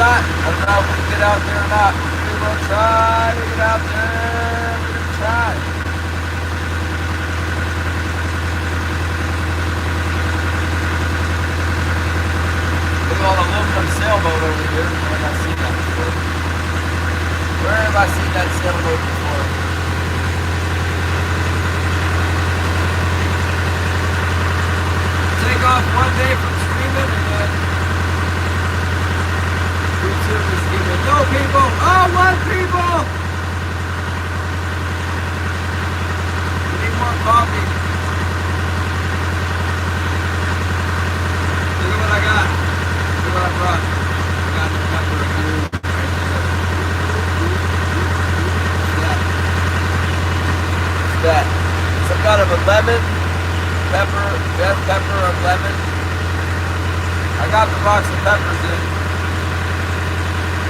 not. I don't know if we can get out there or not. We will try to get out there. We're going to try. Look at all the aluminum sailboat over here. Where have I seen that before? Where have I seen that sailboat before? Take off one day from streaming and then YouTube is giving no people. Oh, one people! We need more coffee. Look at what I got. Look what I brought. I got the pepper and glue right there. What's that? Some kind of a lemon. Pepper, red pepper or lemon. I got the box of peppers in.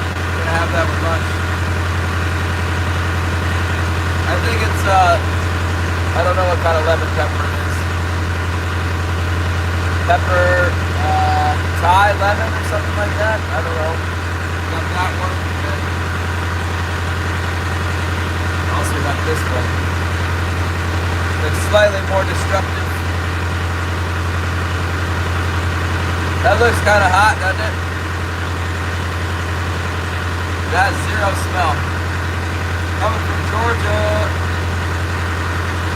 I'm gonna have that with lunch. I think it's I don't know what kind of lemon pepper it is. Pepper, Thai lemon or something like that. I don't know. Got that one. And also got this one. It's slightly more destructive. That looks kind of hot, doesn't it? That has zero smell. Coming from Georgia.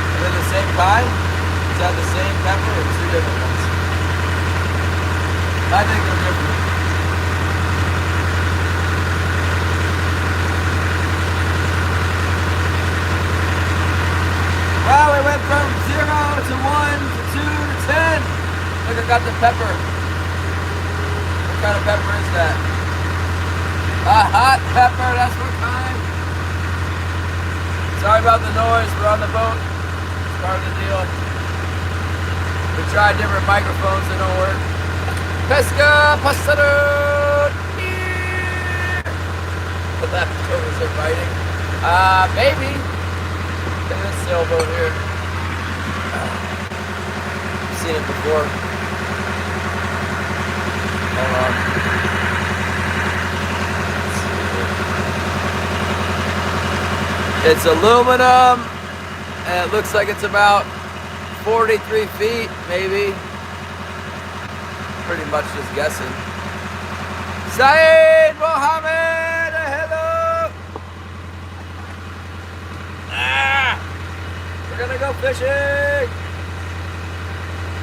Are they the same kind? Is that the same pepper or two different ones? I think they're different. Wow, we went from 0 to 1 to 2 to 10. Look, I got the pepper. What kind of pepper is that? A hot pepper, that's what kind. Sorry about the noise, we're on the boat. It's part of the deal. We tried different microphones, they don't work. Pesca, pasado. The leftovers are biting. Maybe. Look at this sailboat here. I've seen it before. Hold on. It's aluminum, and it looks like it's about 43 feet, maybe. Pretty much just guessing. Saeed Mohammed, hello! We're gonna go fishing!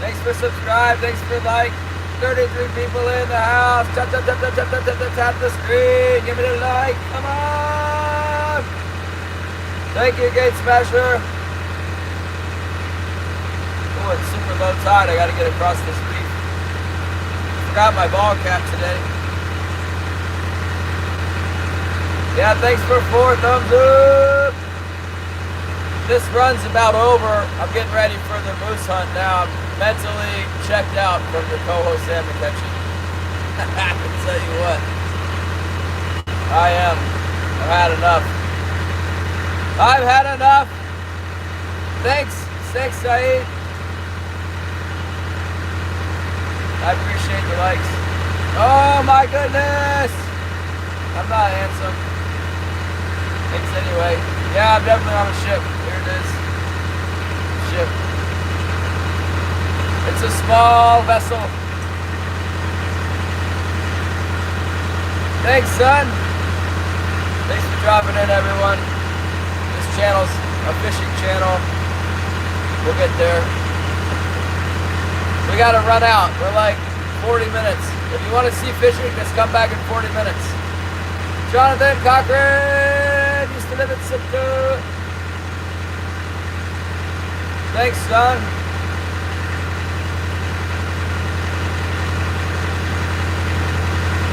Thanks for subscribe, thanks for like. 33 people in the house. Tap, tap, tap, tap, tap, tap, tap, tap the screen. Give me the like. Come on. Thank you, Gate Smasher. Oh, it's super low tide. I got to get across this reef. Forgot my ball cap today. Yeah, thanks for 4 thumbs up. This run's about over. I'm getting ready for the moose hunt now. I'm mentally checked out from the coho salmon catching. I can tell you what. I am. I've had enough. I've had enough. Thanks. Thanks, Saeed. I appreciate the likes. Oh my goodness. I'm not handsome. Thanks anyway. Yeah, I'm definitely on a ship. Here it is. Ship. It's a small vessel. Thanks, son. Thanks for dropping in, everyone. This channel's a fishing channel. We'll get there. We gotta run out. We're like 40 minutes. If you want to see fishing, just come back in 40 minutes. Jonathan Cochran used to live in Sitka. Thanks, son.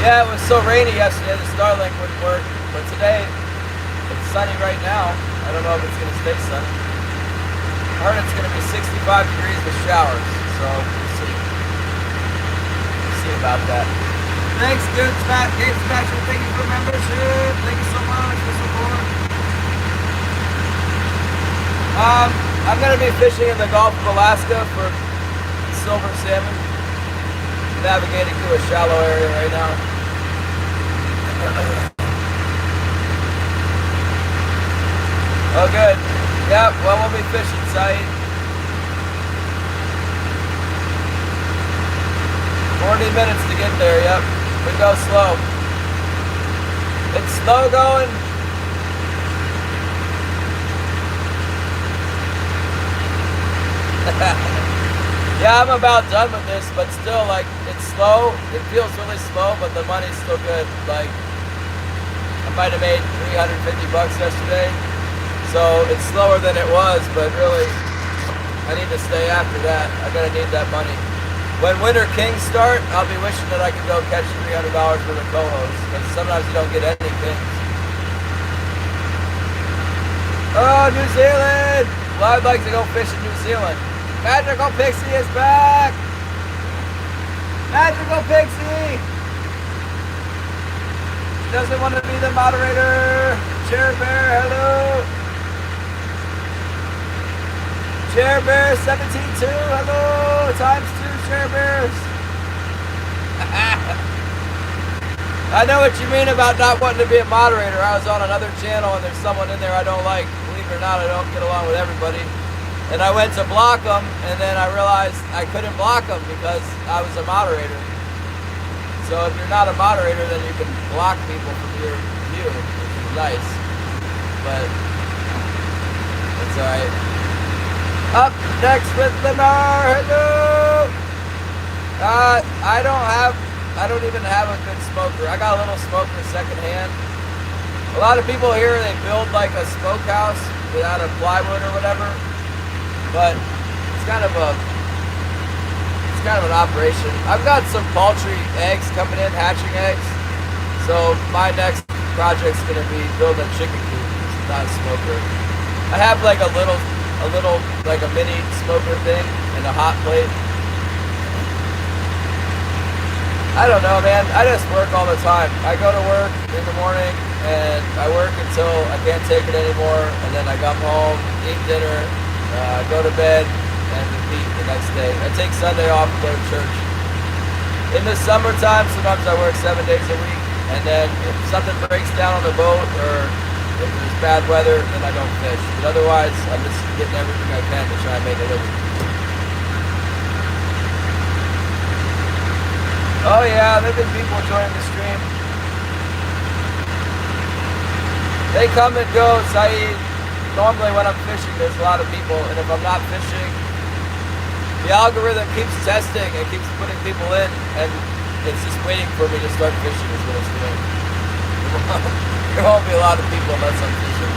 Yeah, it was so rainy yesterday, the Starlink wouldn't work. But today, it's sunny right now. I don't know if it's going to stay sunny. I heard it's going to be 65 degrees with showers, so we'll see. We'll see about that. Thanks, good Game Smasher. Thank you for membership. Thank you so much for support. I'm going to be fishing in the Gulf of Alaska for silver salmon. Navigating through a shallow area right now. Oh, good. Yep, well, we'll be fishing, Saeed. 40 minutes to get there, yep. We go slow. It's slow going. Yeah, I'm about done with this, but still, like, it's slow. It feels really slow, but the money's still good. Like, I might have made 350 bucks yesterday, so it's slower than it was, but really, I need to stay after that. I gotta need that money. When Winter Kings start, I'll be wishing that I could go catch $300 for the co-host, because sometimes you don't get any kings. Oh, New Zealand! Well, I'd like to go fish in New Zealand. Magical Pixie is back! Magical Pixie! Doesn't want to be the moderator. Chair Bear, hello! Chair Bear 17-2, hello! Times 2 Chair Bears. I know what you mean about not wanting to be a moderator. I was on another channel and there's someone in there I don't like. Believe it or not, I don't get along with everybody. And I went to block them, and then I realized I couldn't block them because I was a moderator. So if you're not a moderator, then you can block people from your view, which is nice. But that's alright. Up next with Lamar, hello! I don't even have a good smoker. I got a little smoker secondhand. A lot of people here, they build like a smokehouse without a plywood or whatever. But it's kind of an operation. I've got some poultry eggs coming in, hatching eggs. So my next project's gonna be building a chicken coop. It's not a smoker. I have like a little like a mini smoker thing and a hot plate. I don't know, man. I just work all the time. I go to work in the morning and I work until I can't take it anymore, and then I come home, eat dinner, go to bed, and repeat the next day. I take Sunday off and go to church. In the summertime, sometimes I work 7 days a week, and then if something breaks down on the boat or if there's bad weather, then I don't fish. But otherwise, I'm just getting everything I can to try and make a living. Oh yeah, there've been people joining the stream. They come and go, Saeed. Normally when I'm fishing, there's a lot of people, and if I'm not fishing, the algorithm keeps testing and keeps putting people in, and it's just waiting for me to start fishing is what it's doing. There won't be a lot of people unless I'm fishing.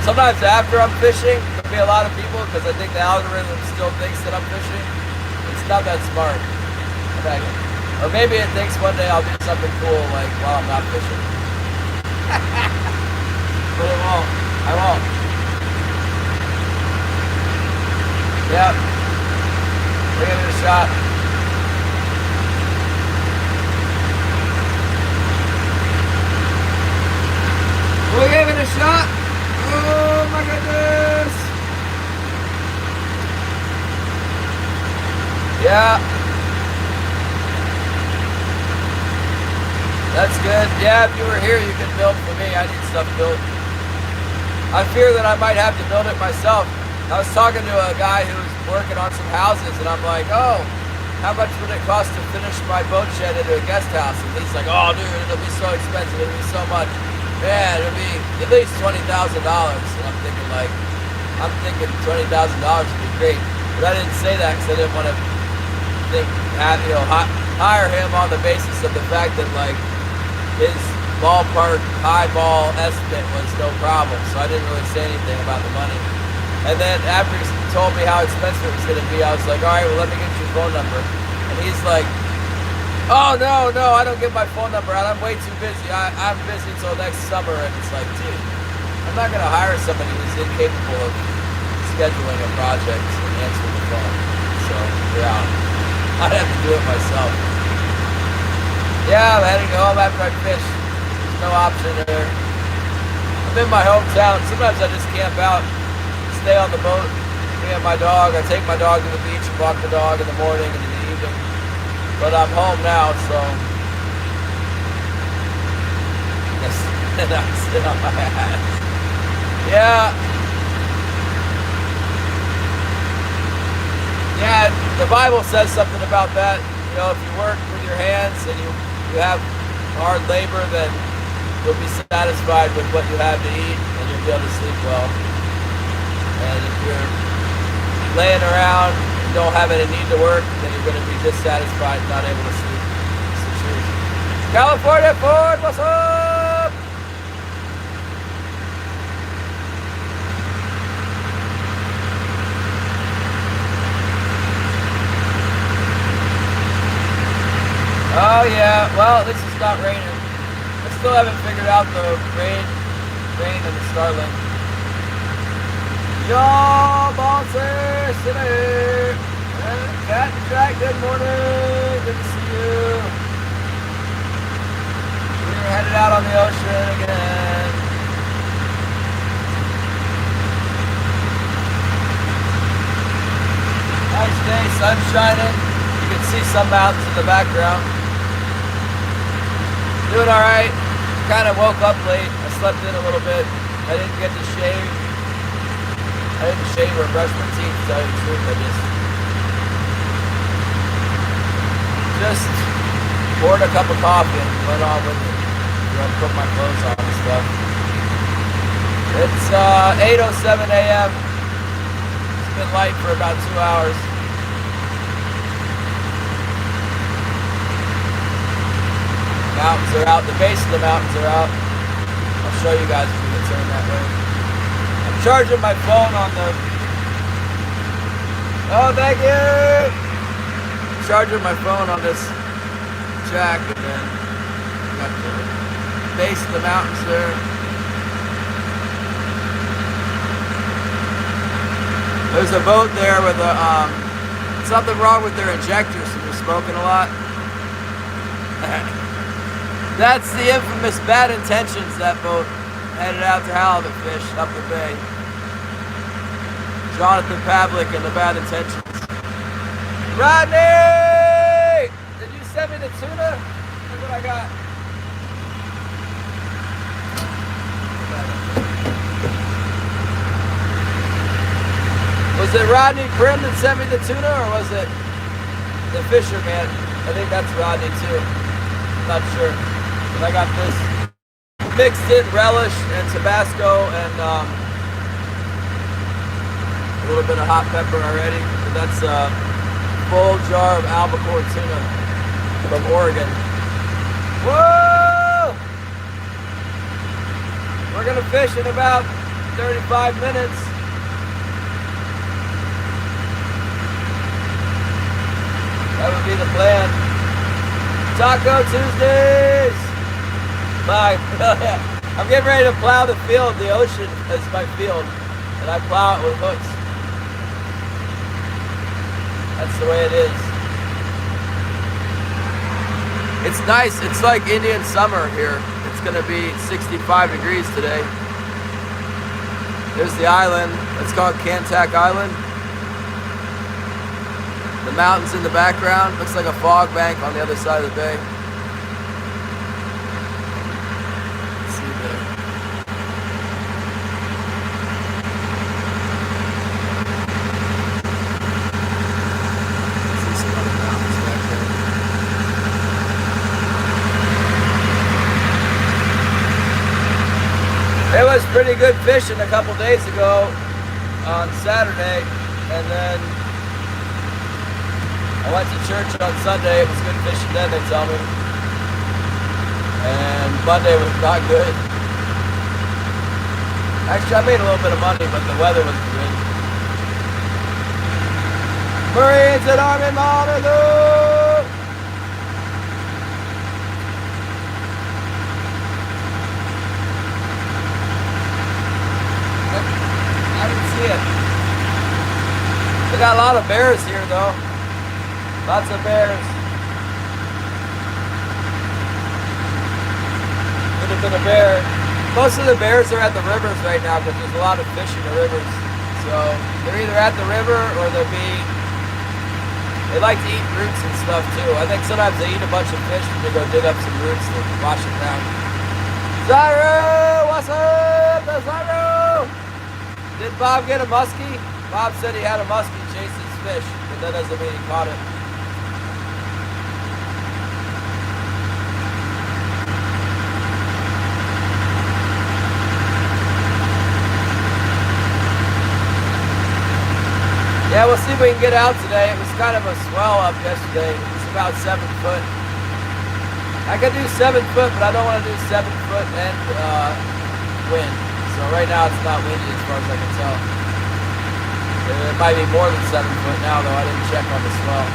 Sometimes after I'm fishing, there'll be a lot of people because I think the algorithm still thinks that I'm fishing. It's not that smart. Or maybe it thinks one day I'll do something cool like while I'm not fishing. But it won't. I won't. Yep. We're giving it a shot. We're giving it a shot. Oh my goodness. Yeah. That's good. Yeah, if you were here, you can build for me. I need stuff built. I fear that I might have to build it myself. I was talking to a guy who was working on some houses, and I'm like, oh, how much would it cost to finish my boat shed into a guest house? And he's like, oh, dude, it'll be so expensive. It'll be so much. Man, it'll be at least $20,000. And I'm thinking $20,000 would be great. But I didn't say that because I didn't want to hire him on the basis of the fact that, like, his ballpark highball estimate was no problem. So I didn't really say anything about the money. And then after he told me how expensive it was going to be, I was like, all right, well, let me get your phone number. And he's like, oh, no, I don't give my phone number out. I'm way too busy. I'm busy until next summer. And it's like, dude, I'm not going to hire somebody who's incapable of scheduling a project and answering the phone. So, yeah, I'd have to do it myself. Yeah, I'm heading home after I fish. There's no option there. I'm in my hometown. Sometimes I just camp out, stay on the boat, me and my dog. I take my dog to the beach and walk the dog in the morning and in the evening. But I'm home now, so And I sit on my ass. Yeah. Yeah, the Bible says something about that. You know, if you work with your hands and you have hard labor, then you'll be satisfied with what you have to eat and you'll be able to sleep well. And if you're laying around and don't have any need to work, then you're going to be dissatisfied and not able to sleep. It's the truth. California Ford, what's up? Oh yeah, well at least it's not raining. I still haven't figured out the rain and the Starlink. Yo, Bouncer City! Cat and Jack, good morning! Good to see you. We're headed out on the ocean again. Nice day, sun shining. You can see some mountains in the background. Doing alright. Kind of woke up late. I slept in a little bit. I didn't get to shave. I didn't shave or brush my teeth, to tell you the truth. I just poured a cup of coffee and went on with it. You know, put my clothes on and stuff. It's 8:07 a.m. It's been light for about 2 hours. Mountains are out. The base of the mountains are out. I'll show you guys if we can turn that way. I'm charging my phone on the... Oh, thank you! I'm charging my phone on this jack, and then got the base of the mountains there. There's a boat there with a something wrong with their injectors, so they're smoking a lot. That's the infamous Bad Intentions, that boat. Headed out to halibut fish up the bay. Jonathan Pavlik and the Bad Intentions. Rodney! Did you send me the tuna? Look what I got. Was it Rodney Prim that sent me the tuna, or was it the fisherman? I think that's Rodney too. I'm not sure. But I got this mixed in relish and Tabasco and a little bit of hot pepper already. But that's a full jar of albacore tuna from Oregon. Whoa! We're gonna fish in about 35 minutes. That would be the plan. Taco Tuesdays! Bye. I'm getting ready to plow the field. The ocean is my field. And I plow it with hooks. That's the way it is. It's nice. It's like Indian summer here. It's going to be 65 degrees today. There's the island. It's called Cantac Island. The mountains in the background. Looks like a fog bank on the other side of the bay. Let's see there. Let's see some other mountains back there. It was pretty good fishing a couple days ago on Saturday, and then I went to church on Sunday. It was good fishing then, they tell me. And Monday was not good. Actually, I made a little bit of money, but the weather was good. Marines and Army Monitor! I didn't see it. We got a lot of bears here, though. Lots of bears. Could have been a bear. Most of the bears are at the rivers right now because there's a lot of fish in the rivers. So they're either at the river or they like to eat roots and stuff too. I think sometimes they eat a bunch of fish and they go dig up some roots to wash it down. Zyro, what's up, Zyro? Did Bob get a muskie? Bob said he had a muskie chasing his fish, but that doesn't mean he caught it. Yeah, we'll see if we can get out today. It was kind of a swell up yesterday. It was about 7 foot. I could do 7 foot, but I don't want to do 7 foot and wind. So right now it's not windy as far as I can tell. It might be more than 7 foot now, though. I didn't check on the swell.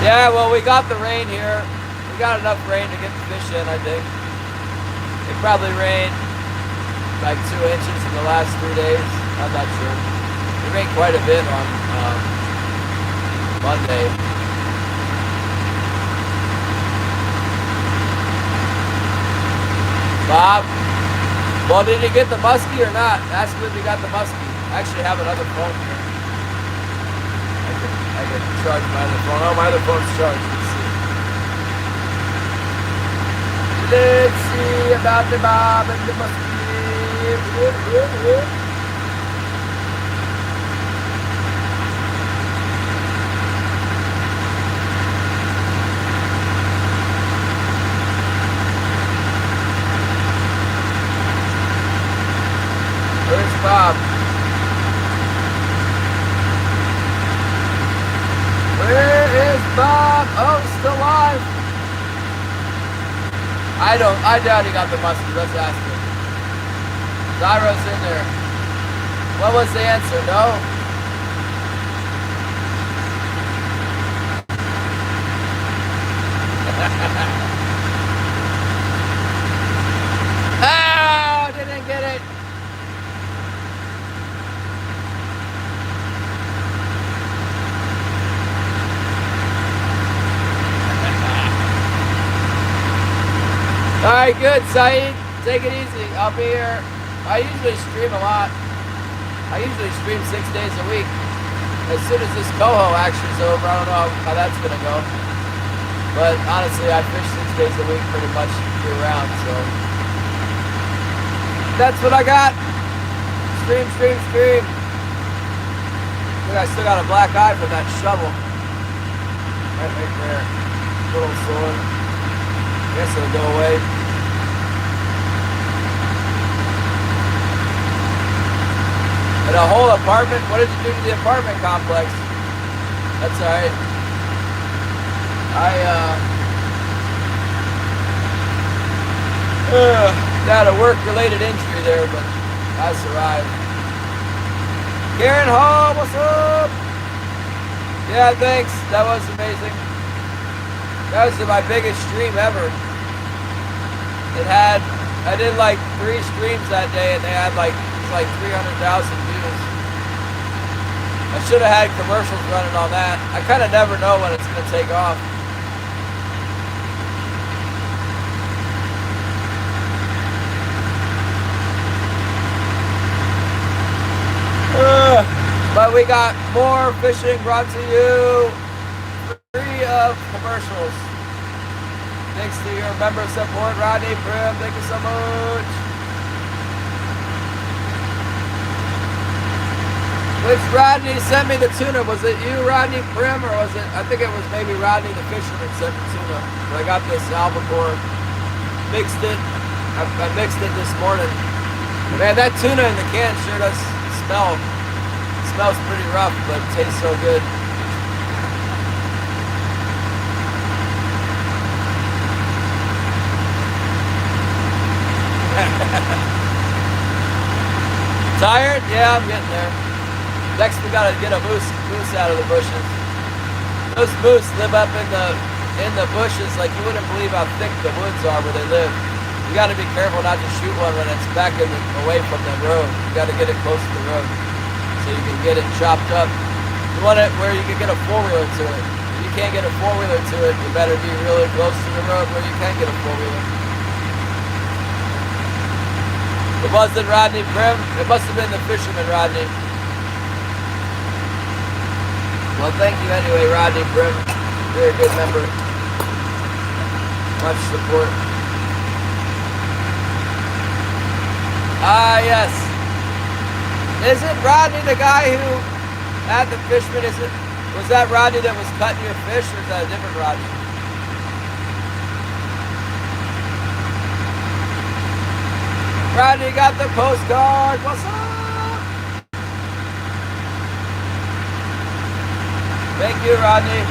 Yeah, well, we got the rain here. We got enough rain to get the fish in, I think. It probably rained like 2 inches in the last 3 days. I'm not sure. It rained quite a bit on Monday. Bob, well, did he get the muskie or not? Ask him if he got the muskie. I actually have another phone here. I can charge my other phone. Oh, my other phone's charged. Let's see about the Bob and the muskie. Where's Bob? Where is Bob? Oh, he's still alive. I doubt he got the muskie. Let's ask him. Zyro's in there. What was the answer? No? Oh, didn't get it. All right, good, Saeed. Take it easy. I'll be here. I usually stream a lot. I usually stream 6 days a week. As soon as this coho action's over, I don't know how that's gonna go. But honestly, I fish 6 days a week pretty much year round, so that's what I got. Stream, stream, stream. Look, I still got a black eye from that shovel. Right there. A little sore. I guess it'll go away. And a whole apartment? What did you do to the apartment complex? That's alright. I had a work-related injury there, but I survived. Karen Hall, what's up? Yeah, thanks. That was amazing. That was my biggest stream ever. I did like 3 streams that day, and they had like 300,000 views. I should have had commercials running on that. I kind of never know when it's going to take off. But we got more fishing brought to you free of commercials. Thanks to your member support, Rodney Prim. Thank you so much. Which Rodney sent me the tuna? Was it you, Rodney Prim, or was it? I think it was maybe Rodney the fisherman sent the tuna. But I got this albacore, mixed it. I mixed it this morning. Man, that tuna in the can sure does smell. It smells pretty rough, but it tastes so good. Tired? Yeah, I'm getting there. Next we gotta get a moose out of the bushes. Those moose live up in the bushes like you wouldn't believe how thick the woods are where they live. You gotta be careful not to shoot one when it's back away from the road. You gotta get it close to the road so you can get it chopped up. You want it where you can get a 4-wheeler to it. If you can't get a 4-wheeler to it, you better be really close to the road where you can get a 4-wheeler. It wasn't Rodney Prim. It must have been the fisherman Rodney. Well, thank you anyway, Rodney Brim. You're a good member. Much support. Ah, yes. Isn't Rodney the guy who had the Fishman? Was that Rodney that was cutting your fish, or is that a different Rodney? Rodney got the postcard. What's up? Thank you, Rodney.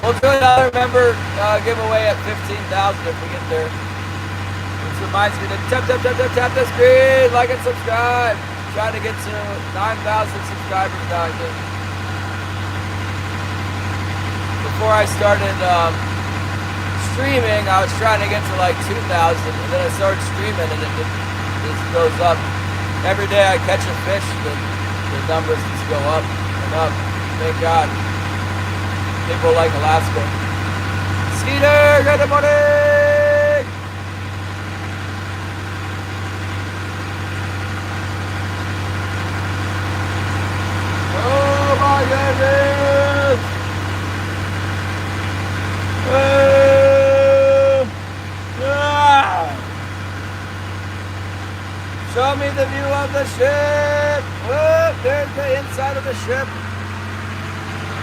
We'll do another member giveaway at 15,000 if we get there. Which reminds me to tap the screen, like and subscribe. Trying to get to 9,000 subscribers now, I think. Before I started streaming, I was trying to get to like 2,000, and then I started streaming, and it just goes up. Every day I catch a fish, the numbers just go up and up. Thank God. People like Alaska. Skeeter, good morning! Oh my goodness! Show me the view of the ship! Whoop, there's the inside of the ship.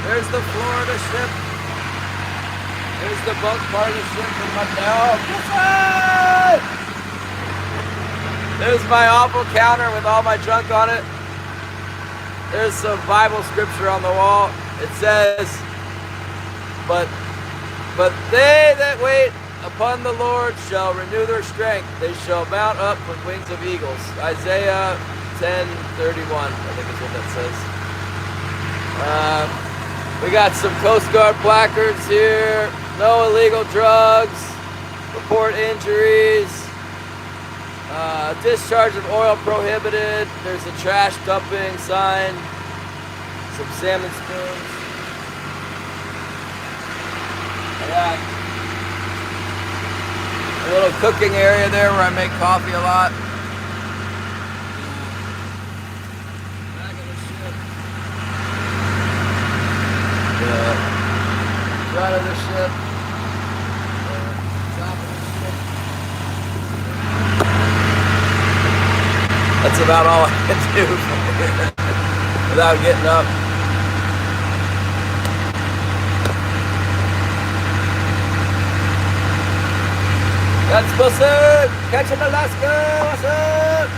There's the floor of the ship. There's the bunk part of the ship with my dog. There's my awful counter with all my junk on it. There's some Bible scripture on the wall. It says, but they that wait upon the Lord shall renew their strength. They shall mount up with wings of eagles. Isaiah 10:31, I think is what that says. We got some Coast Guard placards here. No illegal drugs. Report injuries. Discharge of oil prohibited. There's a trash dumping sign. Some salmon spoons. I got a little cooking area there where I make coffee a lot. Front of the ship, top of the ship. That's about all I can do without getting up. That's what's up. Catching Alaska. What's up?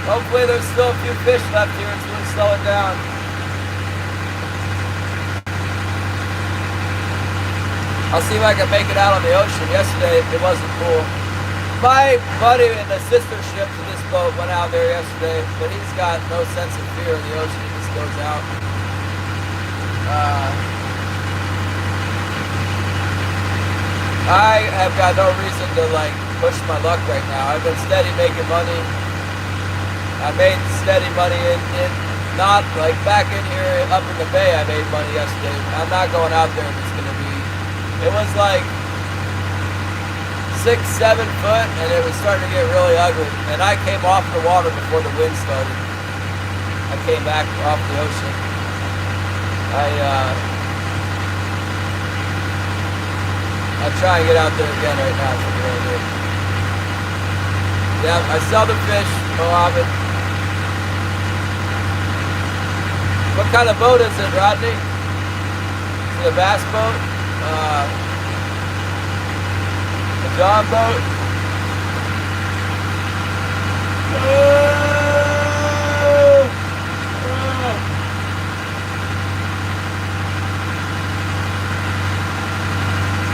Hopefully there's still a few fish left here until we slow it down. I'll see if I can make it out on the ocean. Yesterday, it wasn't cool. My buddy in the sister ship to this boat went out there yesterday, but he's got no sense of fear in the ocean. He just goes out. I have got no reason to push my luck right now. I've been steady making money. I made steady money in not back in here up in the bay. I made money yesterday. I'm not going out there and it's going to be. It was 6-7 foot, and it was starting to get really ugly. And I came off the water before the wind started. I came back off the ocean. I'll try and get out there again right now. That's what I'm gonna do. Yeah, I sell the fish, Mohammed. What kind of boat is it, Rodney? Is it a bass boat? A John boat?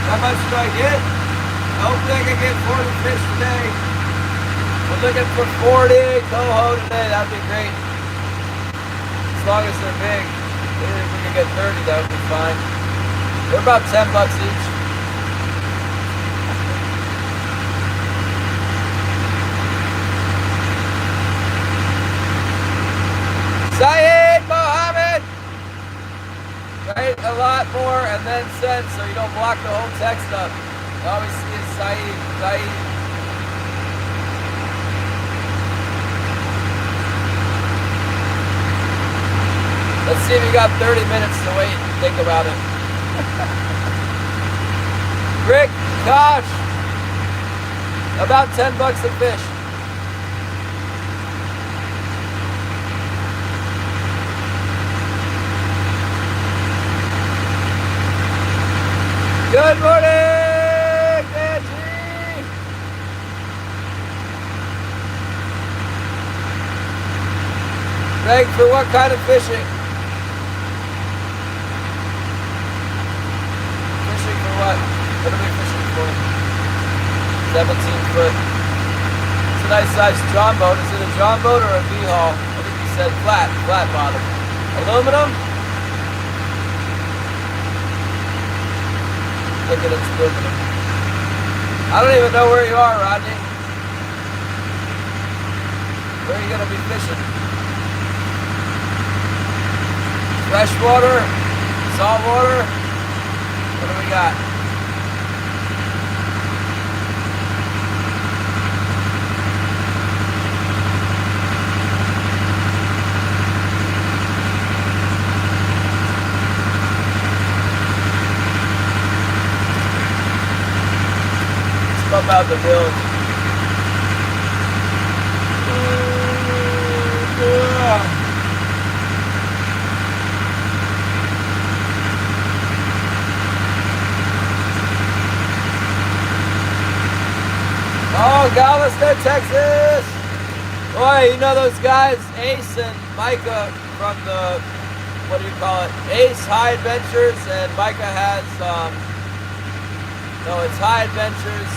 How much do I get? Hopefully I can get 40 fish today. We're looking for 40 coho today. That'd be great. As long as they're big. Even if we can get 30, that would be fine. They're about $10 each. Syed Mohammed! Write a lot more and then send so you don't block the whole text up. You always see it Syed, Syed. Let's see if you got 30 minutes to wait and think about it. Rick, gosh, about 10 bucks a fish. Good morning, Angie. Greg, for what kind of fishing? Fishing for what? What are we fishing for? 17 foot. It's a nice sized John boat. Is it a John boat or a V-haul? I think you said flat bottom. Aluminum? Thinking it's aluminum. I don't even know where you are, Rodney. Where are you gonna be fishing? Freshwater? Saltwater? What do we got? Let's pump out the bilge. Oh, Galveston, Texas! Boy, you know those guys, Ace and Micah from the, what do you call it? Ace High Adventures, and Micah has, no, it's High Adventures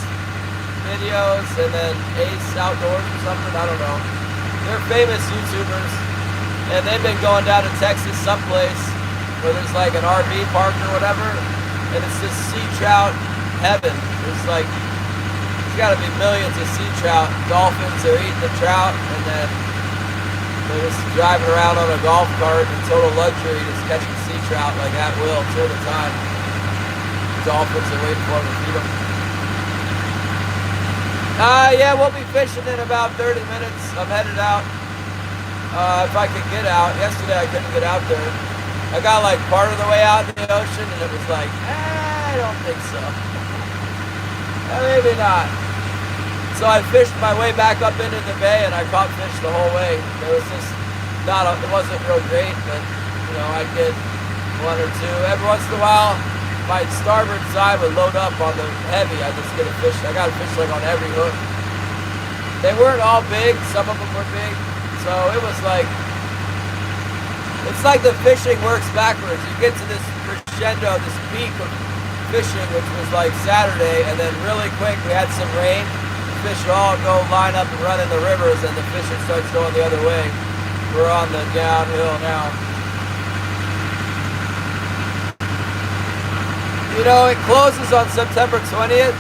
videos, and then Ace Outdoors or something, I don't know. They're famous YouTubers, and they've been going down to Texas someplace where there's like an RV park or whatever, and it's just sea trout heaven. There's like, there's gotta be millions of sea trout. Dolphins are eating the trout, and then they're just driving around on a golf cart in total luxury, just catching sea trout like at will till the time. Dolphins are waiting for them to feed them. Yeah, we'll be fishing in about 30 minutes. I'm headed out. If I can get out. Yesterday I couldn't get out there. I got like part of the way out in the ocean, and it was like, I don't think so. Maybe not. So I fished my way back up into the bay, and I caught fish the whole way. It was just it wasn't real great, but you know, I get one or two. Every once in a while, my starboard side would load up on the heavy. I just get a fish. I got a fish like on every hook. They weren't all big. Some of them were big. So it was like, it's like the fishing works backwards. You get to this crescendo, this peak of fishing, which was like Saturday, and then really quick we had some rain. The fish all go line up and run in the rivers, and the fishing starts going the other way. We're on the downhill now. You know, it closes on September 20th.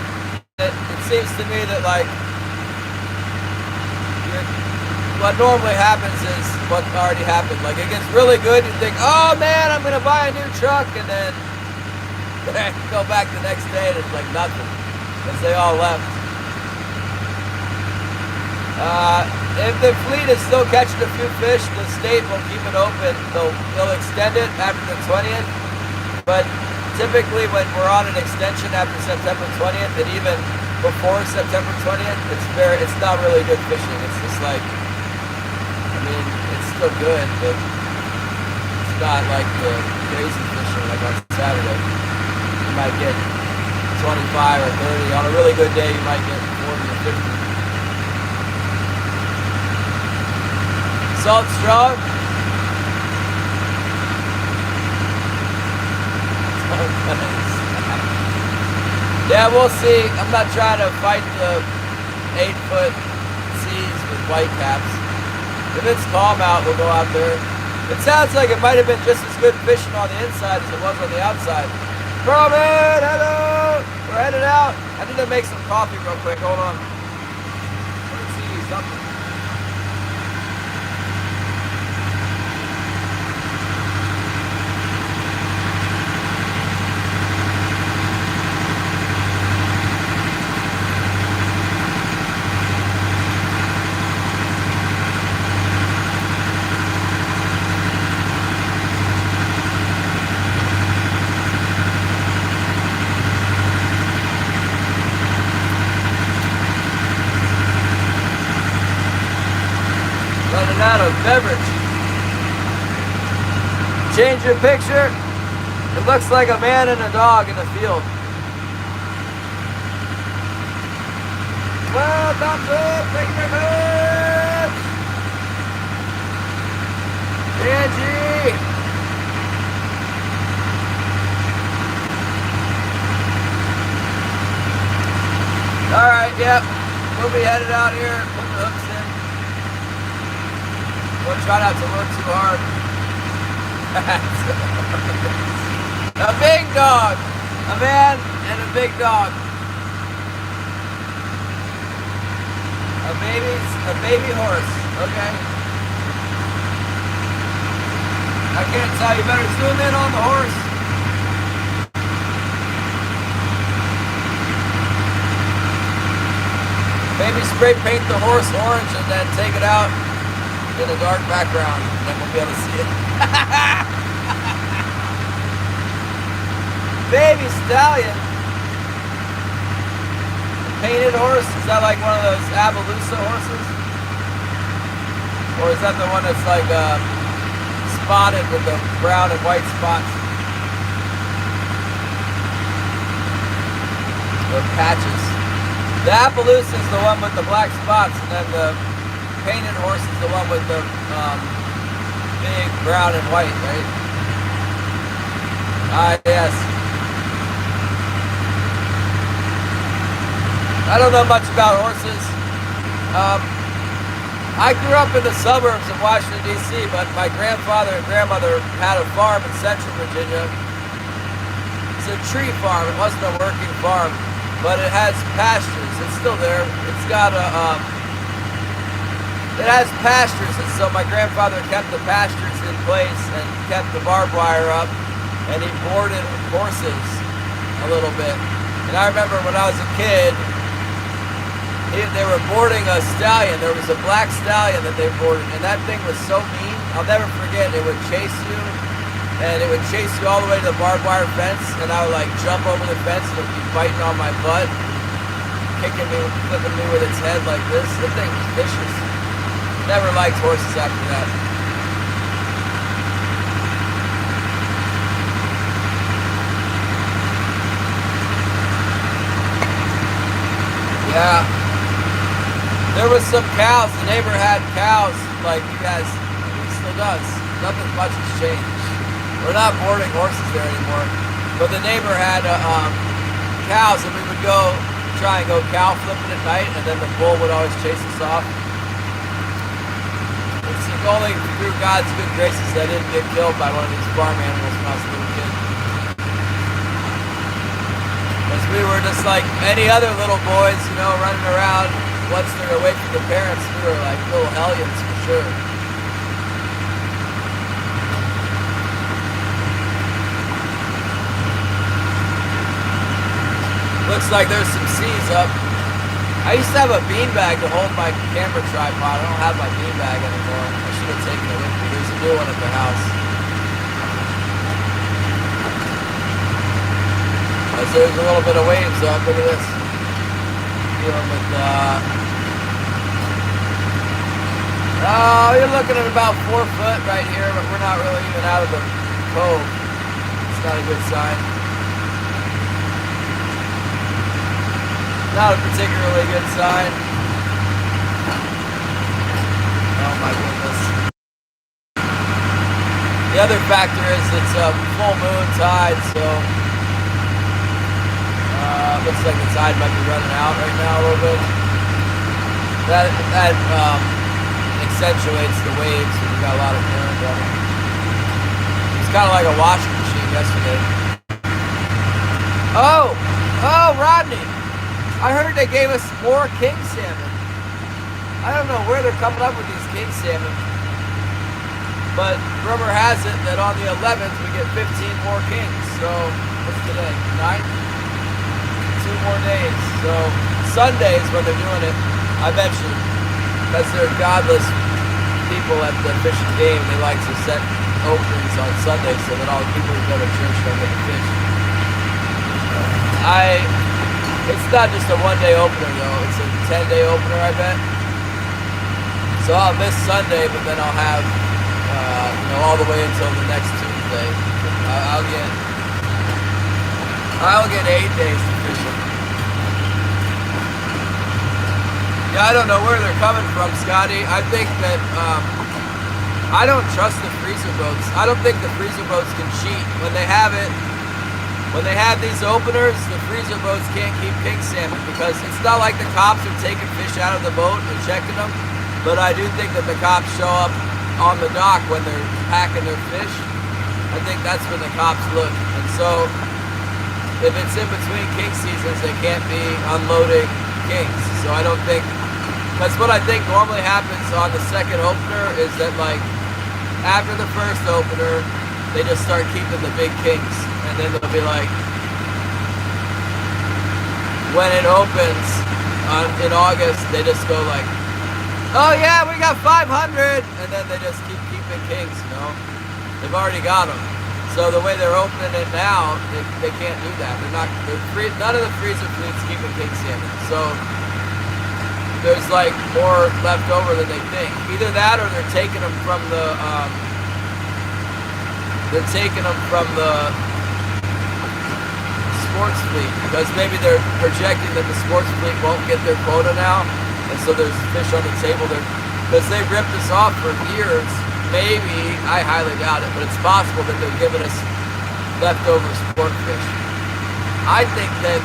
It seems to me that like what normally happens is what already happened. Like it gets really good, you think, oh man, I'm gonna buy a new truck, and then go back the next day and it's like nothing, because they all left. If the fleet is still catching a few fish, the state will keep it open. They'll extend it after the 20th, but typically when we're on an extension after September 20th, and even before September 20th, it's not really good fishing. It's just like, I mean, it's still good, but it's not like the crazy fishing like on Saturday. You might get 25 or 30. On a really good day, you might get 40 or 50. Salt strong? Yeah, we'll see. I'm not trying to fight the 8-foot seas with white caps. If it's calm out, we'll go out there. It sounds like it might have been just as good fishing on the inside as it was on the outside. Carmen, hello! We're headed out. I need to make some coffee real quick. Hold on. Let's see something. had a beverage. Change your picture. It looks like a man and a dog in a field. Well, thumbs up. Thank you very much. Angie. All right, yep. We'll be headed out here. Put the hooks in. We'll try not to work too hard. A big dog. A man and a big dog. A baby horse. Okay. I can't tell. You better zoom in on the horse. Maybe spray paint the horse orange and then take it out in a dark background, and then we'll be able to see it. Baby stallion. Painted horse? Is that like one of those Appaloosa horses? Or is that the one that's like spotted with the brown and white spots? Or patches? The Appaloosa is the one with the black spots, and then the painted horse is the one with the big brown and white, right? Ah, yes. I don't know much about horses. I grew up in the suburbs of Washington, D.C., but my grandfather and grandmother had a farm in central Virginia. It's a tree farm. It wasn't a working farm, but it has pastures. It's still there. It's got a, it has pastures, and so my grandfather kept the pastures in place and kept the barbed wire up, and he boarded horses a little bit. And I remember when I was a kid, they were boarding a stallion. There was a black stallion that they boarded, and that thing was so mean. I'll never forget. It would chase you, and it would chase you all the way to the barbed wire fence, and I would like jump over the fence, and it would be biting on my butt, kicking me, flipping me with its head like this. The thing was vicious. Never liked horses after that. Yeah. There was some cows. The neighbor had cows, like you guys, he still does. Nothing much has changed. We're not boarding horses there anymore. But the neighbor had cows, and we would go try and go cow flipping at night, and then the bull would always chase us off. It's only through God's good graces that I didn't get killed by one of these farm animals when I was a little kid. Because we were just like any other little boys, you know, running around. Once they're away from the parents, we were like little hellions for sure. Looks like there's some seas up. I used to have a beanbag to hold my camera tripod. I don't have my beanbag anymore. I should have taken it with me. There's a new one at the house. There's a little bit of waves up. Look at this. Dealing with oh, you're looking at about 4 foot right here, but we're not really even out of the cove. It's not a good sign. Not a particularly good sign. Oh my goodness. The other factor is it's a full moon tide, so looks like the tide might be running out right now a little bit. That accentuates the waves when you got a lot of current running. It's kind of like a washing machine yesterday. Oh, Rodney! I heard they gave us more king salmon. I don't know where they're coming up with these king salmon, but rumor has it that on the 11th we get 15 more kings. So what's today? 9th? 2 more days. So Sunday is when they're doing it. I bet you, because they're godless people at the Fish and Game, they like to set openings on Sunday so that all the people who go to church don't get to fish. It's not just a 1-day opener though, it's a 10-day opener, I bet. So I'll miss Sunday, but then I'll have, all the way until the next Tuesday. I'll get 8 days to fish them. Yeah, I don't know where they're coming from, Scotty. I think that I don't trust the freezer boats. I don't think the freezer boats can cheat when they have it. When they have these openers, the freezer boats can't keep king salmon because it's not like the cops are taking fish out of the boat and checking them. But I do think that the cops show up on the dock when they're packing their fish. I think that's when the cops look. And so if it's in between king seasons, they can't be unloading kings. So I don't think, that's what I think normally happens on the second opener is that like after the first opener, they just start keeping the big kings. And then they'll be like, when it opens in August, they just go like, oh yeah, we got 500, and then they just keep keeping kings, They've already got them. So the way they're opening it now, they can't do that. None of the freezer fleet's keeping king salmon. So there's like more left over than they think. Either that, or they're taking them from the sports fleet, because maybe they're projecting that the sports fleet won't get their quota now, and so there's fish on the table there. Because they ripped us off for years. Maybe, I highly doubt it, but it's possible that they're giving us leftover sport fish. I think that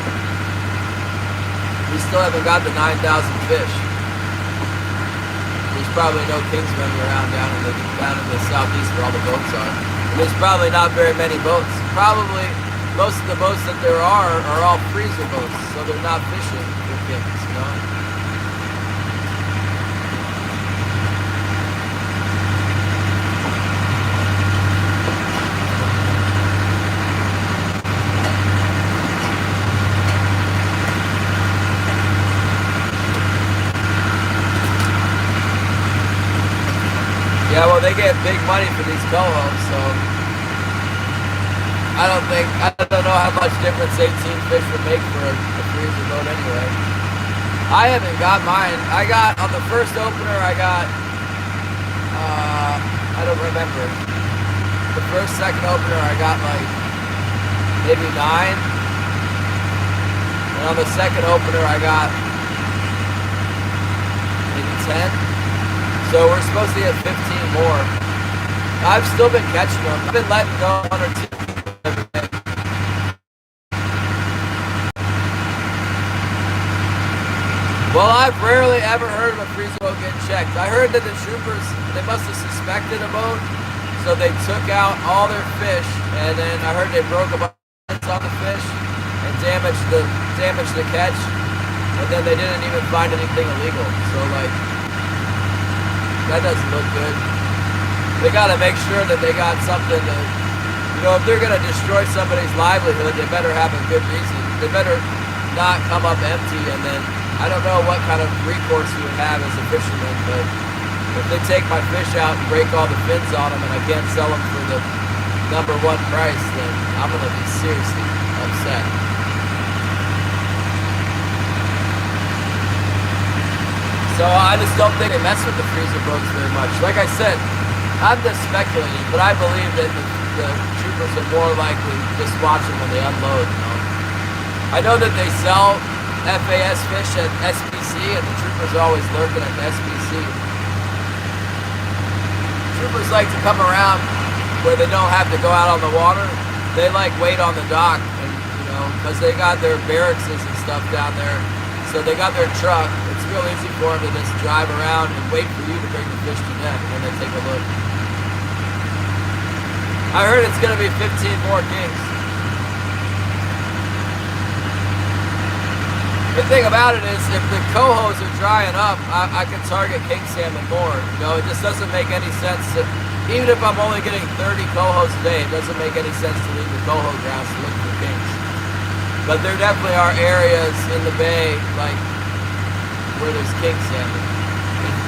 we still haven't got the 9,000 fish. There's probably no kings running around down in the southeast where all the boats are. And there's probably not very many boats. Probably most of the boats that there are all freezer boats, so they're not fishing for kings, Yeah, well, they get big money for these cohos, so I don't know how much difference 18 fish would make for a freezer boat anyway. I haven't got mine. On the first opener, I don't remember. The second opener, I got like maybe 9. And on the second opener, I got maybe 10. So we're supposed to get 15 more. I've still been catching them. I've been letting go 1 or 2 every day. Well, I've rarely ever heard of a freezer boat getting checked. I heard that the troopers, they must have suspected a boat, so they took out all their fish, and then I heard they broke a bunch on the fish and damaged the catch, and then they didn't even find anything illegal. So like, that doesn't look good. They gotta make sure that they got something to, if they're gonna destroy somebody's livelihood, they better have a good reason. They better not come up empty, and then, I don't know what kind of recourse you would have as a fisherman, but if they take my fish out and break all the fins on them and I can't sell them for the #1 price, then I'm gonna be seriously upset. So I just don't think they mess with the freezer boats very much. Like I said, I'm just speculating, but I believe that the troopers are more likely just watching when they unload. I know that they sell FAS fish at SPC, and the troopers are always lurking at the SPC. Troopers like to come around where they don't have to go out on the water. They like wait on the dock, and because they got their barracks and stuff down there, so they got their truck. It's real easy for them to just drive around and wait for you to bring the fish to net, and then they take a look. I heard it's going to be 15 more kings. The thing about it is, if the cohos are drying up, I can target king salmon more. It just doesn't make any sense to, even if I'm only getting 30 cohos a day, it doesn't make any sense to leave the coho grounds to look for kings. But there definitely are areas in the bay, like, where there's king salmon.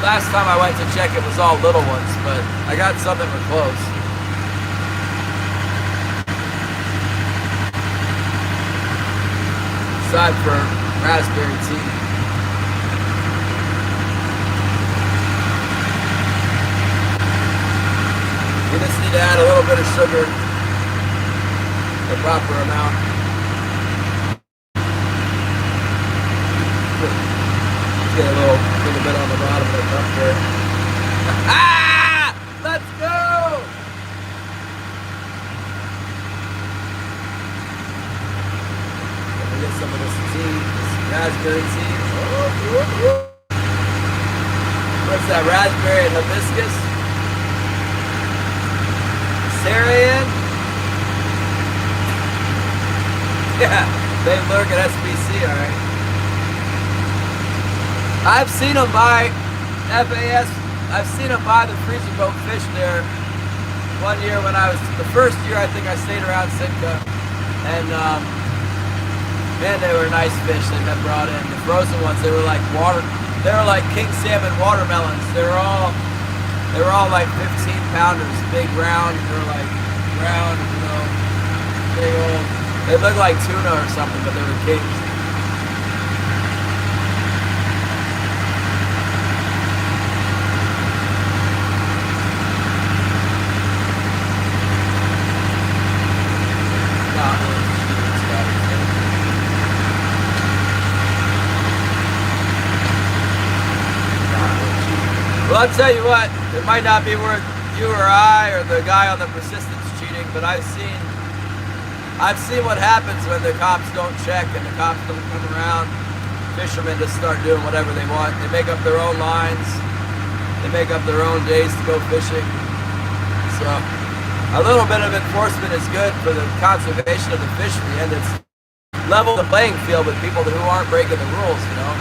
Last time I went to check, it was all little ones, but I got some that were close. Aside for raspberry tea. You just need to add a little bit of sugar, the proper amount. Get a little bit on the bottom of the cup there. Ah! Let's go! Let me get some of this tea, this raspberry tea. What's that, raspberry and hibiscus? Syrian? Yeah, they lurk at SBC, alright. I've seen them buy FAS. I've seen them buy the freezer boat fish there. One year when I was, the first year I think I stayed around Sitka, and man, they were nice fish that got brought in. The frozen ones, they were like king salmon watermelons. They were all like 15 pounders, big round. They were like round, you know, big old. They looked like tuna or something, but they were kings. Well, I'll tell you what, it might not be worth you or I or the guy on the persistence cheating, but I've seen what happens when the cops don't check and the cops don't come around. Fishermen just start doing whatever they want. They make up their own lines. They make up their own days to go fishing. So a little bit of enforcement is good for the conservation of the fishery, and it's level the playing field with people who aren't breaking the rules, you know.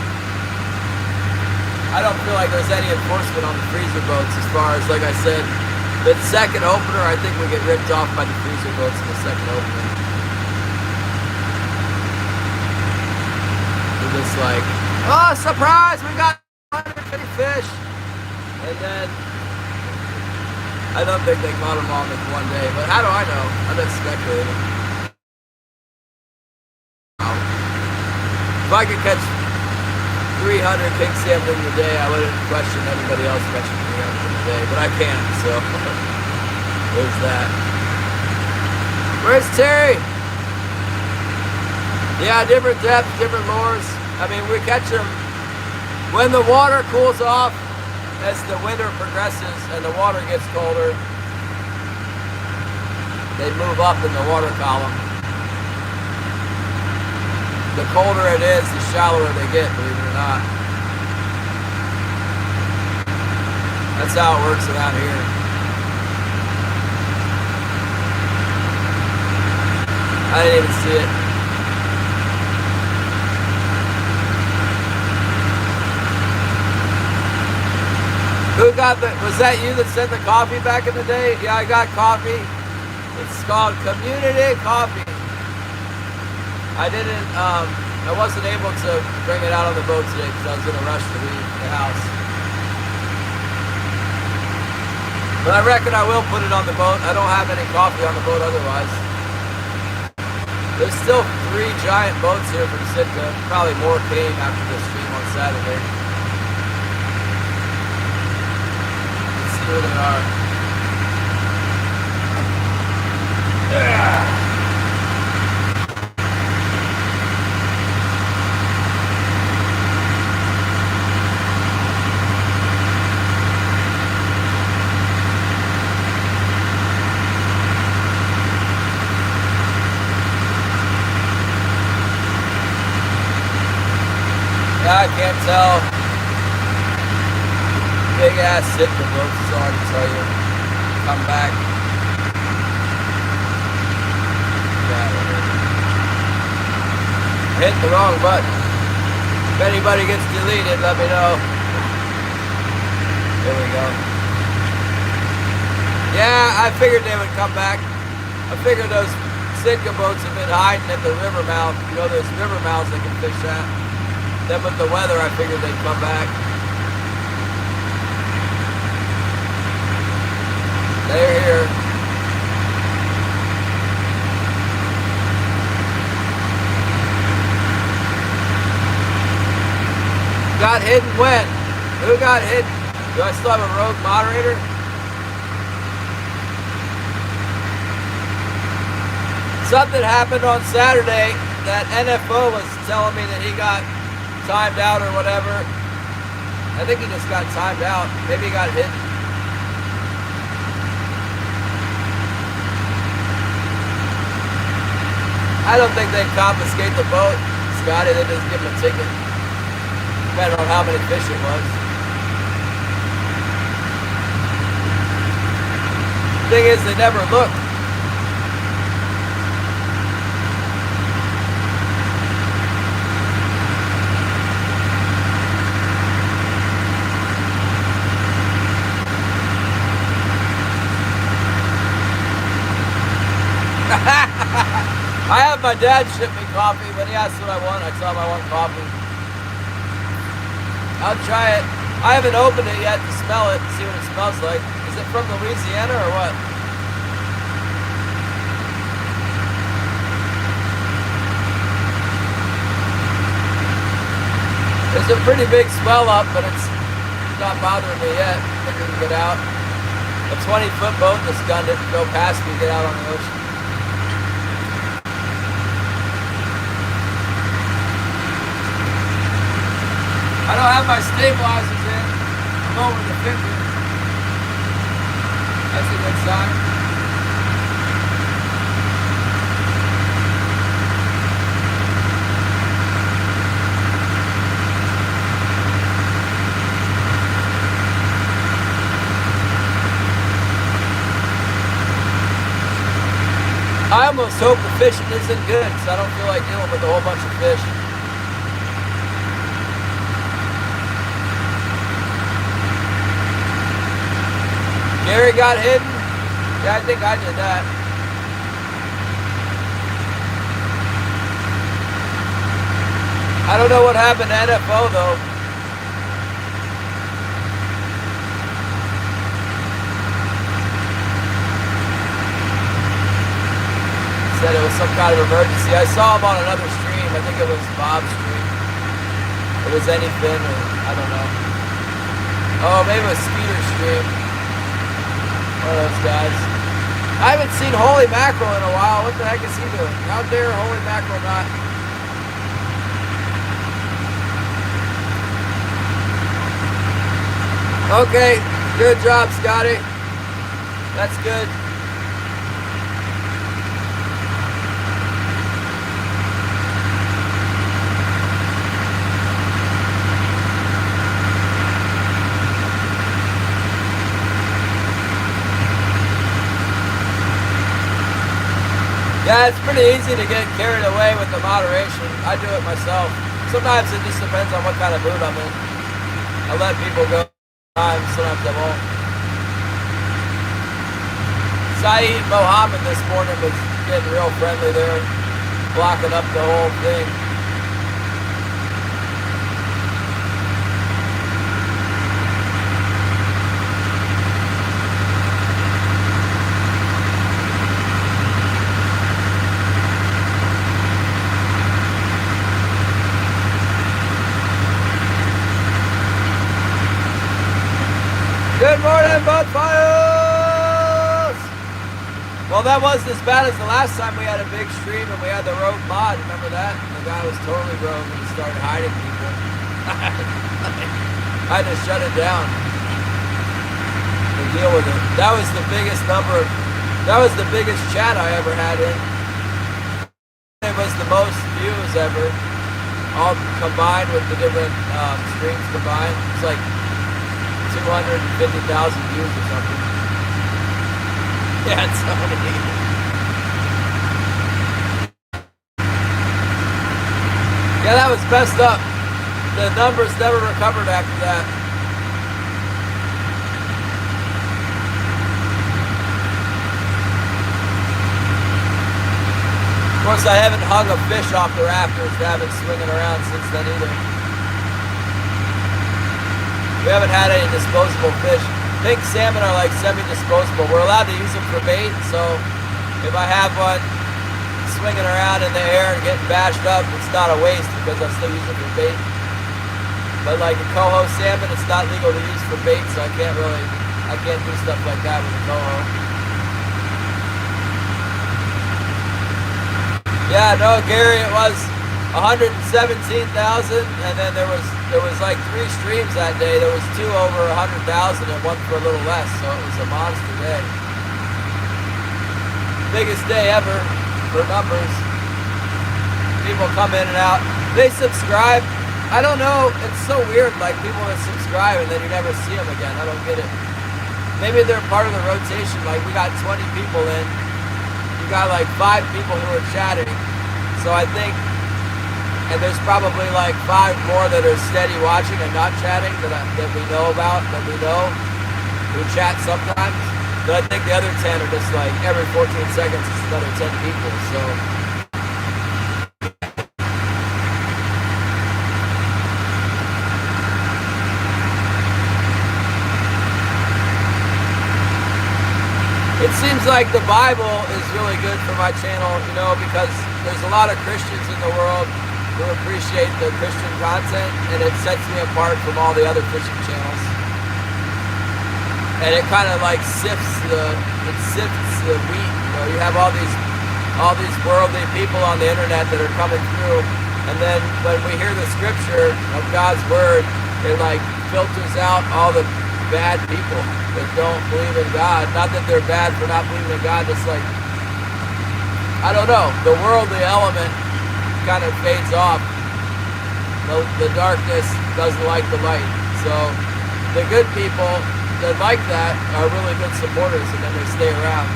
I don't feel like there's any enforcement on the freezer boats as far as, like I said, the second opener, I think we get ripped off by the freezer boats in the second opener. We're just like, oh, surprise, we got 150 fish. And then, I don't think they caught them all in one day, but how do I know? I'm just speculating. If I could catch 300 king salmon in a day, I wouldn't question anybody else catching 300 in a day, but I can't, so there's that. Where's Terry? Yeah, different depths, different lures. I mean, we catch them when the water cools off as the winter progresses and the water gets colder. They move up in the water column. The colder it is, the shallower they get, believe it or not. That's how it works around here. I didn't even see it. Who got the, was that you that sent the coffee back in the day? Yeah, I got coffee. It's called Community Coffee. I wasn't able to bring it out on the boat today because I was in a rush to leave the house. But I reckon I will put it on the boat. I don't have any coffee on the boat otherwise. There's still 3 giant boats here from Sitka. Probably more came after the stream on Saturday. Let's see where they are. Yeah. I can't tell. Big ass Sitka boats, it's hard to tell you. Come back. Yeah, hit the wrong button. If anybody gets deleted, let me know. There we go. Yeah, I figured they would come back. I figured those Sitka boats have been hiding at the river mouth. You know, there's river mouths they can fish at. Then with the weather, I figured they'd come back. They're here. Got hidden when? Who got hidden? Do I still have a rogue moderator? Something happened on Saturday that NFO was telling me that he got timed out or whatever. I think he just got timed out. Maybe he got hit. I don't think they confiscate the boat, Scotty. They just give him a ticket, depending on how many fish it was. The thing is, they never look. I have my dad ship me coffee. When he asks what I want, I tell him I want coffee. I'll try it. I haven't opened it yet to smell it, see what it smells like. Is it from Louisiana or what? There's a pretty big swell up, but it's not bothering me yet. I think we can get out. A 20-foot boat just gunned it to go past me, get out on the ocean. I don't have my stabilizers in. I'm over the 50. That's a good sign. I almost hope the fishing isn't good, so I don't feel like dealing with a whole bunch of fish. Gary got hidden? Yeah, I think I did that. I don't know what happened to NFO though. Said it was some kind of emergency. I saw him on another stream. I think it was Bob's stream. It was anything, or I don't know. Oh, maybe it was Skeeter's stream. One of those guys. I haven't seen Holy Mackerel in a while. What the heck is he doing? Out there, Holy Mackerel not. Okay, good job, Scotty. That's good. Yeah, it's pretty easy to get carried away with the moderation. I do it myself. Sometimes it just depends on what kind of mood I'm in. I let people go sometimes I won't. Saeed Mohammed this morning was getting real friendly there, blocking up the whole thing. Good morning, Bud Files! Well, that wasn't as bad as the last time we had a big stream and we had the rogue mod. Remember that? The guy was totally rogue and he started hiding people. I had to shut it down to deal with it. That was the biggest chat I ever had in. It was the most views ever, all combined with the different streams combined. It's like 250,000 views or something. Yeah, it's so neat. Yeah, that was messed up. The numbers never recovered after that. Of course, I haven't hung a fish off the rafters to have it swinging around since then either. We haven't had any disposable fish. Pink salmon are like semi-disposable. We're allowed to use them for bait, so if I have one swinging around in the air and getting bashed up, it's not a waste because I still use it for bait. But like a coho salmon, it's not legal to use for bait, so I can't do stuff like that with a coho. Yeah, no, Gary, it was 117,000, and then there was like 3 streams that day. There was 2 over 100,000 and 1 for a little less, so it was a monster day. Biggest day ever for numbers. People come in and out. They subscribe. I don't know. It's so weird. Like people that subscribe and then you never see them again. I don't get it. Maybe they're part of the rotation. Like we got 20 people in. You got like 5 people who are chatting. So I think, and there's probably like 5 more that are steady watching and not chatting that we know about, that we know, who chat sometimes. But I think the other 10 are just like every 14 seconds it's another 10 people. So. It seems like the Bible is really good for my channel, you know, because there's a lot of Christians in the world who appreciate the Christian content, and it sets me apart from all the other Christian channels. And it kind of like sifts the wheat. You know, you have all these worldly people on the internet that are coming through, and then when we hear the scripture of God's word, it like filters out all the bad people that don't believe in God. Not that they're bad for not believing in God, just like, I don't know, the worldly element kind of fades off. The darkness doesn't like the light. So the good people that like that are really good supporters, and then they stay around.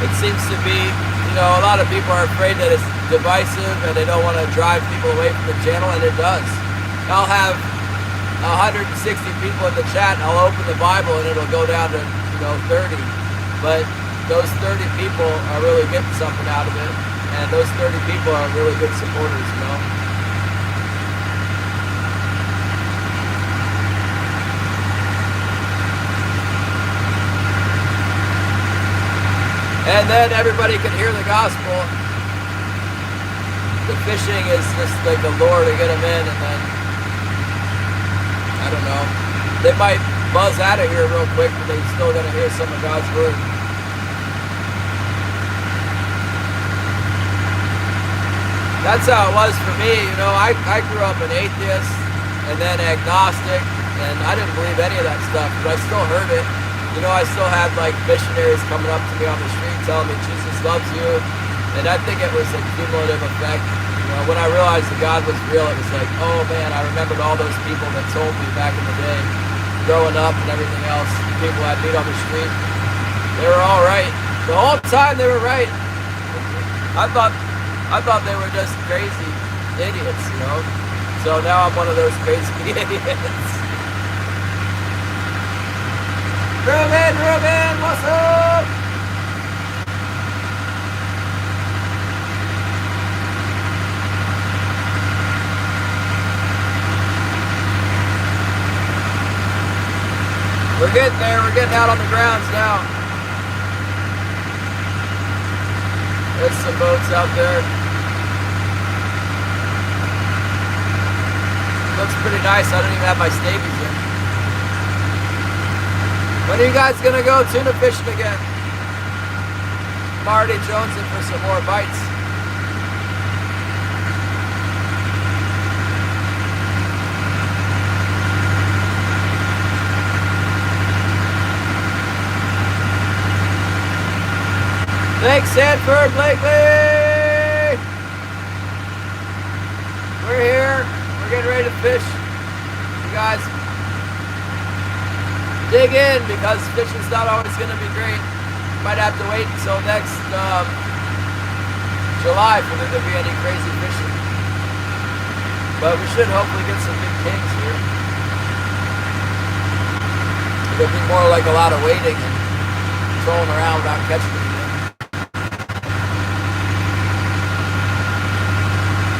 It seems to be, you know, a lot of people are afraid that it's divisive and they don't want to drive people away from the channel, and it does. I'll have 160 people in the chat, and I'll open the Bible and it'll go down to, you know, 30. But those 30 people are really getting something out of it, and those 30 people are really good supporters, you know. And then everybody can hear the gospel. The fishing is just like the lure to get them in, and then I don't know. They might buzz out of here real quick, but they're still going to hear some of God's word. That's how it was for me. You know, I grew up an atheist and then agnostic, and I didn't believe any of that stuff, but I still heard it. You know, I still had like missionaries coming up to me on the street telling me Jesus loves you, and I think it was a cumulative effect. You know, when I realized that God was real, it was like, oh man, I remembered all those people that told me back in the day, growing up and everything else, people I'd meet on the street, they were all right. The whole time they were right. I thought they were just crazy idiots, you know? So now I'm one of those crazy idiots. Ruben, what's up? We're getting there. We're getting out on the grounds now. There's some boats out there. Looks pretty nice. I don't even have my stabies in. When are you guys gonna go tuna fishing again? I'm already jonesing for some more bites. Thanks, Sanford Blakely! We're here. We're getting ready to fish. You guys dig in, because fishing's not always going to be great. Might have to wait until next July for there to be any crazy fishing. But we should hopefully get some big kings here. It'll be more like a lot of waiting and trolling around without catching anything.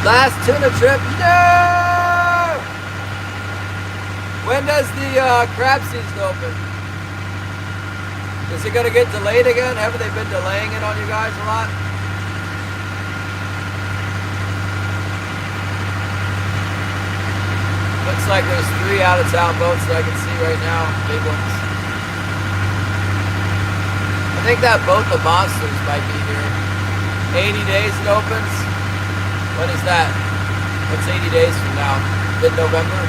Last tuna trip, no! When does the crab season open? Is it going to get delayed again? Haven't they been delaying it on you guys a lot? Looks like there's 3 out-of-town boats that I can see right now. Big ones. And think that boat, the Monsters, might be here. 80 days it opens. When is that? What's 80 days from now? Mid-November?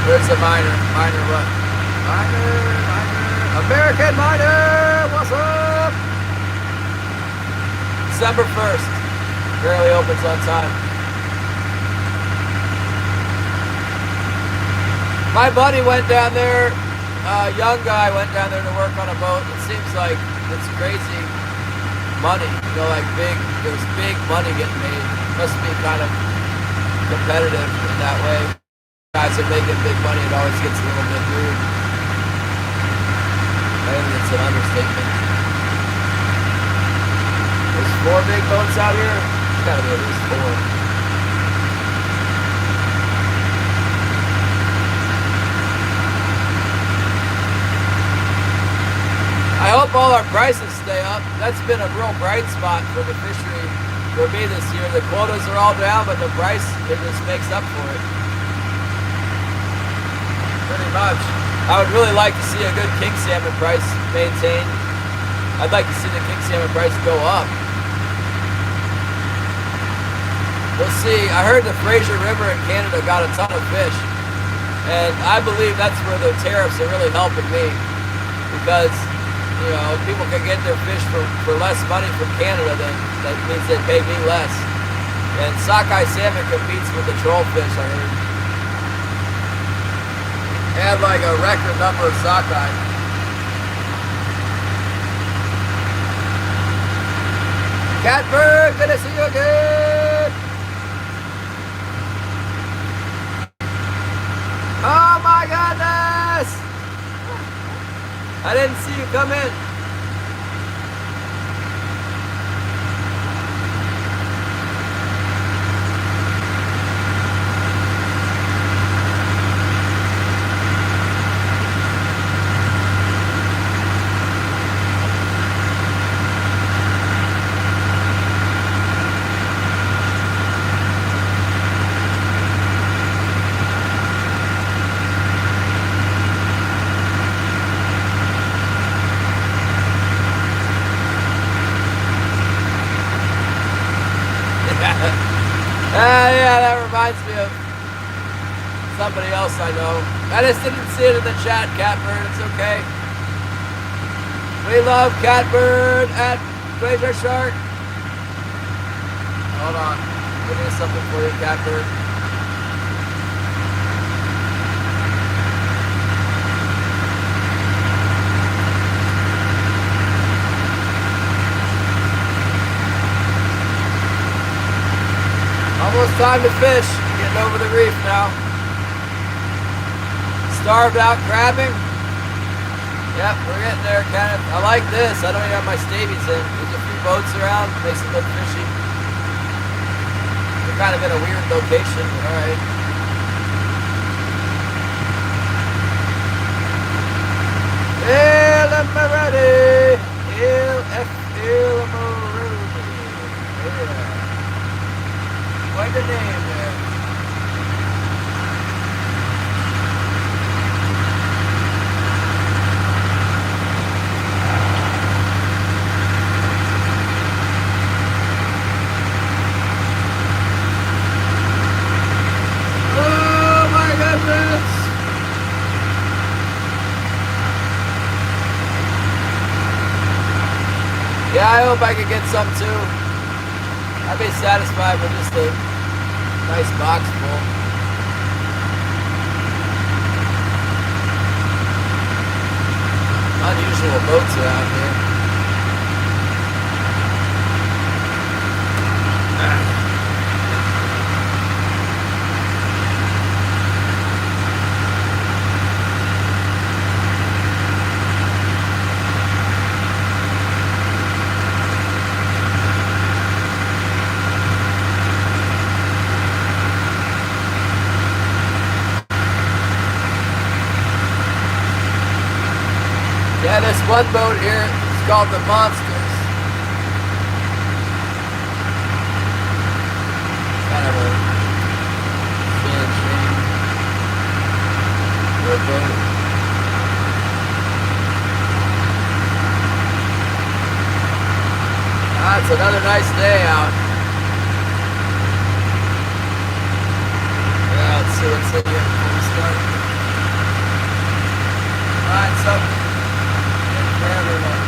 Where's the miner? Miner what? Miner. American miner! What's up? December 1st. Barely opens on time. My buddy went down there, a young guy went down there to work on a boat. It seems like it's crazy money, you know, like there's big money getting made. Must be kind of competitive in that way. Guys are making big money, it always gets a little bit weird. Maybe it's an understatement. There's 4 big boats out here. There's gotta be at least 4. I hope all our prices stay up. That's been a real bright spot for the fishery for me this year. The quotas are all down, but the price, it just makes up for it. Pretty much. I would really like to see a good king salmon price maintained. I'd like to see the king salmon price go up. We'll see. I heard the Fraser River in Canada got a ton of fish. And I believe that's where the tariffs are really helping me. Because you know, people can get their fish for less money from Canada, then that means they pay me less. And sockeye salmon competes with the troll fish, I heard. They have like a record number of sockeye. Catbird, good to see you again! Oh my goodness! I didn't see you come in. Yeah, that reminds me of somebody else I know. I just didn't see it in the chat, Catbird. It's okay. We love Catbird at Glacier Shark. Hold on. Give me something for you, Catbird. Almost time to fish. Getting over the reef now. Starved out crabbing. Yep, we're getting there, Kenneth. I like this. I don't even have my stavies in. There's a few boats around. Makes it look fishy. We're kind of in a weird location, but alright. El Amarade. El Amarade. Yeah. Quite a name there. Oh my goodness! Yeah, I hope I could get some too. I'd be satisfied with just a nice box full. Unusual boats around here. Yeah, this one boat here is called the Monsters. Kind of a another nice day out. Yeah, let's see what's in here before we start. Alright, something good for everyone.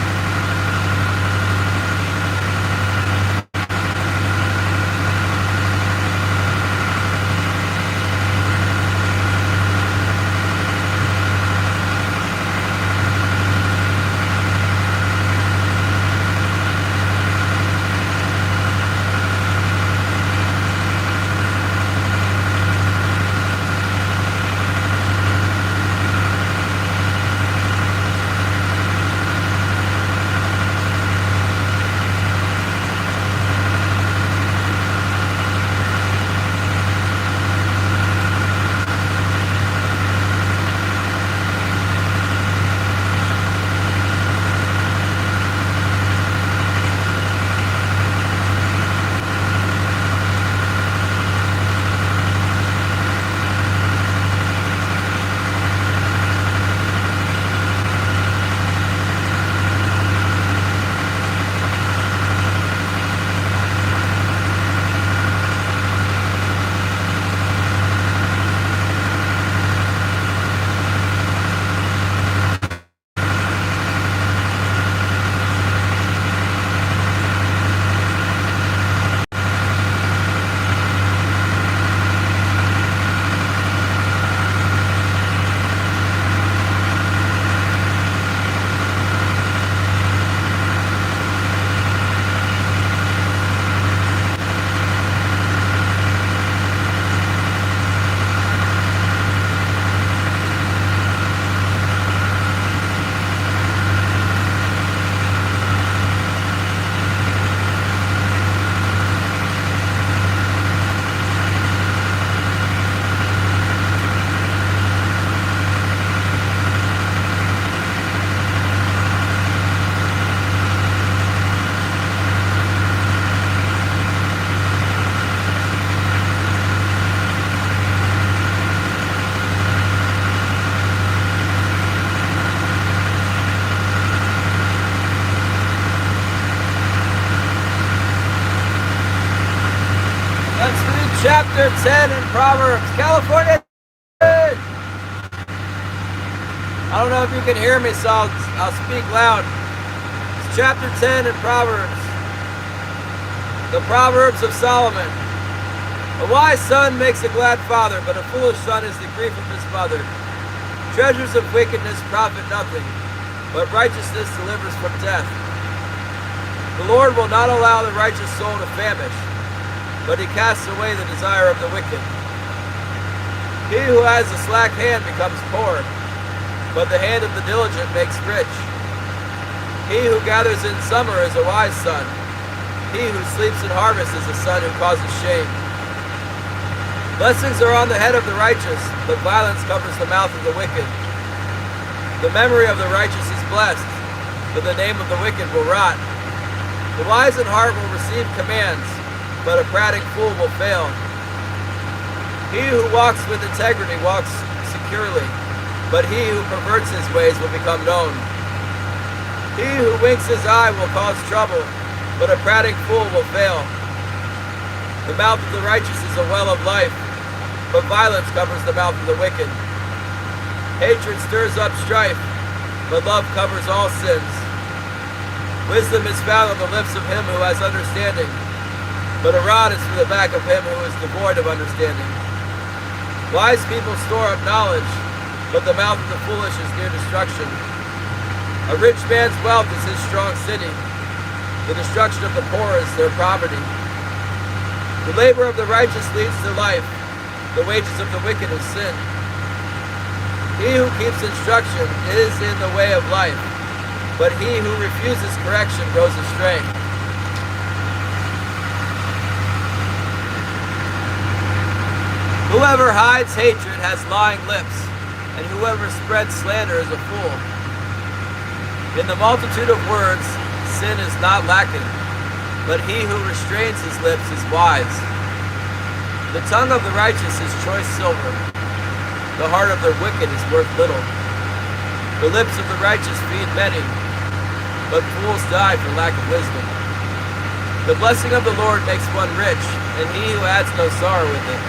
Chapter 10 in Proverbs. California. I don't know if you can hear me, so I'll speak loud. It's chapter 10 in Proverbs. The Proverbs of Salmon. A wise son makes a glad father, but a foolish son is the grief of his mother. Treasures of wickedness profit nothing, but righteousness delivers from death. The Lord will not allow the righteous soul to famish, but he casts away the desire of the wicked. He who has a slack hand becomes poor, but the hand of the diligent makes rich. He who gathers in summer is a wise son. He who sleeps in harvest is a son who causes shame. Blessings are on the head of the righteous, but violence covers the mouth of the wicked. The memory of the righteous is blessed, but the name of the wicked will rot. The wise in heart will receive commands, but a prating fool will fail. He who walks with integrity walks securely, but he who perverts his ways will become known. He who winks his eye will cause trouble, but a prating fool will fail. The mouth of the righteous is a well of life, but violence covers the mouth of the wicked. Hatred stirs up strife, but love covers all sins. Wisdom is found on the lips of him who has understanding, but a rod is for the back of him who is devoid of understanding. Wise people store up knowledge, but the mouth of the foolish is near destruction. A rich man's wealth is his strong city. The destruction of the poor is their poverty. The labor of the righteous leads to life. The wages of the wicked is sin. He who keeps instruction is in the way of life, but he who refuses correction goes astray. Whoever hides hatred has lying lips, and whoever spreads slander is a fool. In the multitude of words, sin is not lacking, but he who restrains his lips is wise. The tongue of the righteous is choice silver. The heart of the wicked is worth little. The lips of the righteous feed many, but fools die for lack of wisdom. The blessing of the Lord makes one rich, and he who adds no sorrow with it.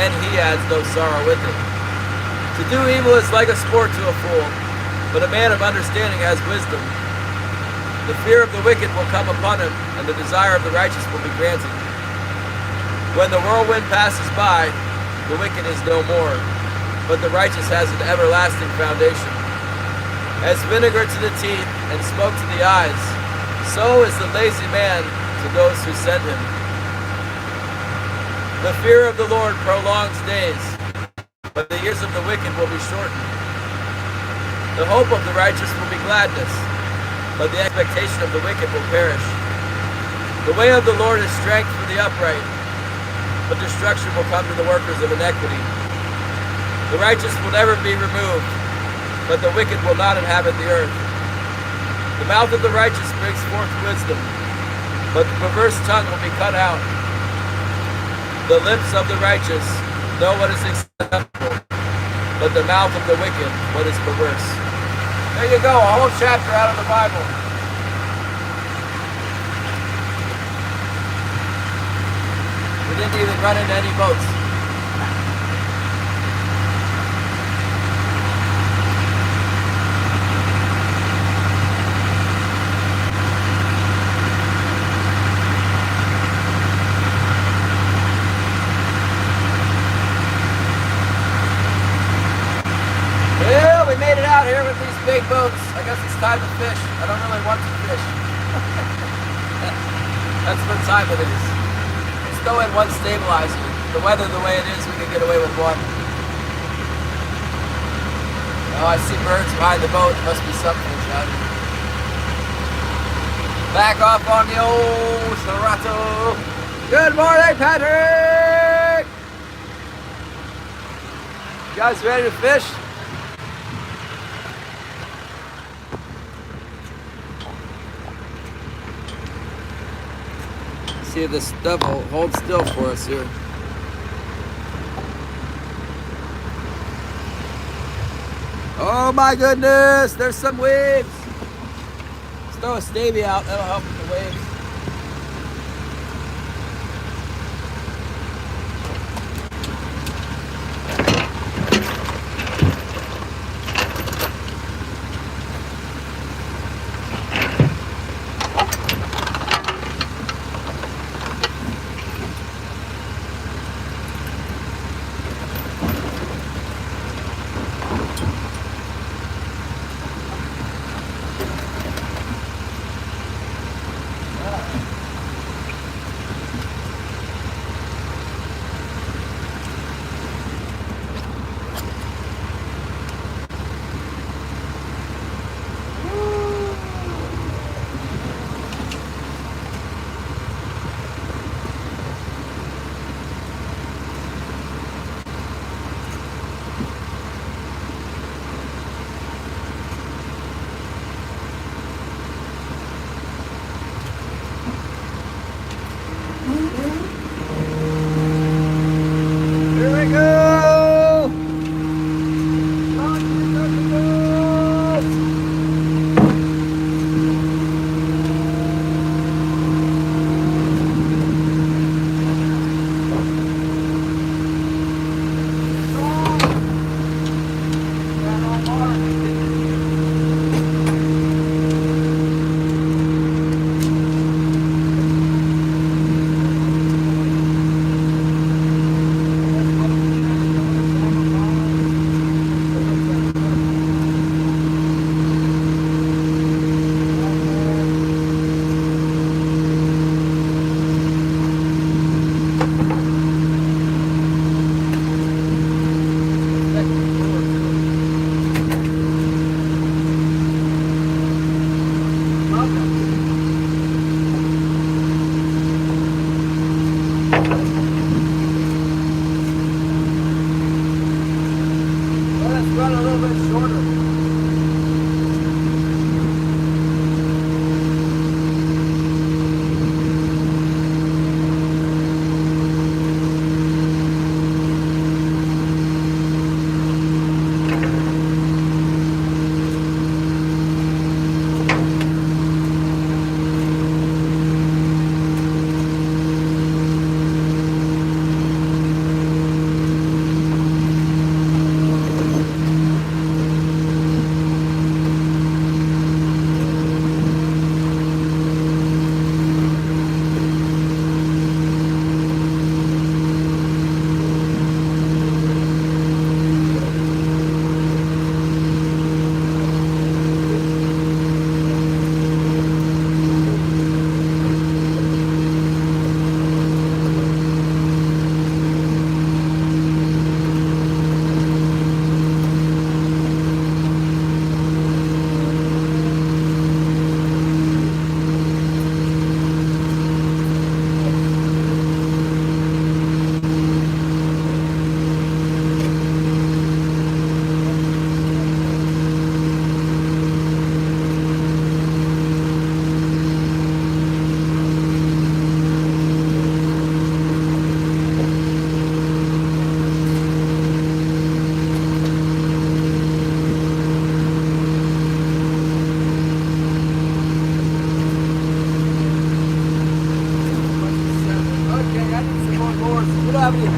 And he adds no sorrow with it. To do evil is like a sport to a fool, but a man of understanding has wisdom. The fear of the wicked will come upon him, and the desire of the righteous will be granted. When the whirlwind passes by, the wicked is no more, but the righteous has an everlasting foundation. As vinegar to the teeth and smoke to the eyes, so is the lazy man to those who send him. The fear of the Lord prolongs days, but the years of the wicked will be shortened. The hope of the righteous will be gladness, but the expectation of the wicked will perish. The way of the Lord is strength for the upright, but destruction will come to the workers of iniquity. The righteous will never be removed, but the wicked will not inhabit the earth. The mouth of the righteous brings forth wisdom, but the perverse tongue will be cut out. The lips of the righteous know what is acceptable, but the mouth of the wicked what is perverse. There you go, a whole chapter out of the Bible. We didn't even run into any boats. Well, we made it out here with these big boats. I guess it's time to fish. I don't really want to fish. That's what time it is. Let's throw in one stabilizer. The weather the way it is, we can get away with one. Oh, I see birds behind the boat. There must be something out here. Back off on the old Serato. Good morning, Patrick! You guys ready to fish? See if this stuff will hold still for us here. Oh my goodness, there's some waves. Let's throw a stavy out, that'll help with the waves.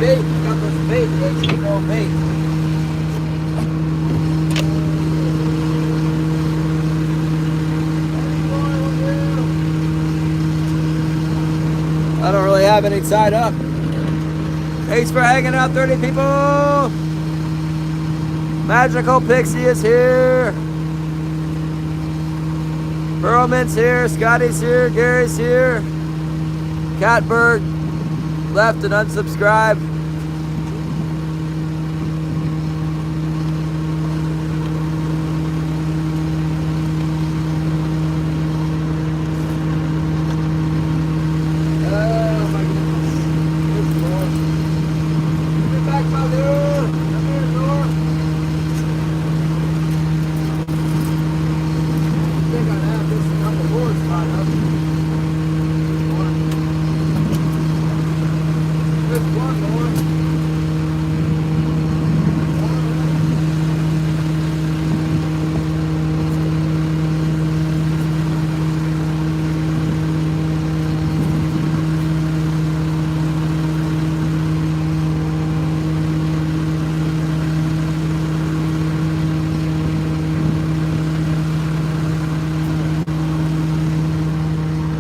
bait. Got this bait, the H2O bait. I don't really have any tied up. Thanks for hanging out, 30 people. Magical Pixie is here. Burrowman's here. Scotty's here. Gary's here. Catbird left and unsubscribed.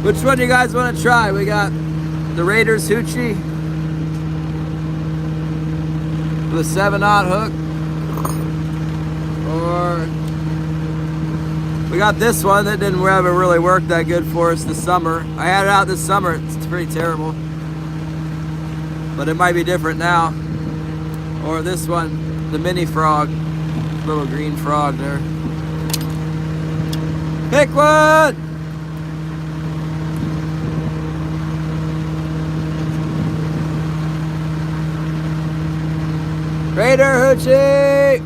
Which one do you guys want to try? We got the Raiders Hoochie with a 7/0 hook, or we got this one that didn't ever really work that good for us this summer. I had it out this summer. It's pretty terrible, but it might be different now. Or this one, the mini frog, little green frog there. Pick one! Raider Hoochie!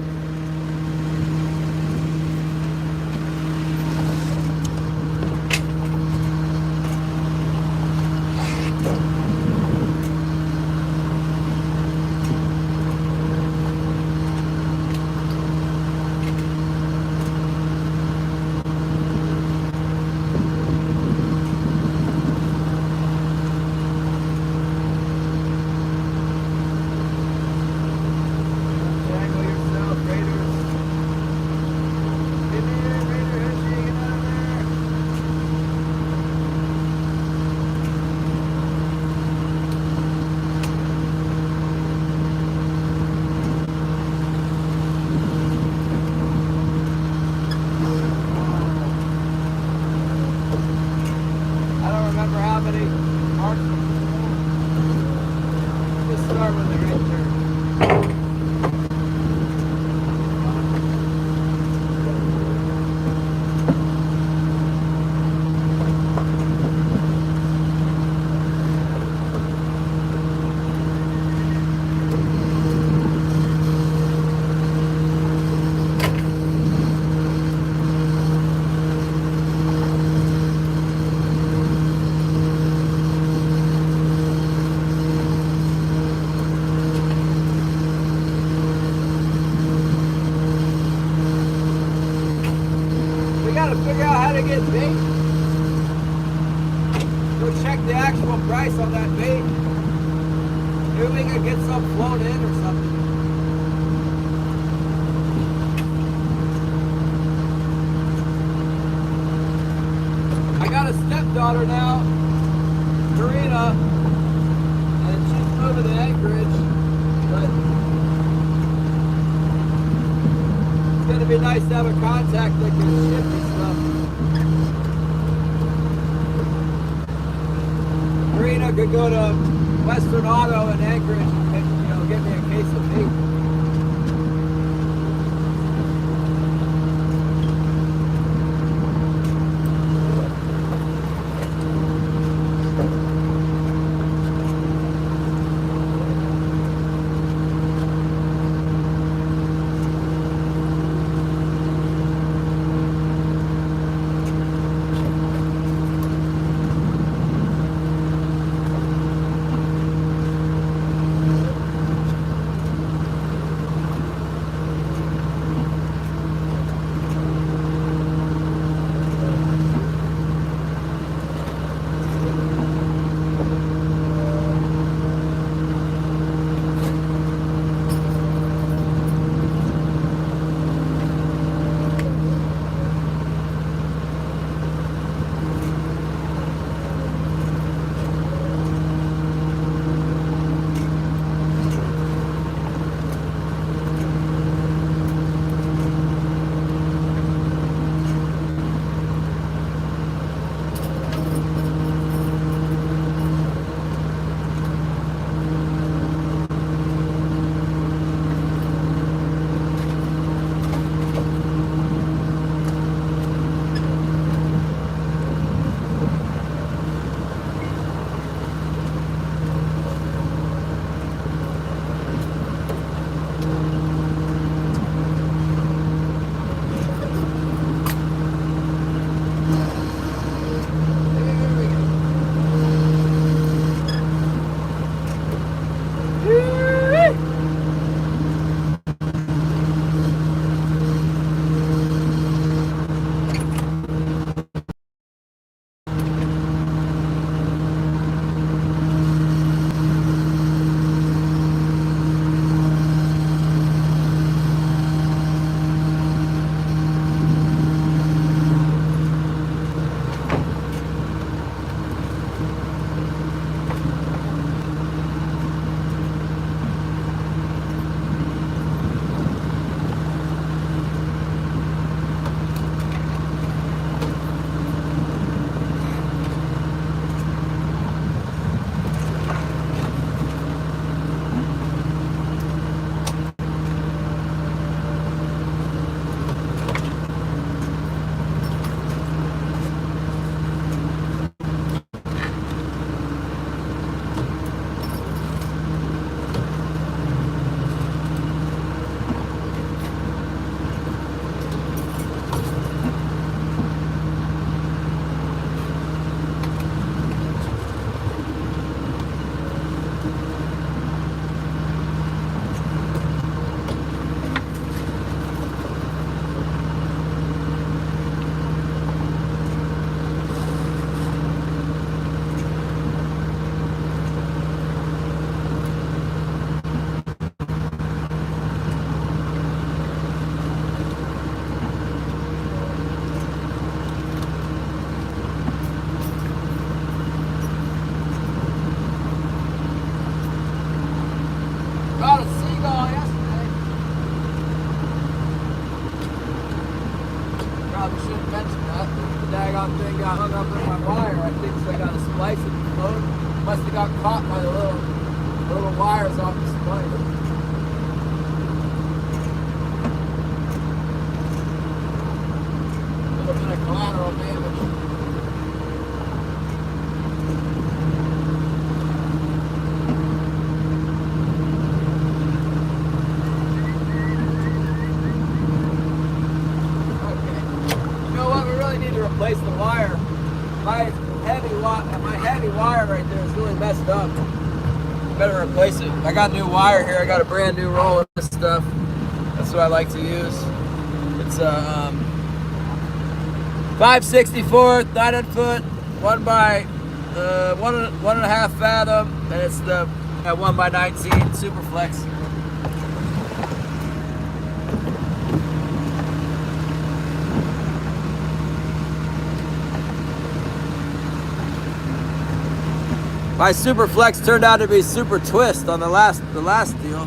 Figure out how to get bait. Go check the actual price on that bait. Maybe we could get some flown in or something. I got a stepdaughter now, Karina, and she's moving to Anchorage, but it's going to be nice to have a contact that can ship me stuff. Karina could go to Western Auto in Anchorage and get me a case of bait. thing got hung up in my wire. I think so I got a splice in the float. Must have got caught by the little wires off the splice. A little bit of collateral damage. Replace the wire. My heavy wire right there is really messed up. Better replace it. I got new wire here. I got a brand new roll of this stuff. That's what I like to use. It's a 5/64 9 foot, 1.5 fathom, and it's the 1x19 Super Flex. My Super Flex turned out to be Super Twist on the last deal.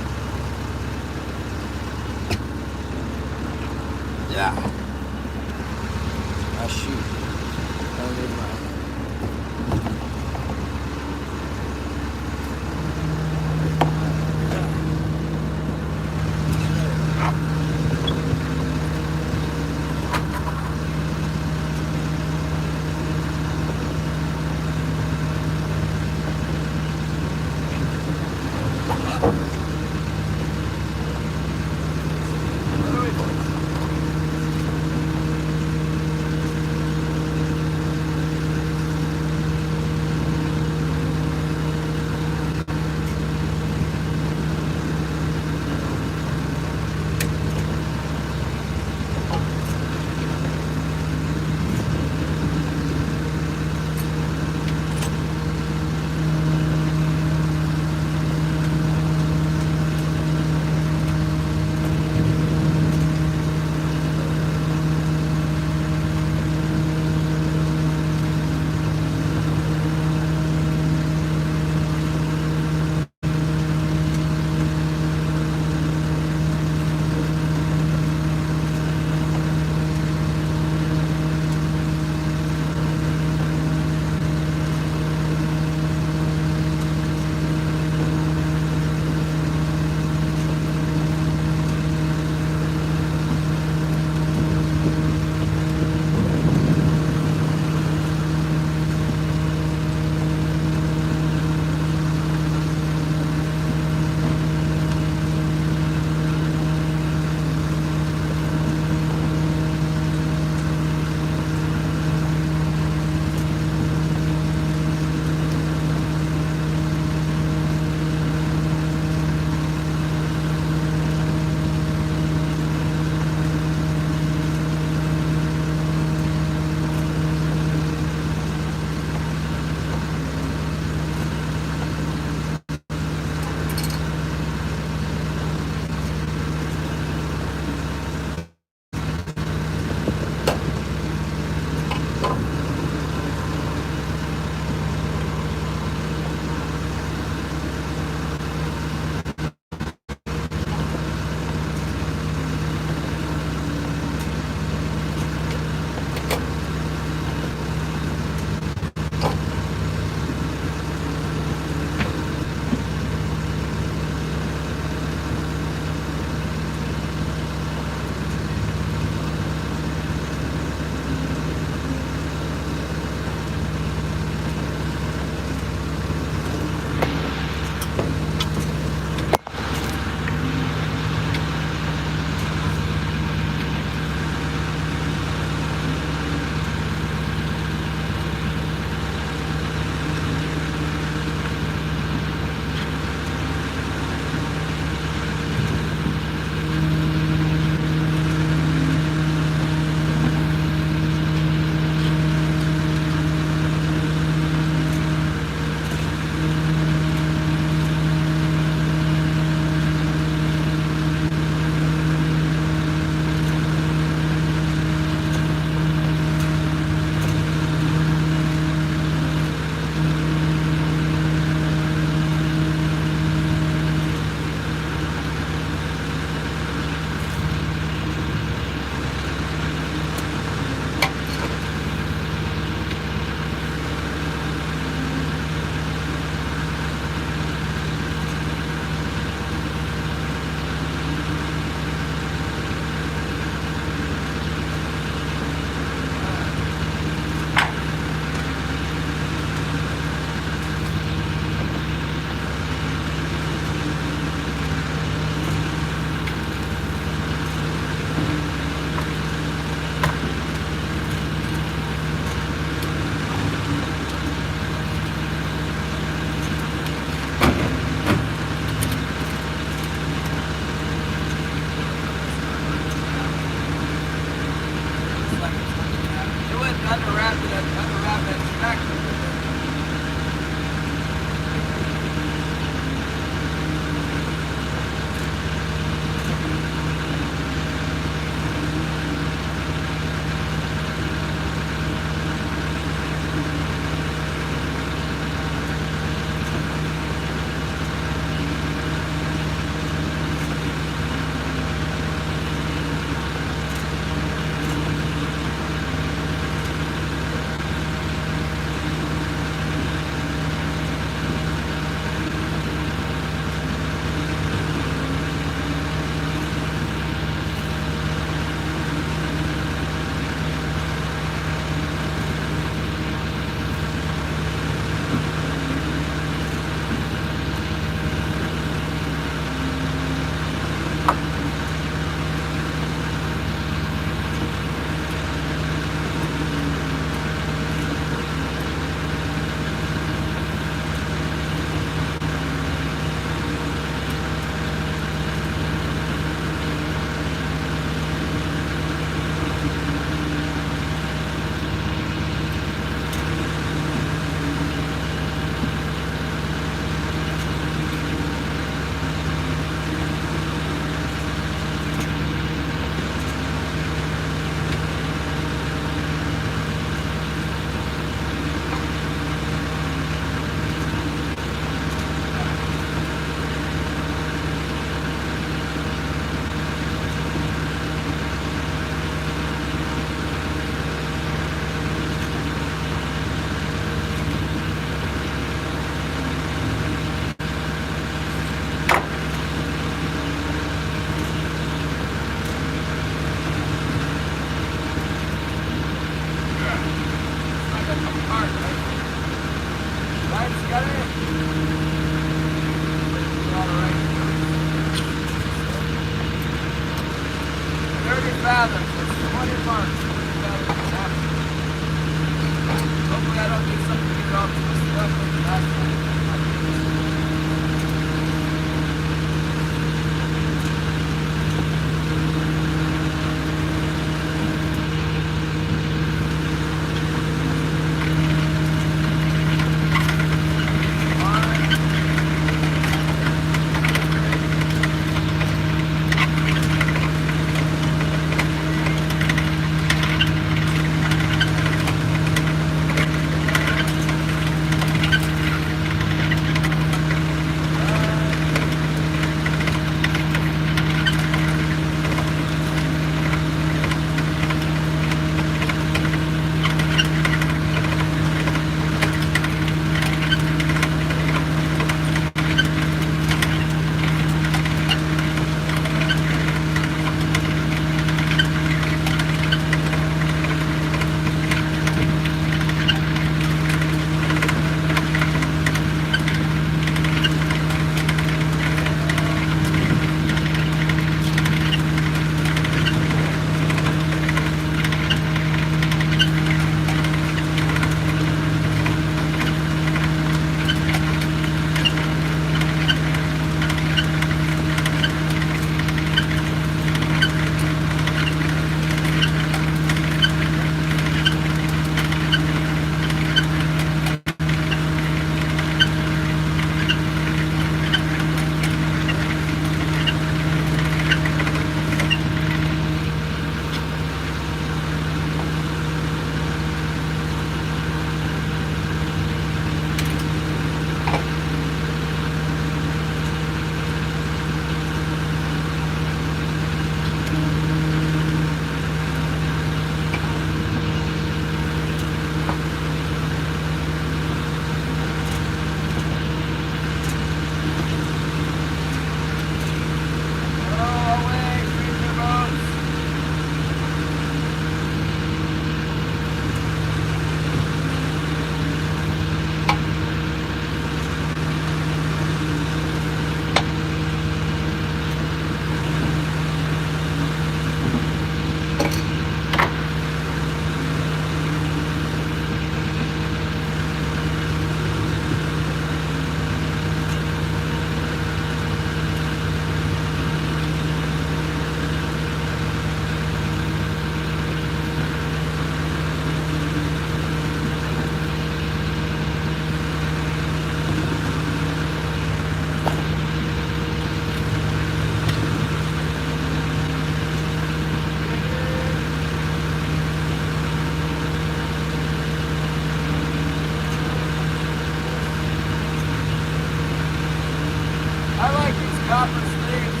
copper sleeves,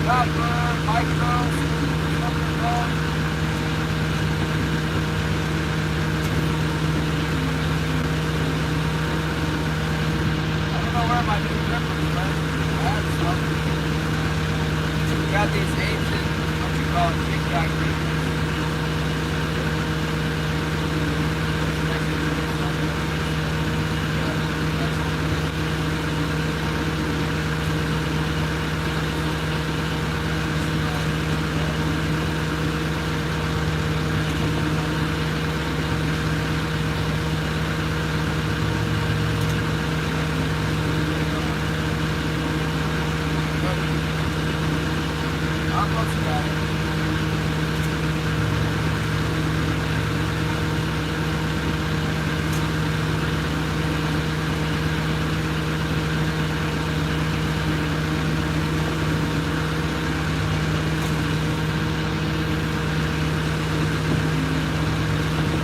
copper, micro, something called. I don't know where my new grippers went. I had some. We got these ancient, what you call it, kickback grippers.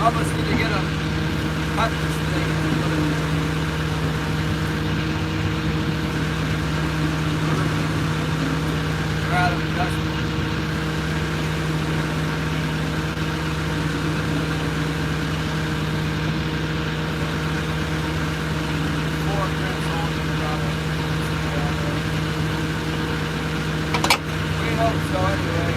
Almost need to get a cut this thing and put it out of dust. We hope so anyway.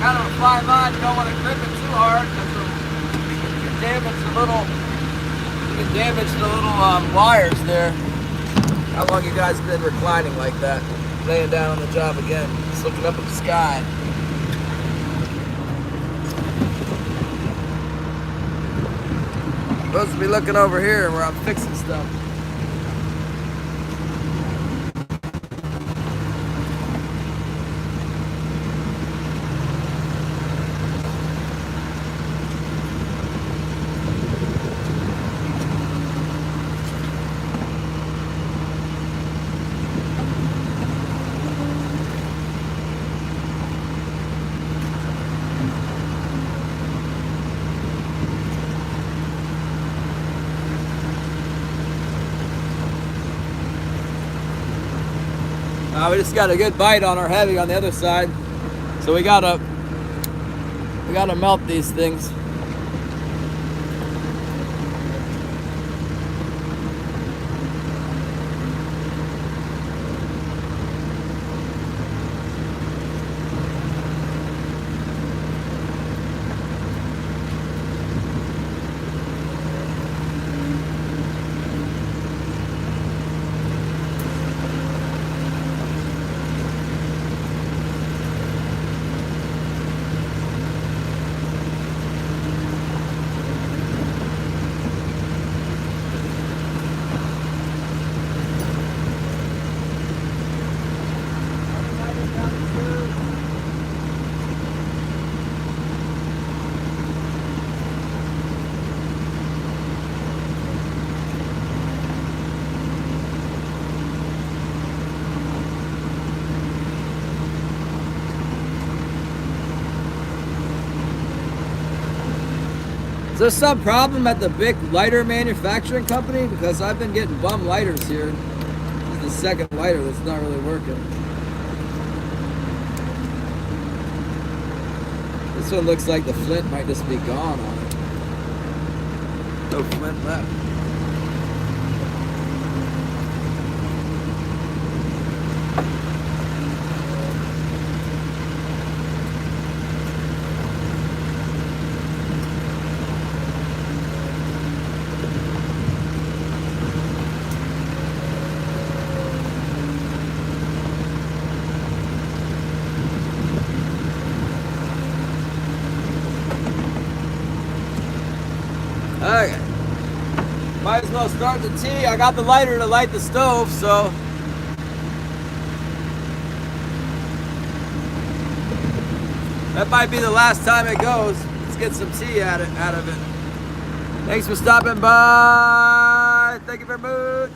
Kind of a fine line. You don't want to grip it too hard because you can damage the little wires there. How long you guys been reclining like that? Laying down on the job again, just looking up at the sky. Supposed to be looking over here where I'm fixing stuff. We just got a good bite on our heavy on the other side, so we gotta melt these things. Is there some problem at the big lighter manufacturing company? Because I've been getting bum lighters here. This is the second lighter that's not really working. This one looks like the flint might just be gone on it. No flint left. Okay. Might as well start the tea. I got the lighter to light the stove, so That might be the last time it goes. Let's get some tea out of it. Thanks for stopping by. Thank you very much.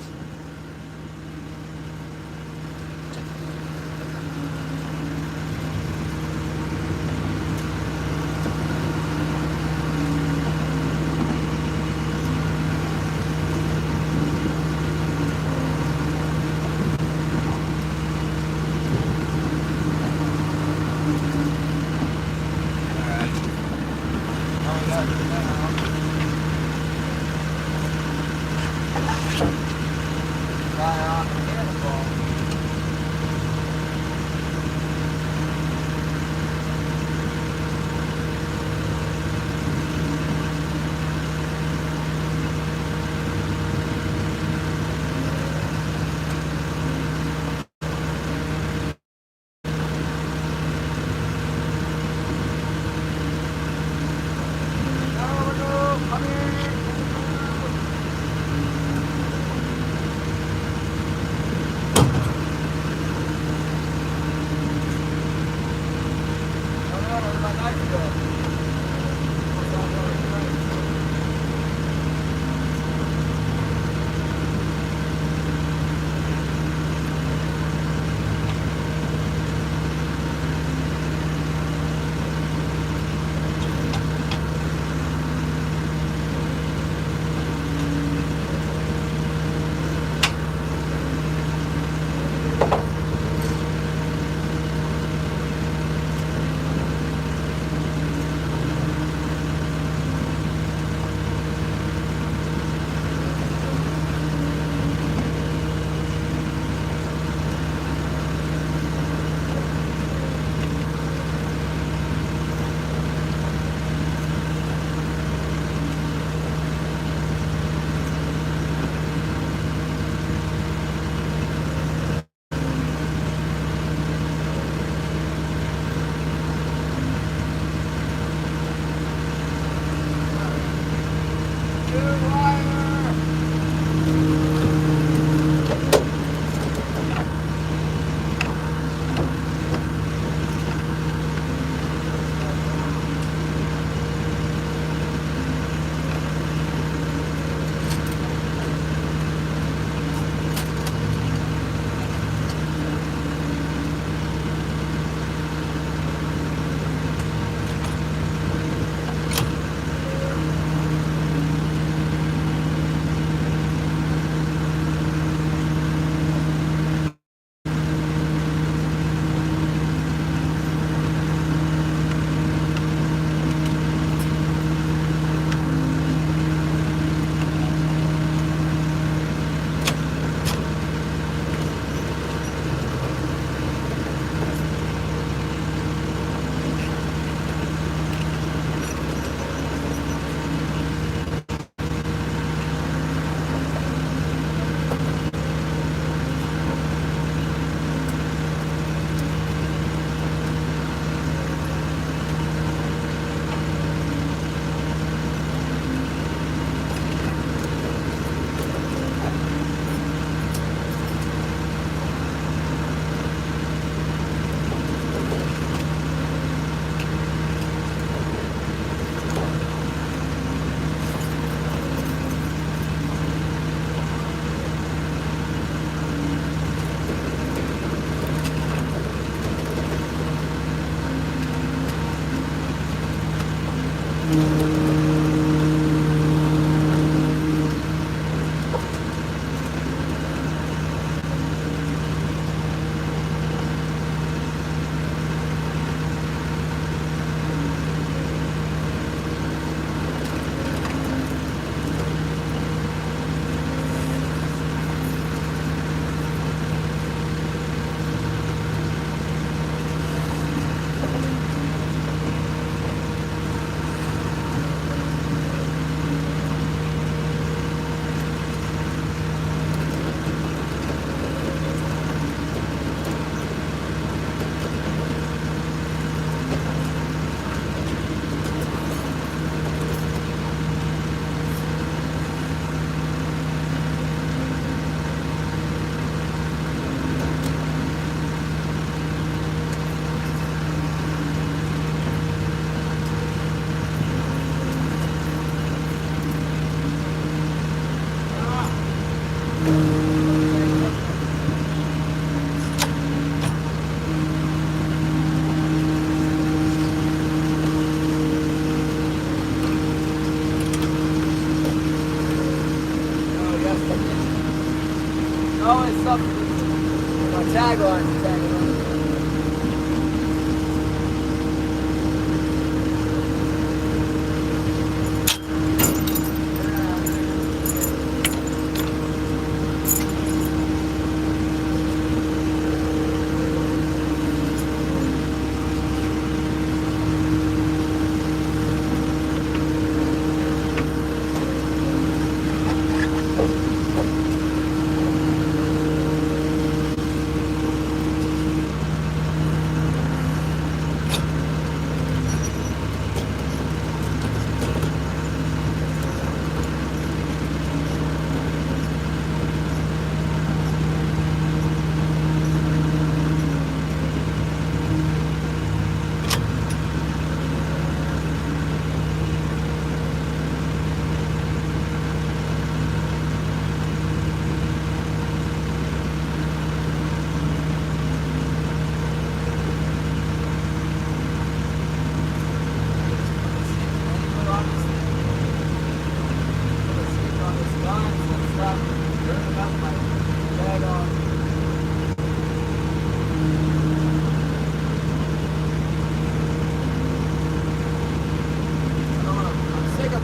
my tagline.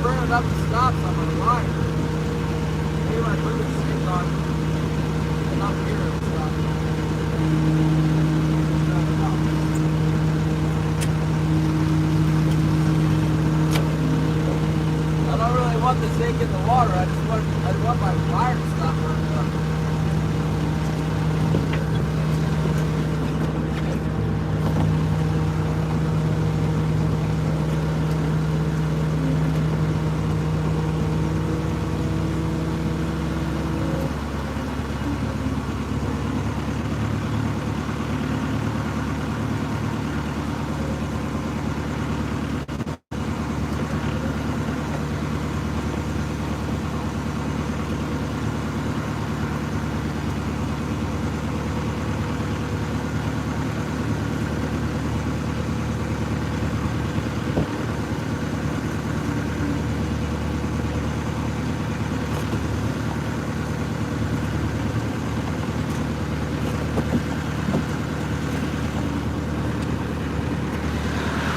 Burning up the stops on my line. Maybe I put the stick on and up here and stuff. I don't really want the zinc in the water. I want my wire to stop burning up.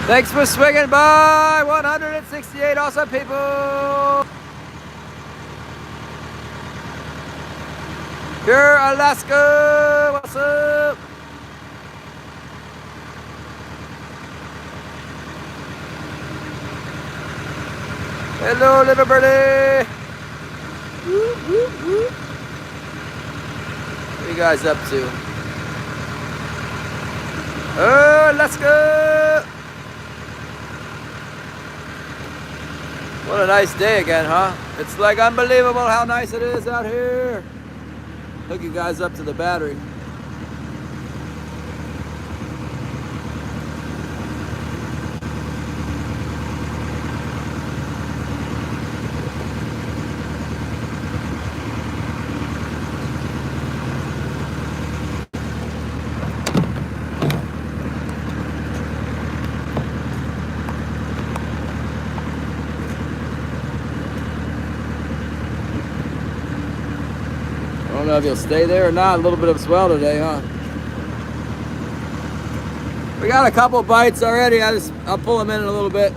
Thanks for swinging by. 168 awesome people. Pure Alaska. What's up? Hello, little birdie. Woo, woo, woo. What are you guys up to? Oh, Alaska. What a nice day again, huh? It's like unbelievable how nice it is out here. Hook you guys up to the battery. I don't know if he'll stay there or not. A little bit of a swell today, huh? We got a couple bites already. I'll pull them in a little bit.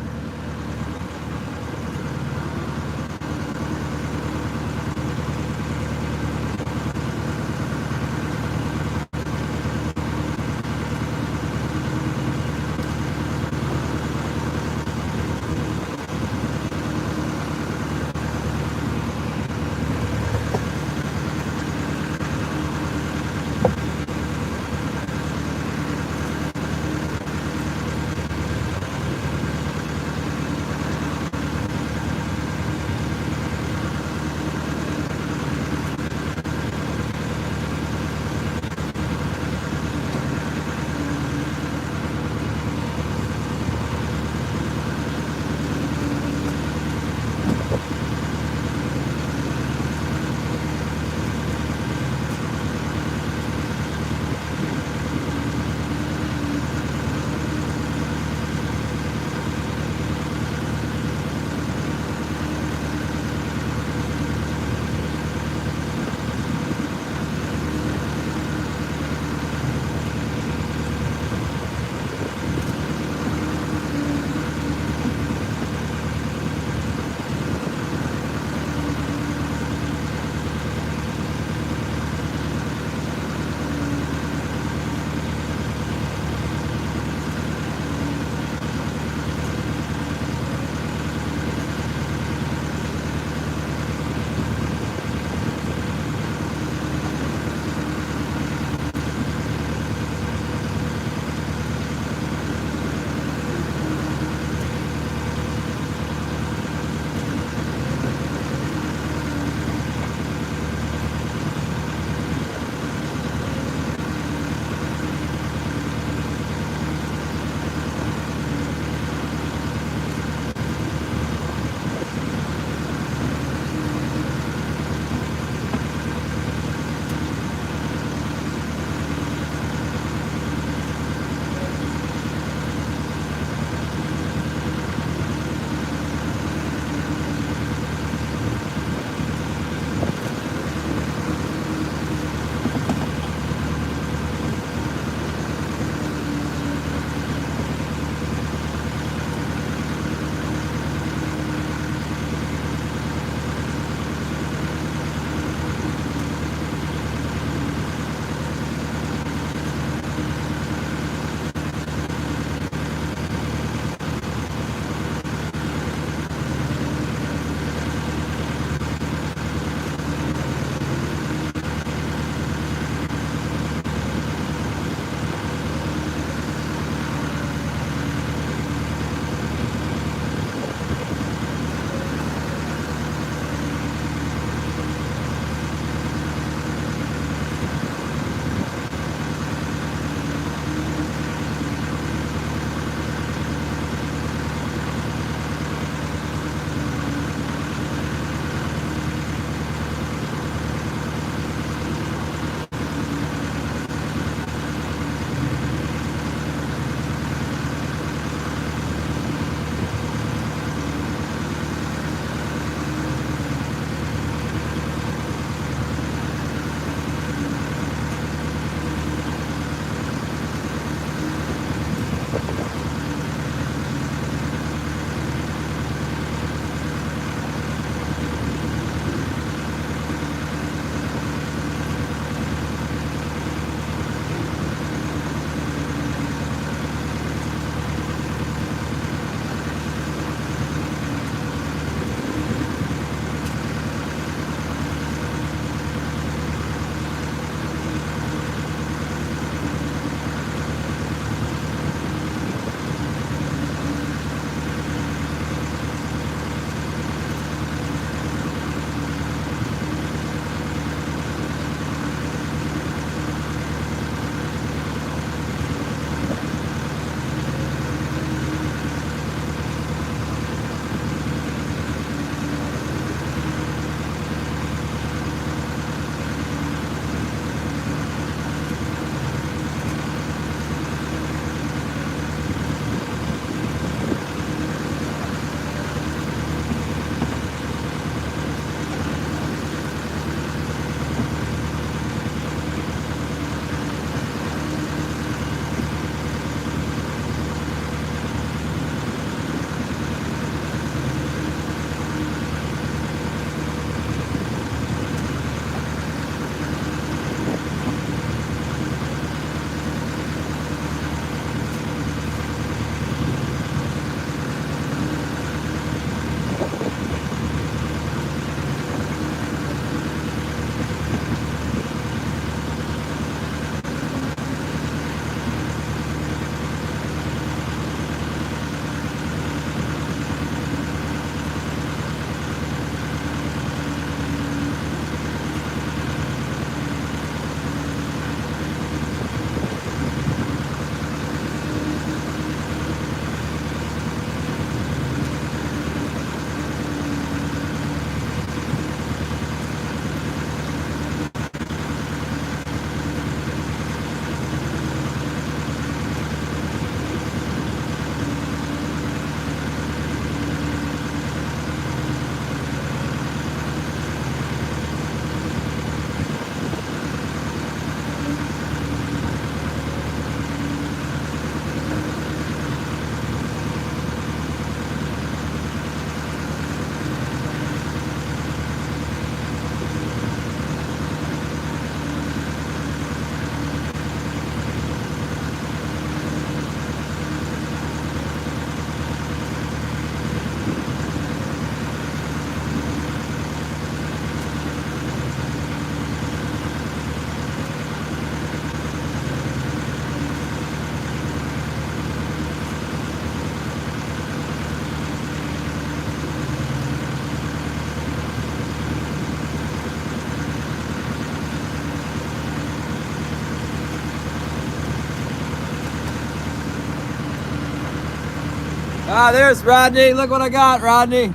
Ah, there's Rodney. Look what I got, Rodney.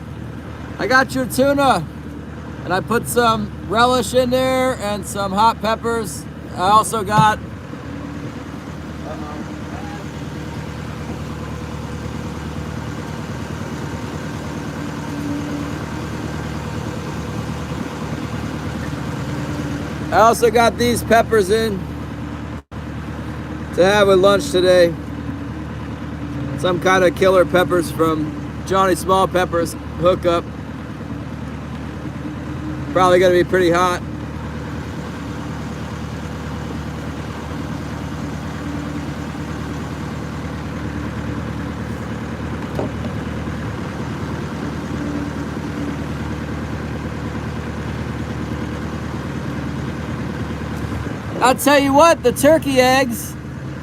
I got your tuna. And I put some relish in there and some hot peppers. I also got these peppers in to have with lunch today. Some kind of killer peppers from Johnny Small Peppers hookup. Probably gonna be pretty hot. I'll tell you what, the turkey eggs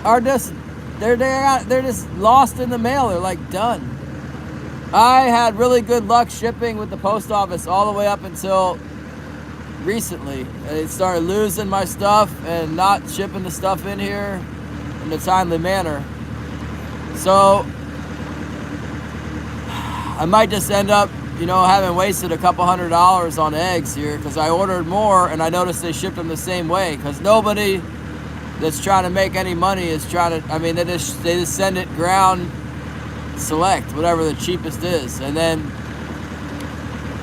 are just they're just lost in the mail. They're like done. I had really good luck shipping with the post office all the way up until recently. They started losing my stuff and not shipping the stuff in here in a timely manner. So I might just end up, having wasted a couple $100 on eggs here because I ordered more and I noticed they shipped them the same way because nobody that's trying to make any money is trying to, they just send it ground select, whatever the cheapest is. And then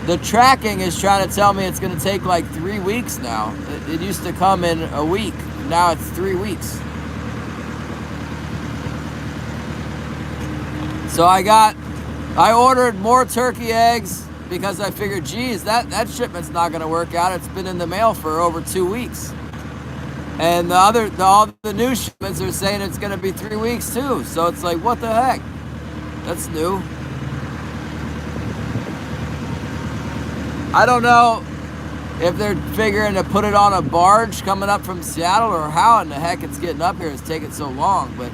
the tracking is trying to tell me it's going to take like 3 weeks now. It used to come in a week. Now it's 3 weeks. So I ordered more turkey eggs because I figured, geez, that shipment's not going to work out. It's been in the mail for over 2 weeks. And all the new shipments are saying it's going to be 3 weeks too. So it's like, what the heck? That's new. I don't know if they're figuring to put it on a barge coming up from Seattle or how in the heck it's getting up here. It's taking so long. But,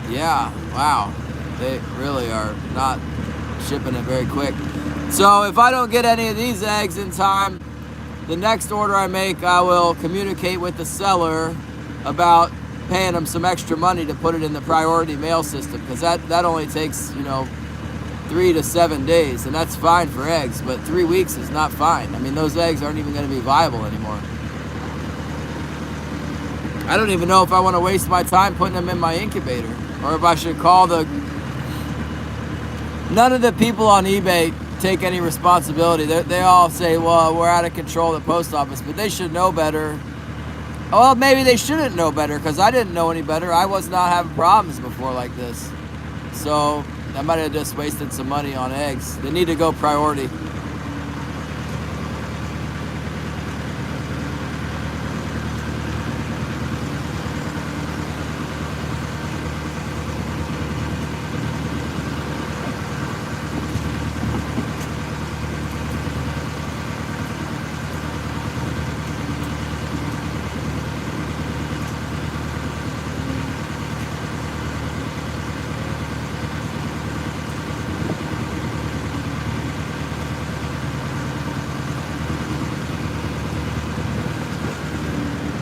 yeah, wow. They really are not shipping it very quick. So if I don't get any of these eggs in time, the next order I make, I will communicate with the seller about paying them some extra money to put it in the priority mail system, because that only takes 3 to 7 days, and that's fine for eggs, but 3 weeks is not fine. Those eggs aren't even going to be viable anymore. I don't even know if I want to waste my time putting them in my incubator, or if I should call none of the people on eBay take any responsibility. They all say, well, we're out of control of the post office, but they should know better. Well, maybe they shouldn't know better, because I didn't know any better. I was not having problems before like this. So I might have just wasted some money on eggs. They need to go priority.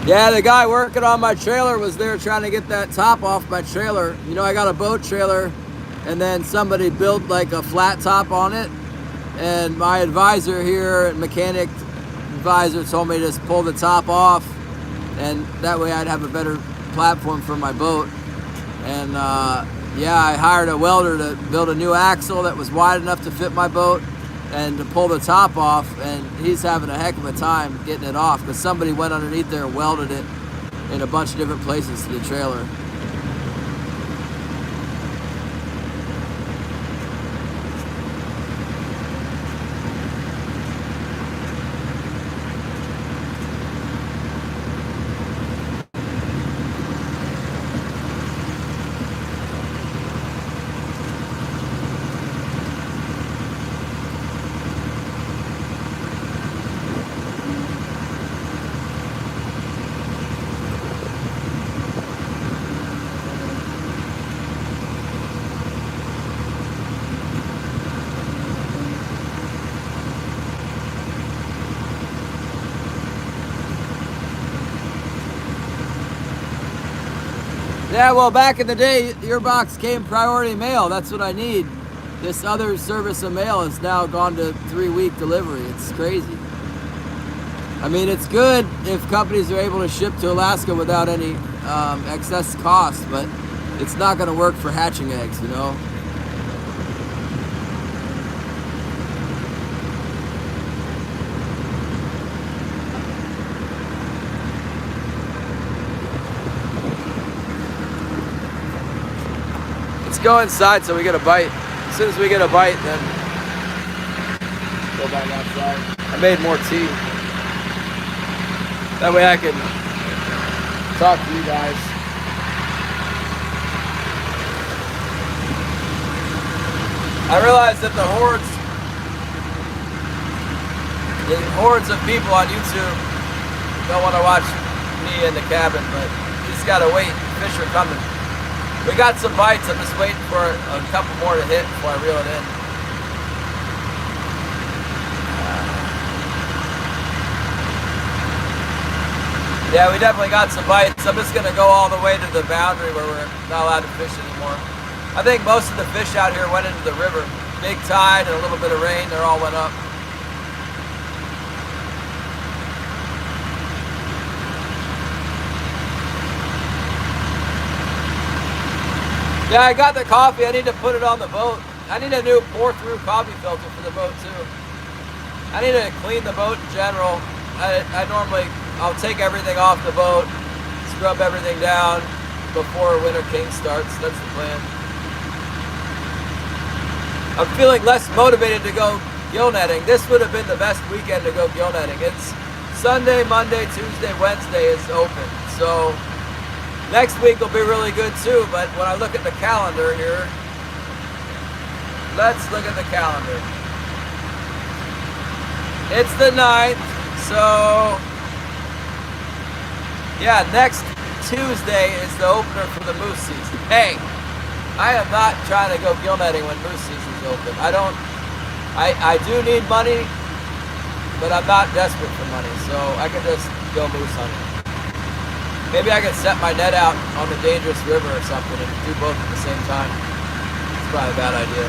Yeah, the guy working on my trailer was there trying to get that top off my trailer. I got a boat trailer, and then somebody built like a flat top on it. And my advisor here, mechanic advisor, told me to just pull the top off, and that way I'd have a better platform for my boat. And yeah, I hired a welder to build a new axle that was wide enough to fit my boat and to pull the top off, and he's having a heck of a time getting it off because somebody went underneath there and welded it in a bunch of different places to the trailer. Yeah, well, back in the day, your box came priority mail. That's what I need. This other service of mail has now gone to 3-week delivery. It's crazy. I mean, it's good if companies are able to ship to Alaska without any excess cost, but it's not going to work for hatching eggs, you know? Let's go inside so we get a bite. As soon as we get a bite, then go back outside. I made more tea. That way I can talk to you guys. I realize that the hordes of people on YouTube don't want to watch me in the cabin, but you just gotta wait. Fish are coming. We got some bites. I'm just waiting for a couple more to hit before I reel it in. Yeah, we definitely got some bites. I'm just gonna go all the way to the boundary where we're not allowed to fish anymore. I think most of the fish out here went into the river. Big tide and a little bit of rain, they all went up. Yeah, I got the coffee. I need to put it on the boat. I need a new pour-through coffee filter for the boat too. I need to clean the boat in general. I'll take everything off the boat, scrub everything down before Winter King starts. That's the plan. I'm feeling less motivated to go gill netting. This would have been the best weekend to go gill netting. It's Sunday, Monday, Tuesday, Wednesday is open. So next week will be really good too, but when I look at the calendar here, let's look at the calendar. It's the 9th, so yeah, next Tuesday is the opener for the moose season. Hey, I am not trying to go gill netting when moose season is open. I do need money, but I'm not desperate for money, so I can just go moose hunting. Maybe I could set my net out on the dangerous river or something and do both at the same time. It's probably a bad idea.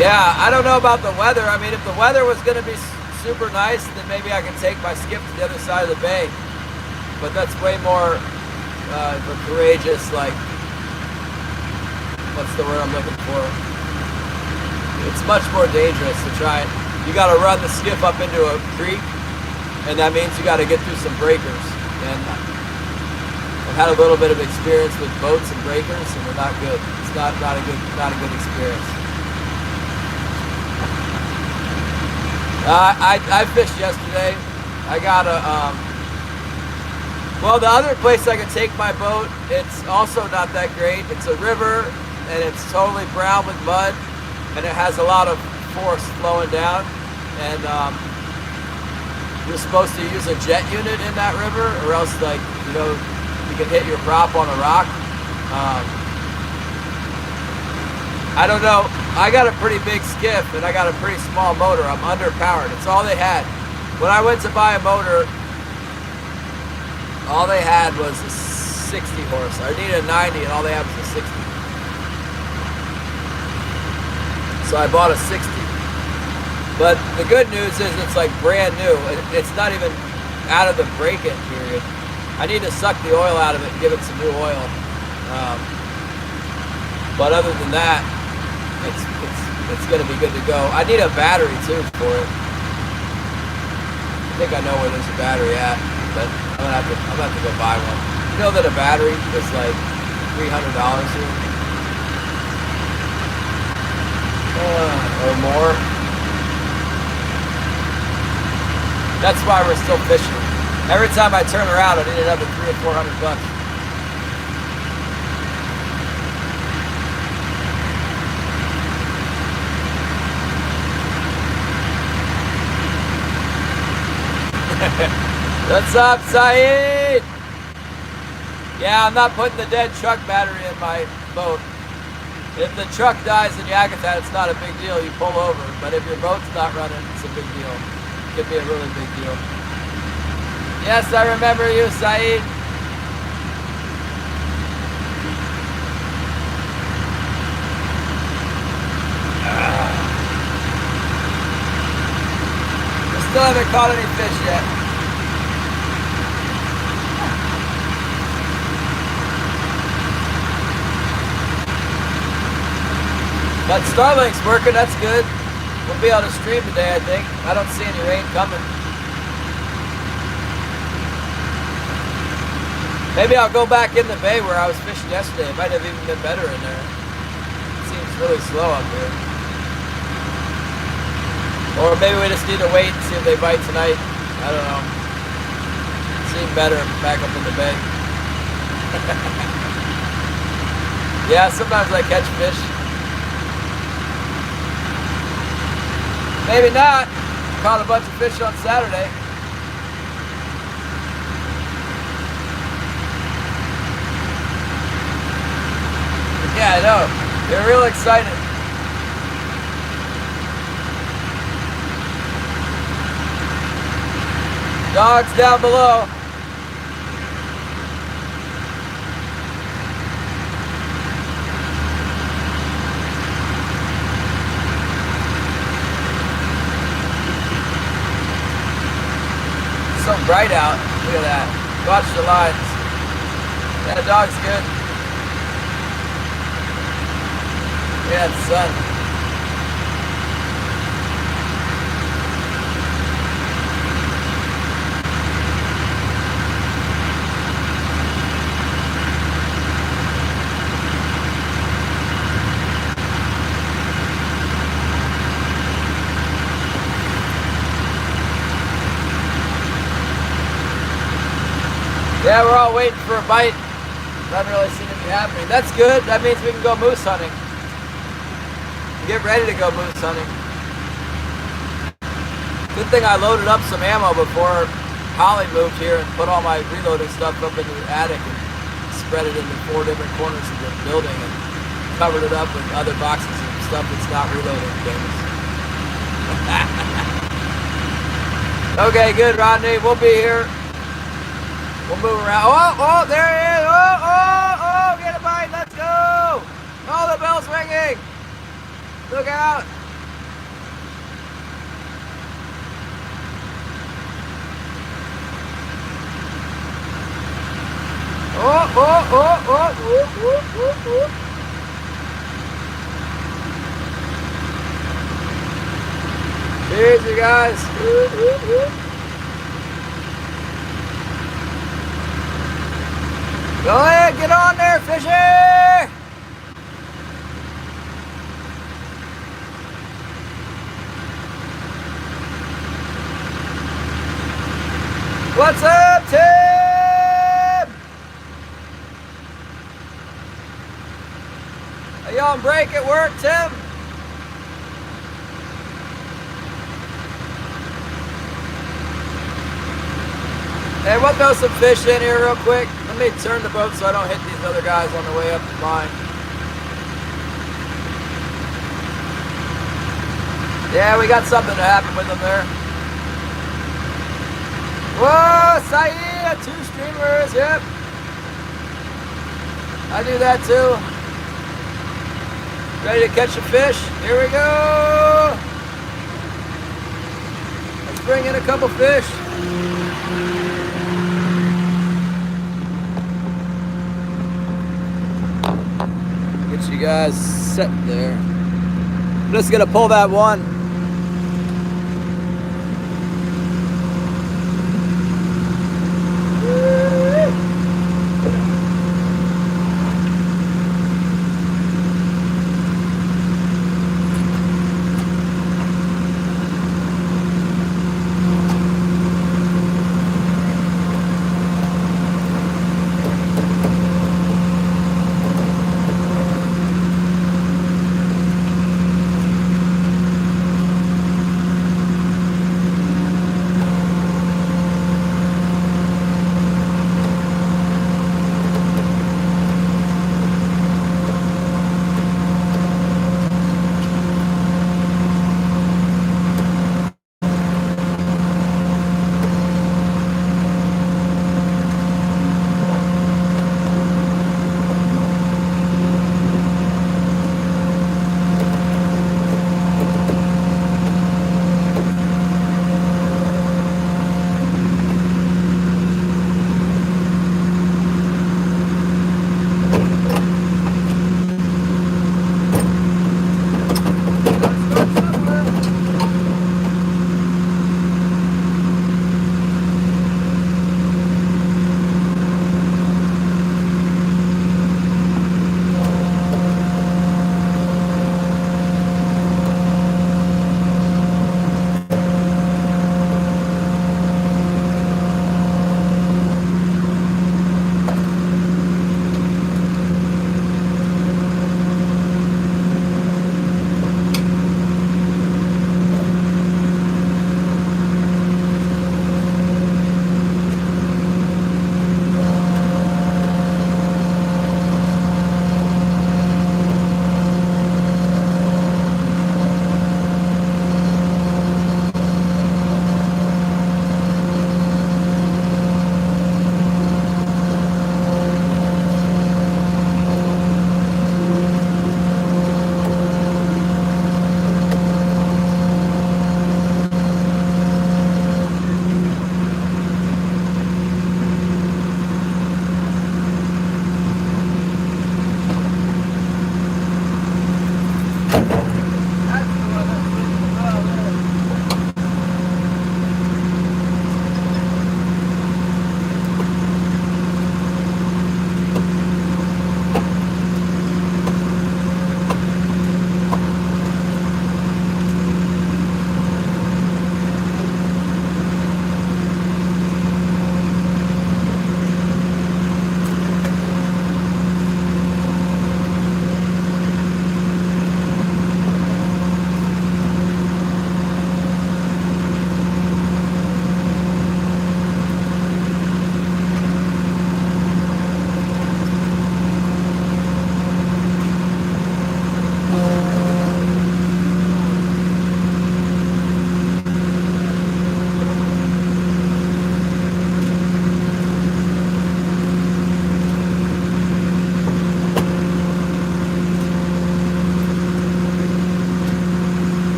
Yeah, I don't know about the weather. I mean, if the weather was going to be super nice, then maybe I can take my skiff to the other side of the bay. But that's way more courageous, like, what's the word I'm looking for? It's much more dangerous to try. You got to run the skiff up into a creek, and that means you got to get through some breakers. And I've had a little bit of experience with boats and breakers, and they're not good. It's not a good experience. I fished yesterday. I got well, the other place I could take my boat, it's also not that great. It's a river, and it's totally brown with mud, and it has a lot of force flowing down. And you're supposed to use a jet unit in that river, or else, like, you know, you can hit your prop on a rock. I don't know. I got a pretty big skiff and I got a pretty small motor. I'm underpowered. It's all they had. When I went to buy a motor, all they had was a 60 horse. I needed a 90 and all they had was a 60. So I bought a 60. But the good news is it's like brand new. It's not even out of the break-in period. I need to suck the oil out of it and give it some new oil. But other than that, it's going to be good to go. I need a battery too for it. I think I know where there's a battery at, but I'm gonna have to go buy one. You know that a battery is like $300 here, or more. That's why we're still fishing. Every time I turn around, I need another $300 or $400. What's up, Saeed? Yeah, I'm not putting the dead truck battery in my boat. If the truck dies in Yakutat, it's not a big deal. You pull over. But if your boat's not running, it's a big deal. could be a really big deal. Yes, I remember you, Saeed. Still haven't caught any fish yet. But Starlink's working, that's good. We'll be able to stream today, I think. I don't see any rain coming. Maybe I'll go back in the bay where I was fishing yesterday. It might have even been better in there. It seems really slow up here. Or maybe we just need to wait and see if they bite tonight. I don't know. Seemed better back up in the bay. Yeah, sometimes I catch fish. Maybe not. Caught a bunch of fish on Saturday. Yeah, I know. They're real excited. Dogs down below. It's so bright out. Look at that. Watch the lines. Yeah, the dog's good. Yeah, the sun. Yeah, we're all waiting for a bite. Doesn't really seem to be happening. That's good. That means we can go moose hunting. Get ready to go moose hunting. Good thing I loaded up some ammo before Holly moved here and put all my reloading stuff up into the attic and spread it into 4 different corners of the building and covered it up with other boxes of stuff that's not reloading things. Okay, good, Rodney. We'll be here. We'll move around. Oh, there he is. Oh, get a bite. Let's go. Oh, the bell's ringing. Look out. Oh. Cheers, you guys. Go ahead, get on there, fisher! What's up, Tim? Are you on break at work, Tim? Hey, we'll throw some fish in here real quick. Let me turn the boat so I don't hit these other guys on the way up the line. Yeah, we got something to happen with them there. Whoa, Saeed, 2 streamers, yep. I do that too. Ready to catch a fish? Here we go. Let's bring in a couple fish. Get you guys set there. I'm just gonna pull that one.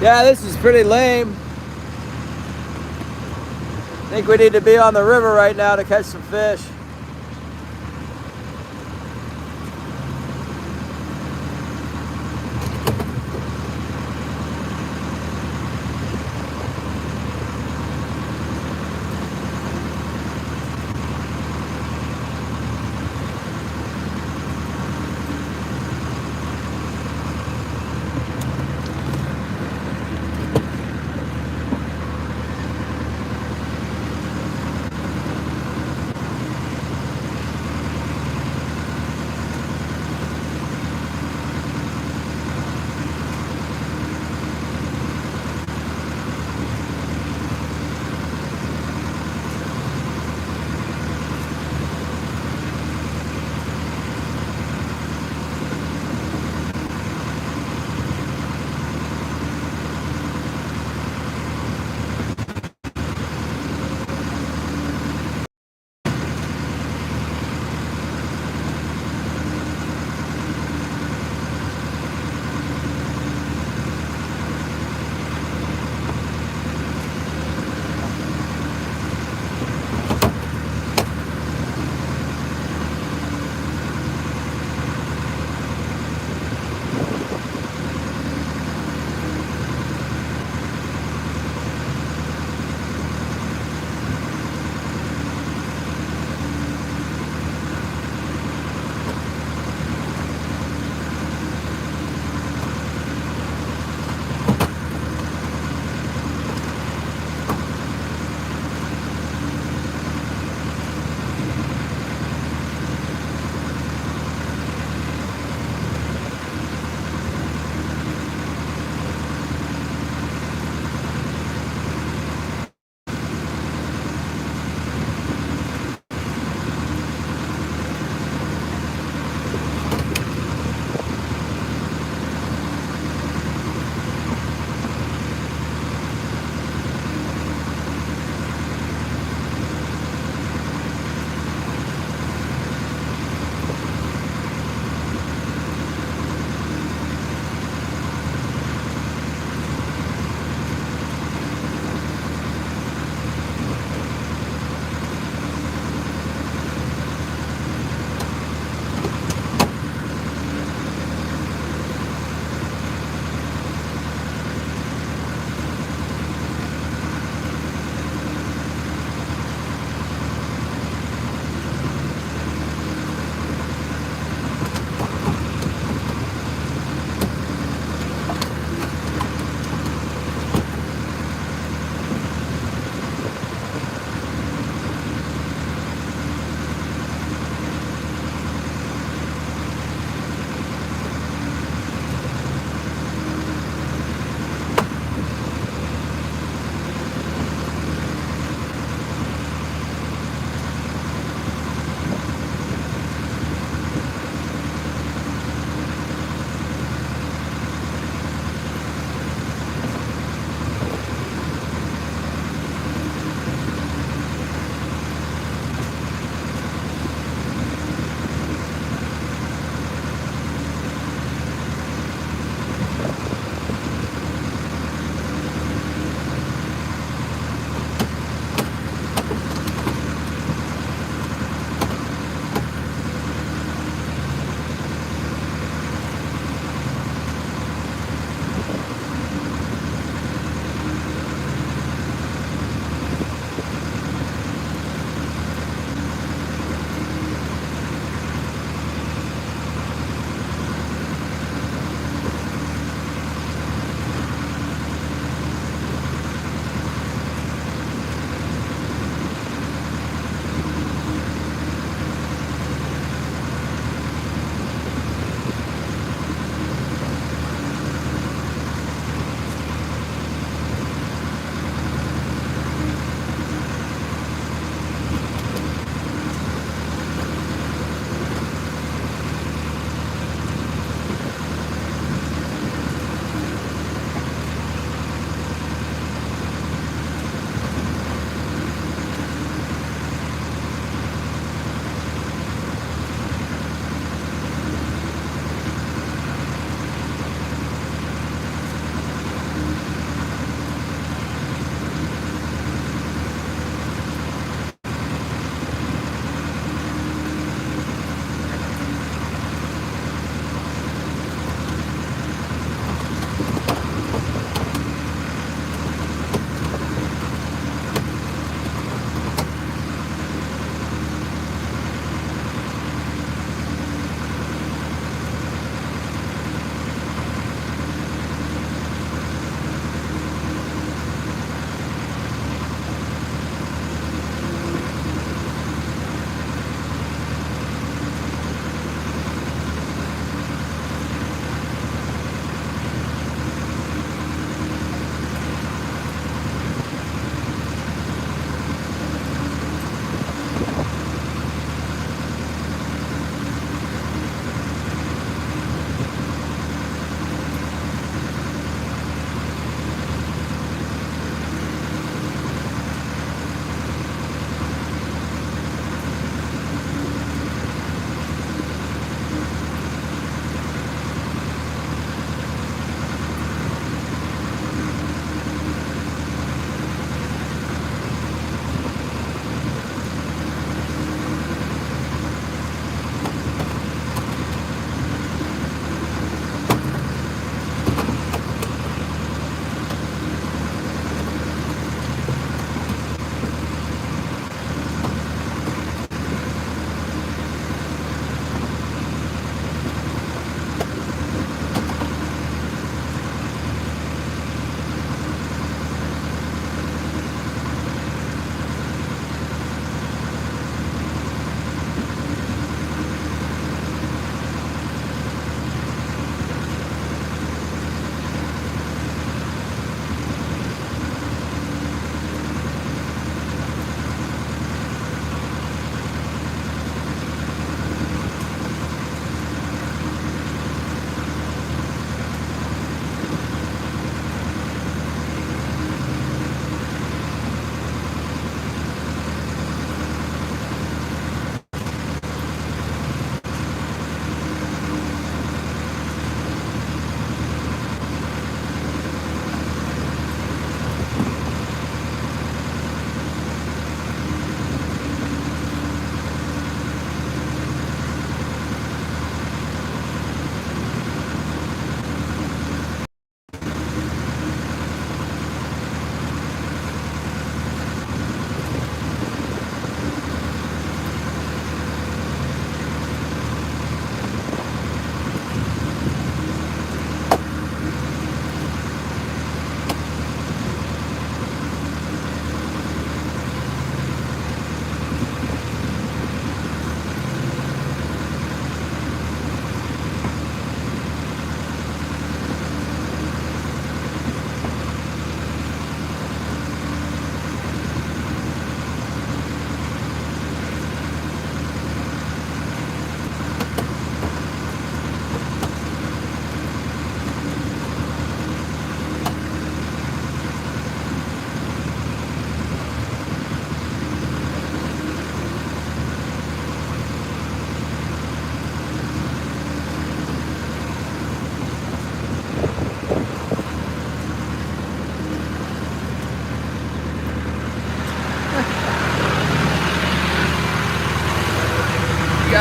Yeah, this is pretty lame. I think we need to be on the river right now to catch some fish.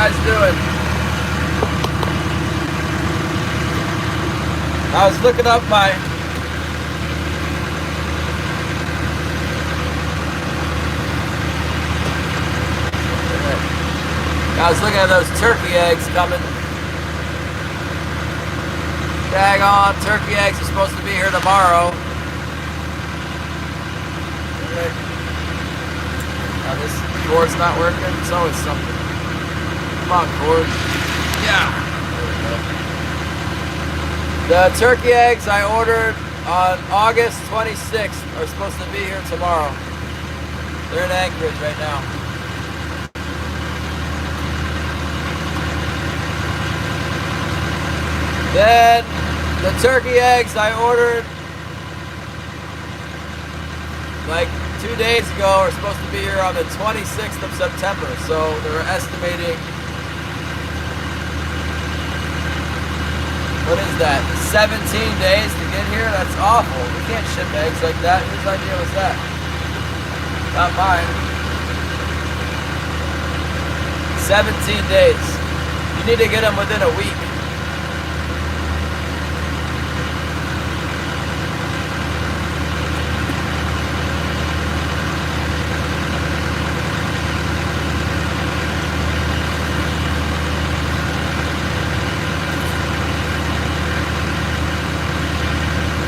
guys doing? I was looking up my those turkey eggs coming. Daggone, turkey eggs are supposed to be here tomorrow. Now this cord's not working. It's always something. Come on, cord. Yeah. There we go. The turkey eggs I ordered on August 26th are supposed to be here tomorrow. They're in Anchorage right now. Then the turkey eggs I ordered like 2 days ago are supposed to be here on the 26th of September. So they're estimating, what is that, 17 days to get here? That's awful. We can't ship eggs like that. Whose idea was that? Not mine. 17 days. You need to get them within a week.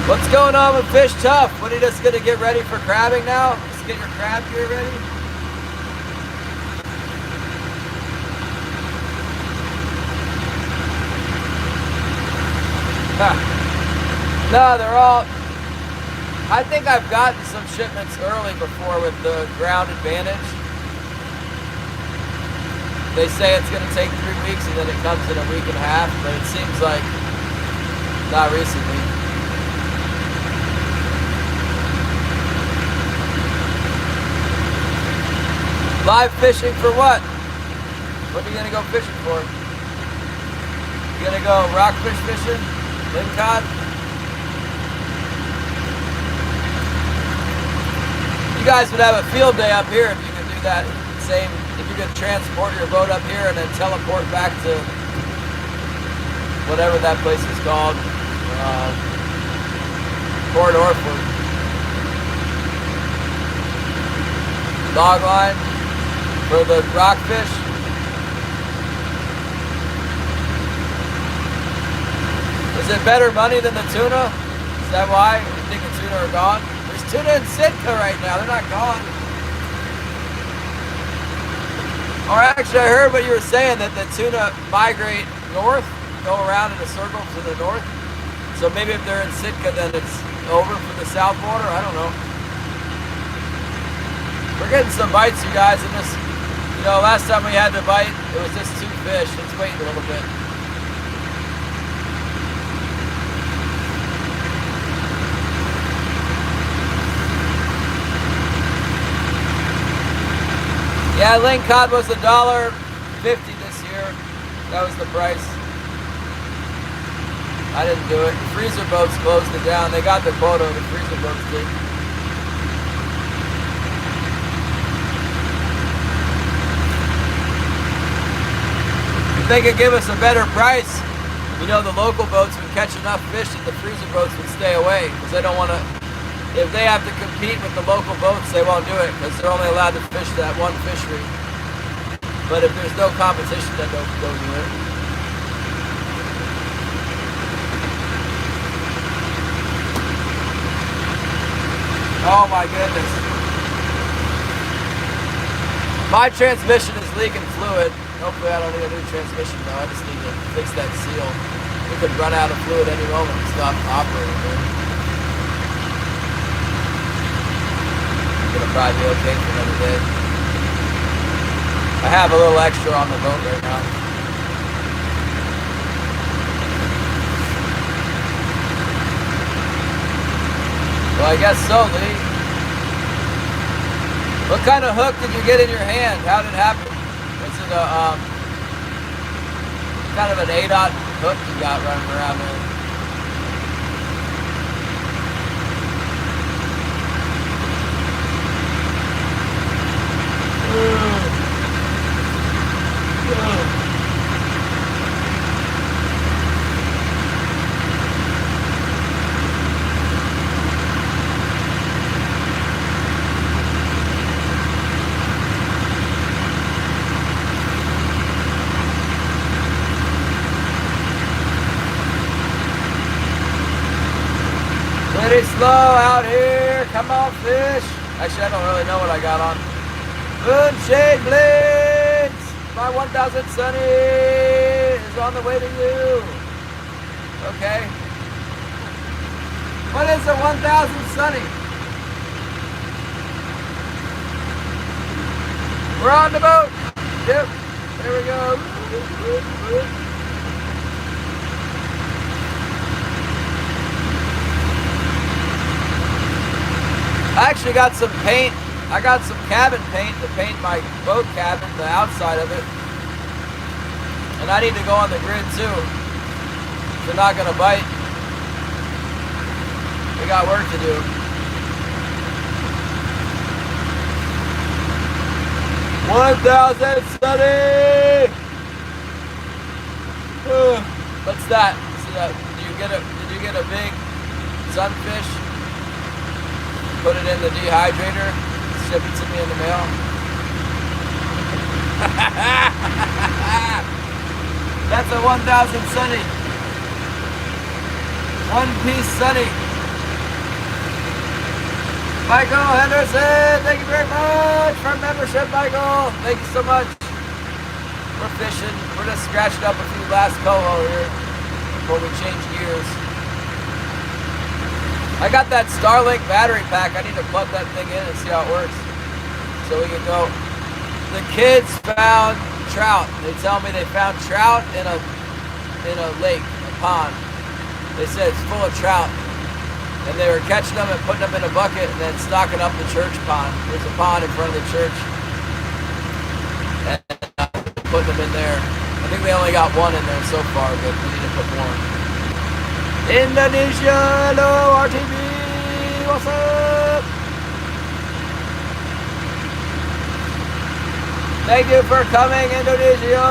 What's going on with Fish Tough? What are you just gonna get ready for crabbing now? Just get your crab gear ready? Huh. No, they're all, I think I've gotten some shipments early before with the Ground Advantage. They say it's gonna take 3 weeks and then it comes in a week and a half, but it seems like not recently. Live fishing for what? What are you gonna go fishing for? You gonna go rockfish fishing? Lingcod? You guys would have a field day up here if you could do that same, if you could transport your boat up here and then teleport back to whatever that place is called. Port Orford. Log line for the rockfish. Is it better money than the tuna? Is that why you think the tuna are gone? There's tuna in Sitka right now. They're not gone. Or actually, I heard what you were saying, that the tuna migrate north, go around in a circle to the north. So maybe if they're in Sitka, then it's over for the south border. I don't know. We're getting some bites, you guys, in this. You know, last time we had to bite, it was just 2 fish. Let's wait a little bit. Yeah, ling cod was $1.50 this year. That was the price. I didn't do it. Freezer boats closed it down. They got the quota, the freezer boats did. If they could give us a better price, you know, the local boats would catch enough fish that the freezer boats would stay away, because they don't want to. If they have to compete with the local boats, they won't do it, because they're only allowed to fish that one fishery. But if there's no competition, then they'll do it. Oh my goodness. My transmission is leaking fluid. Hopefully I don't need a new transmission though. I just need to fix that seal. It could run out of fluid any moment and stop operating. It'll probably be okay for another day. I have a little extra on the boat right now. Well, I guess so, Lee. What kind of hook did you get in your hand? How did it happen? Was it a kind of an 8/0 hook you got running around there? Pretty slow out here. Come on, fish. Actually, I don't really know what I got on. Moonshade Blades. My 1000 Sunny is on the way to you. Okay. What is a 1000 Sunny? We're on the boat. Yep. There we go. I actually got some paint. I got some cabin paint to paint my boat cabin, the outside of it. And I need to go on the grid too. They're not gonna bite. We got work to do. $1,000 Sunny! What's that? See that? Did you get a big sunfish? Put it in the dehydrator, ship it to me in the mail. That's a 1000 Sunny. One piece Sunny. Michael Henderson, thank you very much for membership, Michael. Thank you so much. We're fishing. We're just scratching up a few last coho here before we change gears. I got that Starlink battery pack. I need to plug that thing in and see how it works. So we can go. The kids found trout. They tell me they found trout in a lake, a pond. They said it's full of trout. And they were catching them and putting them in a bucket and then stocking up the church pond. There's a pond in front of the church. And putting them in there. I think they only got one in there so far, but we need to put more. Indonesia, hello RTB, what's up? Thank you for coming, Indonesia.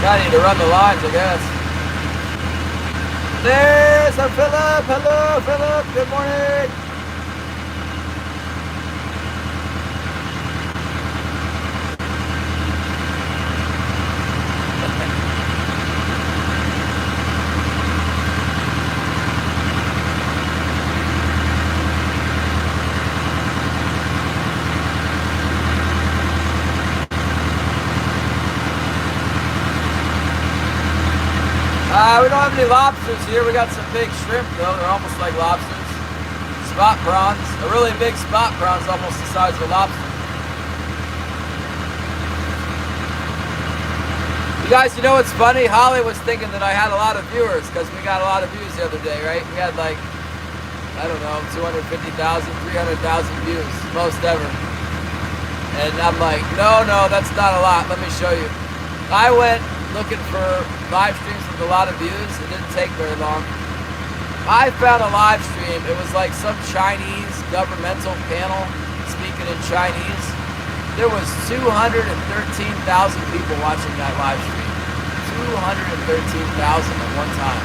I need to run the lines, I guess. There's a Philip. Hello, Philip. Good morning. We don't have any lobsters here. We got some big shrimp though. They're almost like lobsters. Spot prawns. A really big spot prawn is almost the size of a lobster. You guys, you know what's funny? Holly was thinking that I had a lot of viewers because we got a lot of views the other day, right? We had like, I don't know, 250,000, 300,000 views. Most ever. And I'm like, no, that's not a lot. Let me show you. I went looking for live streams with a lot of views. It didn't take very long. I found a live stream. It was like some Chinese governmental panel speaking in Chinese. There was 213,000 people watching that live stream. 213,000 at one time.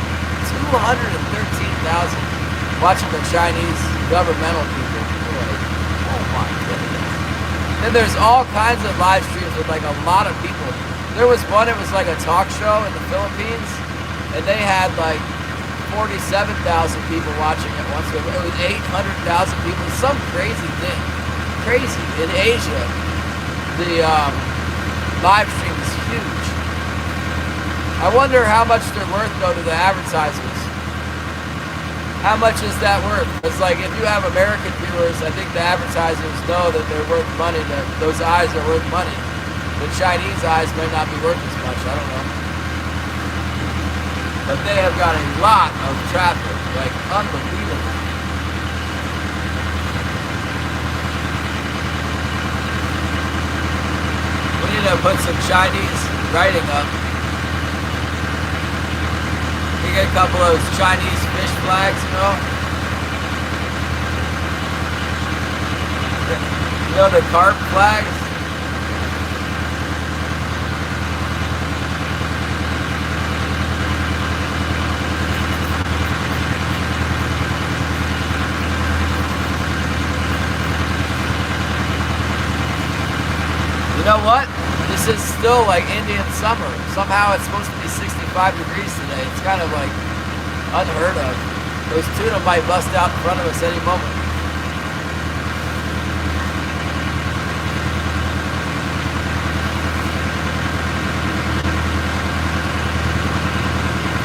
213,000 watching the Chinese governmental people. Like, oh my goodness. Then there's all kinds of live streams with like a lot of people. There was one, it was like a talk show in the Philippines, and they had like 47,000 people watching it once. It was 800,000 people, some crazy thing. Crazy. In Asia, the live stream is huge. I wonder how much they're worth though to the advertisers. How much is that worth? It's like if you have American viewers, I think the advertisers know that they're worth money, that those eyes are worth money. The Chinese eyes may not be worth as much, I don't know. But they have got a lot of traffic, like unbelievable. We need to put some Chinese writing up. You get a couple of those Chinese fish flags, you know? You know the carp flags? still like Indian summer. Somehow it's supposed to be 65 degrees today. It's kind of like unheard of. Those tuna might bust out in front of us any moment.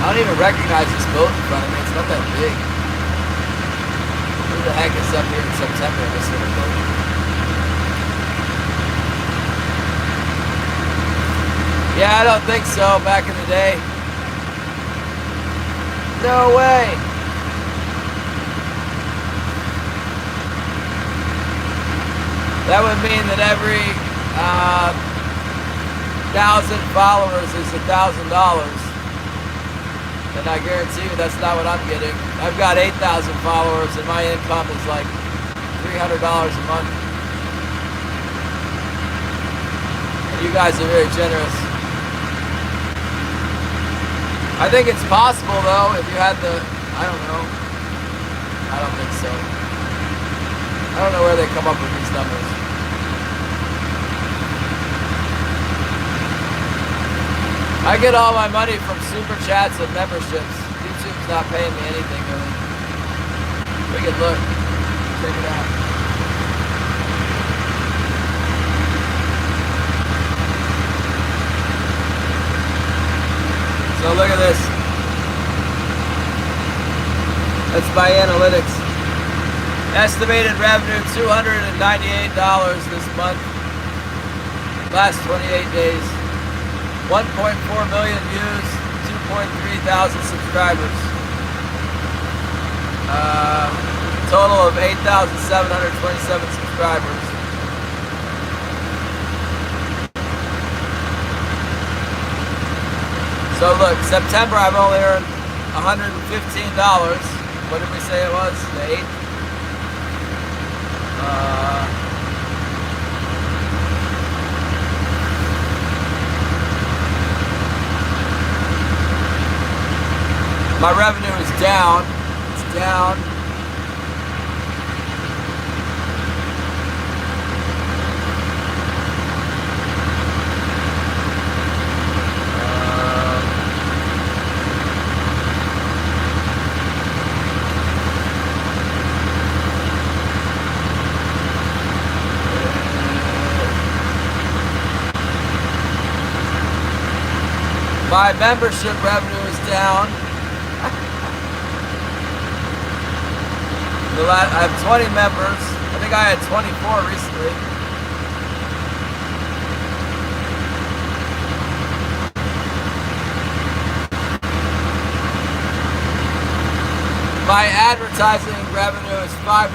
I don't even recognize this boat in front of me. It's not that big. Who the heck is up here in September in this little boat? Yeah, I don't think so. Back in the day. No way. That would mean that every 1,000 followers is $1,000. And I guarantee you that's not what I'm getting. I've got 8,000 followers and my income is like $300 a month. And you guys are very generous. I think it's possible though if you had the, I don't know. I don't think so. I don't know where they come up with these numbers. I get all my money from super chats and memberships. YouTube's not paying me anything really. We can look. Check it out. So look at this. That's my analytics. Estimated revenue $298 this month. Last 28 days. 1.4 million views, 2.3 thousand subscribers. Total of 8,727 subscribers. So look, September I've only earned $115. What did we say it was? The 8th? My revenue is down. It's down. My membership revenue is down. I have 20 members. I think I had 24 recently. My advertising revenue is $5.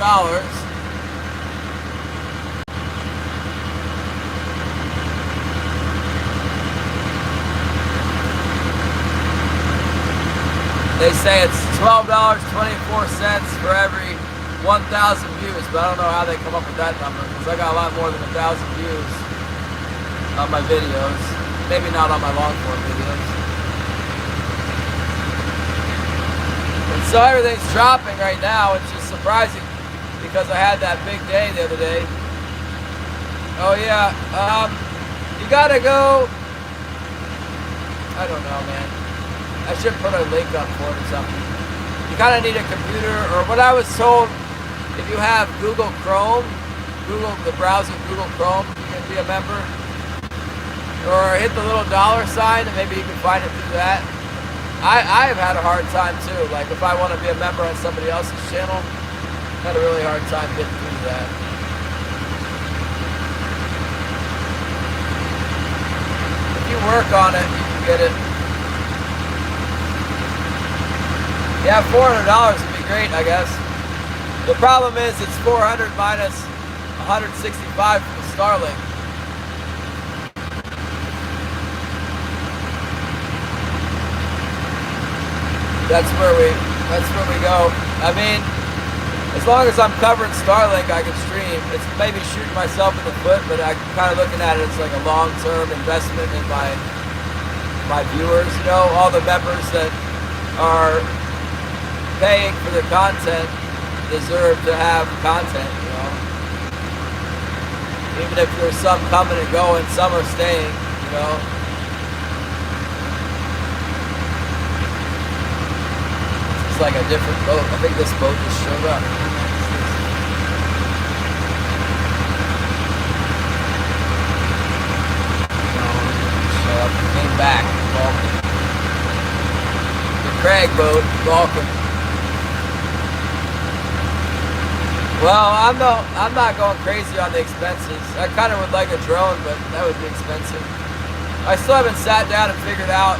They say it's $12.24 for every 1,000 views, but I don't know how they come up with that number because I got a lot more than 1,000 views on my videos. Maybe not on my long form videos. And so everything's dropping right now, which is surprising because I had that big day the other day. Oh yeah, you gotta go. I don't know, man. I should put a link up for it or something. You kind of need a computer, or what I was told, if you have Google Chrome, the browser Google Chrome, you can be a member. Or hit the little $sign and maybe you can find it through that. I have had a hard time too. Like if I want to be a member on somebody else's channel, I had a really hard time getting through that. If you work on it, you can get it. Yeah, $400 would be great, I guess. The problem is it's 400 minus 165 from Starlink. That's where we go. I mean, as long as I'm covering Starlink, I can stream. It's maybe shooting myself in the foot, but I'm kind of looking at it as like a long-term investment in my viewers. You know, all the members that are paying for the content deserve to have content, you know. Even if there's some coming and going, some are staying, you know. It's like a different boat. I think this boat just showed up. Came back, Vulcan. The Craig boat, Vulcan. Well, I'm not going crazy on the expenses. I kind of would like a drone, but that would be expensive. I still haven't sat down and figured out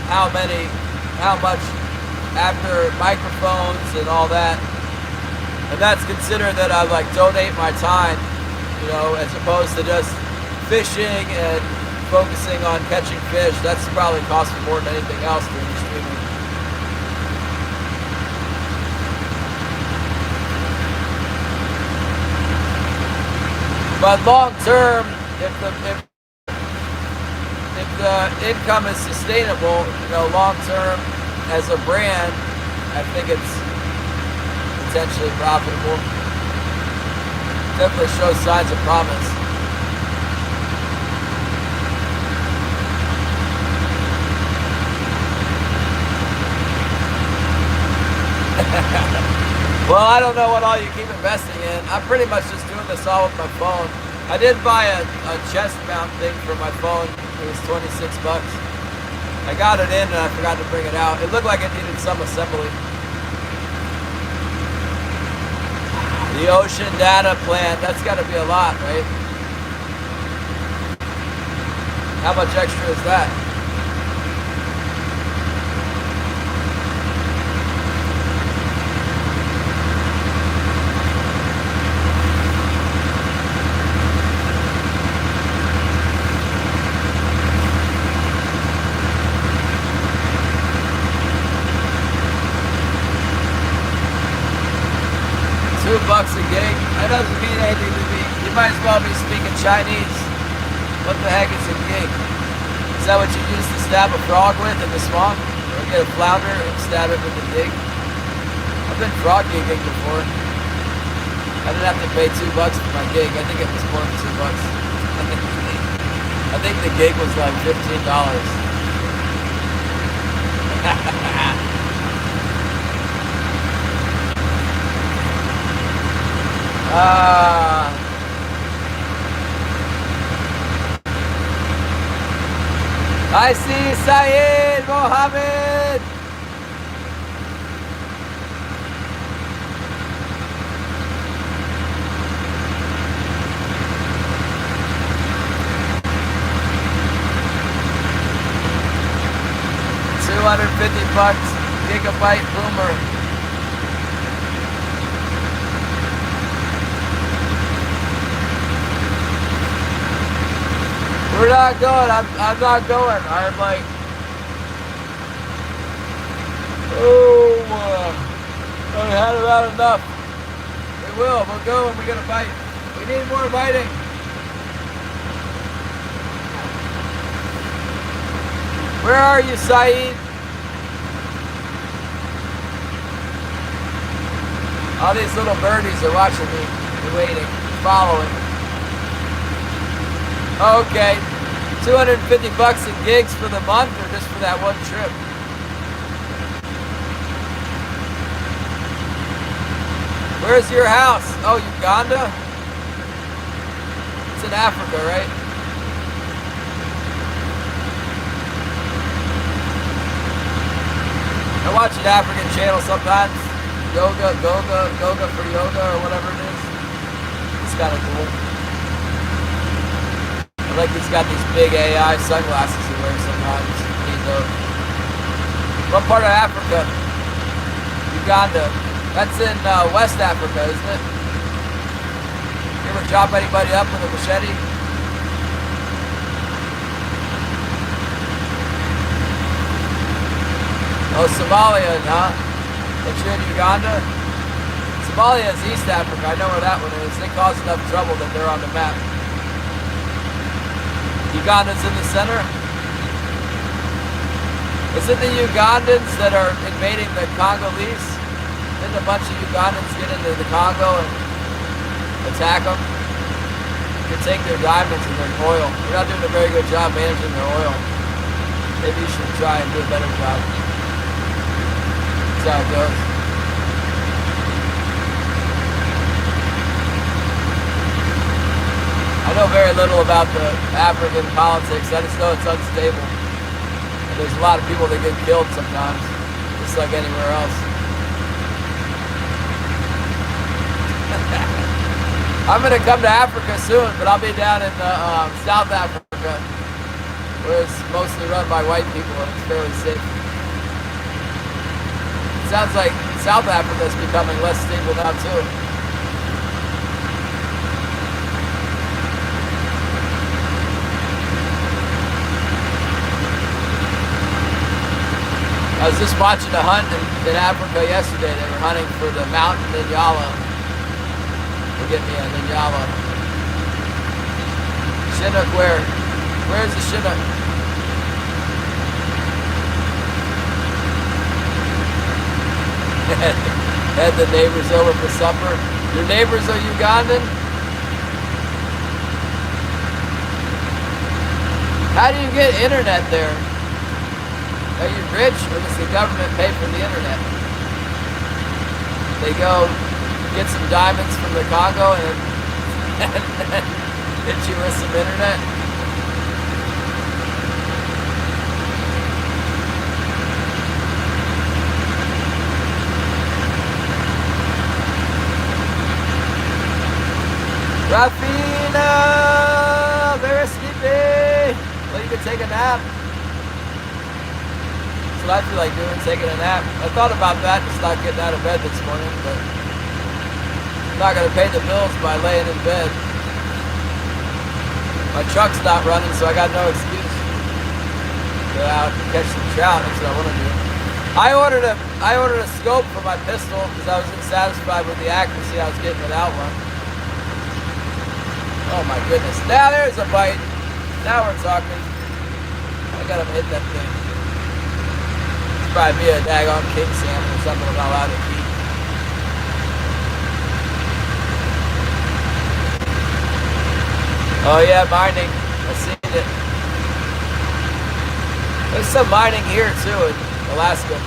how much after microphones and all that. And that's considering that I like donate my time, you know, as opposed to just fishing and focusing on catching fish. That's probably cost me more than anything else during the streaming. But long term, if the income is sustainable, you know, long term as a brand, I think it's potentially profitable. Definitely shows signs of promise. Well, I don't know what all you keep investing in. I'm pretty much just doing this all with my phone. I did buy a chest mount thing for my phone. It was 26 bucks. I got it in and I forgot to bring it out. It looked like it needed some assembly. The ocean data plant, that's got to be a lot, right? How much extra is that? $2 a gig? That doesn't mean anything to me. You might as well be speaking Chinese. What the heck is a gig? Is that what you use to stab a frog with in the swamp? Or get a flounder and stab it with a dig? I've been frog gigging before. I didn't have to pay $2 for my gig. I think it was more than $2. I think the gig was like $15. I see Syed Mohammed. $250 gigabyte boomer. We're not going. I'm not going. I'm like, I've had about enough. We'll go and we're gonna bite. We need more biting. Where are you, Saeed? All these little birdies are watching me. They're waiting, following. Okay, $250 in gigs for the month or just for that one trip? Where's your house? Oh, Uganda? It's in Africa, right? I watch an African channel sometimes. Goga for yoga or whatever it is. It's kind of cool. Like he's got these big AI sunglasses he wears sometimes. What part of Africa? Uganda. That's in West Africa, isn't it? You ever chop anybody up with a machete? Oh, Somalia, huh? But you're in Uganda? Somalia is East Africa. I know where that one is. They cause enough trouble that they're on the map. Uganda's in the center. Is it the Ugandans that are invading the Congolese? Didn't a bunch of Ugandans get into the Congo and attack them? could take their diamonds and their oil. You're not doing a very good job managing their oil. Maybe you should try and do a better job. That's how it goes. I know very little about the African politics. I just know it's unstable. And there's a lot of people that get killed sometimes, just like anywhere else. I'm going to come to Africa soon, but I'll be down in South Africa, where it's mostly run by white people and it's fairly safe. It sounds like South Africa is becoming less stable now too. I was just watching a hunt in Africa yesterday. They were hunting for the mountain Inyala. Forget me, an Inyala. Chinook where? Where's the Chinook? Had the neighbors over for supper. Your neighbors are Ugandan? How do you get internet there? Are you rich, or does the government pay for the internet? They go get some diamonds from the Congo and hit you with some internet? Rafina! Very sleepy! Well, you can take a nap. That's what I feel like doing, taking a nap. I thought about that, just not getting out of bed this morning, but I'm not going to pay the bills by laying in bed. My truck's not running, so I got no excuse to go out and catch some trout. That's what I want to do. I ordered a scope for my pistol because I was dissatisfied with the accuracy I was getting without one. Oh my goodness. Now there's a bite. Now we're talking. I got him hit that thing. Probably be a daggone king salmon or something I'm not allowed to keep. Oh yeah, mining. I've seen it. There's some mining here too in Alaska.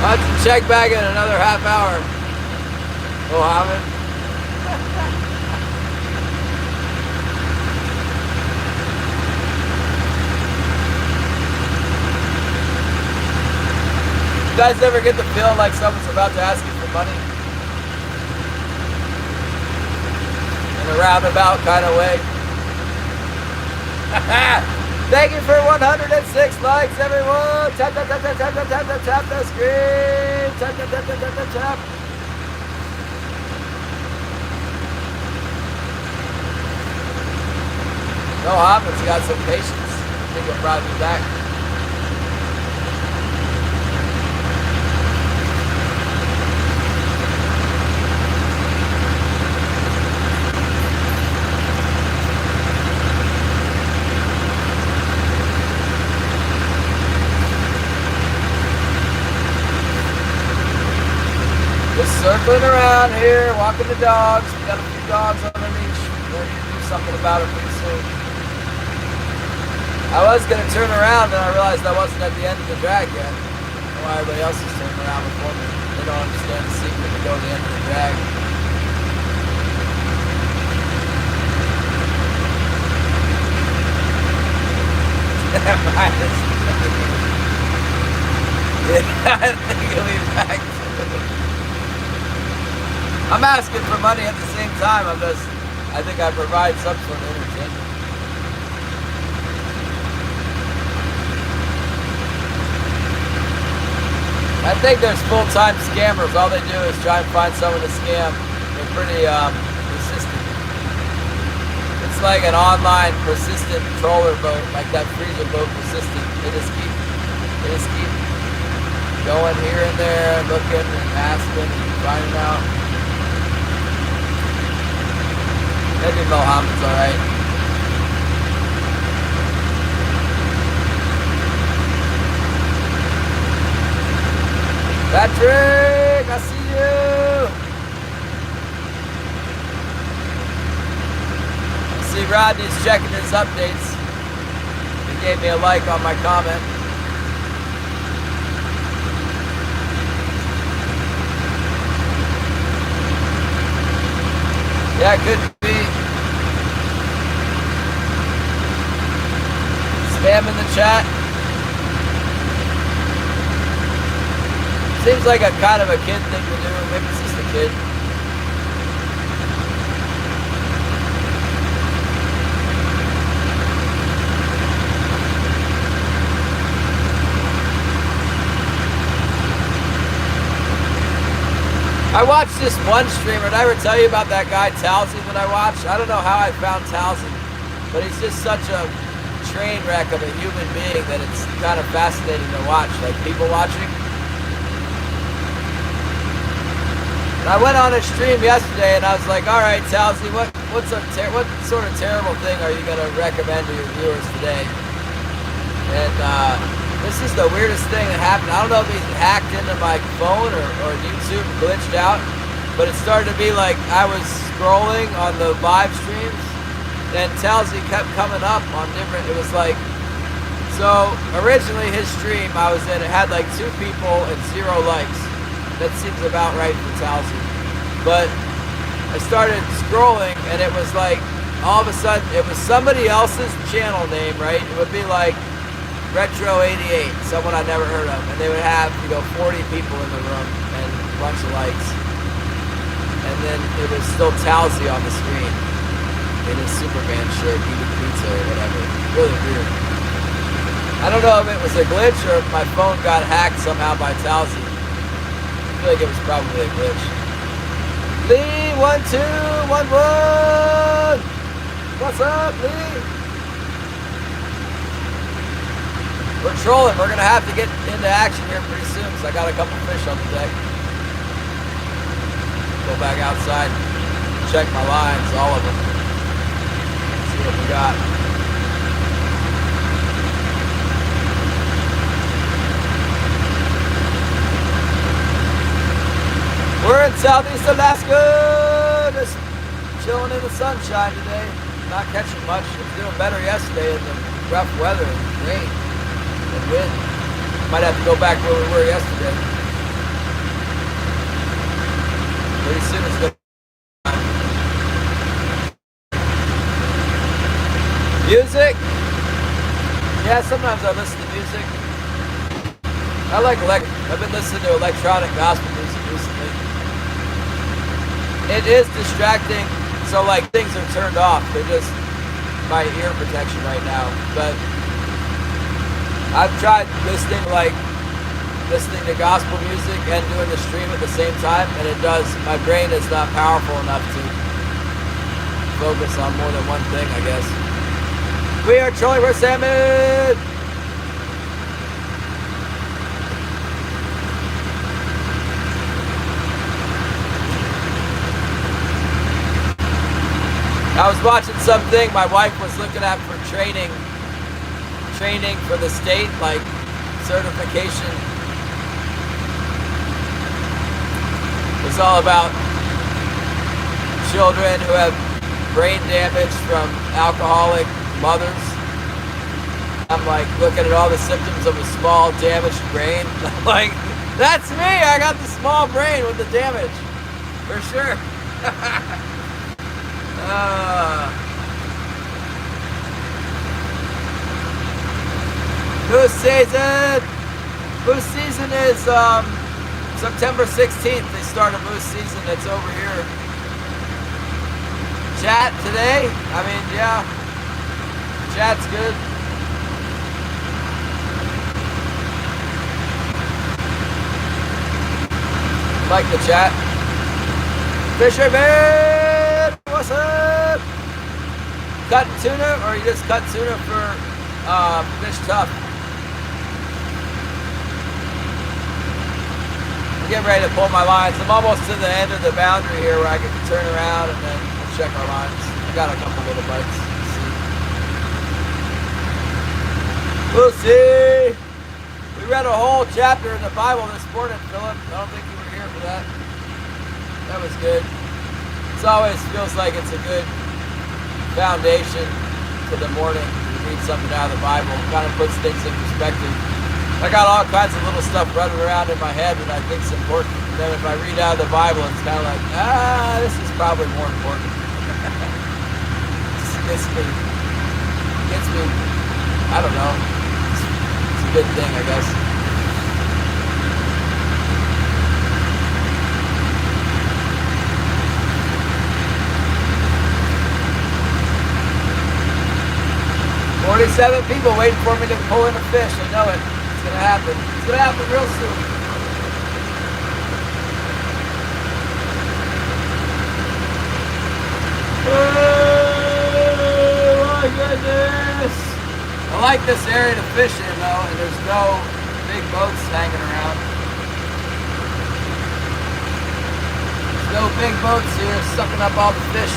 I'll have to check back in another half hour, Mohammed. You guys ever get the feeling like someone's about to ask you for money? In a roundabout kind of way? Thank you for 106 likes, everyone. Tap, tap, tap, tap, tap, tap, tap, tap, tap the screen. Tap, tap, tap, tap, tap, tap, tap. No, Hopkins got some patience. I think he'll probably be back. Circling around here, walking the dogs. We got a few dogs on the leash. We need to do something about it pretty soon. I was going to turn around, and I realized I wasn't at the end of the drag yet. I don't know why everybody else is turning around before me. They don't understand the secret to go to the end of the drag. Yeah, I think he'll be back. I'm asking for money at the same time. I think I provide some sort of entertainment. I think there's full-time scammers. All they do is try and find someone to scam. They're pretty persistent. It's like an online persistent troller boat, like that freezer boat persistent. They just keep going here and there, looking and asking and finding out. Maybe Mohammed's alright. Patrick, I see you. I see Rodney's checking his updates. He gave me a like on my comment. Yeah, it could be. Spam in the chat. Seems like a kind of a kid thing to do. Maybe it's just a kid. I watched this one streamer. Did I ever tell you about that guy Talsy that I watched? I don't know how I found Talsy, but he's just such a train wreck of a human being that it's kind of fascinating to watch, like people watching. And I went on a stream yesterday and I was like, all right, Talsy, what sort of terrible thing are you going to recommend to your viewers today? And this is the weirdest thing that happened. I don't know if he hacked into my phone or YouTube glitched out, but it started to be like I was scrolling on the live streams and Talsy kept coming up on different, it was like, so originally his stream I was in, it had like 2 people and 0 likes. That seems about right for Talsy. But I started scrolling and it was like, all of a sudden, it was somebody else's channel name, right? It would be like Retro 88, someone I never heard of. And they would have, 40 people in the room and a bunch of likes. And then it was still Talsy on the screen in his Superman shirt, eating pizza or whatever. Really weird. I don't know if it was a glitch or if my phone got hacked somehow by Talsy. I feel like it was probably a glitch. Lee, 1211. What's up, Lee? We're trolling. We're gonna have to get into action here pretty soon because I got a couple fish on the deck. Go back outside, check my lines, all of them. See what we got. We're in Southeast Alaska, just chilling in the sunshine today. Not catching much. It was doing better yesterday in the rough weather and rain and wind. Might have to go back where we were yesterday. Pretty soon it's good. Music? Yeah, sometimes I listen to music. I've been listening to electronic gospel music recently. It is distracting, so like things are turned off. They're just my ear protection right now. But I've tried listening to gospel music and doing the stream at the same time, and it does. My brain is not powerful enough to focus on more than one thing, I guess. We are trolling for Salmon. I was watching something my wife was looking at for training for the state, like certification. It's all about children who have brain damage from alcoholic mothers. I'm like looking at all the symptoms of a small damaged brain. I'm like, that's me! I got the small brain with the damage. For sure. Moose season! Moose season is September 16th. They start a moose season. It's over here. Chat today? I mean, yeah. Chat's good. Like the chat. Fisherman! What's up? Cut tuna, or you just cut tuna for fish tough? I'm getting ready to pull my lines. I'm almost to the end of the boundary here where I can turn around and then check our lines. got a couple little bites. We'll see. We read a whole chapter in the Bible this morning, Philip. I don't think you were here for that. That was good. It always feels like it's a good foundation to the morning. You read something out of the Bible. It kind of puts things in perspective. I got all kinds of little stuff running around in my head that I think is important. And then if I read out of the Bible, it's kind of like, this is probably more important. Gets me, I don't know. It's a good thing, I guess. "47 people waiting for me to pull in a fish. I know it. It's going to happen. It's going to happen real soon." Oh my goodness. I like this area to fish in though, and there's no big boats hanging around. There's no big boats here sucking up all the fish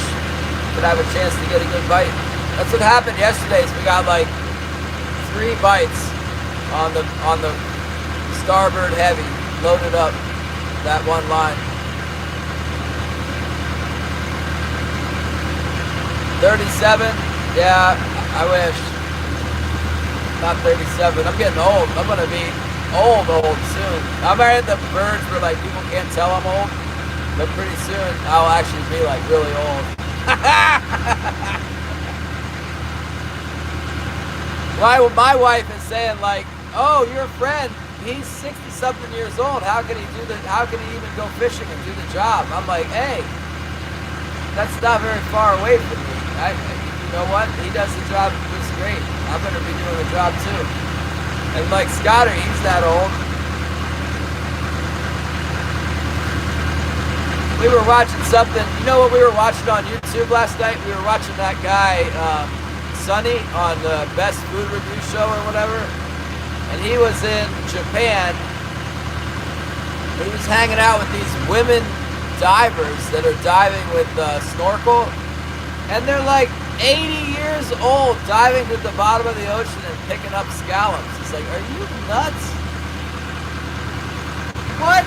that have a chance to get a good bite. That's what happened yesterday. Is we got like 3 bites on the starboard heavy, loaded up that one line. 37, yeah, I wish. Not 37. I'm getting old. I'm gonna be old soon. I'm right at the verge where like people can't tell I'm old, but pretty soon I'll actually be like really old. My wife is saying like, "Oh, your friend, he's 60-something years old. How can he even go fishing and do the job?" I'm like, "Hey, that's not very far away from me. You know what? He does the job just great. I'm gonna be doing the job too." And like Scotter, he's that old. We were watching something. You know what we were watching on YouTube last night? We were watching that guy. Sunny on the Best Food Review Show or whatever, and he was in Japan. He was hanging out with these women divers that are diving with snorkel, and they're like 80 years old diving to the bottom of the ocean and picking up scallops. It's like, are you nuts? What?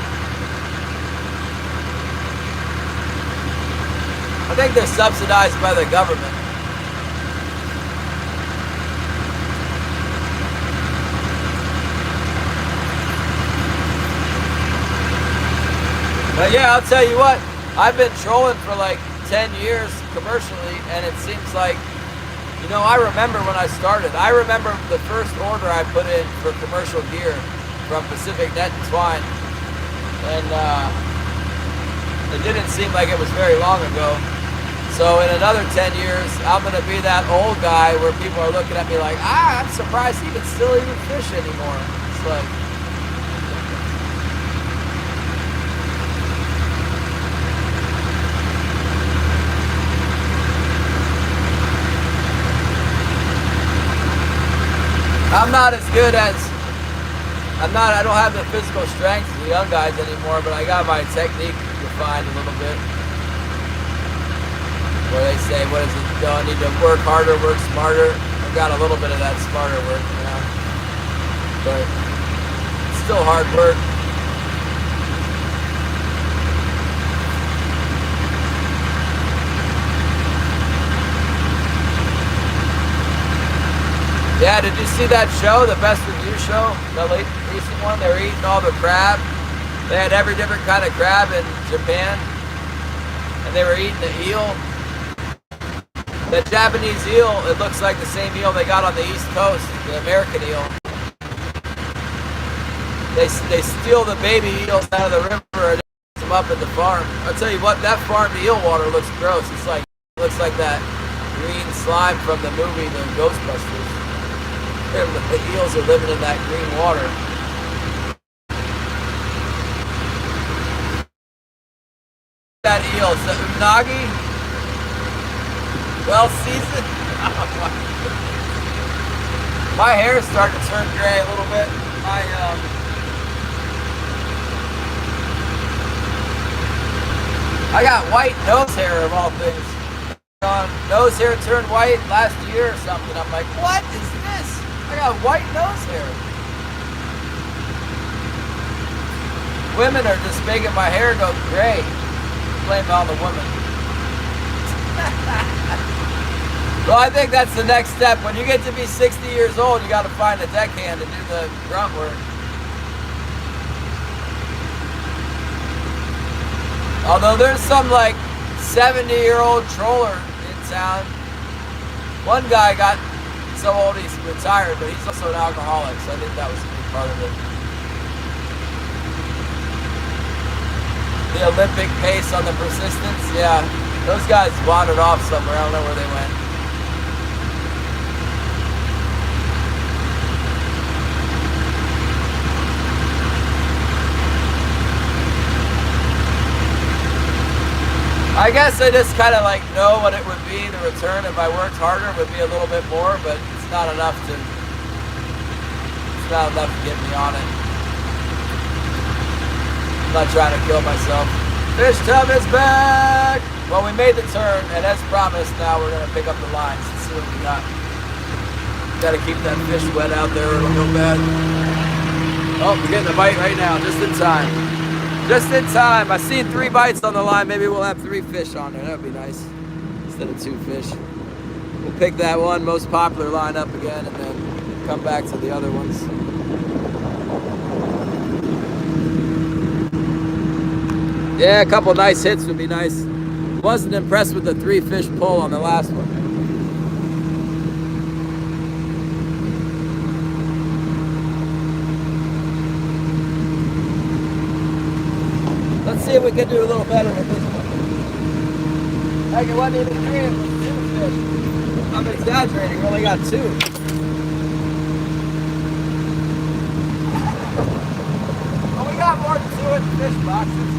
I think they're subsidized by the government. But yeah, I'll tell you what, I've been trolling for like 10 years commercially, and it seems like, you know, I remember when I started. I remember the first order I put in for commercial gear from Pacific Net and Twine, and it didn't seem like it was very long ago. So in another 10 years, I'm going to be that old guy where people are looking at me like, I'm surprised he can still even fish anymore. It's like, I don't have the physical strength as the young guys anymore, but I got my technique refined a little bit. Where they say, what is it, I need to work harder, work smarter. I've got a little bit of that smarter work, you know. But it's still hard work. Yeah, did you see that show, the Best Review Show, the recent one? They were eating all the crab. They had every different kind of crab in Japan, and they were eating the eel. The Japanese eel, it looks like the same eel they got on the East Coast, the American eel. They steal the baby eels out of the river and put them up at the farm. I'll tell you what, that farmed eel water looks gross. It looks like that green slime from the movie The Ghostbusters. The eels are living in that green water. That eel, is that unagi? Well seasoned? My hair is starting to turn gray a little bit. I got white nose hair of all things. on nose hair turned white last year or something. I'm like, what is this? I got white nose hair. Women are just making my hair go gray. Blame it on the woman. Well, I think that's the next step. When you get to be 60 years old, you got to find a deckhand to do the grunt work. Although there's some like 70-year-old troller in town. One guy got so old he's retired, but he's also an alcoholic, so I think that was a big part of it. The Olympic pace on the persistence, yeah. Those guys wandered off somewhere. I don't know where they went. I guess I just kind of like know what it would be. The return if I worked harder would be a little bit more, but it's not enough to get me on it. I'm not trying to kill myself. Fish tub is back! Well, we made the turn, and as promised, now we're going to pick up the lines and see what we got. Got to keep that fish wet out there or it'll go bad. Oh, we're getting a bite right now, just in time. Just in time. I seen 3 bites on the line. Maybe we'll have 3 fish on there. That would be nice. Instead of 2 fish. We'll pick that one most popular line up again and then come back to the other ones. Yeah, a couple nice hits would be nice. Wasn't impressed with the 3 fish pull on the last one. Let's see if we can do a little better with this one. Heck, it wasn't even 3, it was 2 fish. I'm exaggerating, we only got 2. Well, we got more than 2 in the fish boxes.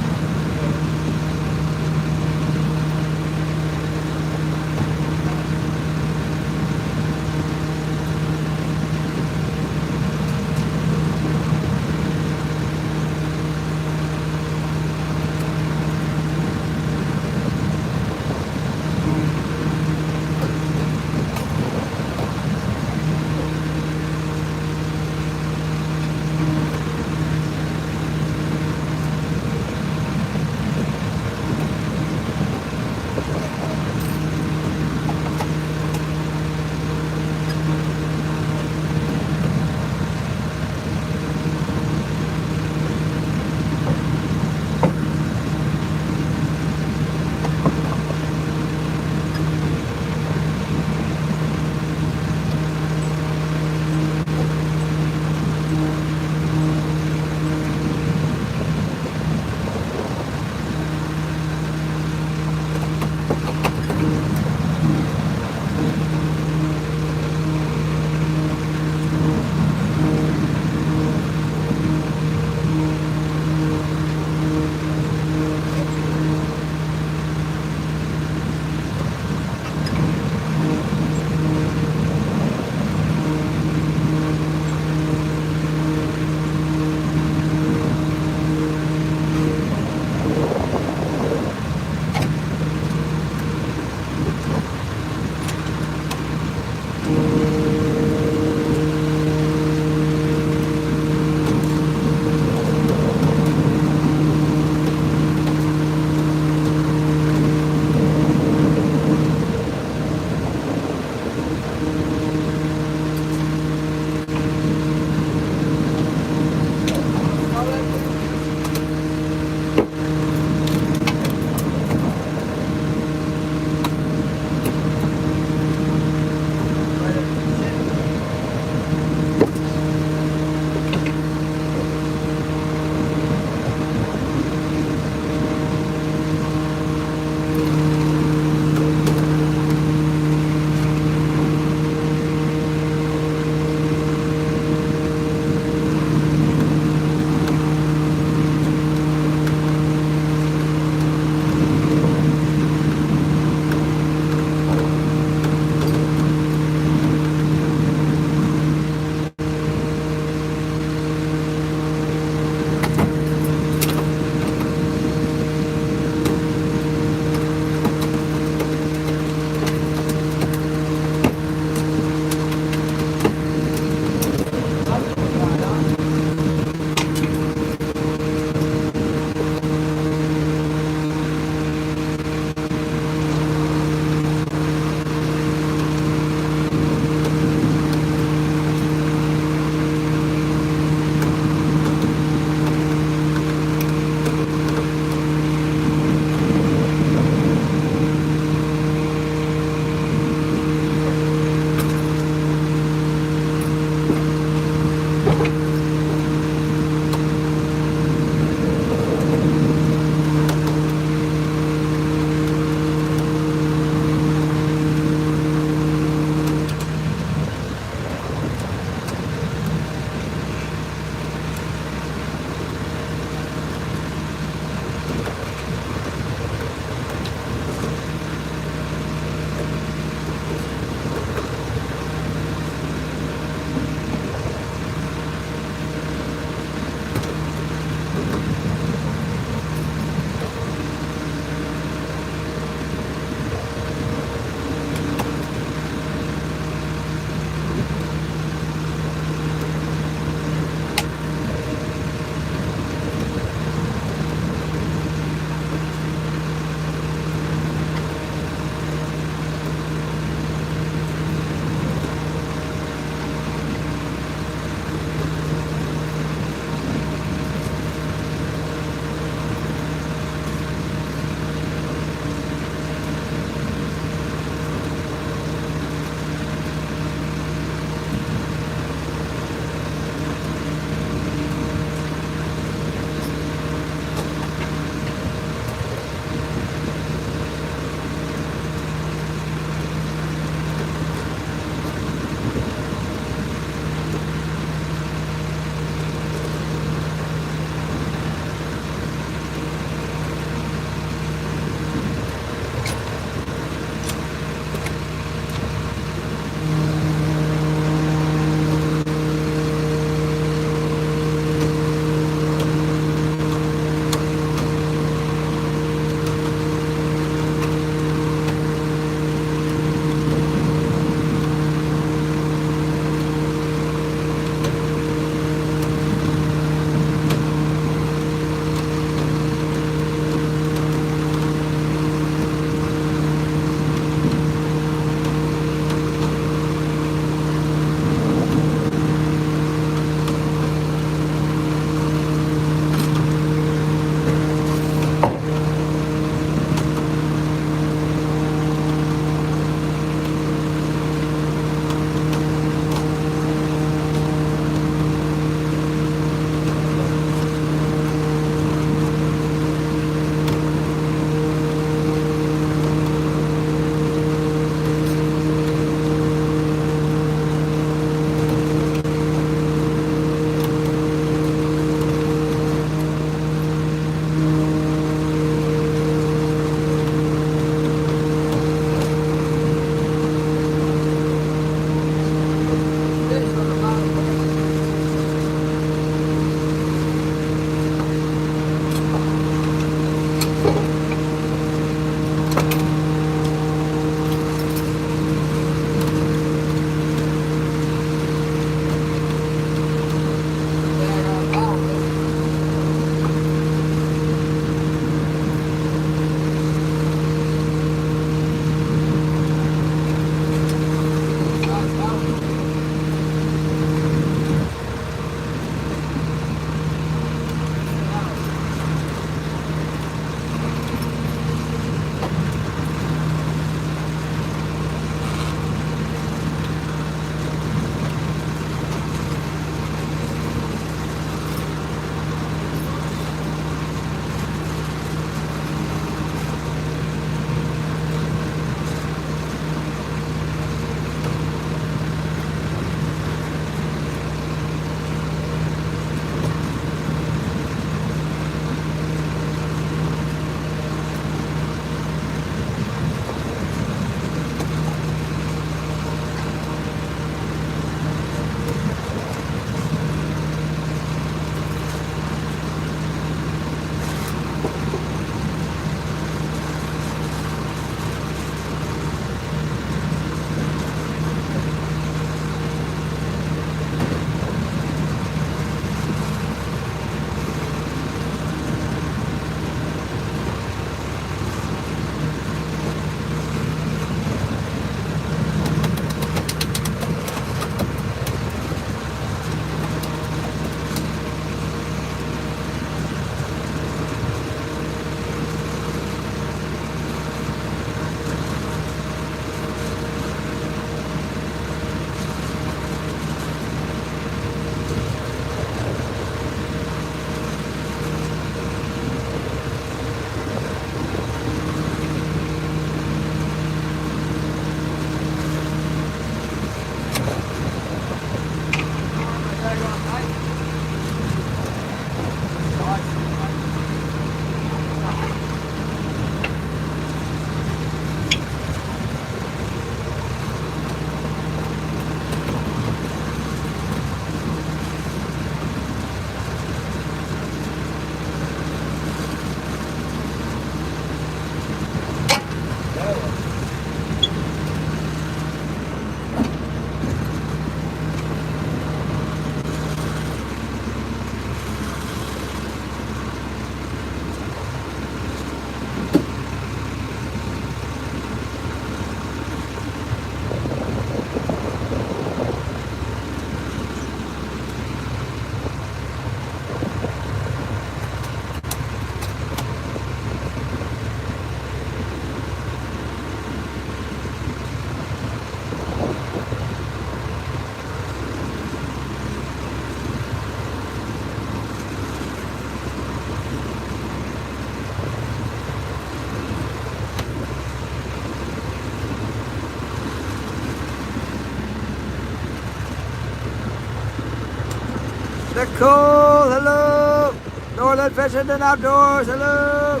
Nicole, hello. Northern Fishing and Outdoors, hello.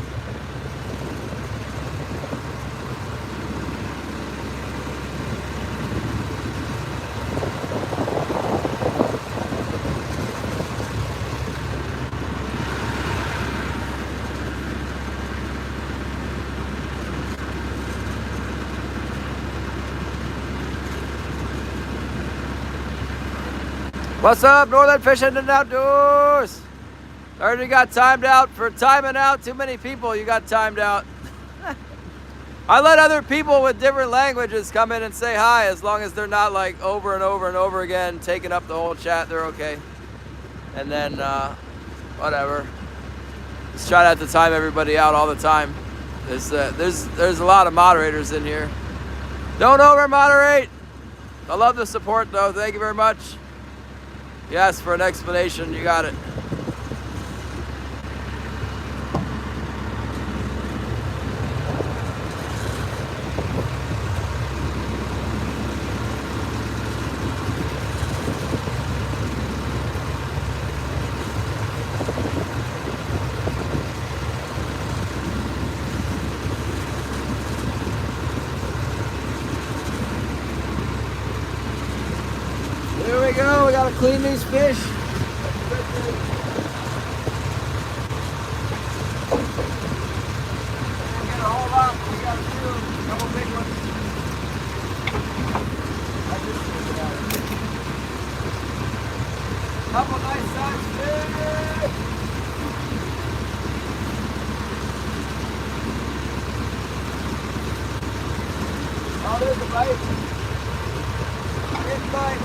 What's up, Northern Fishing and Outdoors? Already got timed out for timing out too many people. You got timed out. I let other people with different languages come in and say hi, as long as they're not like over and over and over again taking up the whole chat. They're okay. And then whatever. Just try not to time everybody out all the time. There's a lot of moderators in here. Don't over moderate. I love the support though. Thank you very much. You asked for an explanation, you got it. There we go, we gotta clean these fish. Get a whole lot, we gotta do a couple big ones. I just figured out. Couple nice sized fish. Oh, there's a bite. Big bite.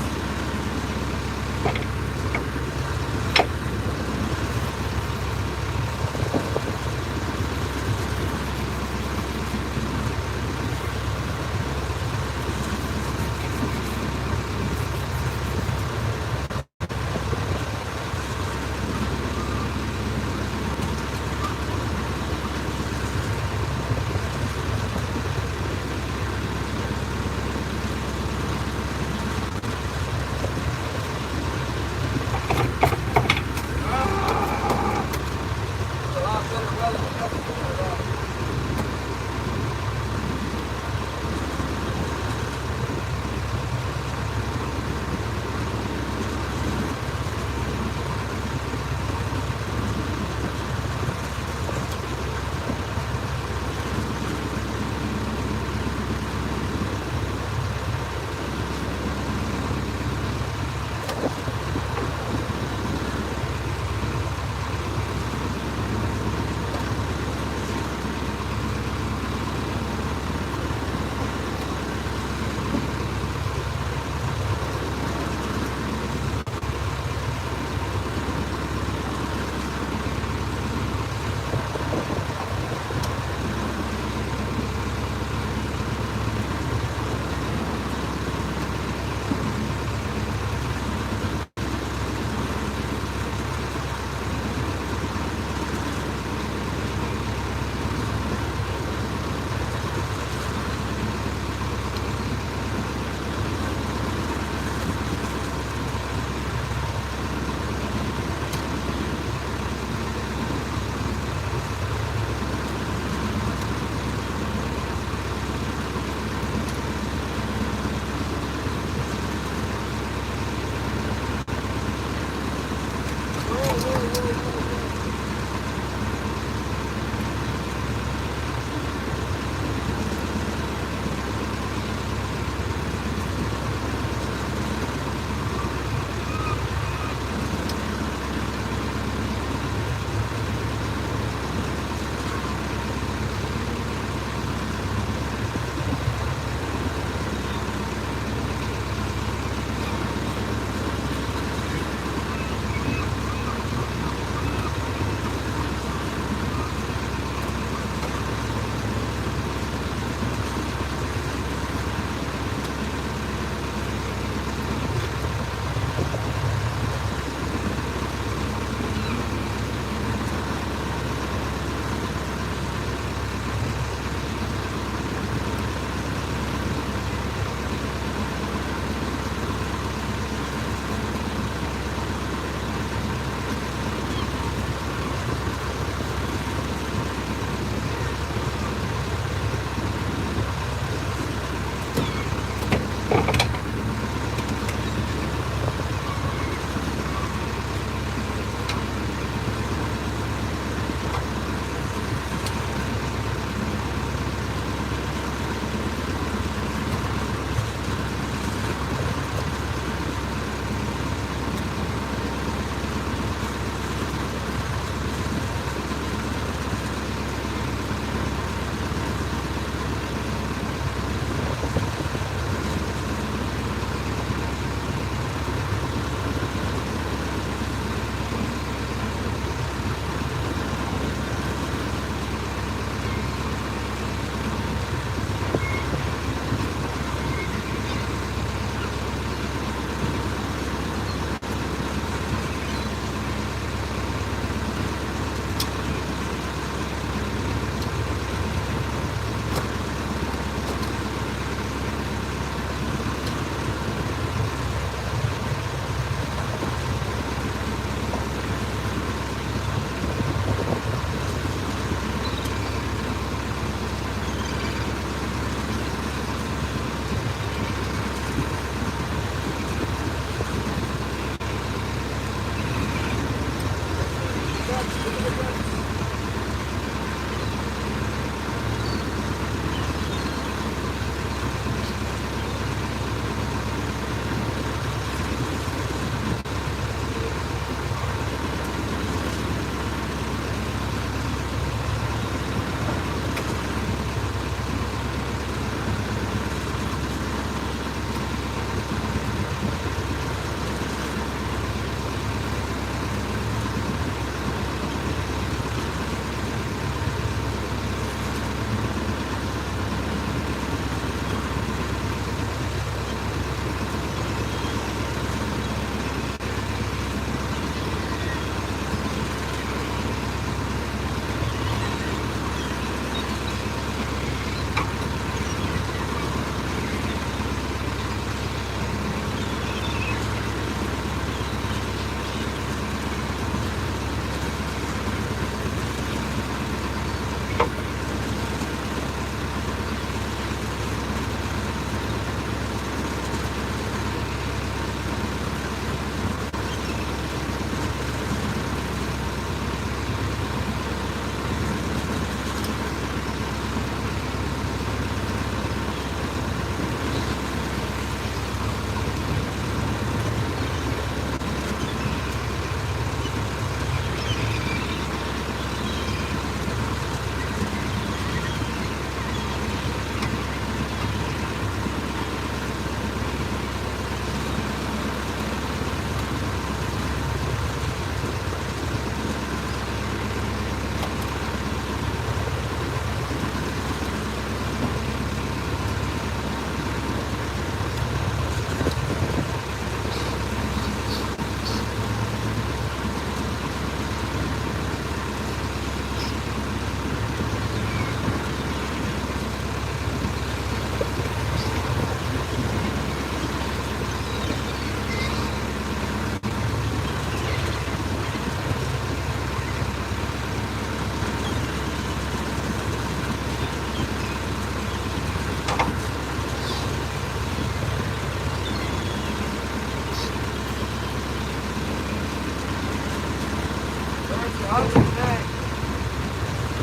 Hungry thing.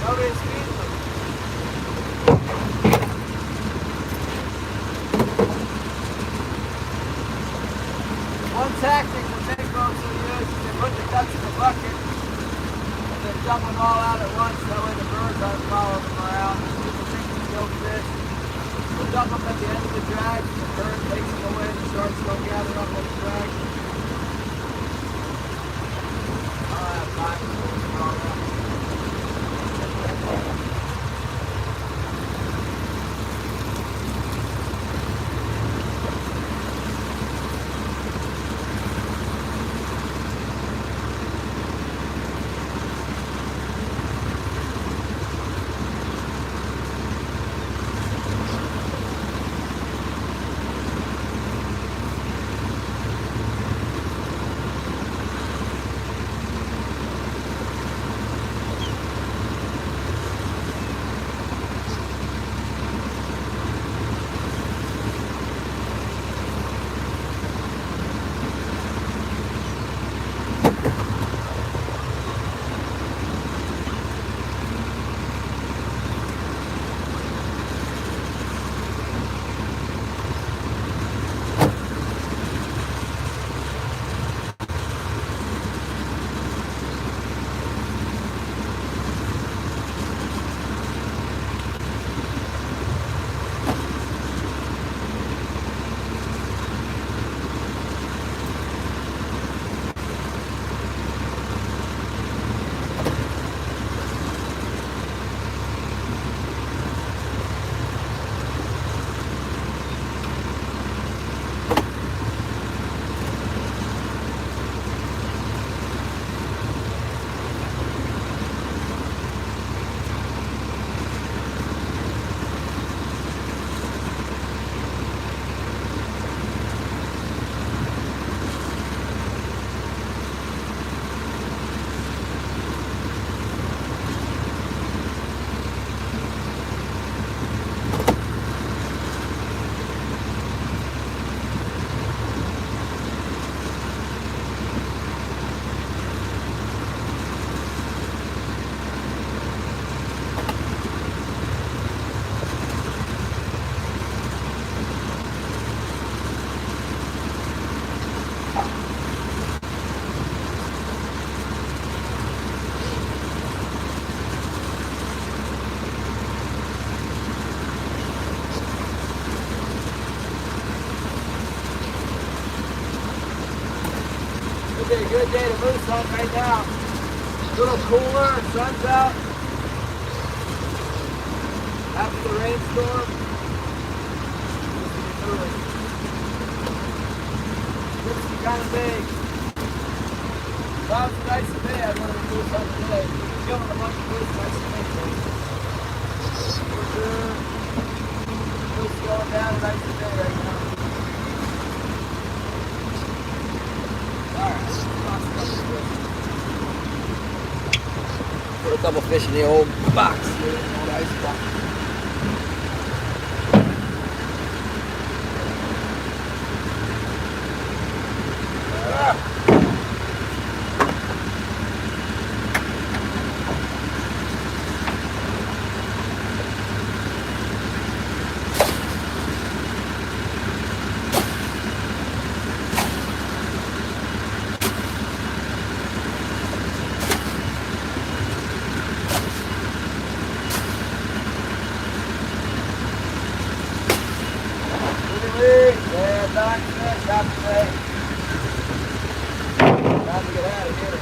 Nobody's feeding them. One tactic the big boats will use is they put the ducks in the bucket and then dump them all out at once. That way the birds aren't following them around. People think it's still fish. We'll dump them at the end of the drag. The current takes them away. The sharks don't gather up on the drag. I'll have five tomorrow. A good day to moose hunt right now. A little cooler, sun's out. After the rainstorm, looks kind of big. If I was a nice day, I'd want to moose hunt today. Killing a bunch of moose, nice and big. For sure. Moose going down, nice and day right now. Put a couple fish in the old box here, old ice box. Time to get out of here.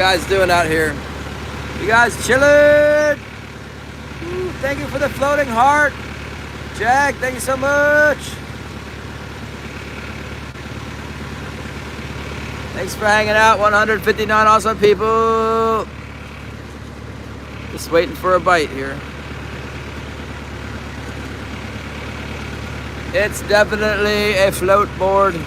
guys doing out here? You guys chilling? Ooh, thank you for the floating heart. Jack, thank you so much. Thanks for hanging out, 159 awesome people. Just waiting for a bite here. It's definitely a float board.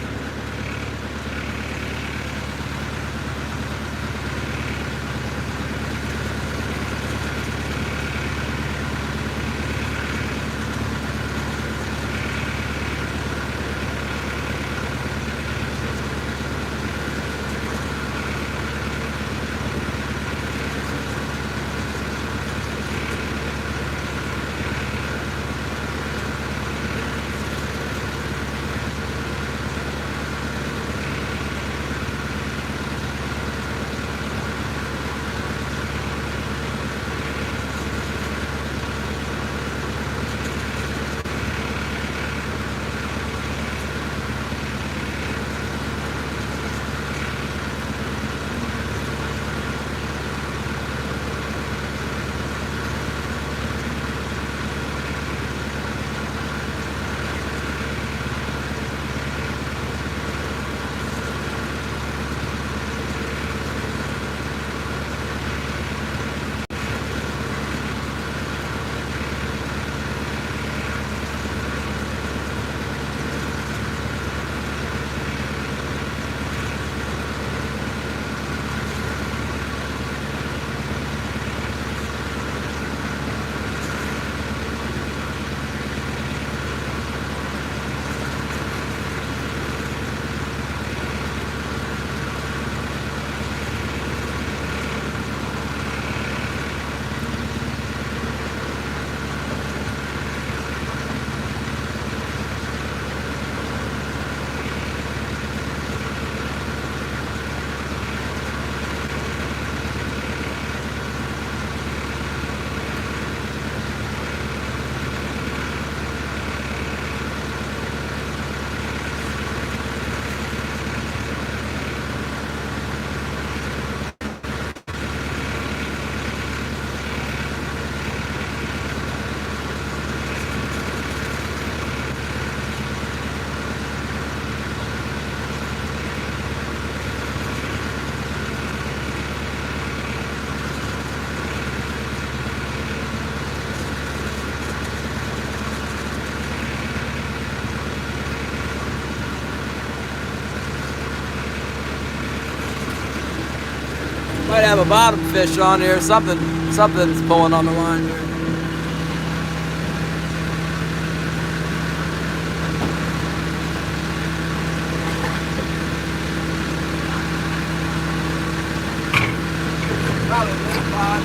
Might have a bottom fish on here. Something's pulling on the line here. Probably a little spot.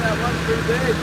That one's pretty big.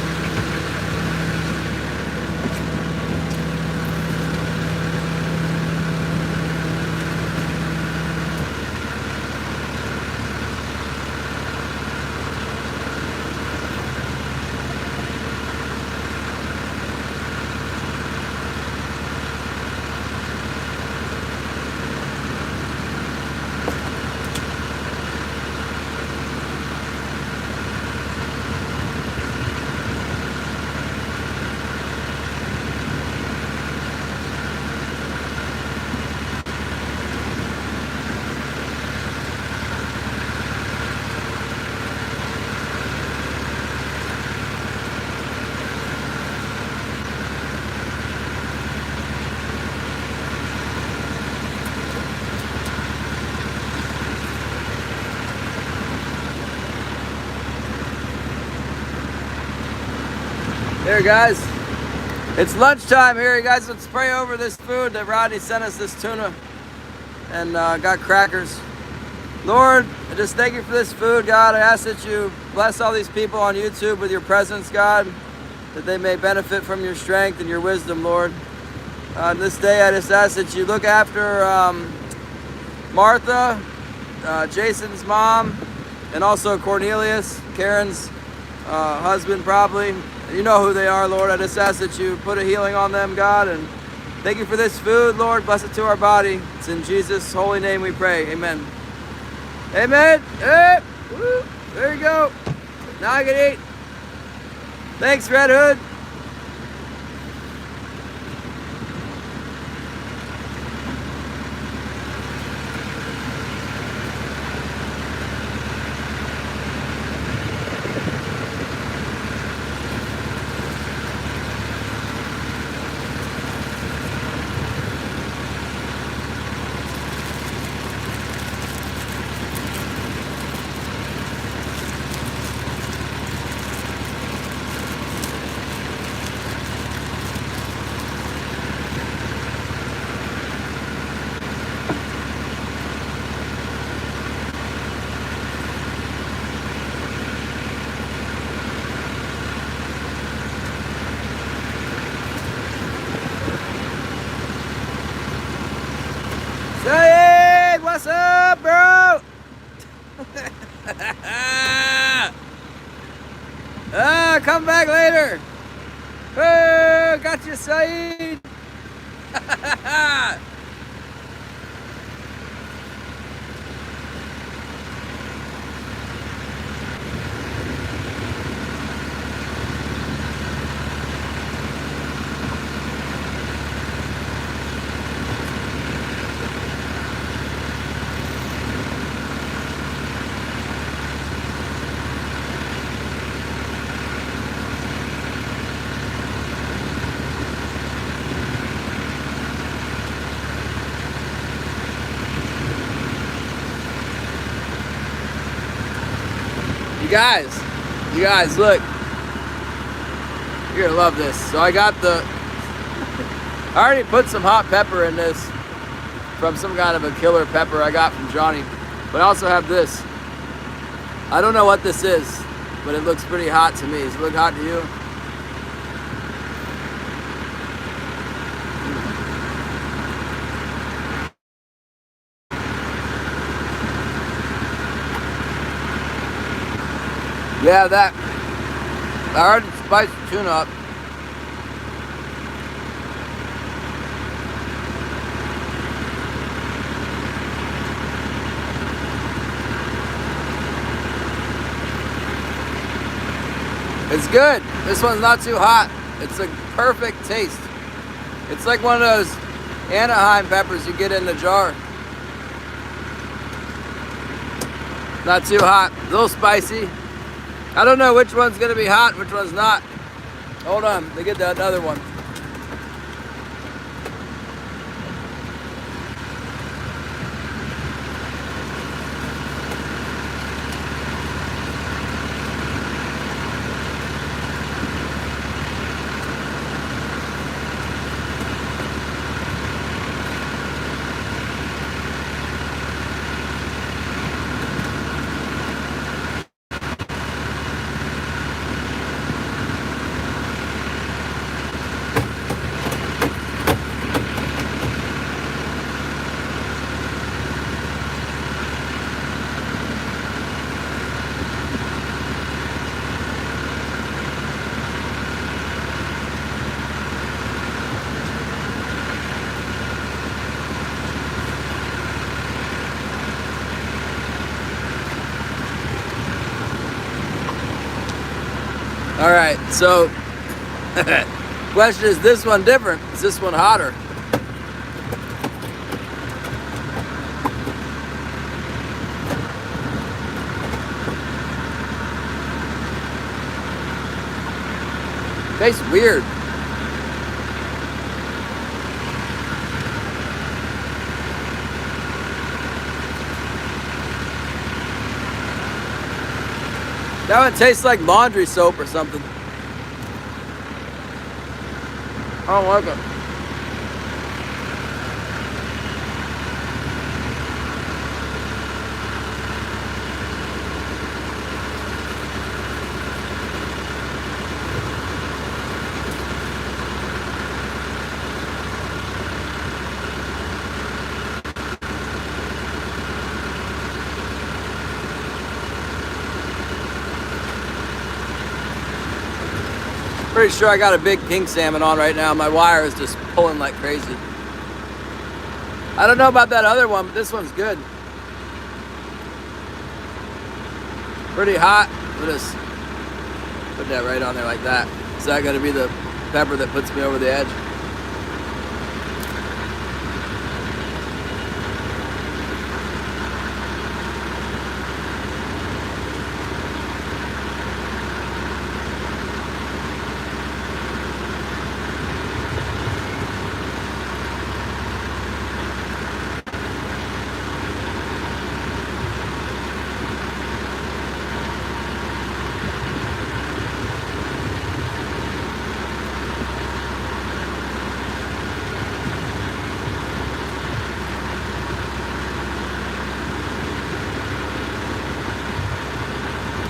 Here, guys, it's lunchtime here. You guys, let's pray over this food that Rodney sent us, this tuna, and got crackers. Lord, I just thank you for this food, God. I ask that you bless all these people on YouTube with your presence, God, that they may benefit from your strength and your wisdom, Lord. This day, I just ask that you look after Martha, Jason's mom, and also Cornelius, Karen's husband, probably. You know who they are, Lord. I just ask that you put a healing on them, God, and thank you for this food, Lord. Bless it to our body. It's in Jesus' holy name we pray. Amen. Amen. Hey. Woo. There you go. Now I can eat. Thanks, Red Hood. Sayed, what's up, bro? Come back later. Got you, Sayed. You guys, look. You're gonna love this. So I got I already put some hot pepper in this from some kind of a killer pepper I got from Johnny. But I also have this. I don't know what this is, but it looks pretty hot to me. Does it look hot to you? Yeah, that. I already spiced the tuna up. It's good. This one's not too hot. It's a perfect taste. It's like one of those Anaheim peppers you get in the jar. Not too hot, a little spicy. I don't know which one's gonna be hot and which one's not. Hold on, let me get that other one. All right, so question is this one different? Is this one hotter? Tastes weird. That one tastes like laundry soap or something. I don't like it. Pretty sure I got a big king salmon on right now. My wire is just pulling like crazy. I don't know about that other one, but this one's good. Pretty hot. We'll just put that right on there like that. Is that gonna be the pepper that puts me over the edge?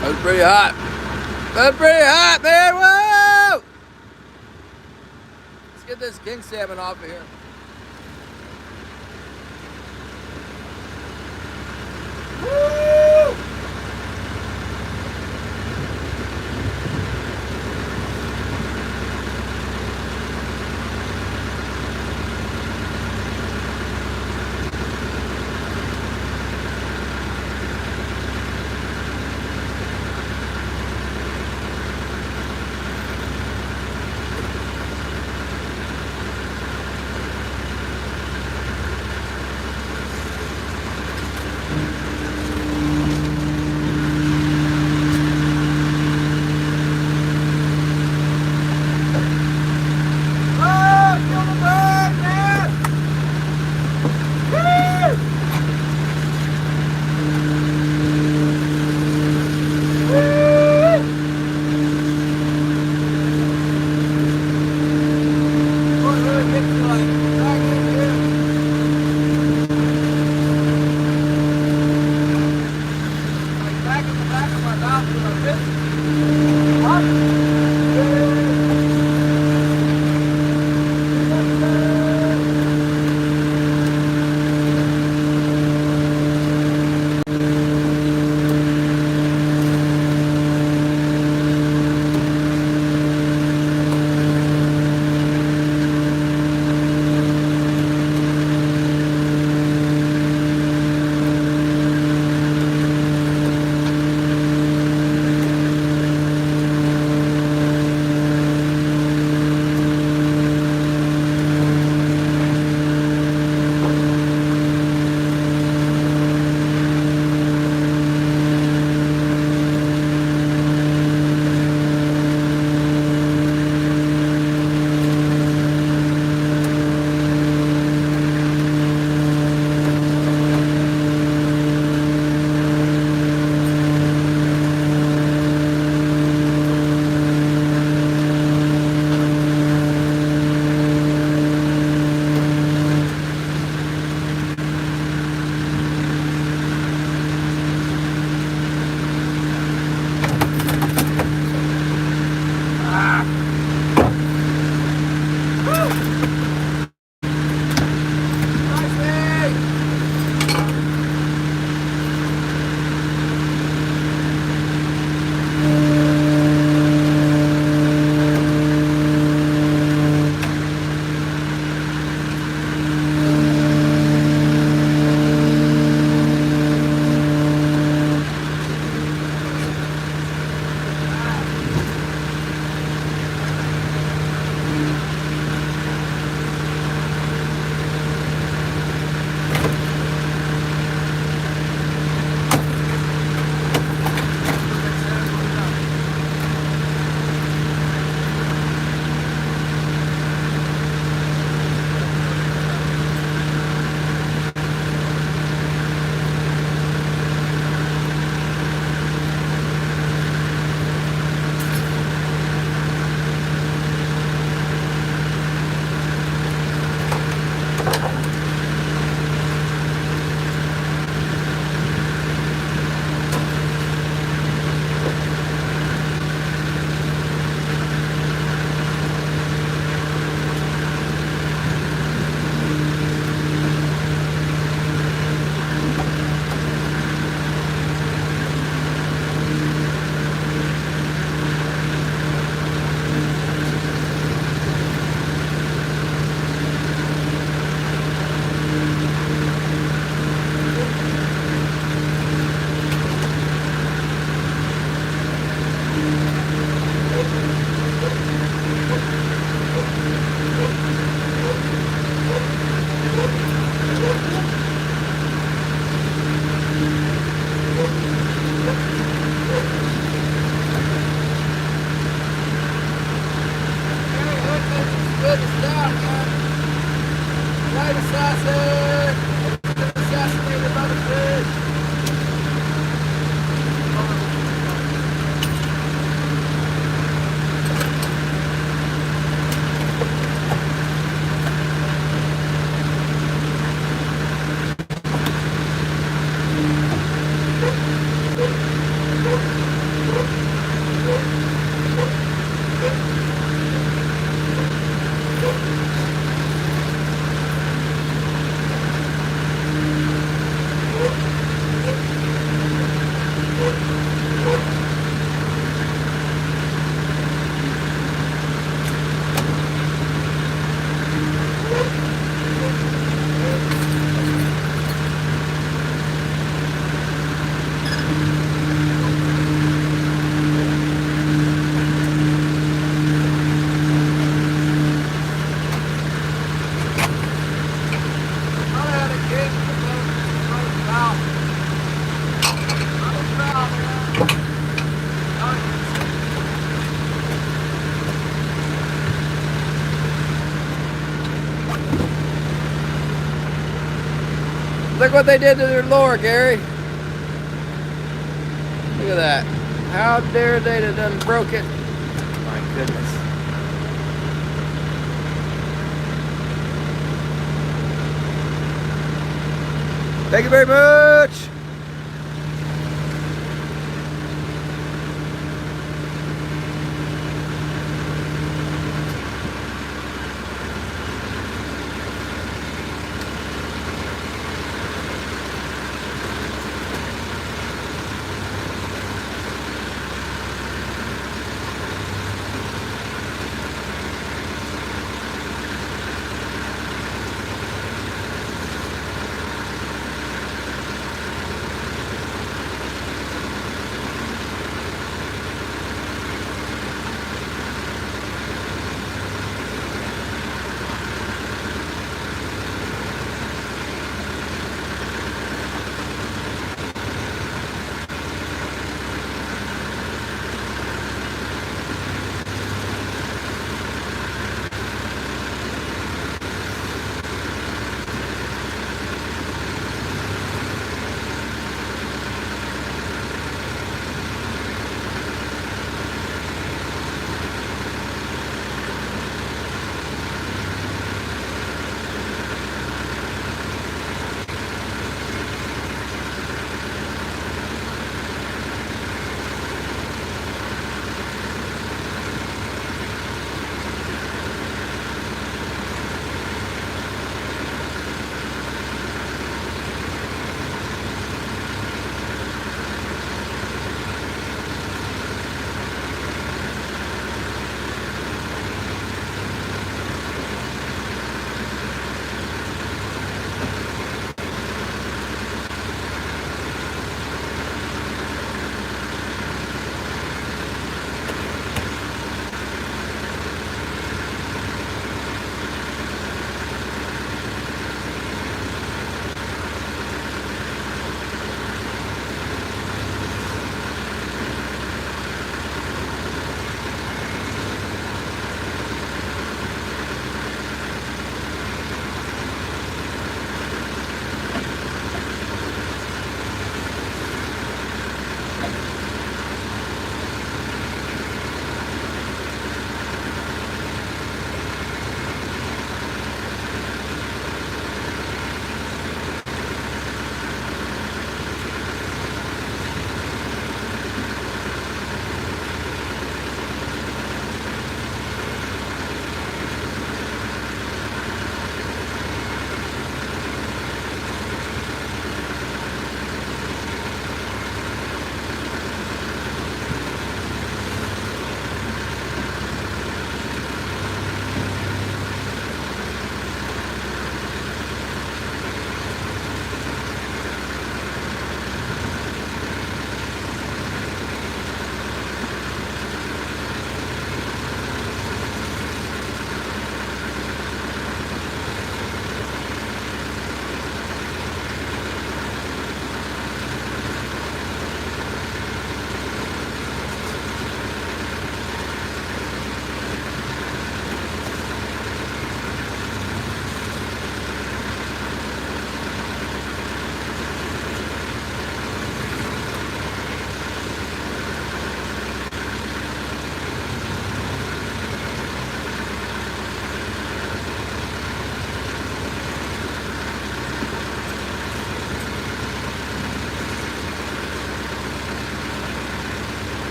That was pretty hot. That's pretty hot, man. Whoa! Let's get this king salmon off of here. Woo! Look what they did to their lure, Gary. Look at that. How dare they have done broke it? My goodness. Thank you very much.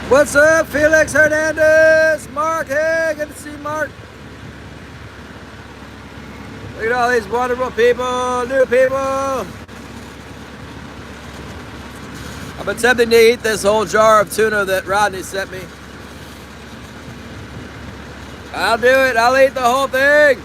What's up, Felix Hernandez? Mark, hey, good to see Mark. Look at all these wonderful people, new people. I'm attempting to eat this whole jar of tuna that Rodney sent me. I'll do it. I'll eat the whole thing.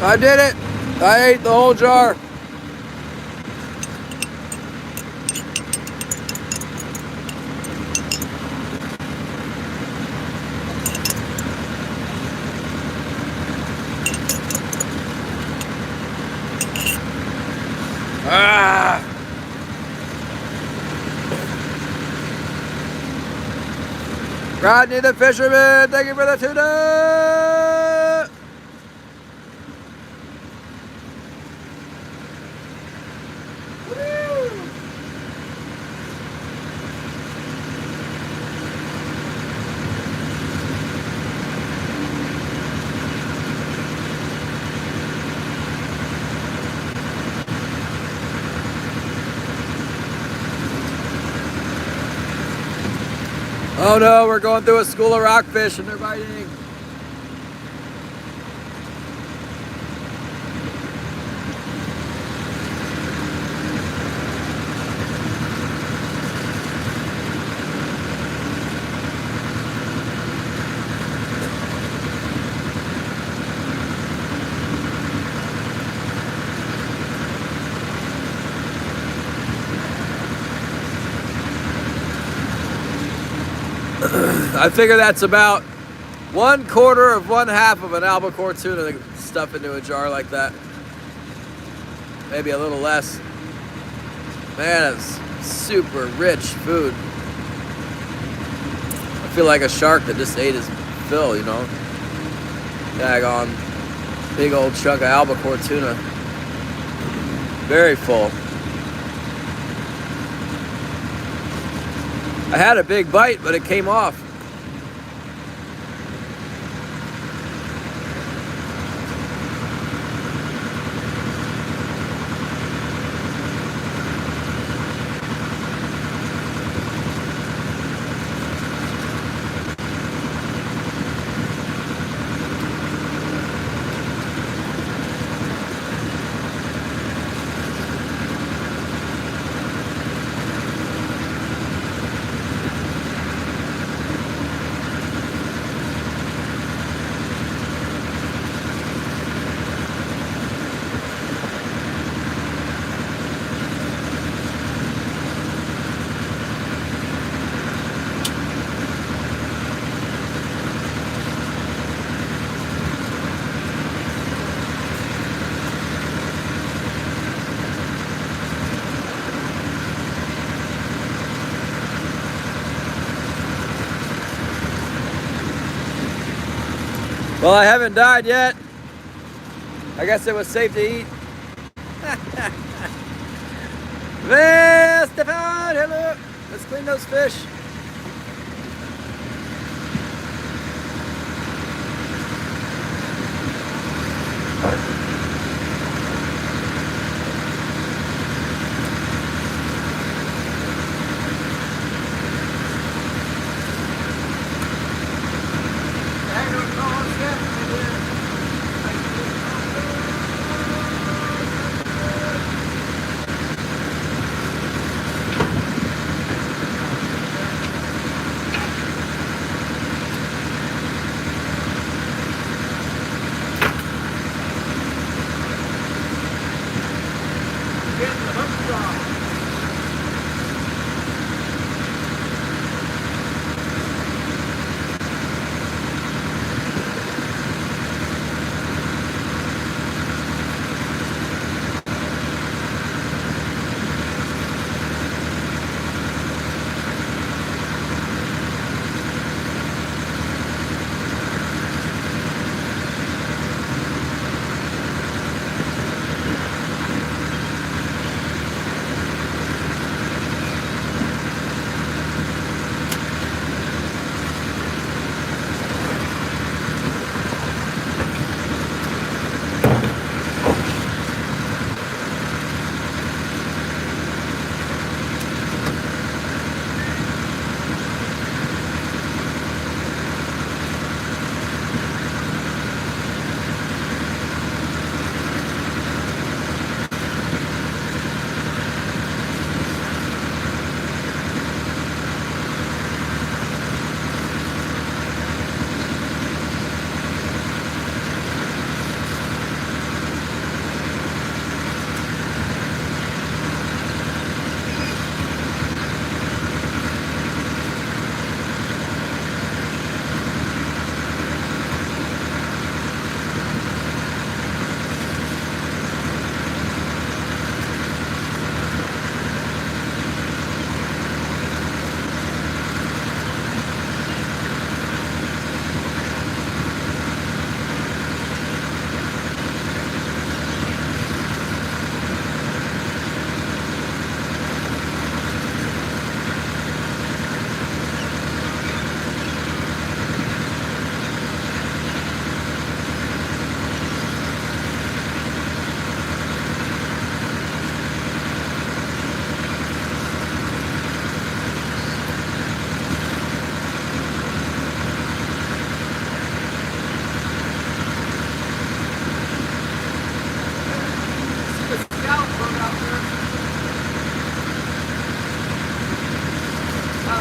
I did it. I ate the whole jar. Ah! Rodney the fisherman, thank you for the tuna! Woo! Oh no, we're going through a school of rockfish and they're biting. I figure that's about 1/4 of 1/2 of an albacore tuna to stuff into a jar like that. Maybe a little less. Man, it's super rich food. I feel like a shark that just ate his fill, you know? Daggone big old chunk of albacore tuna. Very full. I had a big bite, but it came off. Well, I haven't died yet. I guess it was safe to eat. Well, Stefan, hello. Let's clean those fish.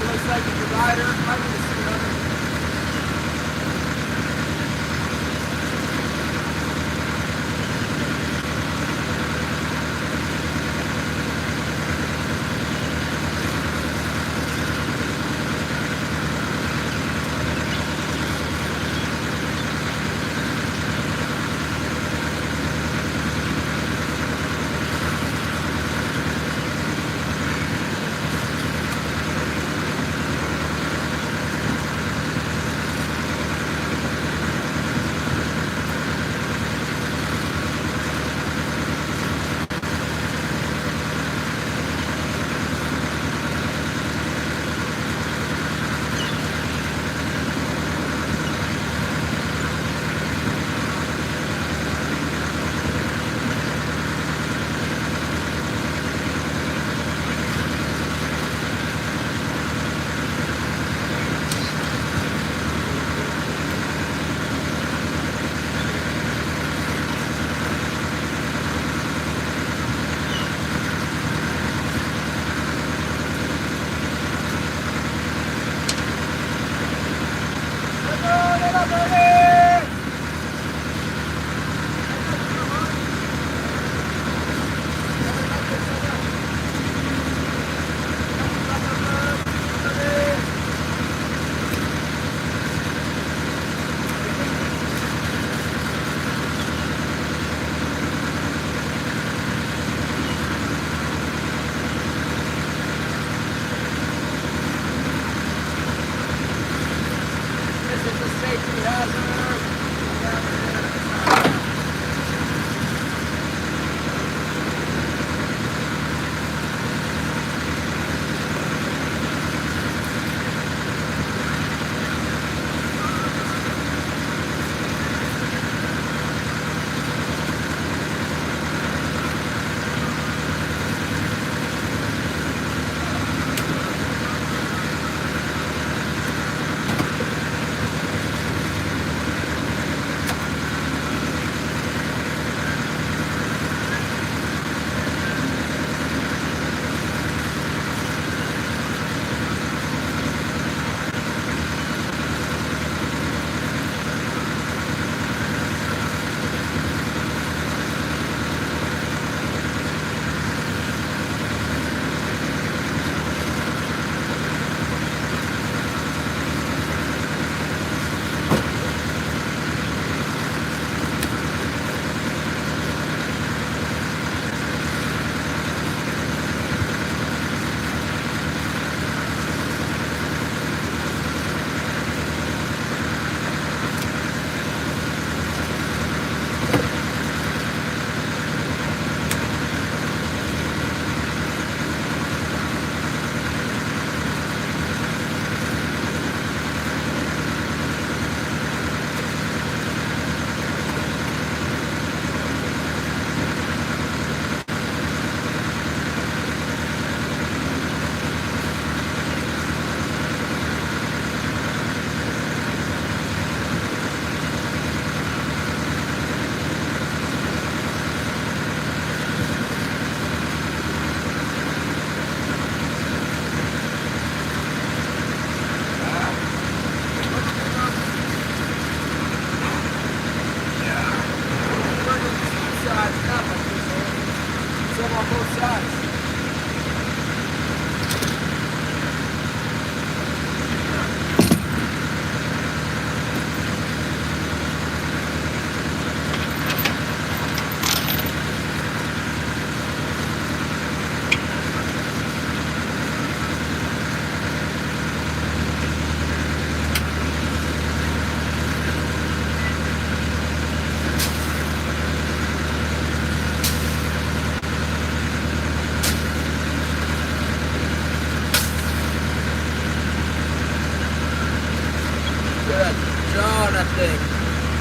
looks like the divider. Might be the C100.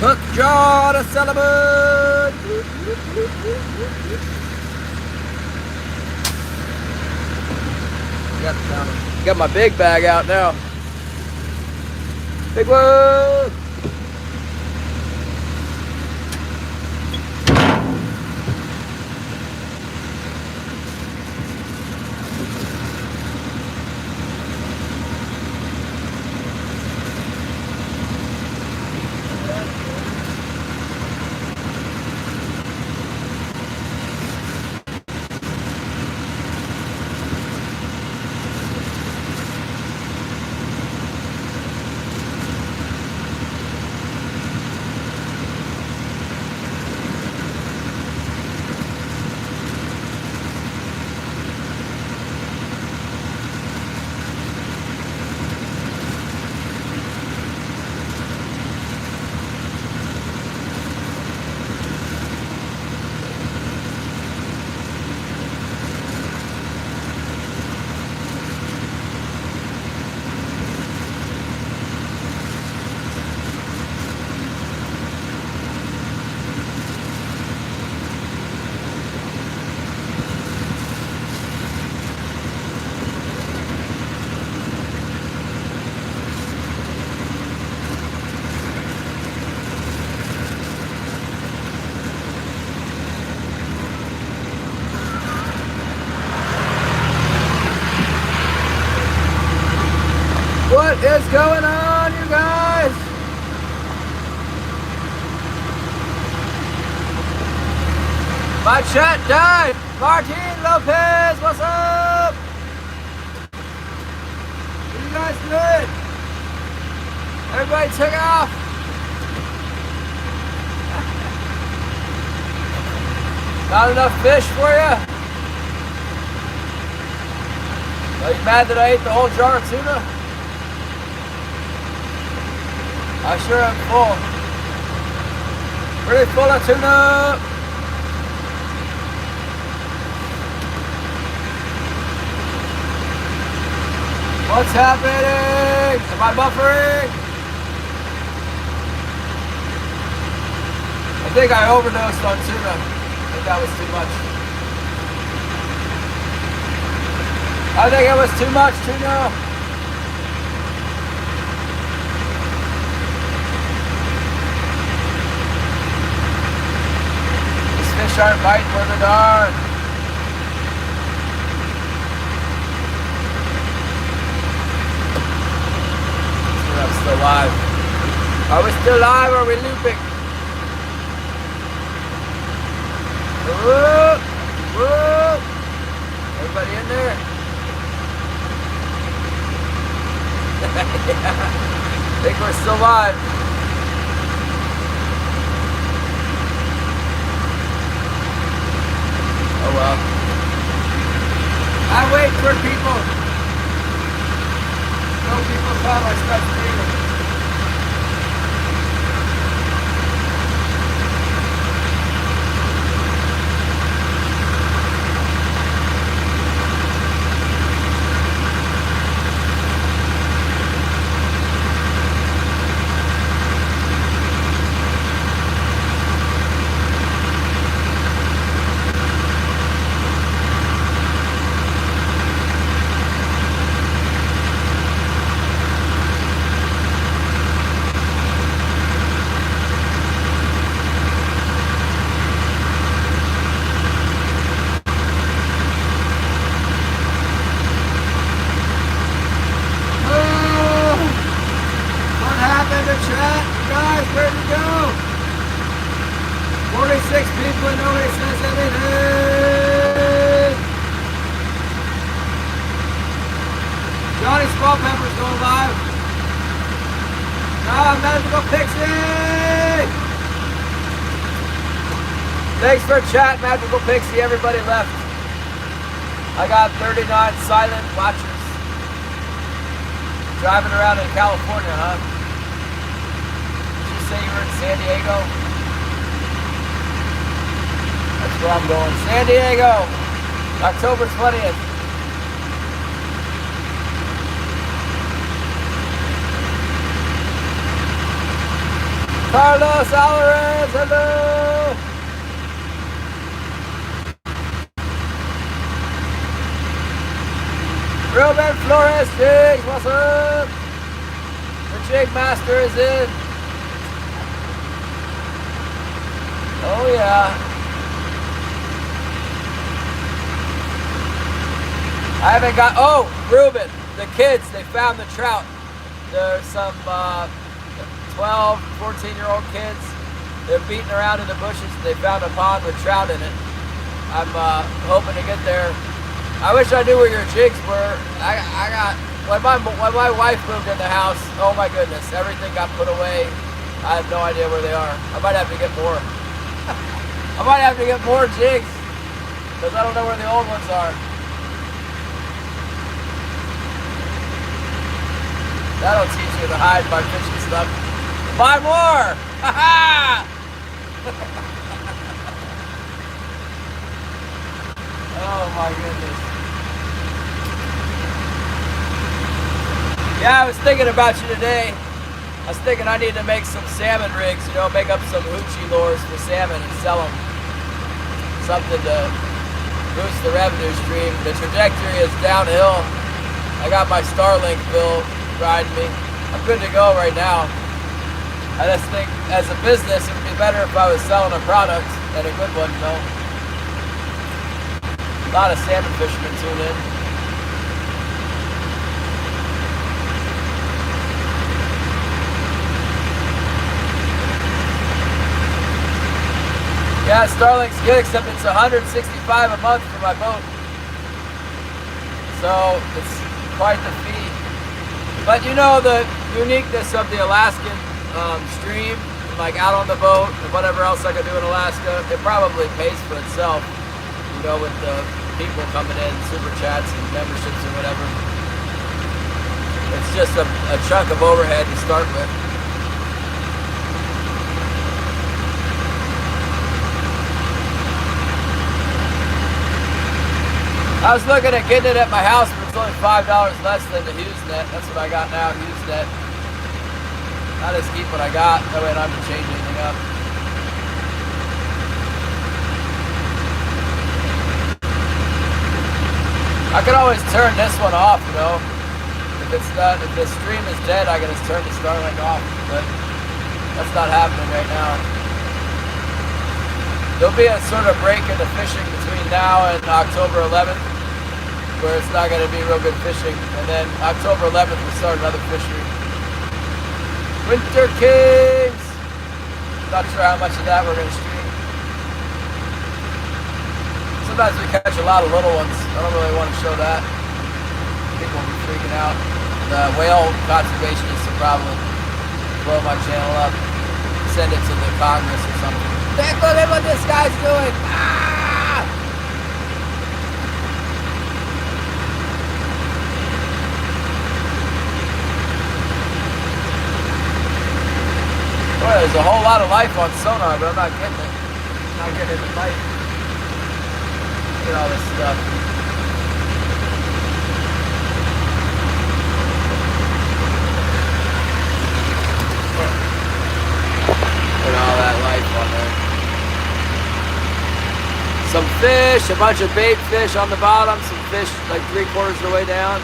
Hook jaw to Salmon. Got my big bag out now. Big one. What is going on, you guys? My chat died. Martin Lopez, what's up? What you guys doing? Everybody took off. Not enough fish for you? Are you mad that I ate the whole jar of tuna? I sure am full. Pretty full of tuna. What's happening? Am I buffering? I think I overdosed on tuna. I think that was too much. I think it was too much tuna. These fish aren't biting where they darn. I'm still live. Are we still live or are we looping? Whoa, whoa. Everybody in there? I think we're still live. Oh well. I wait for people. No people come, I start screaming. Thanks for chat, Magical Pixie. Everybody left. I got 39 silent watchers. Driving around in California, huh? Did you say you were in San Diego? That's where I'm going. San Diego, October 20th. Carlos Alvarez, hello! Ruben Flores, Jigs, what's up? The Jig Master is in. Oh yeah. I haven't got, oh, Ruben, the kids, they found the trout. There's some 12, 14-year-old kids. They're beating around in the bushes and they found a pond with trout in it. I'm hoping to get there. I wish I knew where your jigs were. I got, when my wife moved in the house, oh my goodness, everything got put away. I have no idea where they are. I might have to get more. I might have to get more jigs because I don't know where the old ones are. That'll teach you to hide my fishing stuff. Buy more! Ha ha! Oh my goodness. Yeah, I was thinking about you today. I was thinking I need to make some salmon rigs, you know, make up some hoochie lures for salmon and sell them. Something to boost the revenue stream. The trajectory is downhill. I got my Starlink bill riding me. I'm good to go right now. I just think as a business it would be better if I was selling a product and a good one, you know. A lot of salmon fishermen tune in. Yeah, Starlink's good, except it's $165 a month for my boat. So it's quite the fee. But you know the uniqueness of the Alaskan stream, like out on the boat and whatever else I could do in Alaska, it probably pays for itself, you know, with the people coming in, super chats and memberships or whatever. It's just a chunk of overhead to start with. I was looking at getting it at my house, but it's only $5 less than the HughesNet. That's what I got now, HughesNet. I just keep what I got, that way I don't have to change anything up. I could always turn this one off, you know. If the stream is dead, I can just turn the Starlink off, but that's not happening right now. There'll be a sort of break in the fishing between now and October 11th, where it's not going to be real good fishing. And then October 11th, we'll start another fishery. Winter Kings! Not sure how much of that we're going to stream. Sometimes we catch a lot of little ones. I don't really want to show that. People will be freaking out. The whale conservationists will probably blow my channel up, send it to the Congress or something. Look at what this guy's doing! Ah! Boy, there's a whole lot of life on sonar, but I'm not getting it. I'm not getting it in light. Look at all this stuff. Look at all that life on there. Some fish, a bunch of bait fish on the bottom, some fish like 3/4 of the way down.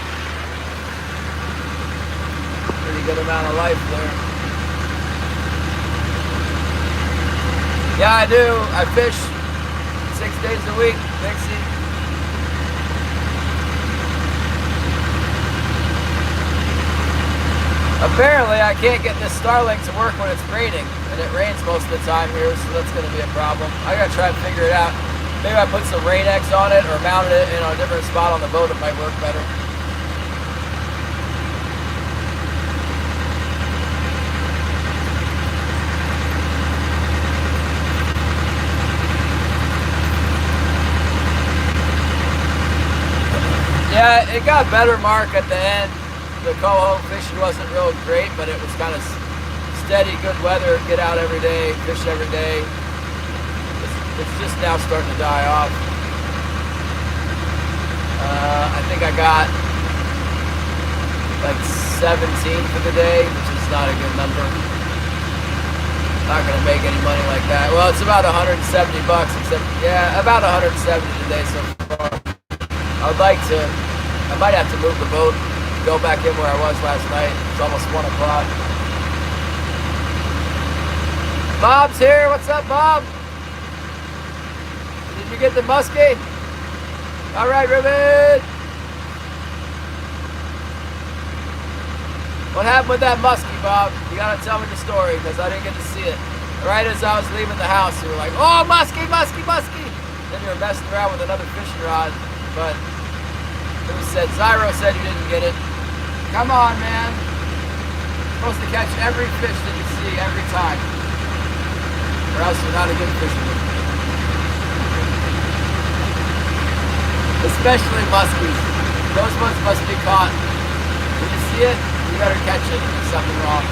Pretty good amount of life there. Yeah, I do. I fish 6 days a week, Dixie. Apparently, I can't get this Starlink to work when it's raining, and it rains most of the time here, so that's going to be a problem. I got to try and figure it out. Maybe I put some rain X on it or mounted it in a different spot on the boat, it might work better. Yeah, it got better, Mark, at the end. The coho fishing wasn't real great, but it was kind of steady, good weather, get out every day, fish every day. It's just now starting to die off. I think I got like 17 for the day, which is not a good number. Not gonna make any money like that. Well, it's about 170 bucks, except, yeah, about 170 today so far. I might have to move the boat, go back in where I was last night. It's almost 1 o'clock. Bob's here, what's up, Bob? Did you get the muskie? All right, Ruben. What happened with that muskie, Bob? You gotta tell me the story, because I didn't get to see it. Right as I was leaving the house, you were like, oh, muskie, muskie, muskie. Then you were messing around with another fishing rod, but Zyro said you didn't get it. Come on, man. You're supposed to catch every fish that you see every time, or else you're not a good fisherman. Especially muskies. Those ones must be caught. When you see it, you better catch it. There's something wrong.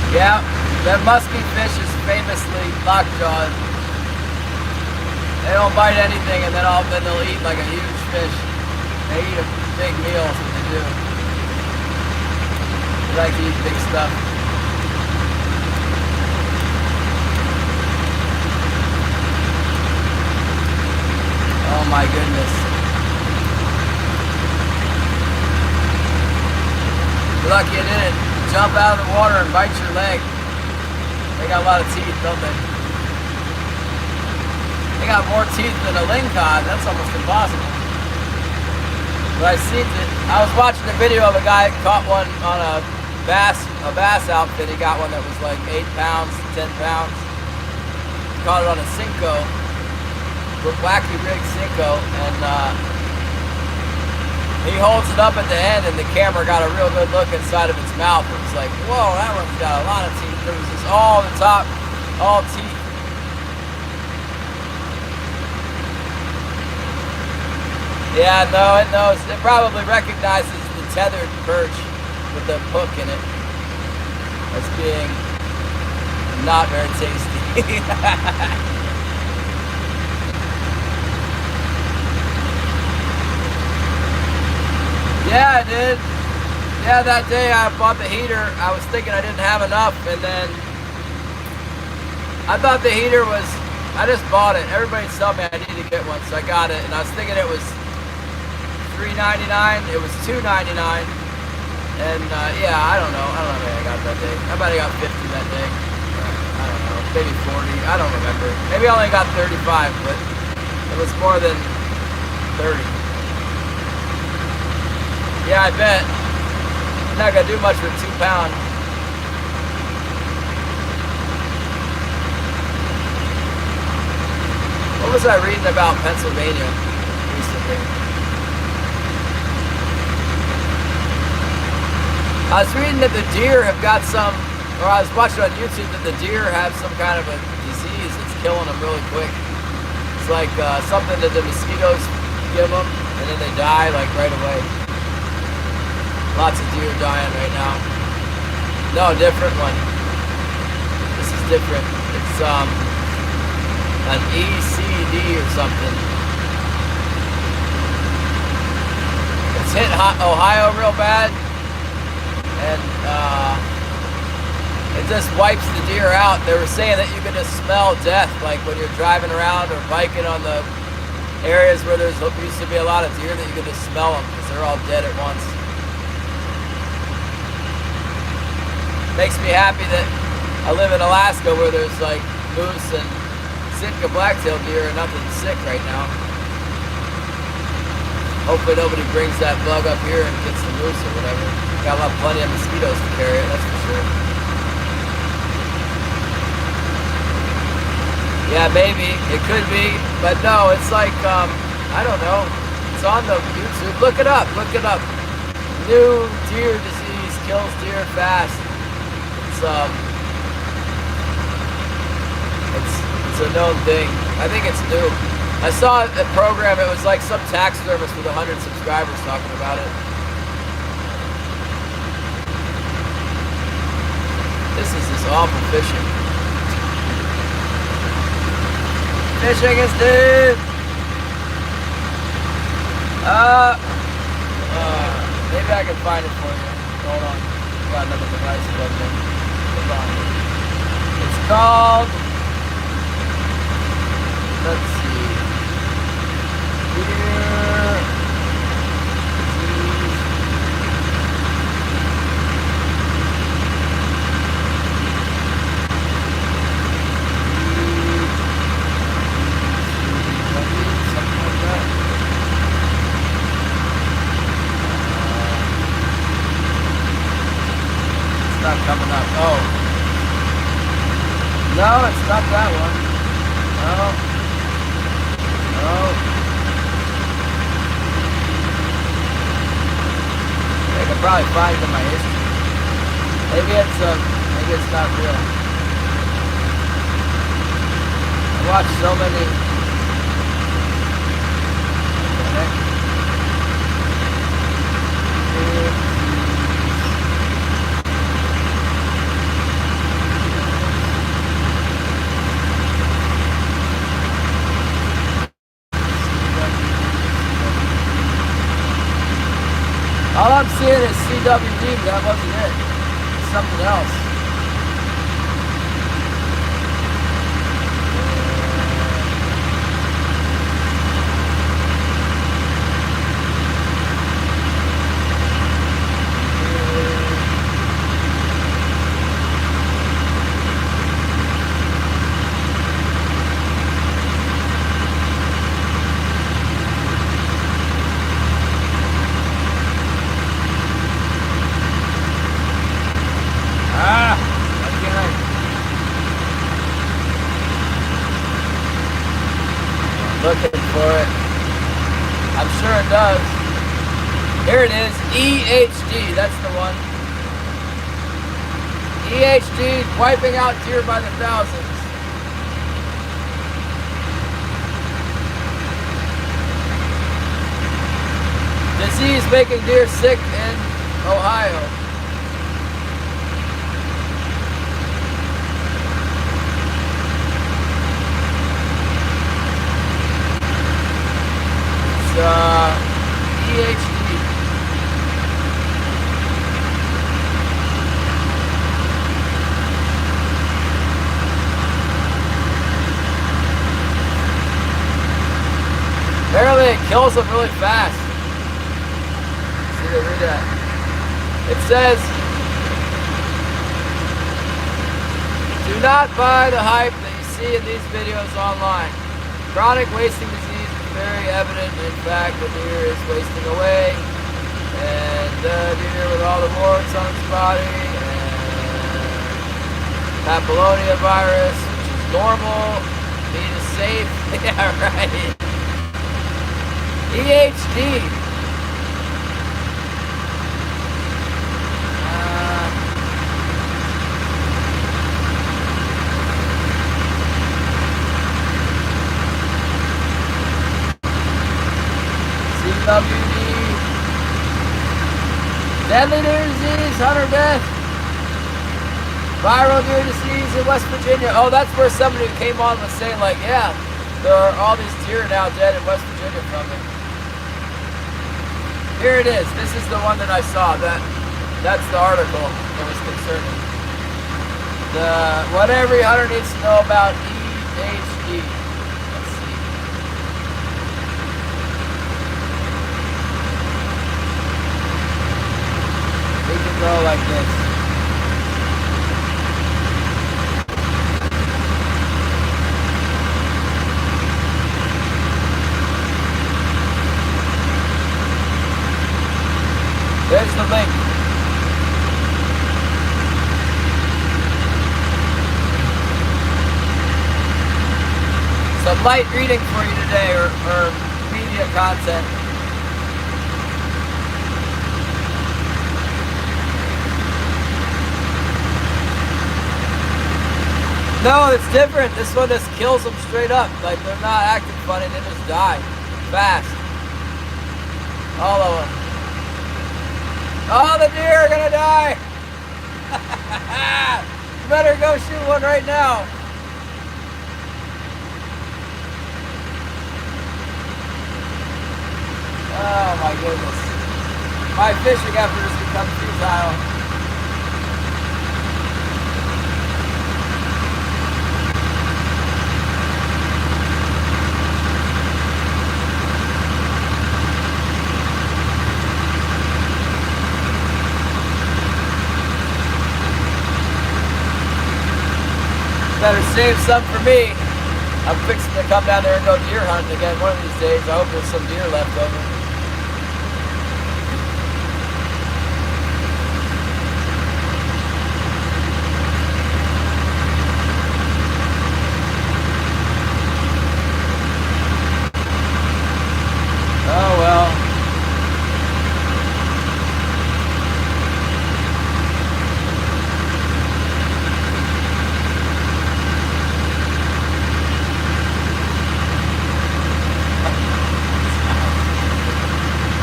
Yeah, that musky fish is famously lockjawed. They don't bite anything, and then they'll eat like a huge fish. They eat a big meal, is what they do. They like to eat big stuff. Oh my goodness. You're lucky it didn't jump out of the water and bite your leg. They got a lot of teeth, don't they? They got more teeth than a lingcod. That's almost impossible. But I seen it. I was watching a video of a guy caught one on a bass outfit. He got one that was like 8 pounds, 10 pounds. He caught it on a Cinco, wacky rig Cinco, and he holds it up at the end, and the camera got a real good look inside of its mouth. It was like, whoa, that one's got a lot of teeth. There was just all the top, all teeth. Yeah, no, it knows. It probably recognizes the tethered perch with the hook in it as being not very tasty. Yeah, I did. Yeah, that day I bought the heater. I was thinking I didn't have enough, and then I thought the heater was, I just bought it. Everybody's telling me I need to get one, so I got it, and I was thinking it was $3.99. It was $2.99, and yeah, I don't know how many I got that day. I might have got 50 that day. I don't know, maybe 40. I don't remember. Maybe I only got 35, but it was more than 30. Yeah, I bet. I'm not gonna do much for 2 pounds. What was I reading about Pennsylvania recently? I was reading that the deer have got some, or I was watching on YouTube that the deer have some kind of a disease that's killing them really quick. It's like something that the mosquitoes give them, and then they die like right away. Lots of deer dying right now. No, different one. This is different. It's an ECD or something. It's hit Ohio real bad, and it just wipes the deer out. They were saying that you can just smell death, like when you're driving around or biking on the areas where there's used to be a lot of deer, that you can just smell them because they're all dead at once. Makes me happy that I live in Alaska where there's like moose and Sitka black-tailed deer and nothing sick right now. Hopefully nobody brings that bug up here and gets the moose or whatever. Got plenty of mosquitoes to carry it, that's for sure. Yeah, maybe. It could be. But no, it's like, I don't know. It's on the YouTube. Look it up. Look it up. New deer disease kills deer fast. It's a known thing. I think it's new. I saw a program, it was like some taxidermist with 100 subscribers talking about it. This is just awful fishing. Fishing is dead! Maybe I can find it for you. Hold on. Got another device plugged in. It's called, let's see, deer disease. Something like that. It's not coming up. Oh. No, it's not that one. No. No. I can probably find it in my history. Maybe it's not real. I watched so many. All I'm seeing is CWD, but that wasn't it. It's something else. Here it is, EHD, that's the one. EHD, wiping out deer by the thousands. Disease making deer sick in Ohio. It's EHD. Apparently it kills them really fast. See, read that. It says, do not buy the hype that you see in these videos online. Chronic wasting disease is very evident. In fact, the deer is wasting away. And the deer with all the warts on its body. And papillonia virus, which is normal. Meat is safe. Yeah, right. EHD. CWD. Deadly deer disease, hunter death. Viral deer disease in West Virginia. Oh, that's where somebody came on was saying like, yeah, there are all these deer now dead in West Virginia from it. Here it is. This is the one that I saw. That's the article that was concerning. What every hunter needs to know about EHD. Let's see. We can go like this. There's the link. Some light reading for you today, or media content. No, it's different. This one just kills them straight up. Like, they're not acting funny, they just die. Fast. All of them. All the deer are gonna die! You better go shoot one right now. Oh my goodness. My fishing effort has become futile. Better save some for me. I'm fixing to come down there and go deer hunting again one of these days. I hope there's some deer left over. Oh well.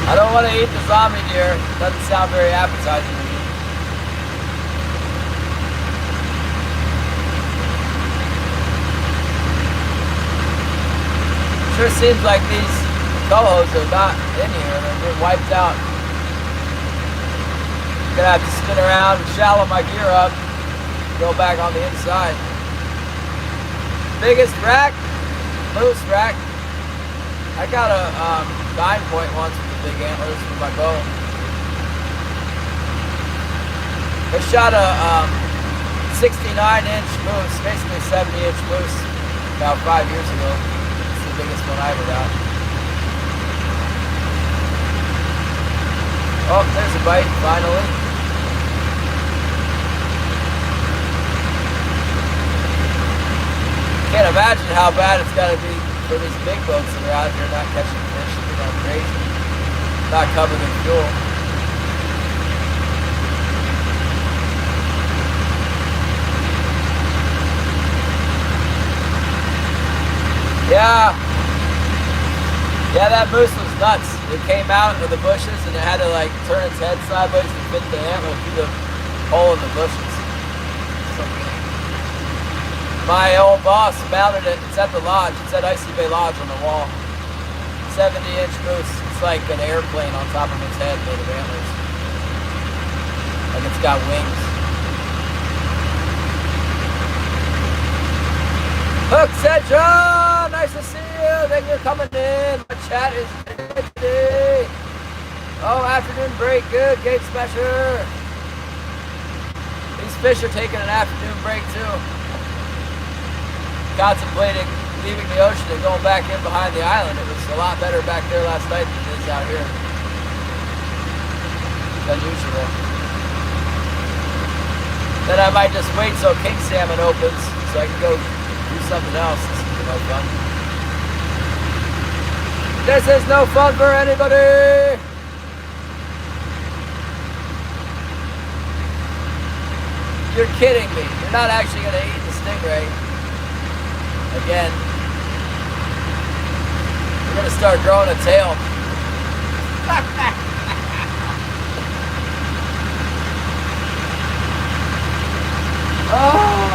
I don't want to eat the zombie deer. Doesn't sound very appetizing to me. Sure seems like these cohos are not in here. They're being wiped out. I'm gonna have to spin around and shallow my gear up. Go back on the inside. Biggest rack, moose rack. I got a 9-point once with the big antlers for my bow. I shot a 69-inch moose, basically 70-inch moose, about 5 years ago. It's the biggest one I ever got. Oh, there's a bite, finally. Can't imagine how bad it's got to be for these big boats that are out here not catching fish. They're going crazy. not covered in fuel. Yeah. Yeah, that moose was nuts. It came out of the bushes and it had to like turn its head sideways to fit the antler through the hole in the bushes. My old boss mounted it. It's at the lodge. It's at Icy Bay Lodge on the wall. 70-inch moose. It's like an airplane on top of its head made of antlers. Like it's got wings. Hook Central! Nice to see you. Thank you for coming in. My chat is good today. Oh, afternoon break. Good. Gate Smasher. These fish are taking an afternoon break too. Contemplating leaving the ocean and going back in behind the island. It was a lot better back there last night than it is out here. It's unusual. Then I might just wait till king salmon opens so I can go do something else. This is no fun. This is no fun for anybody. You're kidding me. You're not actually going to eat the stingray. Again, we're gonna start growing a tail. Oh.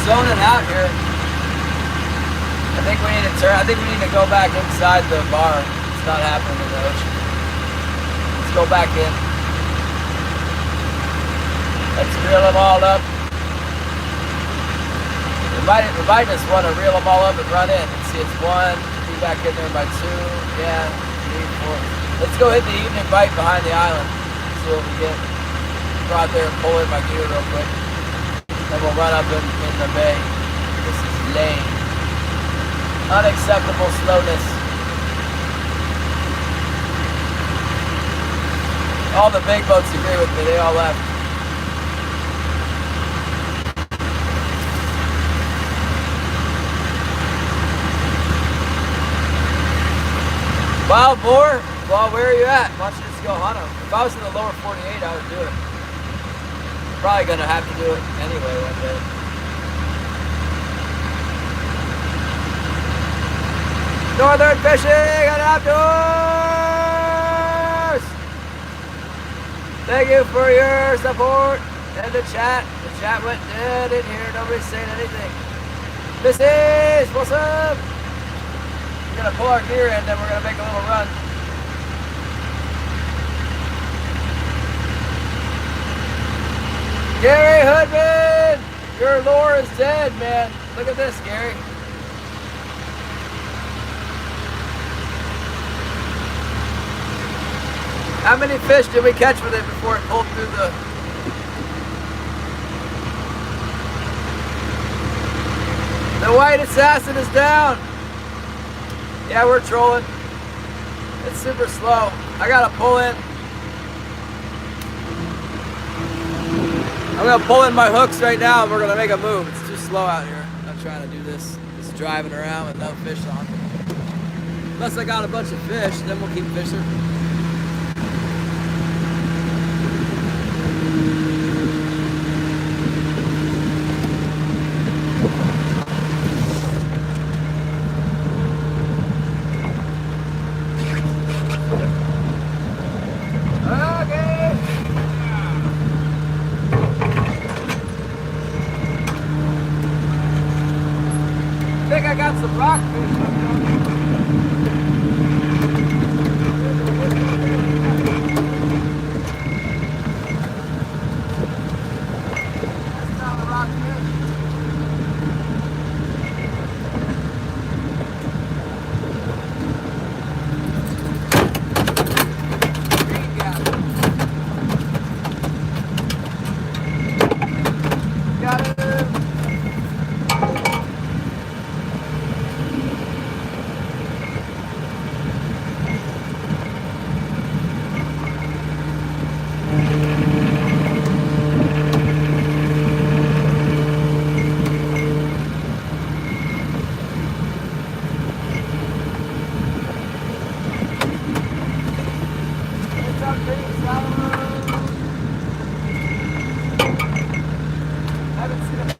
Zoning out here. I think we need to turn. I think we need to go back inside the bar. It's not happening in the ocean. Let's go back in. Let's reel them all up. We might just want to reel them all up and run in. Let's see, it's one. Be back in there by two. Yeah, three, four. Let's go hit the evening bite behind the island. See what we get. Go out there and pull in my gear real quick. Then we'll run up in the bay. This is lame. Unacceptable slowness. All the big boats agree with me. They all left. Wild boar? Well, where are you at? Why don't you just go hunt them? If I was in the lower 48, I would do it. Probably gonna have to do it anyway one day. Northern fishing and outdoors! Thank you for your support and the chat. The chat went dead in here. Nobody's saying anything. Mrs. What's up? We're gonna pull our gear in, then we're gonna make a little run. Gary Hoodman, your lure is dead, man. Look at this, Gary. How many fish did we catch with it before it pulled through the... The white assassin is down. Yeah, we're trolling. It's super slow. I gotta pull in. I'm gonna pull in my hooks right now and we're gonna make a move. It's too slow out here. I'm trying to do this. Just driving around with no fish on. Unless I got a bunch of fish, then we'll keep fishing. some rockfish. That's not a rockfish. Green gap. Got it. What's up, big Salmon? Haven't seen a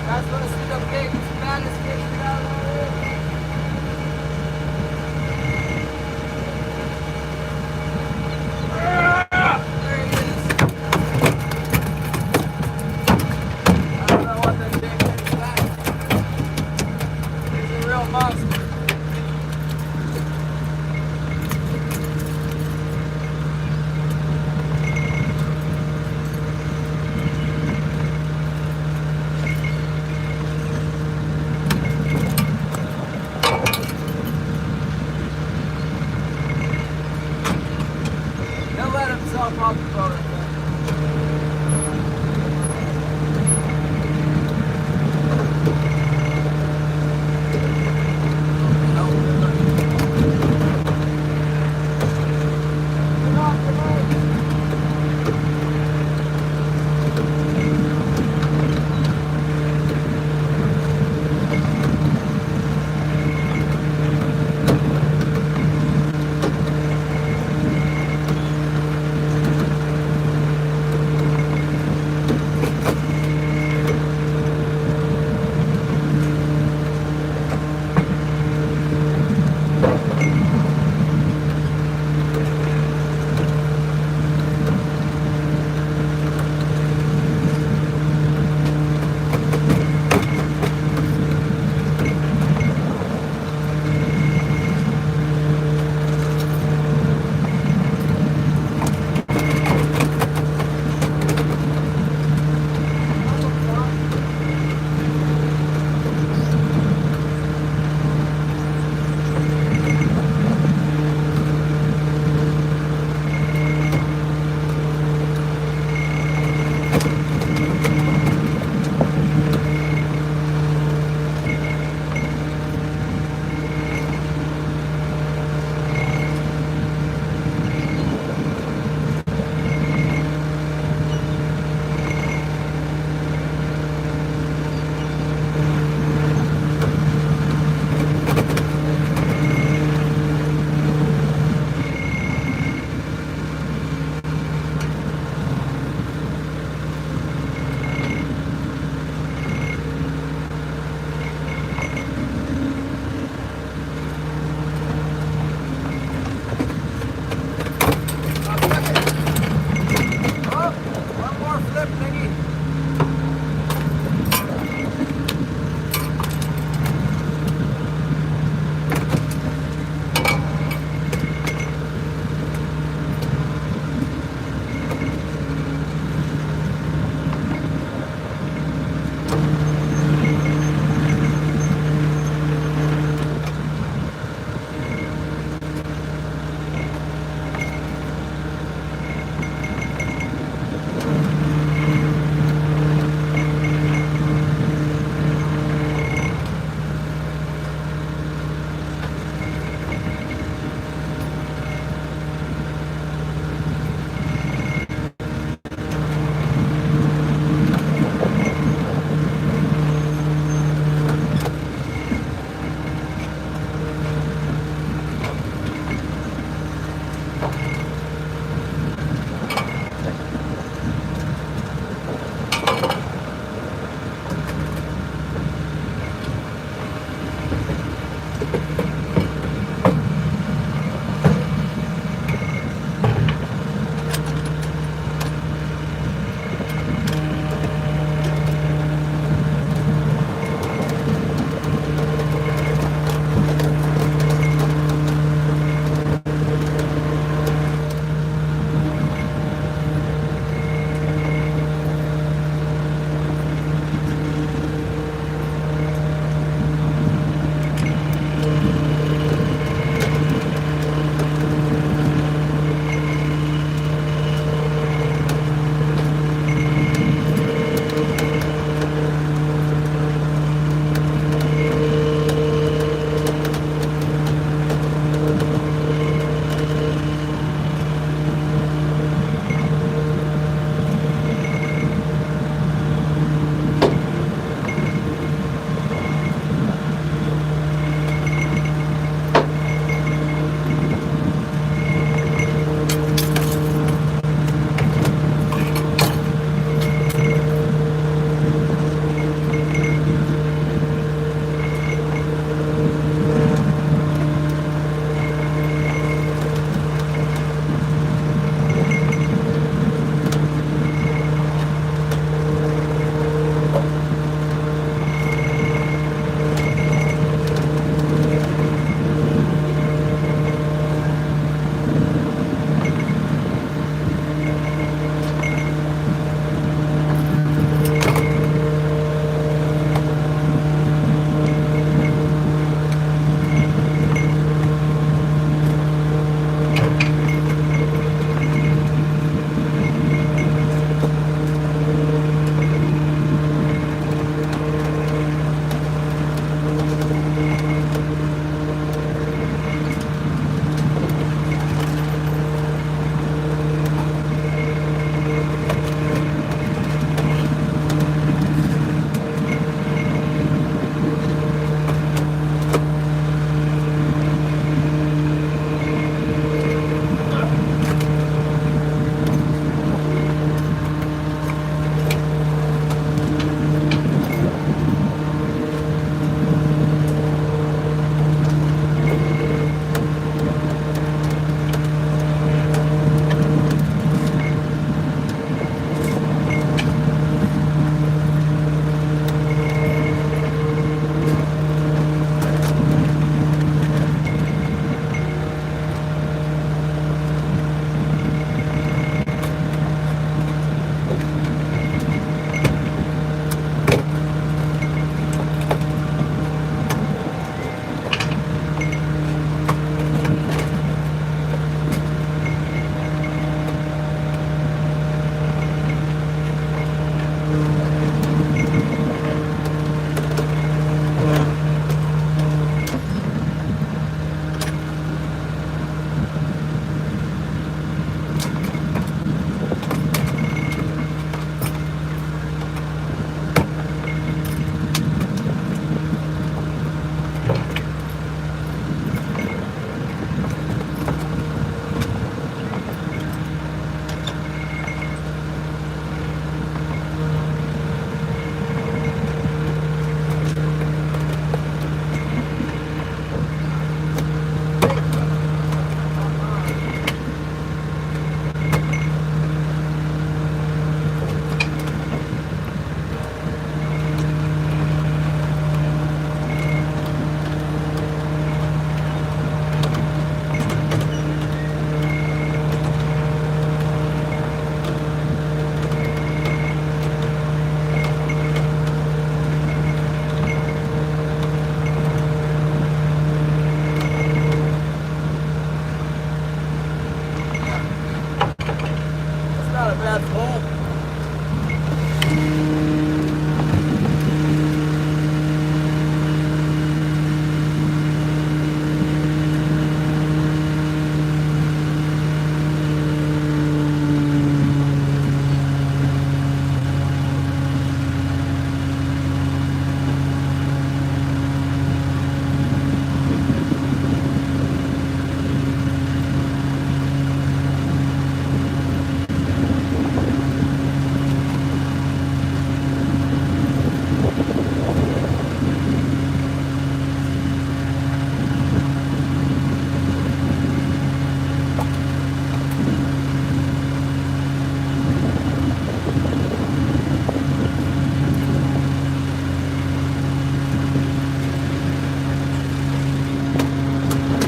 Guys, wanna see the big Spanish fish down there? There he is. I don't know what that big fish is like. He's a real monster.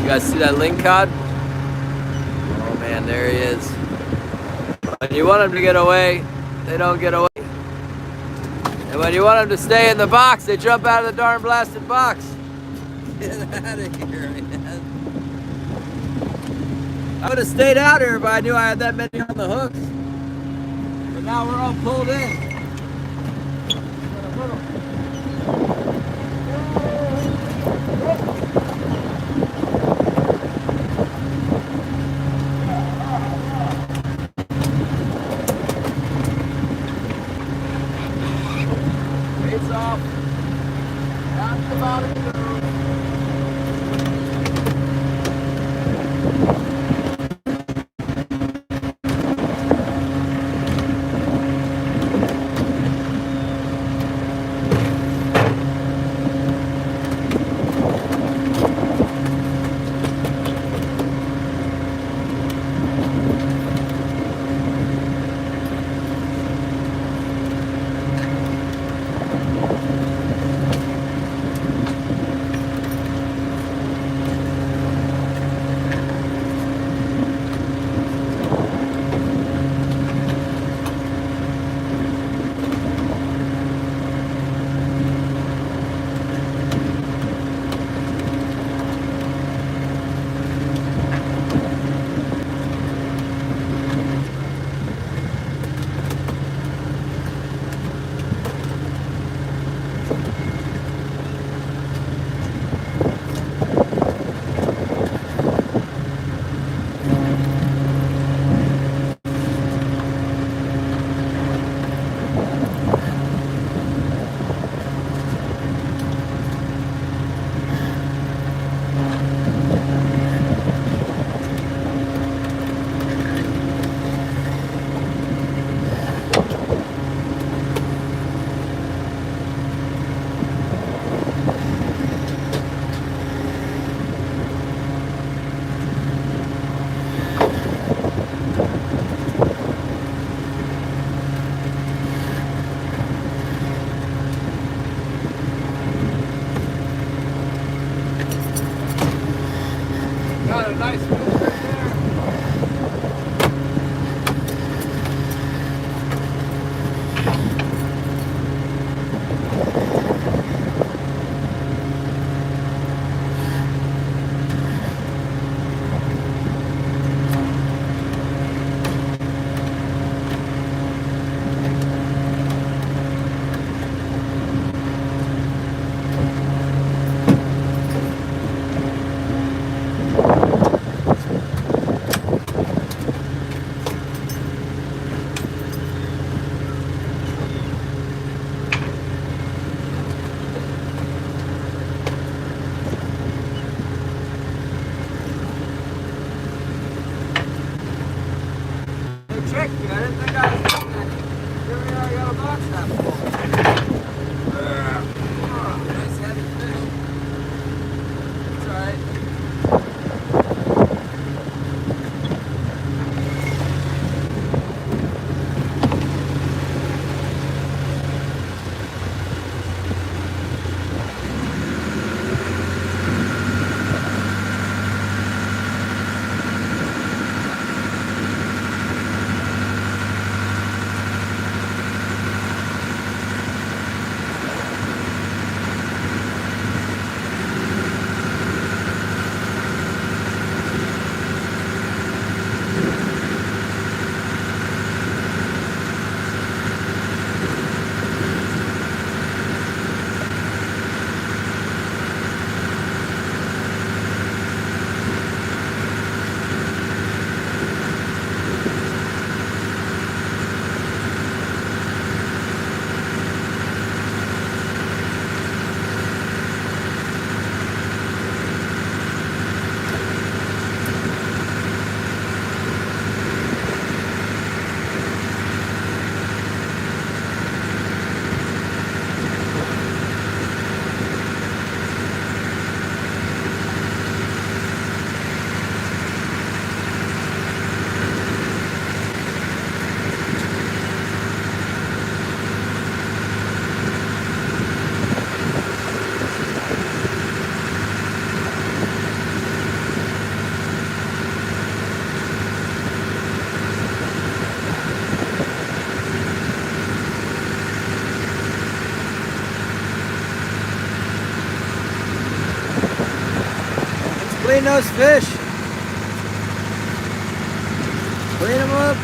guys see that lingcod? Oh man, there he is. When you want them to get away, they don't get away. And when you want them to stay in the box, they jump out of the darn blasted box. Get out of here, man. I would have stayed out here if I knew I had that many on the hooks. But now we're all pulled in. Bait's off. Down to the bottom. Clean those fish. Clean them up.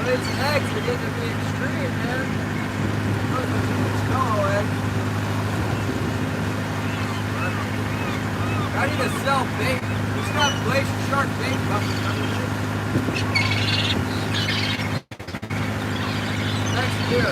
It's next, we're getting to be extreme, man. I need to sell bait. We should have glacier shark bait coming. Next year.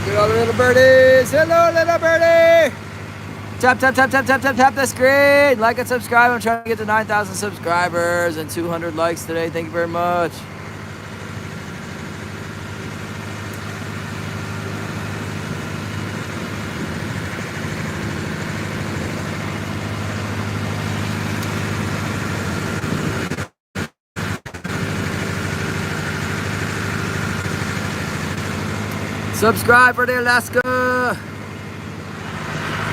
Good old little birdies. Hello, little birdie. Tap, tap, tap, tap, tap, tap, tap the screen. Like and subscribe. I'm trying to get to 9,000 subscribers and 200 likes today. Thank you very much. Subscribe for the Alaska.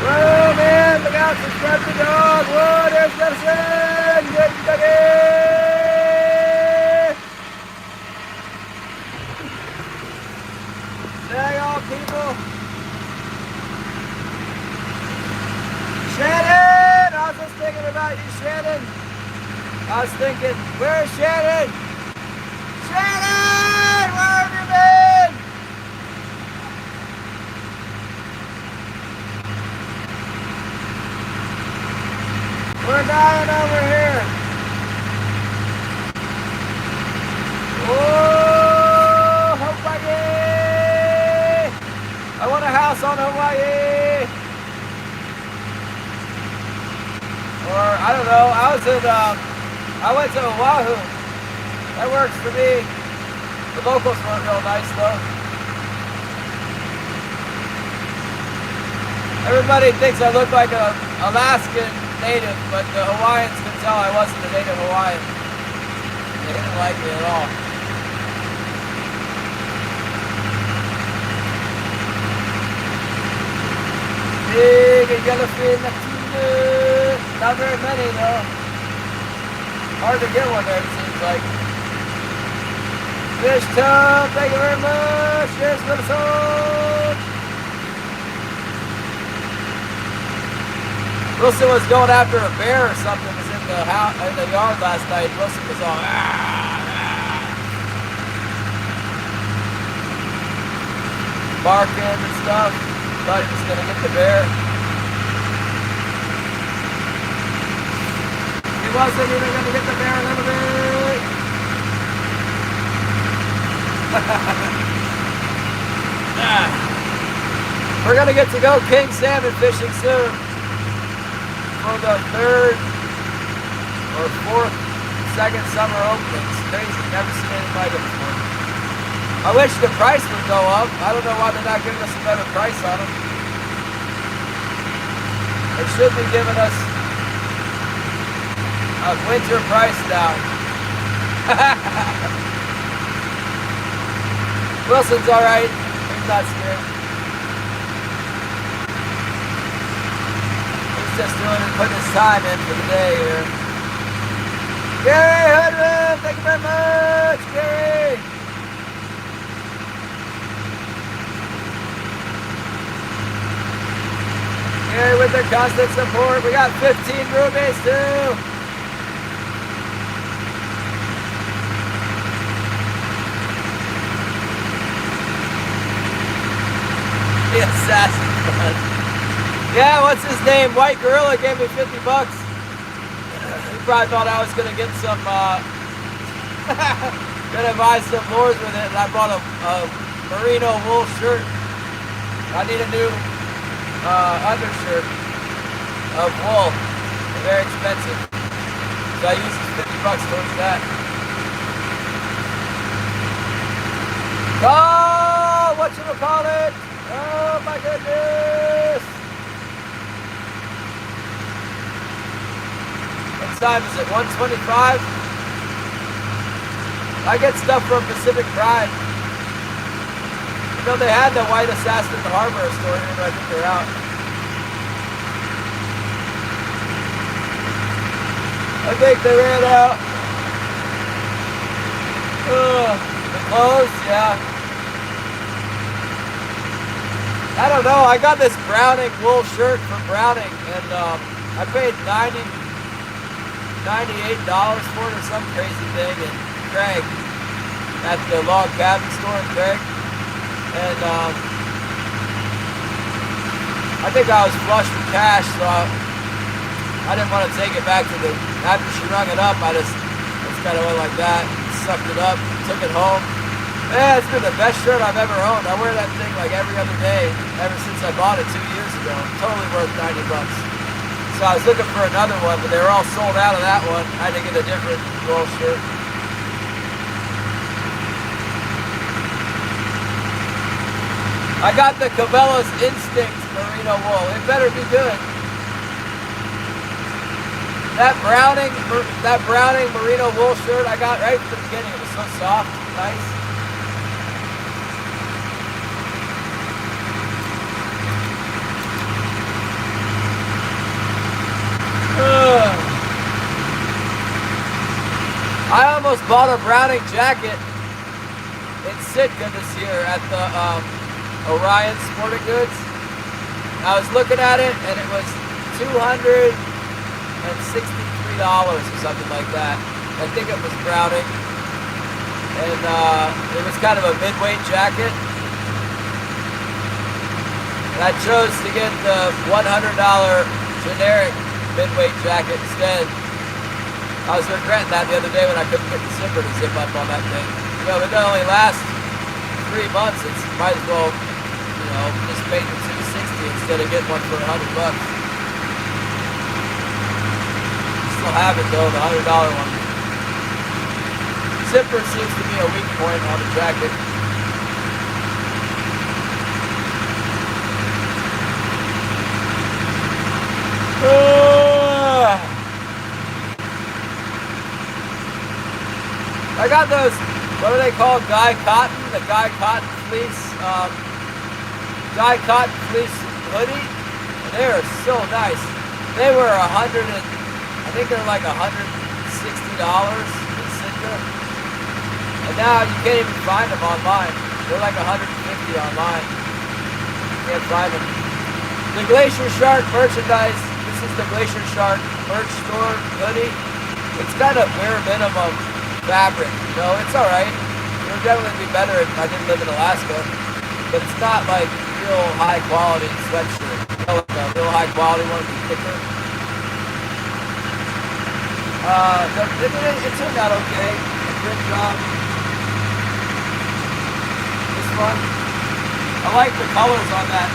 Whoa, man, look out, subscribe to the dog. Whoa, there's Nelson. Good doggy. Dang all people. Shannon, I was just thinking about you, Shannon. I was thinking, where's Shannon? Shannon, where have you been? We're dying over here. Oh, Hawaii! I want a house on Hawaii. Or, I don't know, I went to Oahu. That works for me. The locals weren't real nice though. Everybody thinks I look like a Alaskan native, but the Hawaiians could tell I wasn't a native Hawaiian. They didn't like me at all. Big yellowfin tuna. Not very many though. Hard to get one there, it seems like. Fish tub, thank you very much. There's Minnesota. Wilson was going after a bear or something. Was in the house, in the yard last night. Wilson was all barking and stuff. Thought he was gonna get the bear. He wasn't even gonna get the bear a little bit. We're gonna get to go king salmon fishing soon. For the third or second summer opening. It's crazy. Never seen anything like it before. I wish the price would go up. I don't know why they're not giving us a better price on them. They should be giving us a winter price down. Wilson's alright. He's not scared. Just doing and putting his time in for the day here. Gary Hoodman, thank you very much, Gary. Gary with their constant support. We got 15 roomies too. The assassin fun. Yeah, what's his name? White Gorilla gave me 50 bucks. He probably thought I was gonna get some, gonna buy some lures with it, and I bought a merino wool shirt. I need a new undershirt of wool. They're very expensive. So I used 50 bucks towards that. Oh, whatchamacallit? Oh my goodness! What time is it? 1:25? I get stuff from Pacific Pride. You know, they had the white assassin at the harbor store here, but I think they're out. I think they ran out. The clothes, yeah. I don't know. I got this Browning wool shirt from Browning, and I paid $98 for it or some crazy thing in Craig at the log cabin store in Craig. And I think I was flush with cash, so I didn't want to take it back to the. After she rung it up, I just kind of went like that, sucked it up, took it home. Yeah, it's been the best shirt I've ever owned. I wear that thing like every other day ever since I bought it 2 years ago. Totally worth 90 bucks. So I was looking for another one, but they were all sold out of that one. I had to get a different wool shirt. I got the Cabela's Instinct merino wool. It better be good. That Browning merino wool shirt I got right from the beginning. It was so soft, nice. I almost bought a Browning jacket in Sitka this year at the Orion Sporting Goods. I was looking at it and it was $263 or something like that. I think it was Browning. And it was kind of a mid-weight jacket. And I chose to get the $100 generic mid-weight jacket instead. I was regretting that the other day when I couldn't get the zipper to zip up on that thing. You know, if it only lasts 3 months, it's might as well, you know, just pay the $260 instead of getting one for $100 bucks. Still have it though, the $100 one. Zipper seems to be a weak point on the jacket. I got those, what are they called, Guy Cotton? The Guy Cotton fleece, Guy Cotton fleece hoodie. And they are so nice. They were I think they're like $160 in Sitka. And now you can't even find them online. They're like $150 online. You can't find them. The Glacier Shark merchandise. This is the Glacier Shark merch store hoodie. It's kind of bare minimum fabric, you know, it's alright. It would definitely be better if I didn't live in Alaska, but it's not like real high quality sweatshirt. You know, like a real high quality one would be thicker. It turned out okay. A good job. This one, I like the colors on that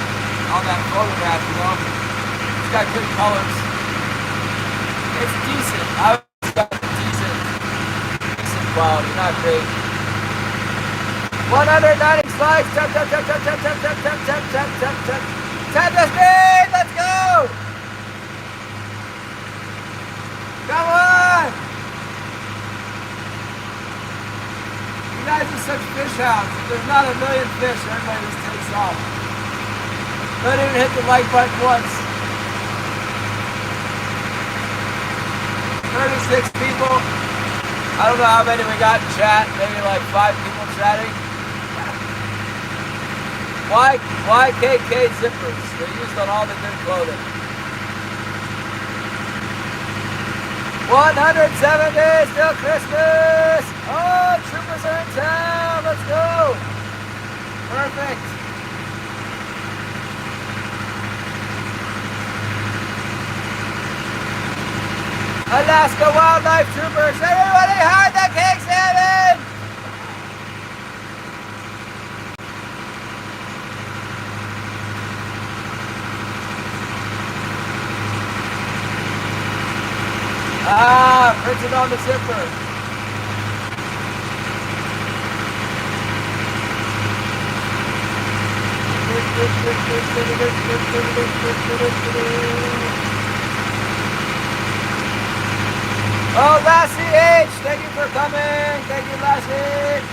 photograph, you know. It's got good colors. It's decent. It's got decent quality, not great. 190 slides. Tap, tap, tap, tap, tap, tap, tap, tap, tap, tap, tap, tap. Tap the speed. Let's go. Come on. You guys are such fish hounds. If there's not a million fish, everybody just takes off. Don't even hit the like button once. 36 people. I don't know how many we got in chat. Maybe like 5 people chatting. YKK zippers. They're used on all the good clothing. 170 still Christmas. Oh, troopers are in town. Let's go. Perfect. Alaska Wildlife Troopers, everybody hide the king salmon! Printed on the zipper. Oh, Lassie H, thank you for coming. Thank you, Lassie.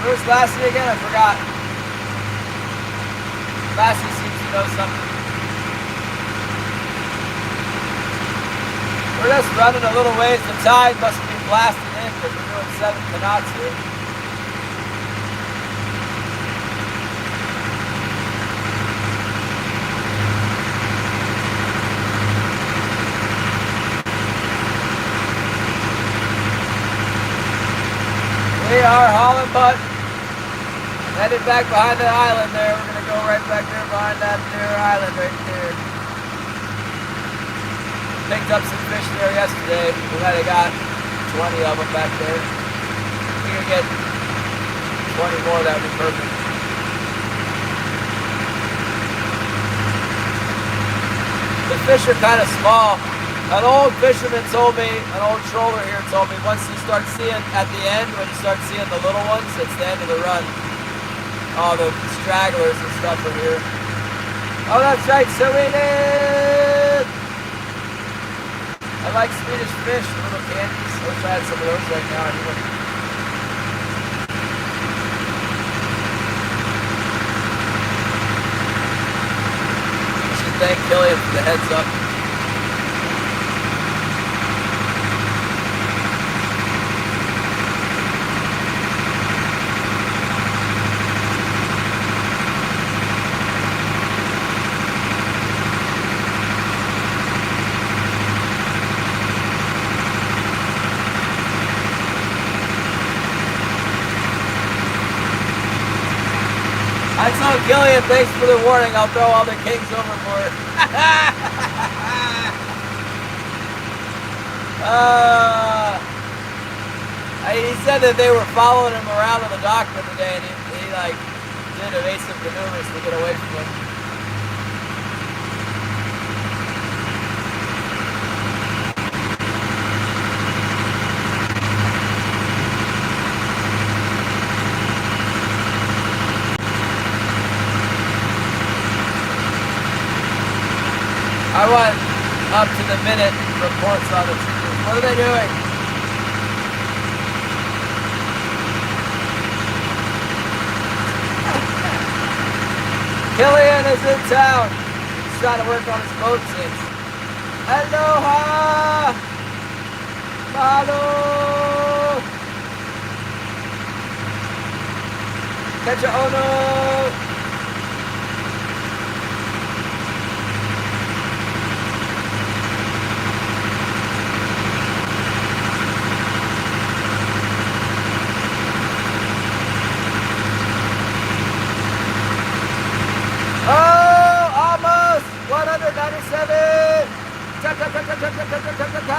Where's Lassie again? I forgot. Lassie seems to know something. We're just running a little ways. The tide must be blasting in because we're doing 7 knots here. We are hauling butt. Headed back behind the island there. We're going to go right back there behind that there island right there. Picked up some fish there yesterday. We might have got 20 of them back there. We're going to get 20 more, that would be perfect. The fish are kind of small. An old fisherman told me, an old troller here told me, once you start seeing at the end, when you start seeing the little ones, it's the end of the run. All the stragglers and stuff are here. Oh, that's right, Sweden! I like Swedish fish, the little candies. I wish I had some of those right now. I should thank Killian for the heads up. I told Gillian, thanks for the warning, I'll throw all the kings overboard. He said that they were following him around on the dock for the day, and he like did evasive maneuvers to get away from them. I want up to the minute reports on the troopers. What are they doing? Killian is in town. He's trying to work on his boat sinks. Aloha! Mahalo! Kecha ono! Oh, almost 197. Tap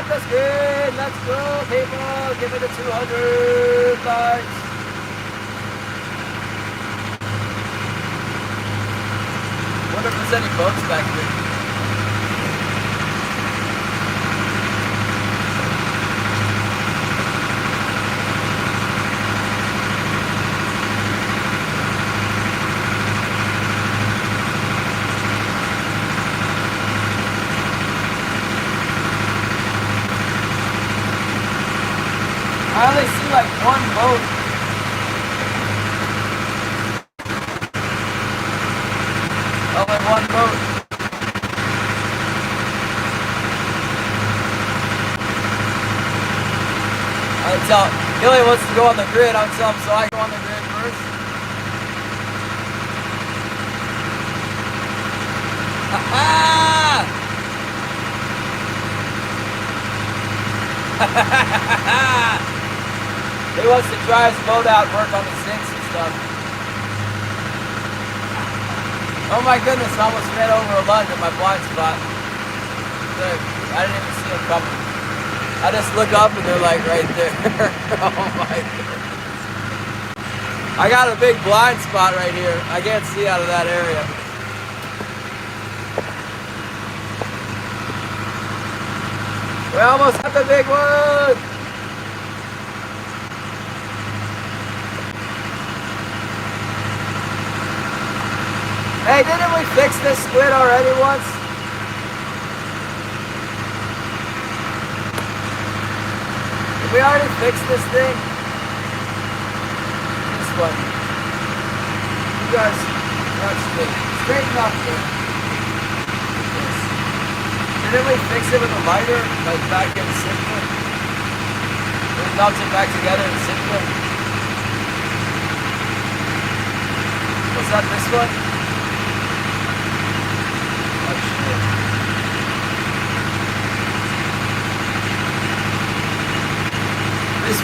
the screen. Let's go, people. Give me the 200 likes. Wonder if there's any boats back there. I only see like one boat. Only one boat. I tell Billy wants to go on the grid. I'll tell him so I go on the grid first. Ha! He wants to try his boat out and work on the sinks and stuff. Oh my goodness, I almost ran over a lug in my blind spot. Look, I didn't even see him coming. I just look up and they're like right there. Oh my goodness. I got a big blind spot right here. I can't see out of that area. We almost have the big one! Hey, didn't we fix this squid already once? Did we already fix this thing? This one. You guys, watch me. Straighten up here. This. Didn't we fix it with a lighter? Like back in Sitka? We melted it back together in Sitka? Was that this one?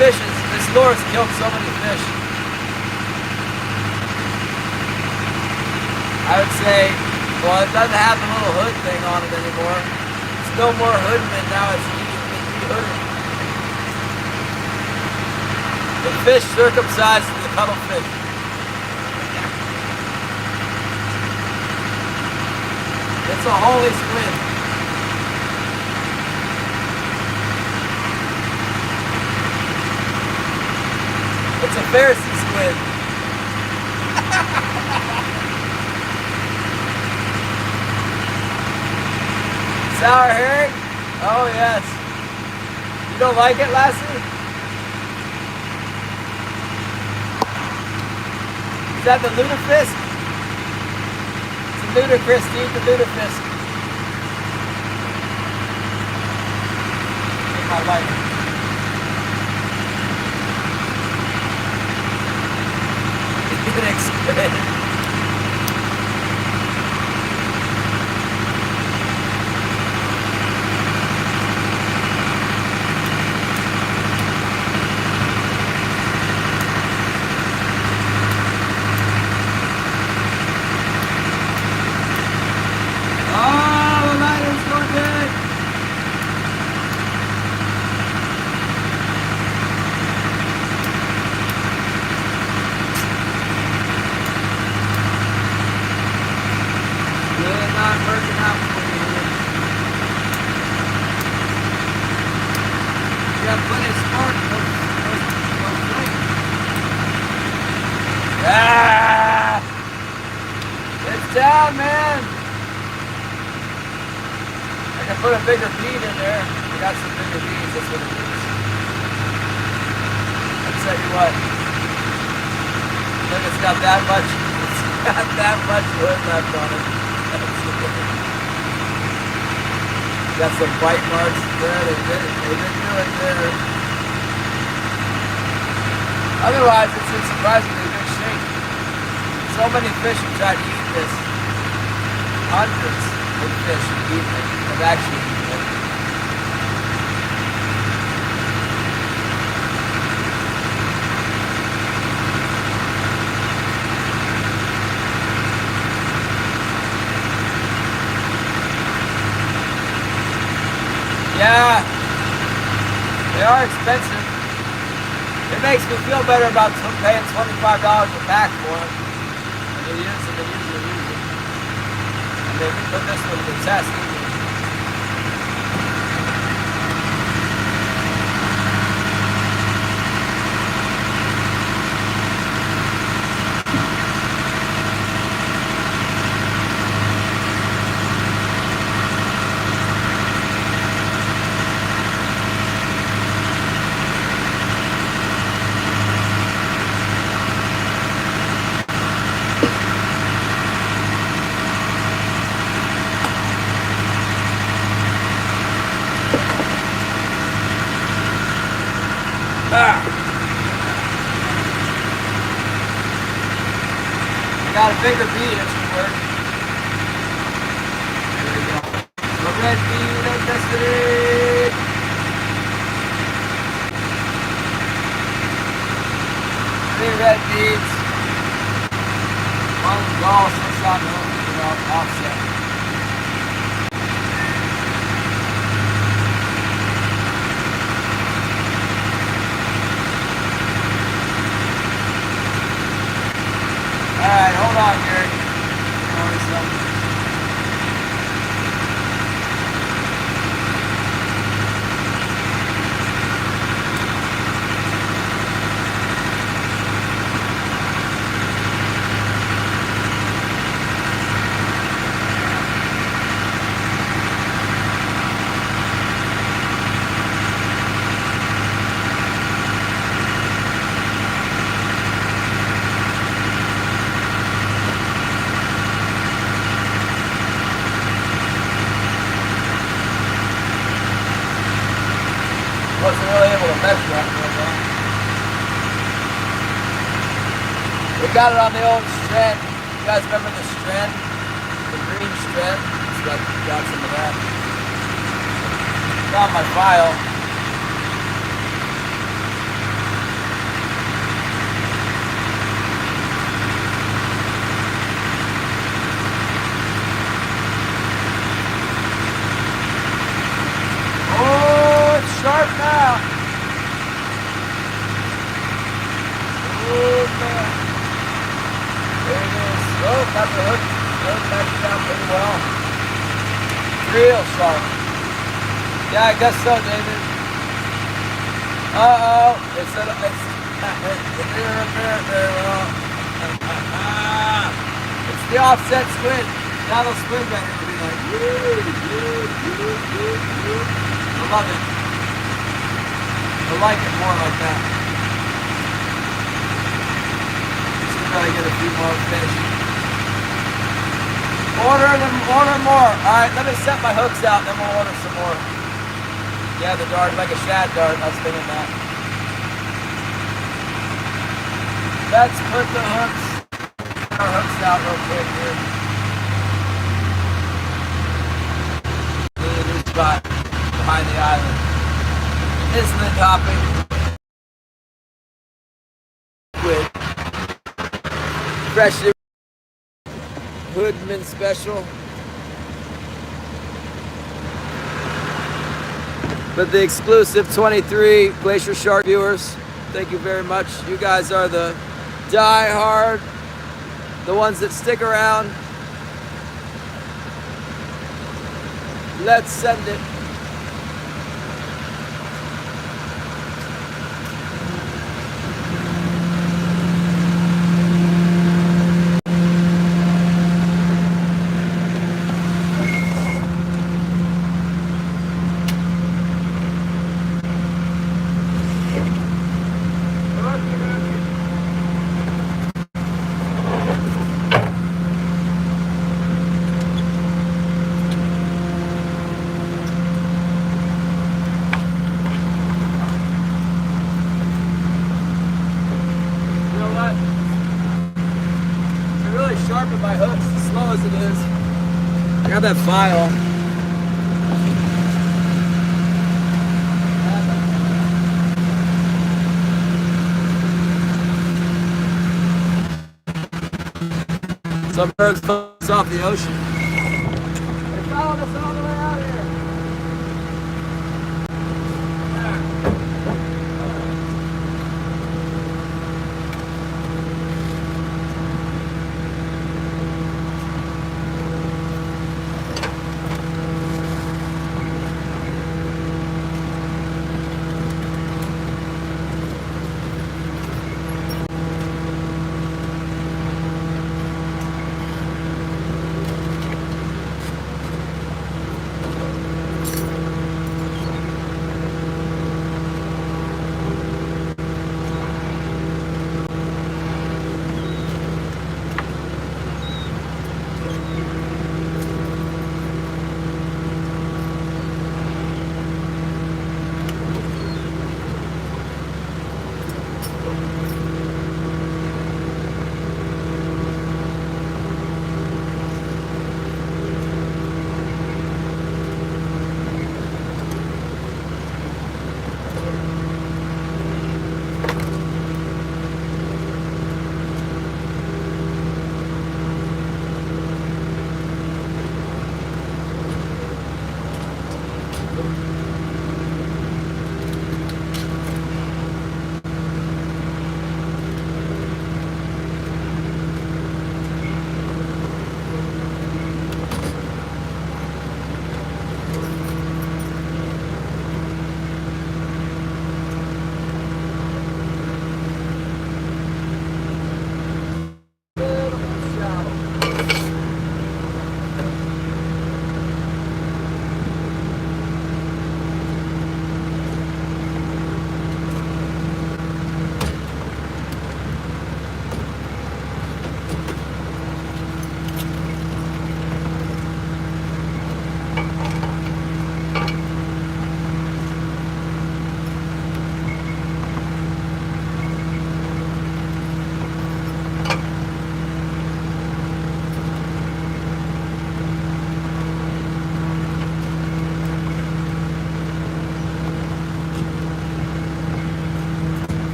This lure has killed so many fish. I would say, well, it doesn't have the little hood thing on it anymore. It's no more hoodman now, it's de-hooded. The fish circumcised the cuttlefish. It's a holy squid. It's a Pharisee squid. Sour herring? Oh yes. You don't like it, Lassie? Is that the lutefisk? It's a ludicrous to eat the lutefisk. Take my lighter. Phoenix squid. Ah! It's down, man! I can put a bigger bead in there. I got some bigger beads, that's what it is. I'll tell you what. Look, it's got that much, wood left on it. Got some bite marks there. They didn't do it there. Otherwise, it's in surprisingly good shape. So many fish have tried to eat this. Hundreds of fish have actually eaten it. Yeah, they are expensive. It makes me feel better about paying $25 a pack for them. And they use them and use them and use them. And then we put this one to the test. I got a bigger bead, it should work. There we go. The red bead of destiny! 3 red beads. 1 gall, 6 on the offset. Alright, hold on, Gary. Wasn't really able to measure that real well. We got it on the old strand. You guys remember the strand? The green strand? So I got some of that. It's on my file. Sharp now. Oh man. There it is. Oh, got the hook. Hook back down pretty well. real sharp. Yeah, I guess so, David. Uh-oh. It's very well. It's the offset squid. Now they'll swim better. It'll be like, I love it. I like it more like that. Just gotta get a few more fish. Order more. Alright, let me set my hooks out, then we'll order some more. Yeah, the dart, like a shad dart, I was thinking that. Let's put our hooks out real quick here. Need a new spot behind the island. Island hopping. With freshly Hoodman special. But the exclusive 23 Glacier Shark viewers, thank you very much. You guys are the die-hard, the ones that stick around. Let's send it. Sharpen my hooks as slow as it is. I got that file. Some birds floats off the ocean. They followed us all the way out here.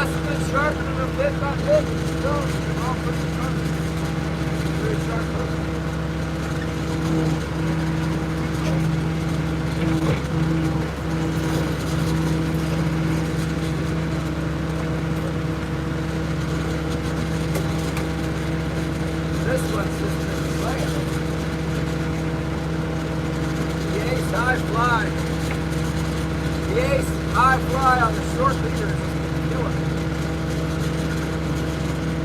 Busting and sharpening them bit by bit. Still, all pretty sharp. Very sharp hook. This one's just been playing. The ace high fly. The ace high fly on the short leader is just killing it.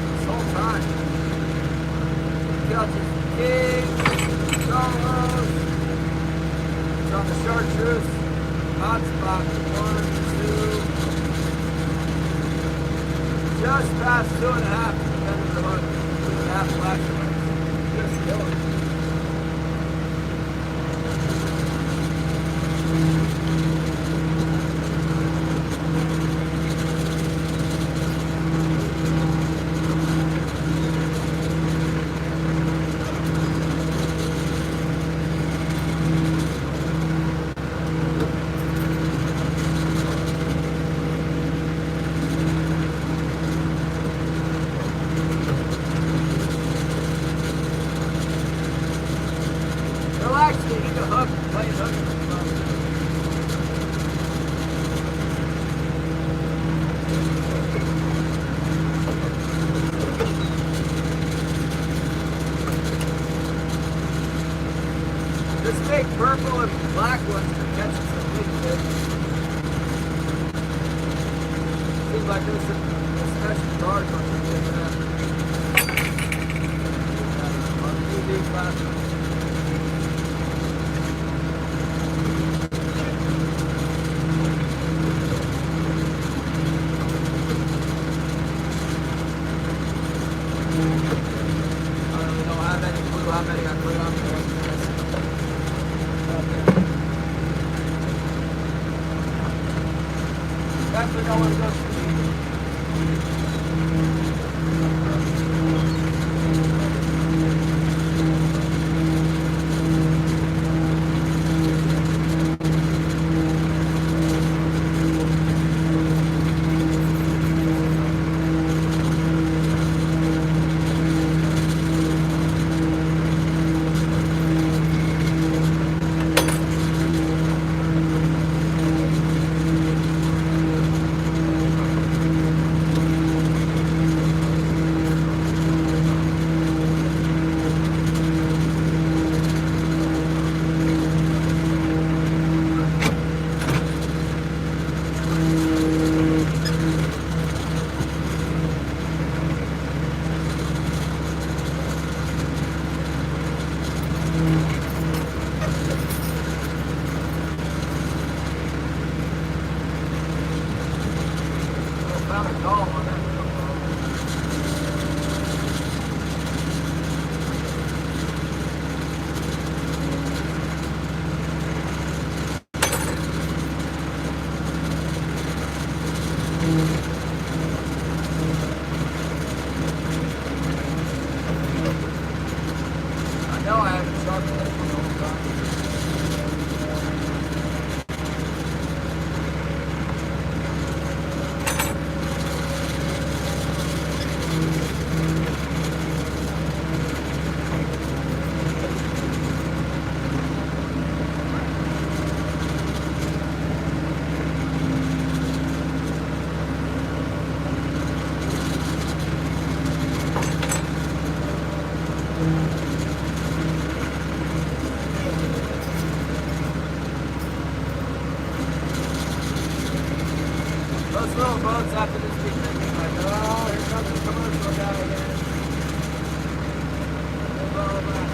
This whole time. Catches kings, solos. It's on the chartreuse. Hot spot. 1, 2. Just past 2.5 at the end of the hook. 2.5 flash points. Just killing it. Relax, you need a hook. Play a hook. This big purple and black one's been catching some big fish. Seems like there's some special guards on the fish now. On TV class. How many I put on there? Definitely don't want to go too deep. Found a doll on that. I know I haven't sharpened this one the whole time. Those little boats after this big thing, like, oh, here comes the commercial guy again. They're all back.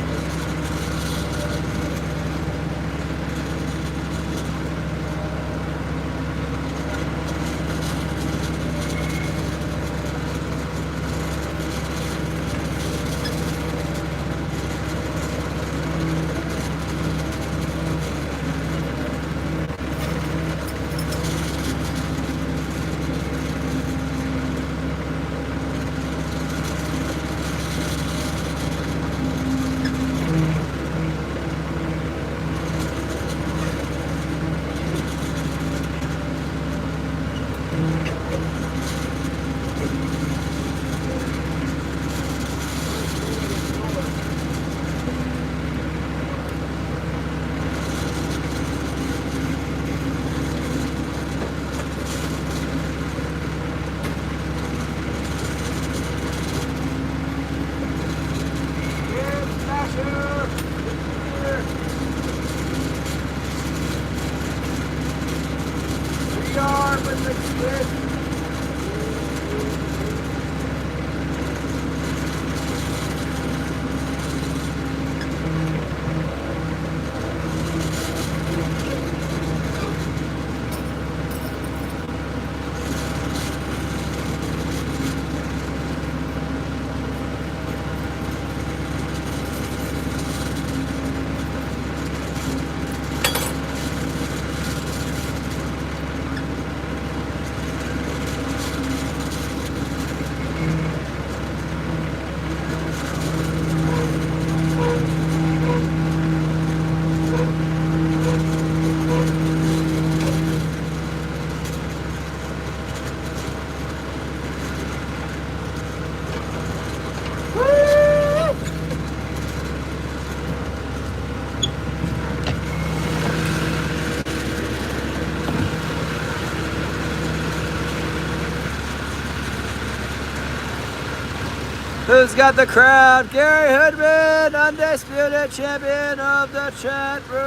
Who's got the crowd? Gary Hoodman, undisputed champion of the chat room.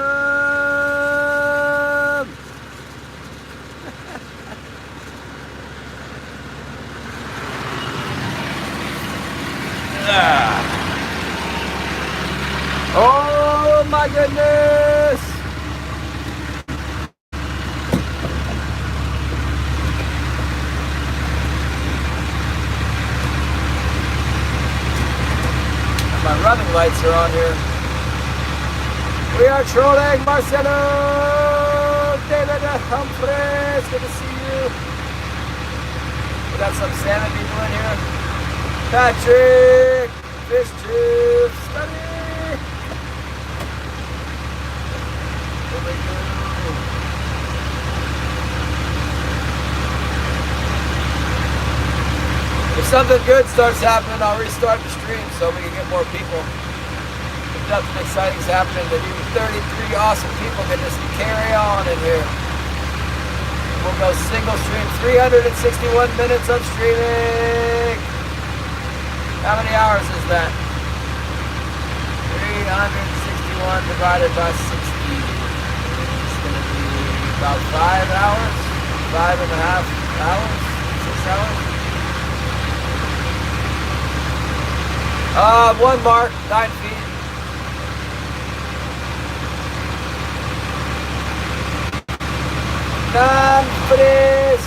Oh my goodness! My running lights are on here. We are trolling Marcelo, David Humphreys, good to see you. We got some salmon people in here. Patrick, Fish Tube, Study. If something good starts happening, I'll restart the stream so we can get more people. If nothing exciting's happening, then you 33 awesome people can just carry on in here. We'll go single stream, 361 minutes of streaming. How many hours is that? 361 divided by 60. It's going to be about 5 hours, 5.5 hours, 6 hours. One mark, 9 feet. Non-footies.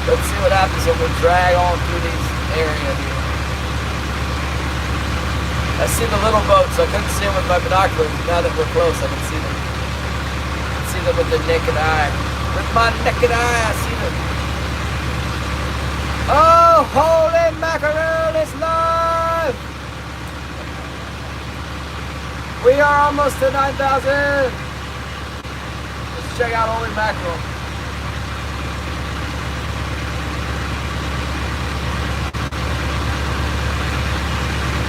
Let's see what happens when we drag on through these areas here. I see the little boats. I couldn't see them with my binoculars. Now that we're close, I can see them. I can see them with the naked eye. With my naked eye, I see them. Oh, holy mackerel is live! We are almost to 9,000. Let's check out holy mackerel.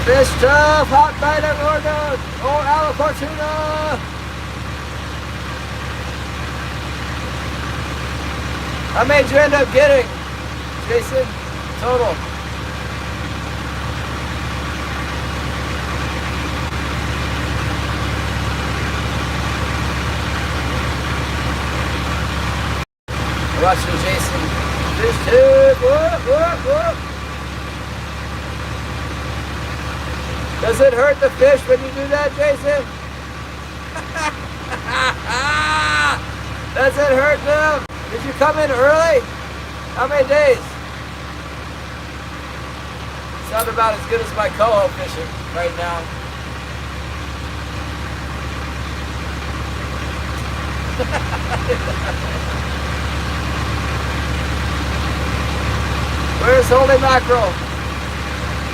Fish tough, hot bite of organ, or Alifortuna. How many did you end up getting, Jason? Total. Watching Jason. Fish tube. Whoop, whoop, whoop. Does it hurt the fish when you do that, Jason? Does it hurt them? Did you come in early? How many days? Sound about as good as my coho fishing right now. Where's holy mackerel?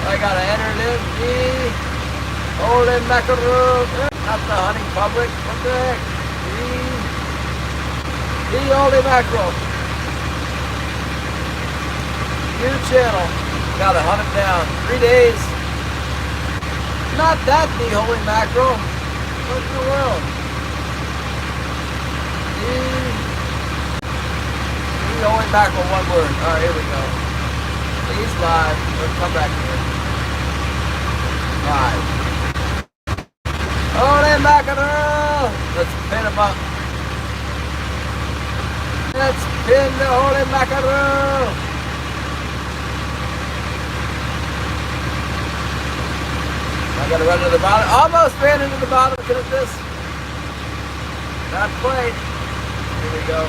I gotta enter it in. The holy mackerel. Not the hunting public. What the heck? The holy mackerel. New channel. Gotta hunt him down. 3 days. Not that the holy mackerel. What in the world? The holy mackerel, one word. Alright, here we go. He's live. Let's come back here. Live. Holy mackerel! Let's pin him up. Let's pin the holy mackerel! I gotta run to the bottom. Almost ran into the bottom. Look at this. Not quite. Here we go.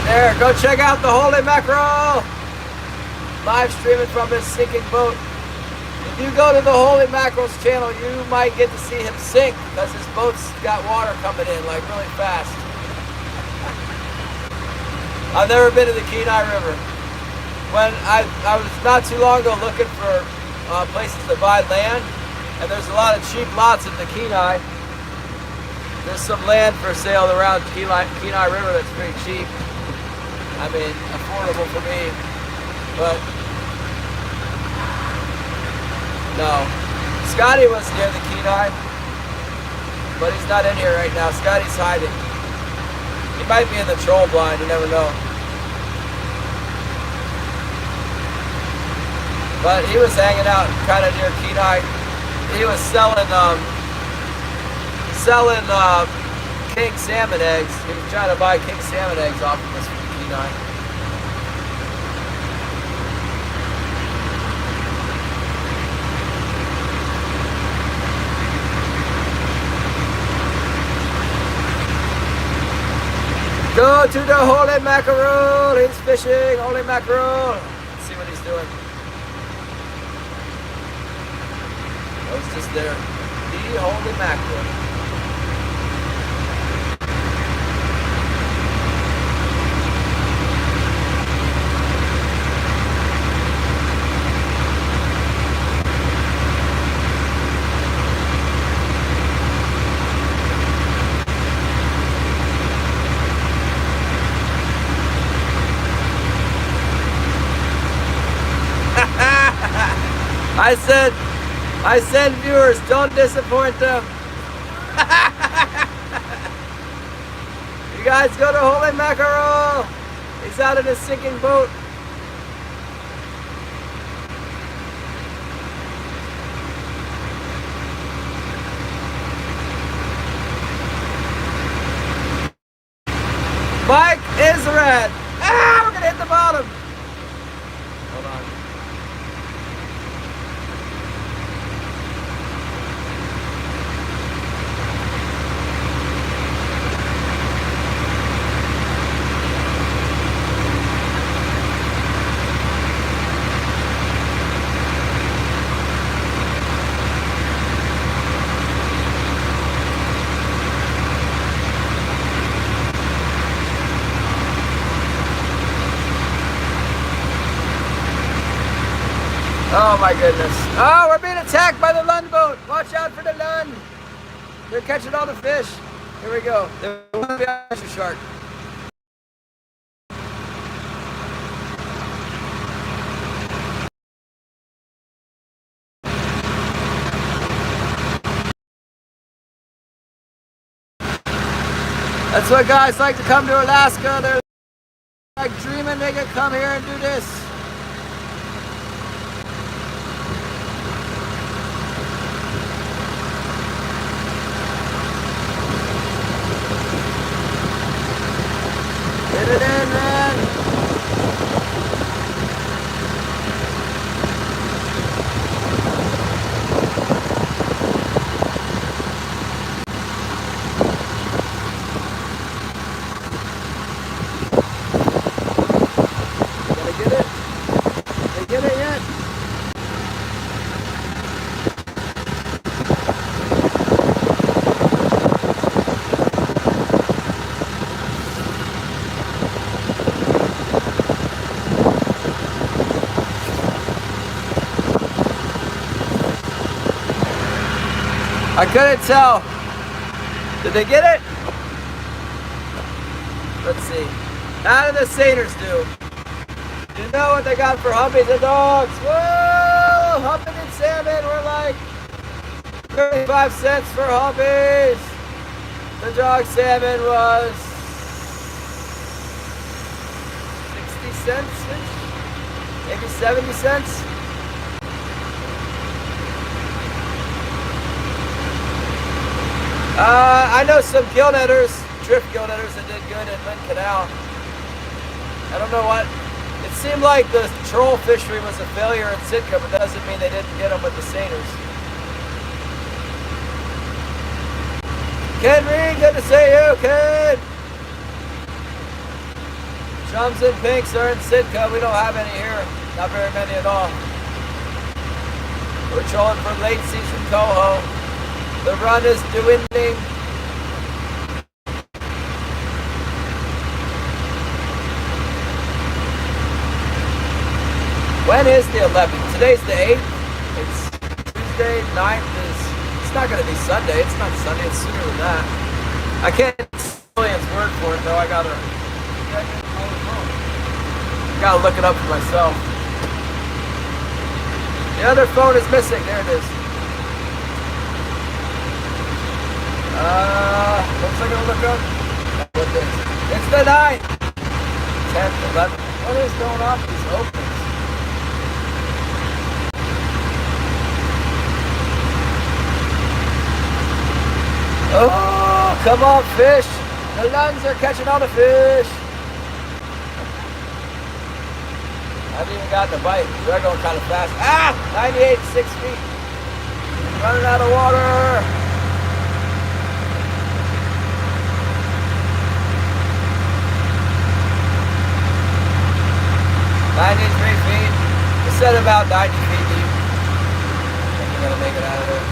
There, go check out the holy mackerel. Live streaming from his sinking boat. If you go to the holy mackerel's channel, you might get to see him sink because his boat's got water coming in like really fast. I've never been to the Kenai River. When I was not too long ago looking for places to buy land, and there's a lot of cheap lots in the Kenai. There's some land for sale around Kenai River that's pretty cheap. I mean, affordable for me, but No. Scotty was near the Kenai, but he's not in here right now. Scotty's hiding. He might be in the troll blind, you never know. But he was hanging out kind of near Kenai. He was selling king salmon eggs. He was trying to buy king salmon eggs off of us from Kenai. Go to the holy mackerel. He's fishing holy mackerel. Let's see what he's doing. Oh, he's just there. The holy mackerel. I said viewers, don't disappoint them. You guys go to Holy Mackerel. He's out in a sinking boat. Mike Israel. Ah, we're gonna hit the bottom. Hold on. Oh my goodness. Oh, we're being attacked by the Lund boat. Watch out for the Lund. They're catching all the fish. Here we go. There will be a shark. That's why guys like to come to Alaska. They're like dreaming they can come here and do this. Get it in, man. Gotta get it. Did they get it yet? I couldn't tell. Did they get it? Let's see. How do the satyrs do? You know what they got for humpies and dogs? Whoa! Humping and salmon were like 35 cents for humpies. The dog salmon was 60 cents-ish? Maybe 70 cents? I know some gill netters, drift gill netters that did good at Lynn Canal. I don't know what. It seemed like the troll fishery was a failure in Sitka, but that doesn't mean they didn't get them with the seiners. Ken Reed, good to see you, Ken. Chums and pinks are in Sitka. We don't have any here. Not very many at all. We're trolling for late season coho. The run is dwindling. When is the 11th? Today's the 8th. It's Tuesday, 9th is, it's not going to be Sunday. It's not Sunday, it's sooner than that. I can't Julian's word for it though. I gotta look it up for myself. The other phone is missing. There it is. What's I gonna look up? What is? It's the 9th, 10th, 11th. What is going on with these opens? Oh, come on, fish! The lungs are catching all the fish. I haven't even gotten a bite. They're going kind of fast. Ah! 98, 6 feet. Running out of water. $93 feet. I said about 90 feet deep. I think we're gonna make it out of there.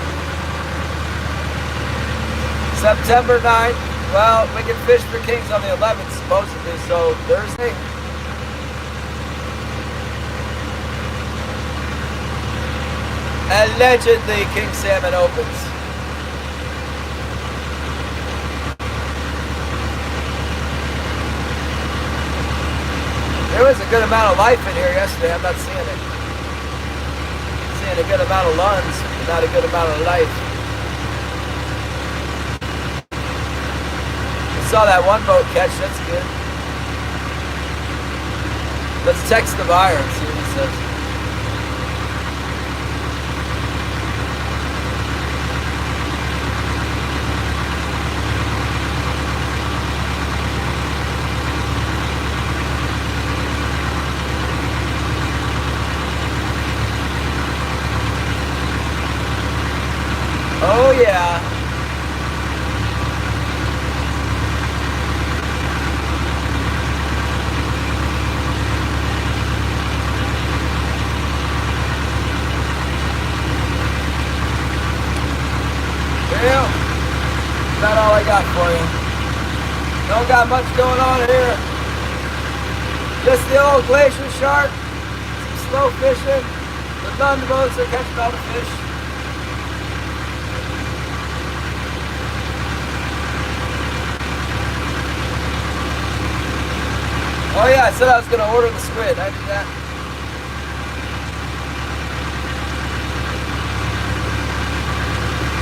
September 9th. Well, we can fish for kings on the 11th supposedly, so Thursday. Allegedly, king salmon opens. There was a good amount of life in here yesterday. I'm not seeing it. Seeing a good amount of lungs, but not a good amount of life. I saw that one boat catch. That's good. Let's text the buyer and see what he says. Oh yeah. Well, that's all I got for you. Don't got much going on here. Just the old glacier shark, some slow fishing. The London boats are catching all the fish. Oh yeah, I said I was going to order the squid. I did that.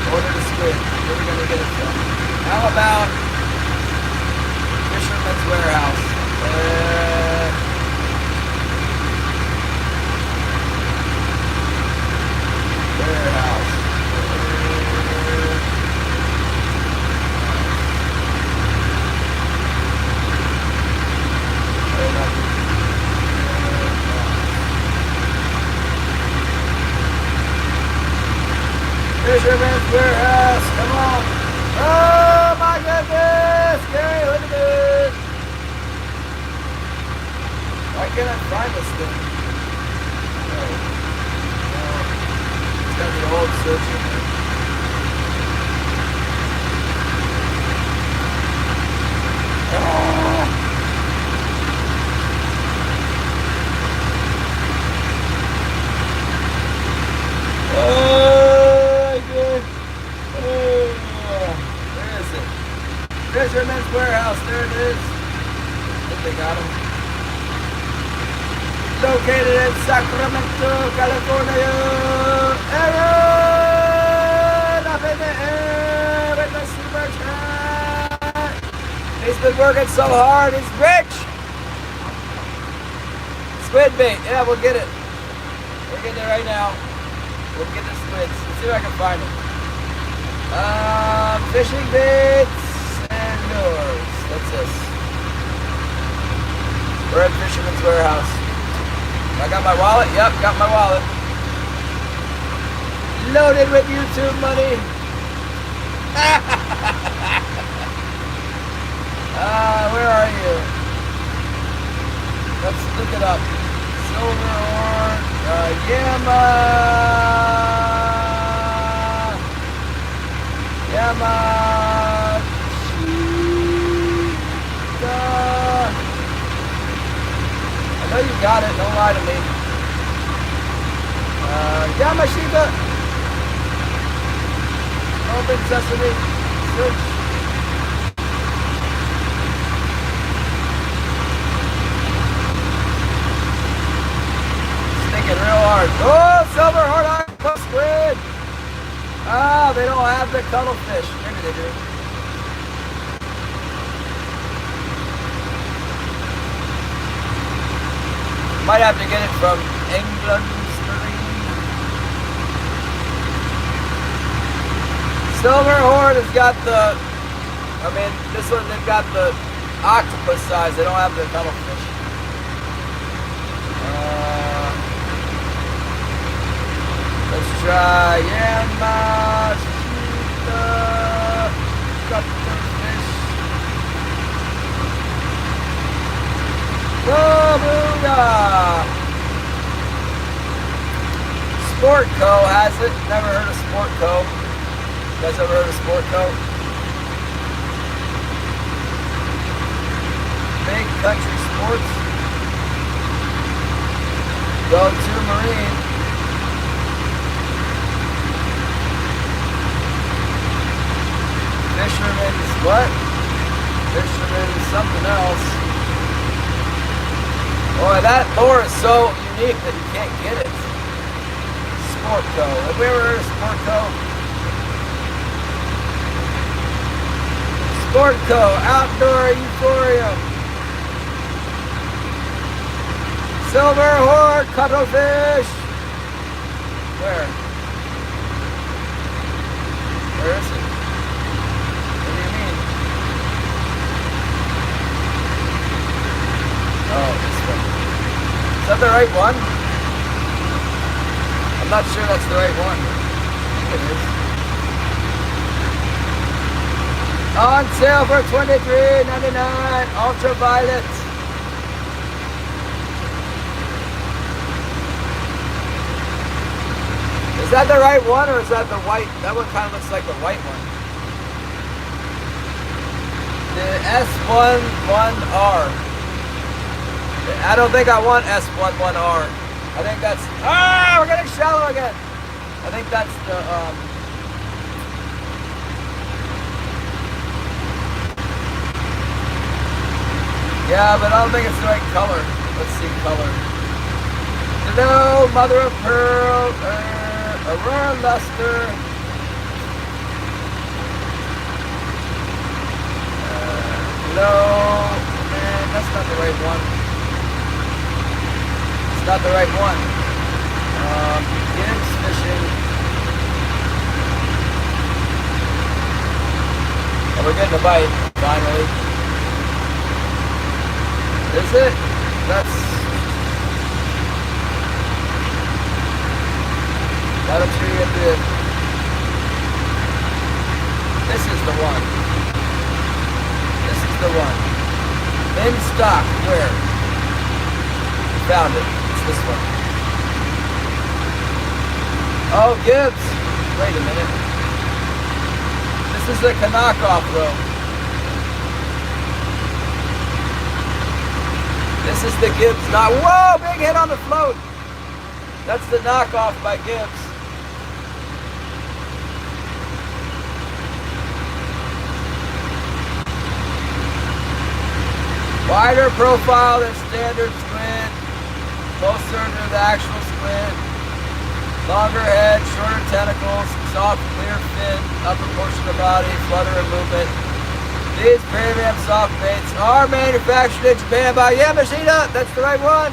Order the squid. Where are we going to get it from? How about Fisherman's Warehouse? Warehouse. Fisherman's Warehouse, come on. Oh my goodness, Gary, look at this. Why can't I find this thing? Oh. It's got the old search in there. Oh. Fisherman's Warehouse, there it is. I think they got him. Located in Sacramento, California. Aaron, up in the air with the super chat. He's been working so hard, he's rich. Squid bait, yeah, we'll get it. We're getting it right now. We'll get the squids. Let's see if I can find them. Fishing baits. What's this? We're at Fisherman's Warehouse. I got my wallet? Yep, got my wallet. Loaded with YouTube money. Where are you? Let's look it up. Silver ore, Yama. I know you got it, don't lie to me. Yamashita. Open sesame. Search. Thinking real hard. Oh, silver horn octopus squid. Ah, they don't have the cuttlefish. Maybe they do. Might have to get it from England. Silver horn has got the, this one, they've got the octopus size. They don't have the cuttlefish. Let's try Yamashita cuttlefish. Oh, booyah! Sport Co. has it. Never heard of Sport Co. You guys ever heard of Sport Co? Big Country Sports. Go to Marine. Fisherman's what? Fisherman's something else. Boy, that lure is so unique that you can't get it. Sport Co. Have we ever heard of Sport Co? Sport Co. Outdoor Euphorium. Silver horn cuttlefish. Where? Where is it? What do you mean? Oh, this one. Is that the right one? I'm not sure that's the right one. I think it is. On sale for $23.99, ultraviolet. Is that the right one or is that the white? That one kind of looks like the white one. The S11R. I don't think I want S11R. I think that's, we're getting shallow again. I think that's the, yeah, but I don't think it's the right color. Let's see color. Hello, mother of pearl, Aurora luster. Hello, man, that's not the right one. It's not the right one. Gibbs fishing. Oh, we're getting a bite, finally. Is it? That's a tree at the. This is the one. This is the one. In stock. Where? Found it. It's this one. Oh, Gibbs. Wait a minute. This is the knockoff though. This is the Gibbs knock. Whoa, big hit on the float. That's the knockoff by Gibbs. Wider profile than standard squid. Closer to the actual squid. Longer head, shorter tentacles, soft clear fin, upper portion of the body, flutter and movement. These premium soft baits are manufactured in Japan by Yamashita. That's the right one.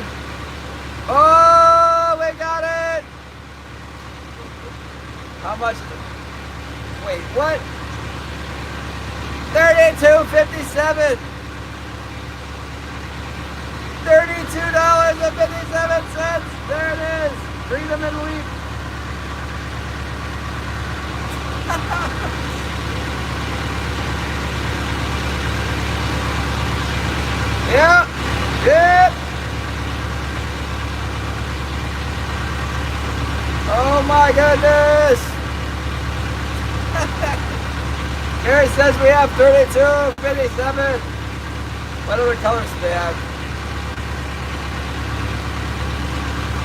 Oh, we got it. How much is it? Wait, what? $32.57. $32.57. There it is. Freedom and leap. Yeah. Yep. Oh my goodness. Gary says we have 32.57. What other colors do they have?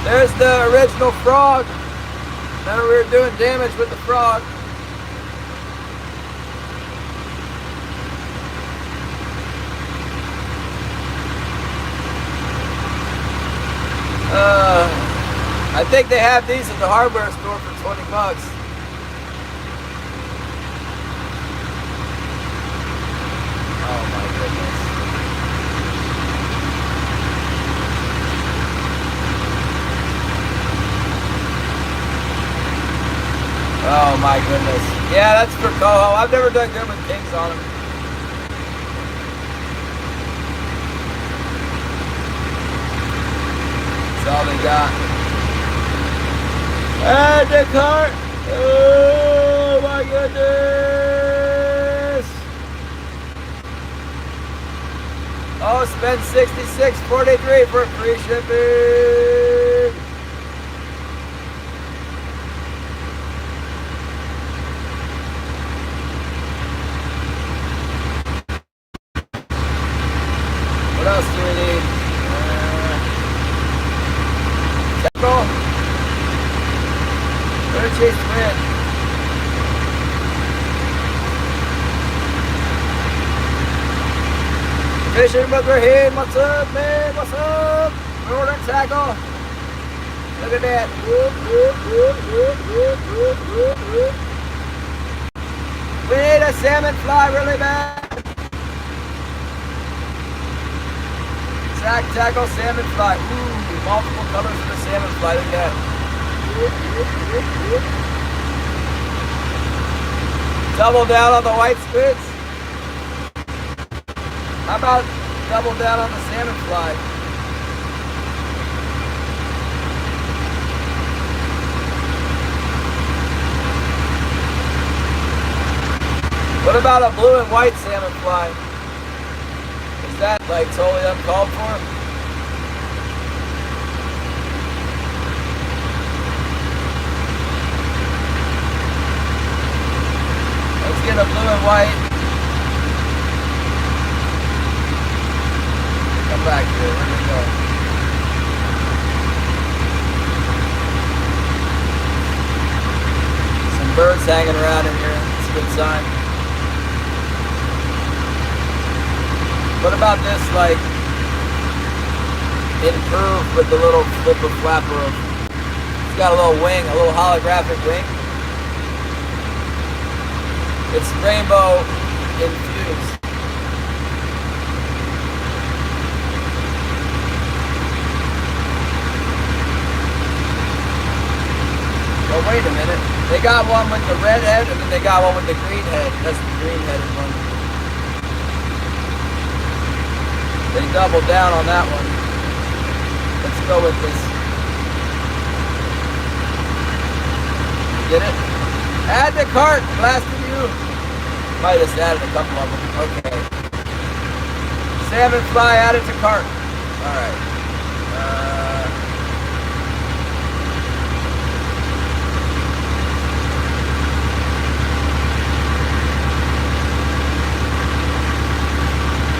There's the original frog. Remember we were doing damage with the frog. I think they have these at the hardware store for 20 bucks. Oh my goodness. Oh my goodness. Yeah, that's for coho. I've never done good with kings on them. That's all they got. And the cart. Oh my goodness. Oh, spend $66.43 for free shipping. What else do we need? Temple. Chase win. Fishing with Raheem. What's up, man? What's up? We're ordering tackle. Look at that. Whoop, whoop, whoop, whoop, whoop, whoop, whoop, whoop. We need a salmon fly really bad. Sack tackle, salmon fly. Ooh, multiple colors of the salmon fly. Look at that. Double down on the white squids. How about double down on the salmon fly? What about a blue and white salmon fly? Is that like totally uncalled for? Get a blue and white. Come back here. Where do we go? Some birds hanging around in here. It's a good sign. What about this, like, improved with the little flipper flapper of? It's got a little wing, a little holographic wing. It's rainbow infused. Well, wait a minute. They got one with the red head, and then they got one with the green head. That's the green headed one. They doubled down on that one. Let's go with this. Get it? Add the cart, blasted you. Might have just added a couple of them. Okay. Salmon fly added to cart. Alright.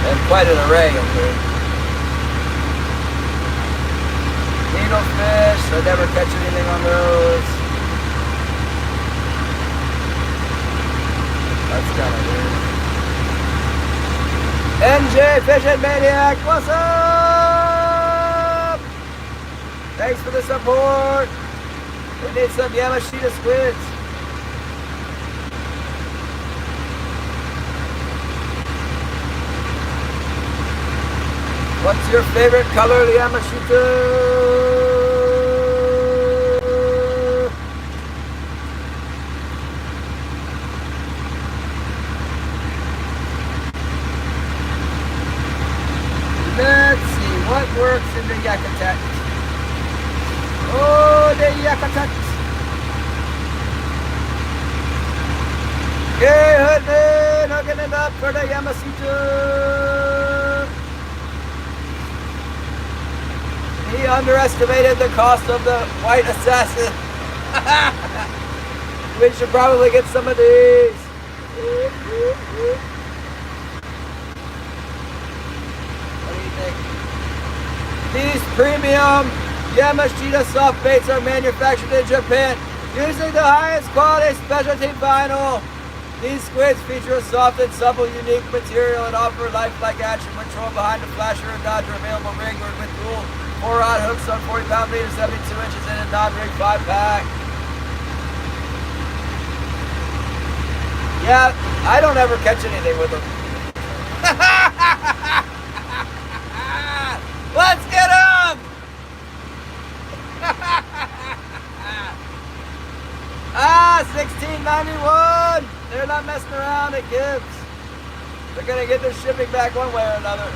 And quite an array of here. Needlefish. I never catch anything on those. That's kind of weird. NJ Fishing Maniac, what's up? Thanks for the support. We need some Yamashita squids. What's your favorite color, Yamashita? Let's see, what works in the Yakutat? Oh, the Yakutat! Okay, Hoodman, hooking it up for the Yamashita! He underestimated the cost of the white assassin. We should probably get some of these. These premium Yamashita soft baits are manufactured in Japan using the highest quality specialty vinyl. These squids feature a soft and supple, unique material and offer lifelike action control behind the flasher and dodger available rig or with dual 4 rod hooks on 40 pound leader, 72 inches in a non-rig 5-pack. Yeah, I don't ever catch anything with them. Let's get them! $16.91. They're not messing around at Gibbs. They're gonna get their shipping back one way or another.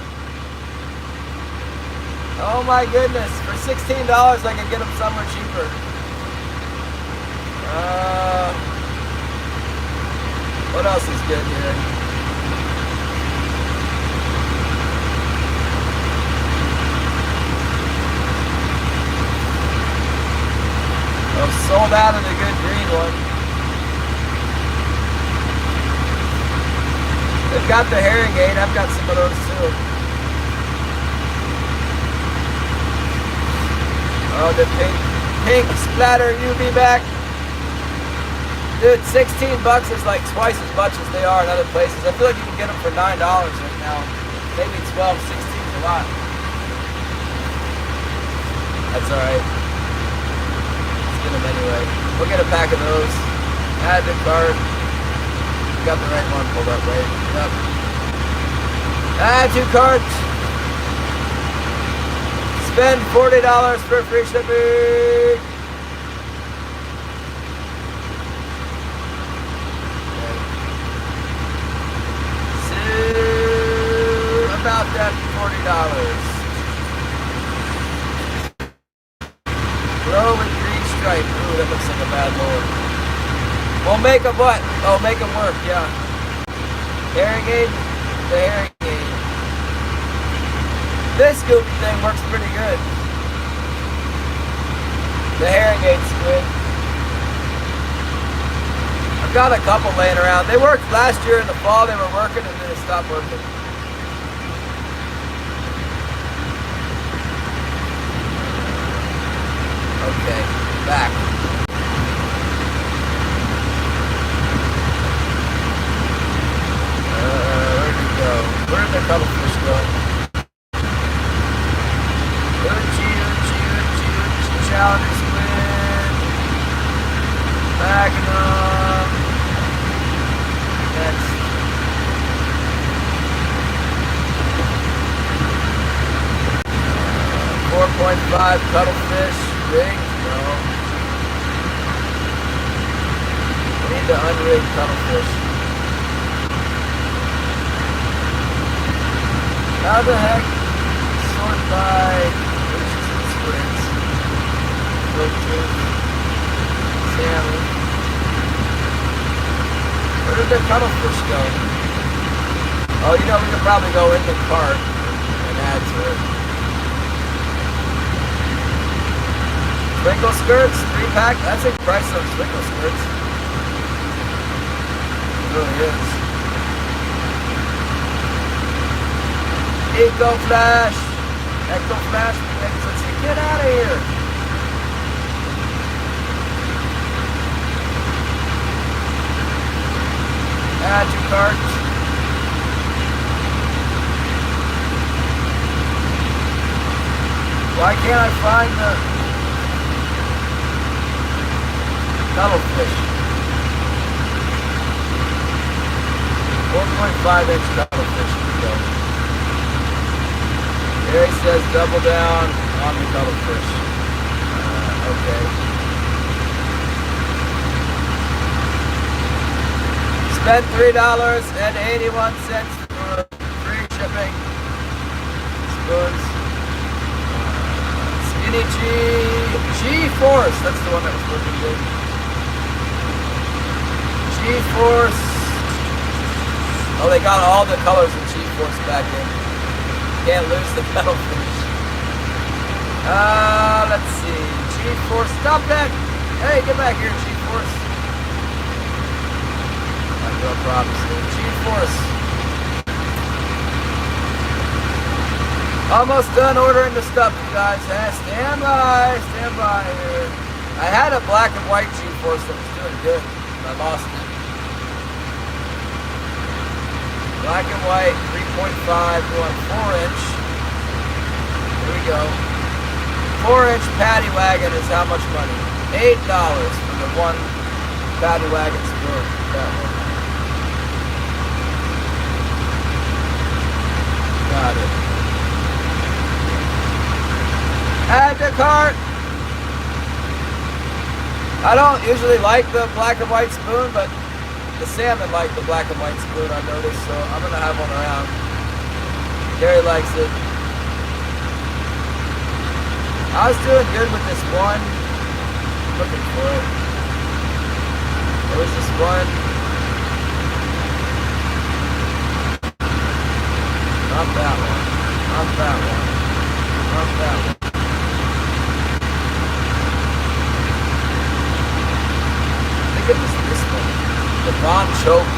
Oh my goodness! For $16, I can get them somewhere cheaper. What else is good here? I'm sold out of the good green one. They've got the herring gate. I've got some of those too. Oh, the pink splatter UV back. Dude, 16 bucks is like twice as much as they are in other places. I feel like you can get them for $9 right now. Maybe 12, 16 is a lot. That's alright. Let's get them anyway. We'll get a pack of those. Add the cart. Got the right one pulled up, right? Yep. Add 2 carts. Spend $40 for free shipping. About that $40. Grow with green stripe. Ooh, that looks like a bad lure. We'll make them what? Oh, make them work, yeah. Herring aid? The herring aid. This goopy thing works pretty good. The herring aid's good. I've got a couple laying around. They worked last year in the fall. They were working and then they stopped working. Okay, back. Where'd it go? Where'd the cuttlefish go? Oochie, chowder squid. Backing up. Next. .5 cuttlefish. Rig? No. We need to unrig cuttlefish. How the heck sort by inches and squids? Filter. Salmon. Where did the cuttlefish go? Oh, you know, we could probably go in the cart and add to it. Sprinkle skirts, 3-pack. That's a price of sprinkle skirts. It really is. Eco Flash. Echo Flash. Let's see. Get out of here. Add to cart. Why can't I find the cuttlefish? 4.5-inch cuttlefish. Here we go. There he says double down on the cuttlefish. Okay. Spent $3.81 for free shipping. Spoons. Skinny G-Force. That's the one that was working good. G-Force. Oh, they got all the colors of G-Force back in. Can't lose the cuttlefish. Let's see. G-Force. Stop that. Hey, get back here, G-Force. No problems here. G-Force. Almost done ordering the stuff, you guys. Stand by here. I had a black and white G-Force that was doing good, but I lost it. Black and white, 3.5, going 4-inch. Here we go. 4-inch paddy wagon is how much money? $8 for the one paddy wagon spoon. That one. Got it. Add to cart. I don't usually like the black and white spoon, but the salmon like the black and white spoon, I noticed, so I'm gonna have one around. Gary likes it. I was doing good with this one. Looking for it. There was this one. Not that one. Not that one. Not that one. I think it was this one. The Bon Choke.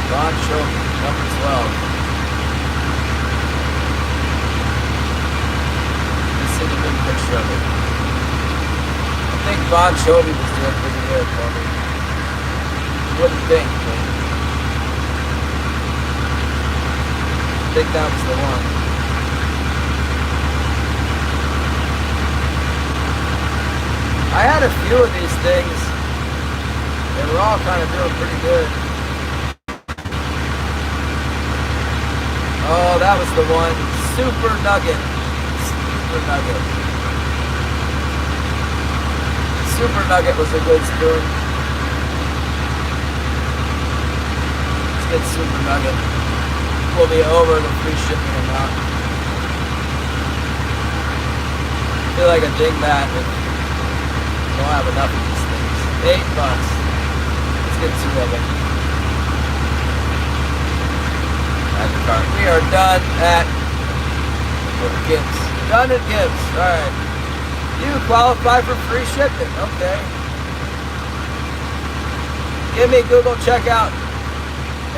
Bon Choke, number 12. Let's see the big picture of it. I think Bon Choke was doing pretty good for me. Wouldn't think, but I think that was the one. I had a few of these things. They were all kind of doing pretty good. Oh, that was the one. Super Nugget. Super Nugget. Super Nugget was a good spoon. Let's get Super Nugget. We'll be over the free shipping amount. I feel like a dingbat if you don't have enough of these things. $8. Let's get 2 of them. We are done at Gibbs. Done at Gibbs. Alright. You qualify for free shipping. Okay. Give me Google checkout.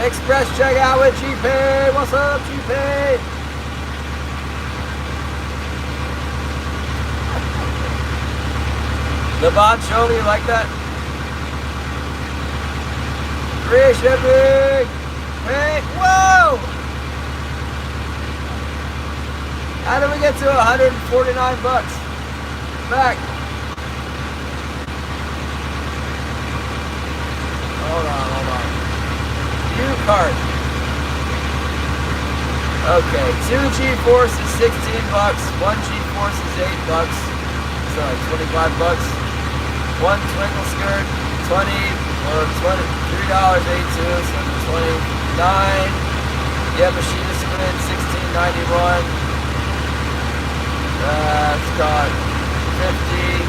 Express checkout with GPay. What's up, GPay? The Bon Jovi, you like that? Free shipping. Hey, whoa! How did we get to 149 bucks? Back. Hold on. View cart. Okay, 2 G-Force is 16 bucks, 1 G-Force is 8 bucks. So like 25 bucks. 1 twinkle skirt, 20 or $3.82, so 29. Yamashita squid, $16.91. It's got 50,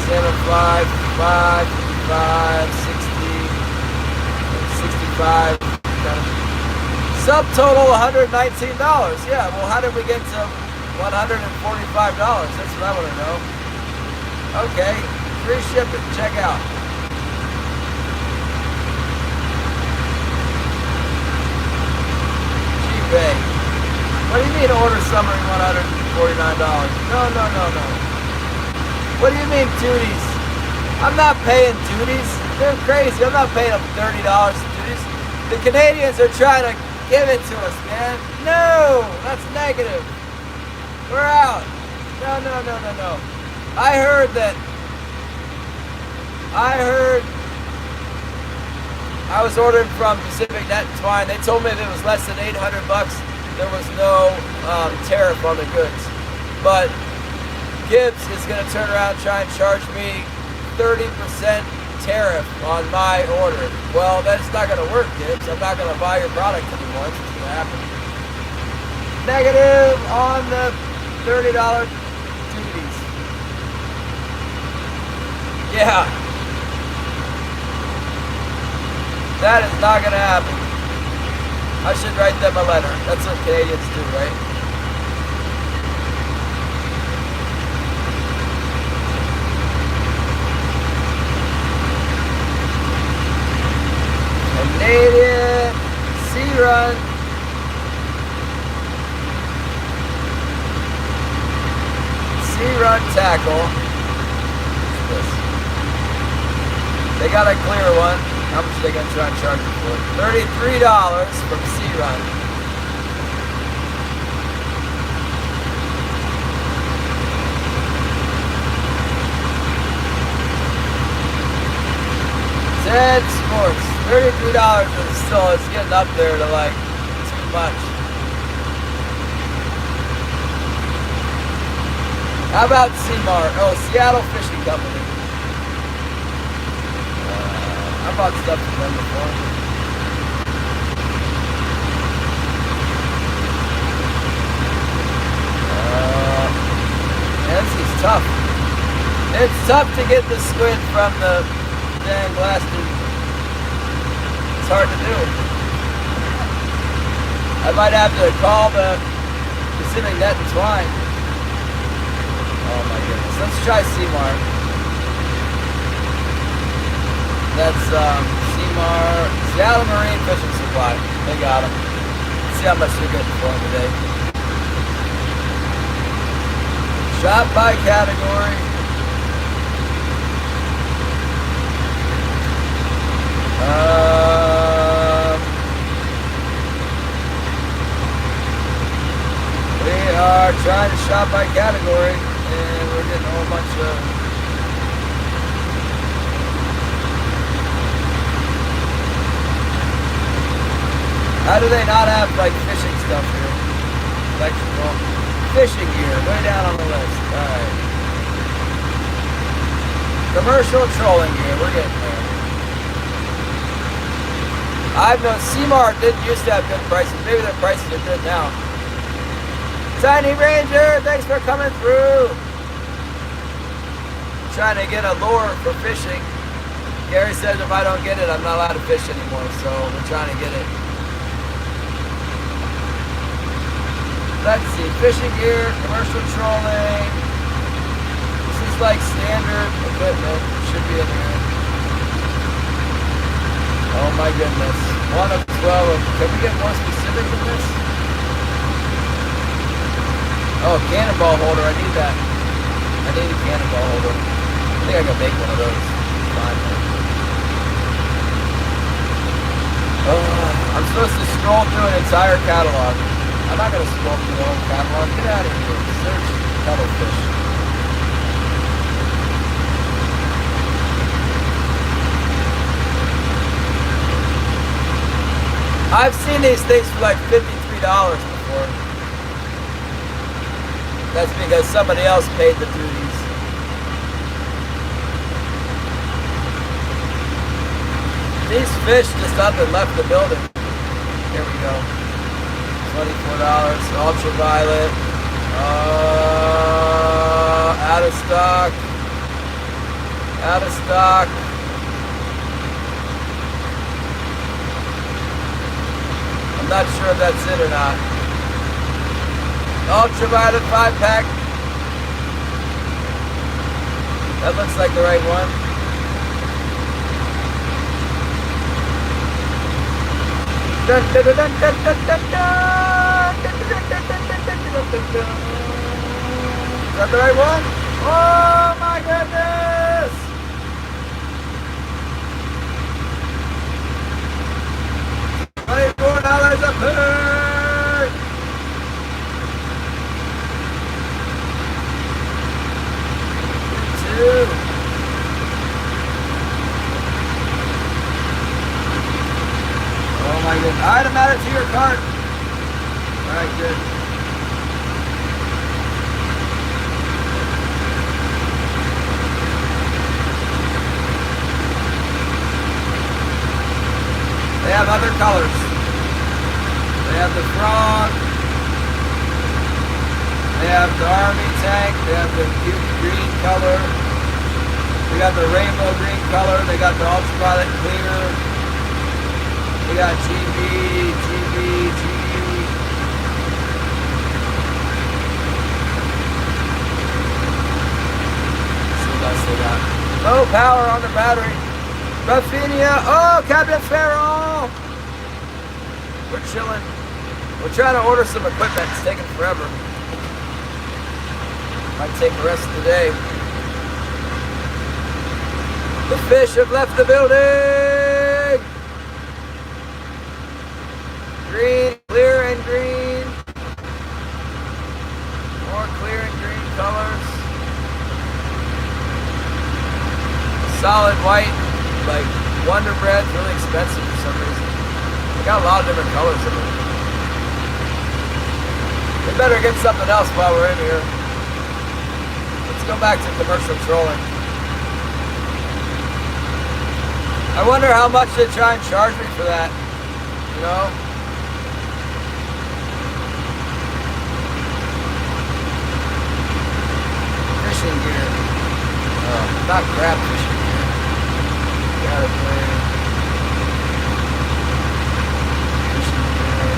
salmon 5, 60, 65. Subtotal $119. Yeah, well, how did we get to $145? That's what I want to know. Okay, free shipping. Check out. GPay. What do you mean order summary $149? No. What do you mean duties? I'm not paying duties. They're crazy. I'm not paying them $30 duties. The Canadians are trying to give it to us, man. No, that's negative. We're out. No. I was ordering from Pacific Net and Twine. They told me if it was less than 800 bucks, there was no tariff on the goods. But Gibbs is going to turn around and try and charge me 30% tariff on my order. Well, that's not going to work, Gibbs. I'm not going to buy your product anymore. That's what's going to happen. Negative on the $30 duties. Yeah. That is not going to happen. I should write them a letter. That's what Canadians do, right? Canadian Sea Run. Sea Run tackle. What's this? They got a clear one. How much are they going to try and charge me for? $33 from Sea Run. Red Sports, $33 is still, it's getting up there to like too much. How about CMAR? Oh, Seattle Fishing Company. I bought stuff from them before. This is tough. It's tough to get the squid from the dang glass tube. It's hard to do. I might have to call the Pacific Net and Twine. Oh my goodness. Let's try CMAR. That's CMAR, Seattle Marine Fishing Supply. They got them. Let's see how much they're getting for them today. Shop by category. We are trying to shop by category, and we're getting a whole bunch of. How do they not have like fishing stuff here? Electrical fishing gear, way down on the list. All right. Commercial trolling gear, we're getting there. I've known CMAR didn't used to have good prices. Maybe their prices are good now. Tiny Ranger, thanks for coming through. Trying to get a lure for fishing. Gary says if I don't get it, I'm not allowed to fish anymore. So we're trying to get it. Let's see, fishing gear, commercial trolling. This is like standard equipment. Should be in here. Oh my goodness. 1 of 12. Can we get more specific than this? Oh, cannonball holder. I need that. I need a cannonball holder. I think I can make one of those. Finally. I'm supposed to scroll through an entire catalog. I'm not going to scroll through the whole catalog. Get out of here. Search cuttlefish. I've seen these things for like $53 before. That's because somebody else paid the duties. These fish just up and left the building. Here we go. $24. Ultraviolet. Out of stock. Out of stock. I'm not sure if that's it or not. Ultraviolet 5-pack. That looks like the right one. Is that the right one? Oh my goodness! $24 a pack! Two. Oh my goodness. Item added to your cart. Alright, good. They have other colors. They have the frog. They have the army tank. They have the cute green color. They got the rainbow green color. They got the ultraviolet clear. We got GB. Let's see what else they got. Low power on the battery. Raffinia. Oh, Captain Farrell. We're chilling. We're trying to order some equipment. It's taking forever. Might take the rest of the day. The fish have left the building. Green, clear and green. More clear and green colors. Solid white, like Wonder Bread's really expensive for some reason. They got a lot of different colors in it. We better get something else while we're in here. Let's go back to commercial trolling. I wonder how much they try and charge me for that, you know? Fishing gear. Oh, not crab fishing gear. Gotta play. Fishing gear.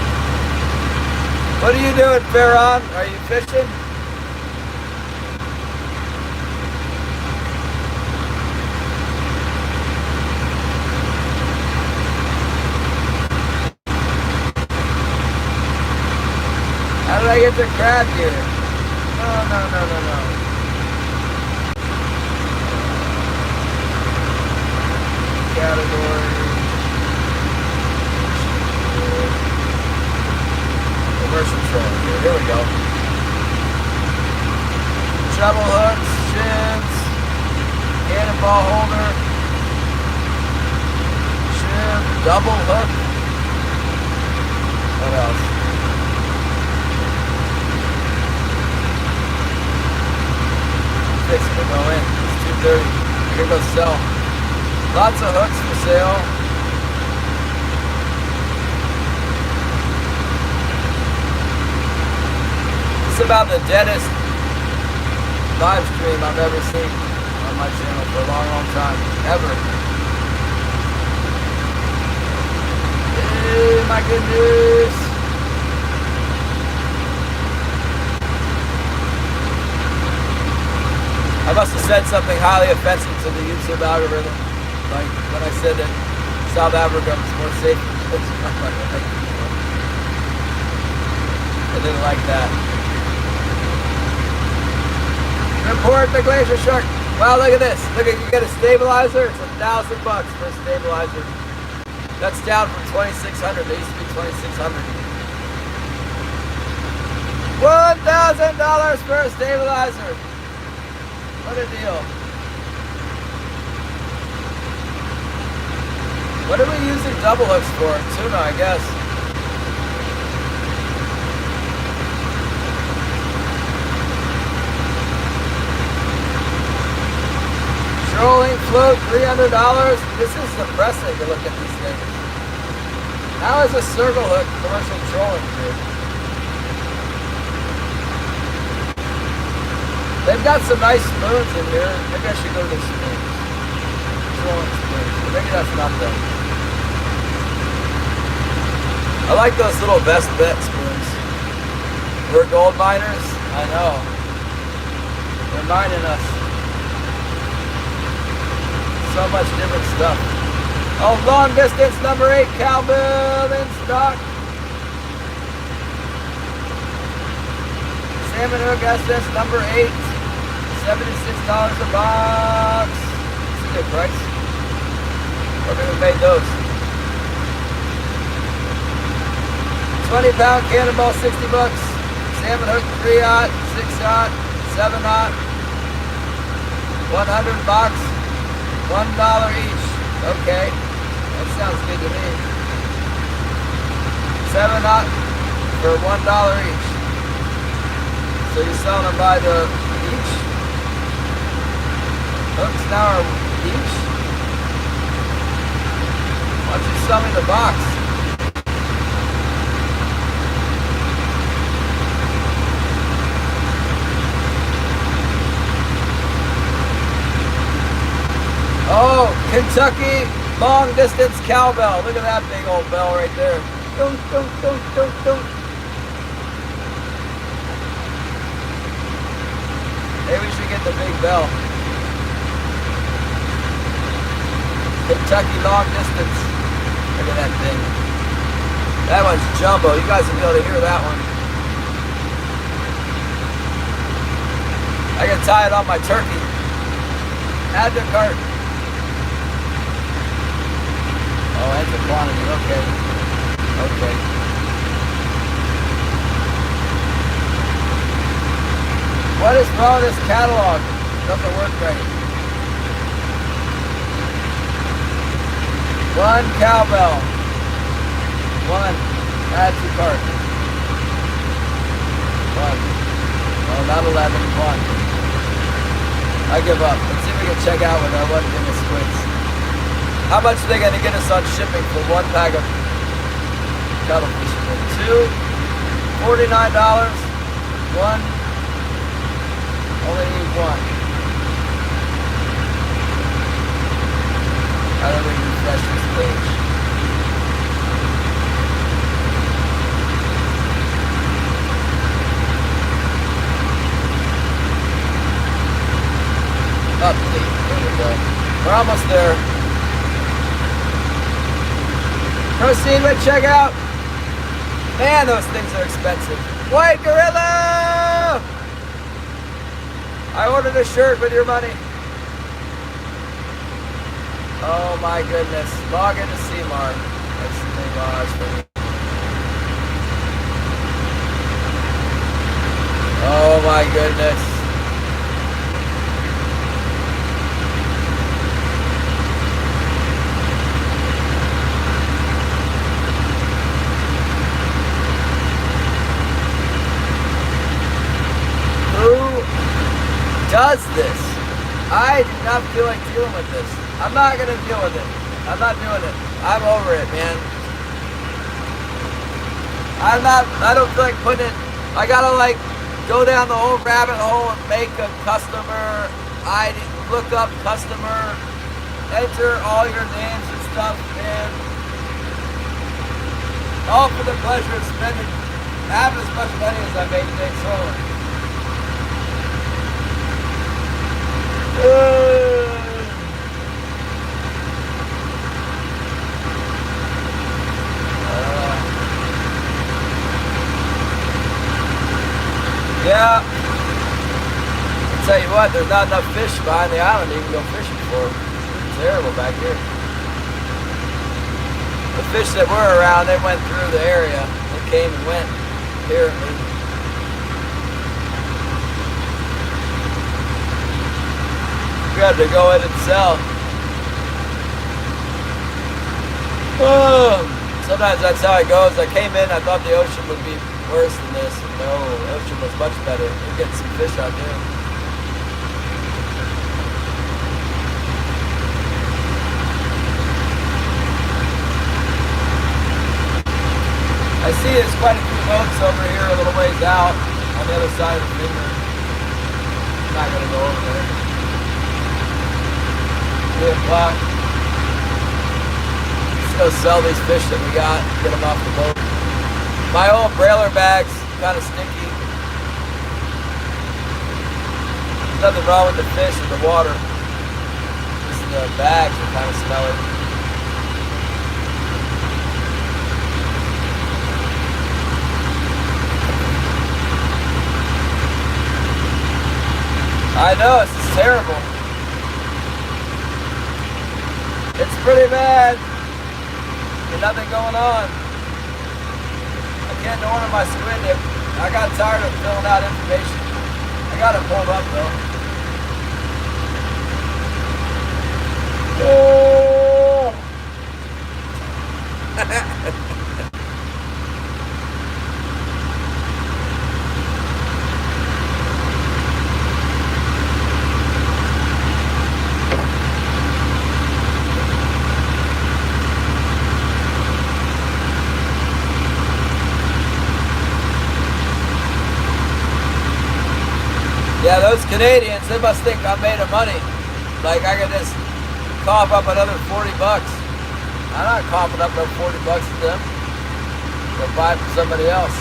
What are you doing, Farron? Are you fishing? How did I get the crab gear? No. Category. Commercial trolling gear. Here we go. Treble hooks, shins, cannonball holder, shim, double hook. What else? Fixing to go in. It's 2:30. We're gonna go sell. Lots of hooks for sale. It's about the deadest live stream I've ever seen on my channel for a long time. Ever. Hey, my goodness. I must have said something highly offensive to the YouTube algorithm, like when I said that South Africa was more safe. I didn't like that. Report the glacier shark. Wow, look at this. Look at, you get a stabilizer. It's $1,000 for a stabilizer. That's down from $2,600. They used to be $2,600. $1,000 for a stabilizer. What a deal. What are we using double hooks for? Tuna, I guess. Trolling float, $300. This is depressing to look at these things. How is a circle hook commercial trolling gear? They've got some nice spoons in here. Maybe I should go to the spoons. Trolling spoons. But maybe that's not them. I like those little best bet spoons. We're gold miners? I know. They're mining us. So much different stuff. Oh, long distance number 8 cowbell in stock. Salmon hook SS number 8. $76 a box. It's a good price. Where we made those? 20-pound cannonball, $60. Salmon hook, 3-aught, 6-aught, 7-aught. 100 box, $1 each. Okay, that sounds good to me. 7-aught for $1 each. So you're selling them by the each? Hooks now are each? Why don't you sell me the box? Oh, Kentucky long distance cowbell. Look at that big old bell right there. Dunk, dunk, dunk, dunk, dunk. Maybe we should get the big bell. Kentucky long distance. Look at that thing. That one's jumbo. You guys will be able to hear that one. I can tie it on my turkey. Add to cart. Oh, that's the quantity. Okay. Okay. What is wrong with this catalog? It doesn't work right. One cowbell. One. Add to cart. One. No, not 11. One. I give up. Let's see if we can check out with our 1 Guinness squids. How much are they going to get us on shipping for 1 pack of cuttlefish? $2. $49. 1. Only need 1. How do we refresh this page? Update. There we go. We're almost there. Proceed with checkout. Man, those things are expensive. White Gorilla! I ordered a shirt with your money. Oh my goodness. Log into CMAR. That's the thing for me. Oh my goodness. Does this? I do not feel like dealing with this. I'm not gonna deal with it. I'm not doing it. I'm over it, man. I don't feel like putting it, I gotta like go down the whole rabbit hole and make a customer ID, look up customer, enter all your names and stuff, and all for the pleasure of spending half as much money as I made today solo. Yeah. I'll tell you what, there's not enough fish behind the island you can go fishing for. It's terrible back here. The fish that were around, they went through the area. They came and went here. Got to go in and sell. Sometimes that's how it goes. I came in, I thought the ocean would be worse than this. No, the ocean was much better. We're getting some fish out there. I see there's quite a few boats over here a little ways out on the other side of the river. I'm not going to go over there. 3 o'clock. Let's go sell these fish that we got, get them off the boat. My old brailer bag's kind of stinky. There's nothing wrong with the fish or the water. Just the bags are kind of smelly. I know, this is terrible. It's pretty bad. There's nothing going on. I can't order my squid dip. I got tired of filling out information. I got it pulled up though. Oh. Yeah, those Canadians, they must think I'm made of money. Like I can just cough up another 40 bucks. I'm not coughing up no 40 bucks to them. Go buy it from somebody else.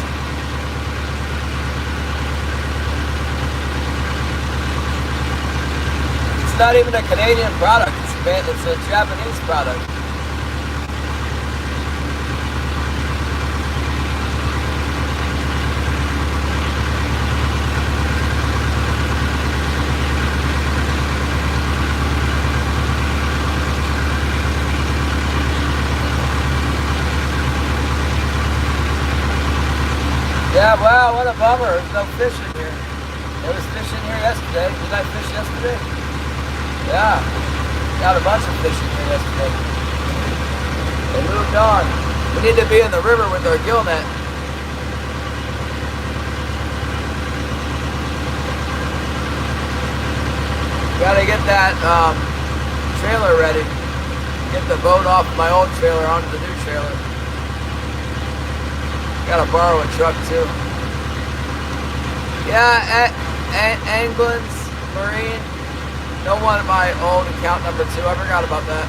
It's not even a Canadian product. It's a Japanese product. Yeah, wow, what a bummer. There's no fish in here. There was fish in here yesterday. Did I fish yesterday? Yeah. Got a bunch of fish in here yesterday. They moved on. We need to be in the river with our gill net. Gotta get that trailer ready. Get the boat off my old trailer onto the new trailer. Gotta borrow a truck too. Yeah, Anglin's Marine. No one in my old account number 2. I forgot about that.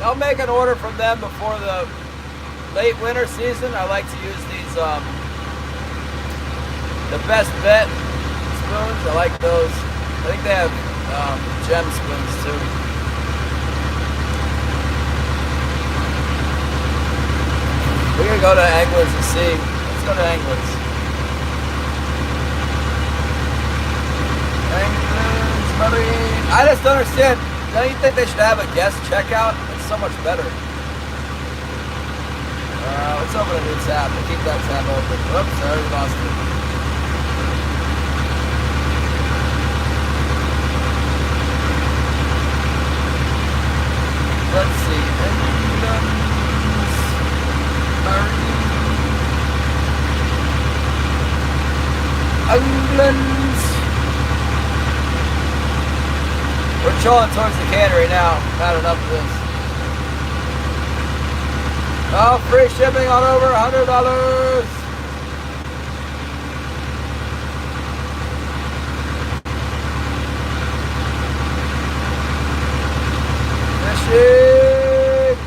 I'll make an order from them before the late winter season. I like to use these the Best Bet spoons. I like those. I think they have gem spoons too. We're gonna go to Anglin's and see. Let's go to Anglin's. Anglin's Marine. I just don't understand. Don't you think they should have a guest checkout? It's so much better. Let's open a new tab. We'll keep that tab open. Oops, I already lost it. Let's see. England's. We're trolling towards the cannery now. Not enough of this. Oh, free shipping on over $100. Fishing.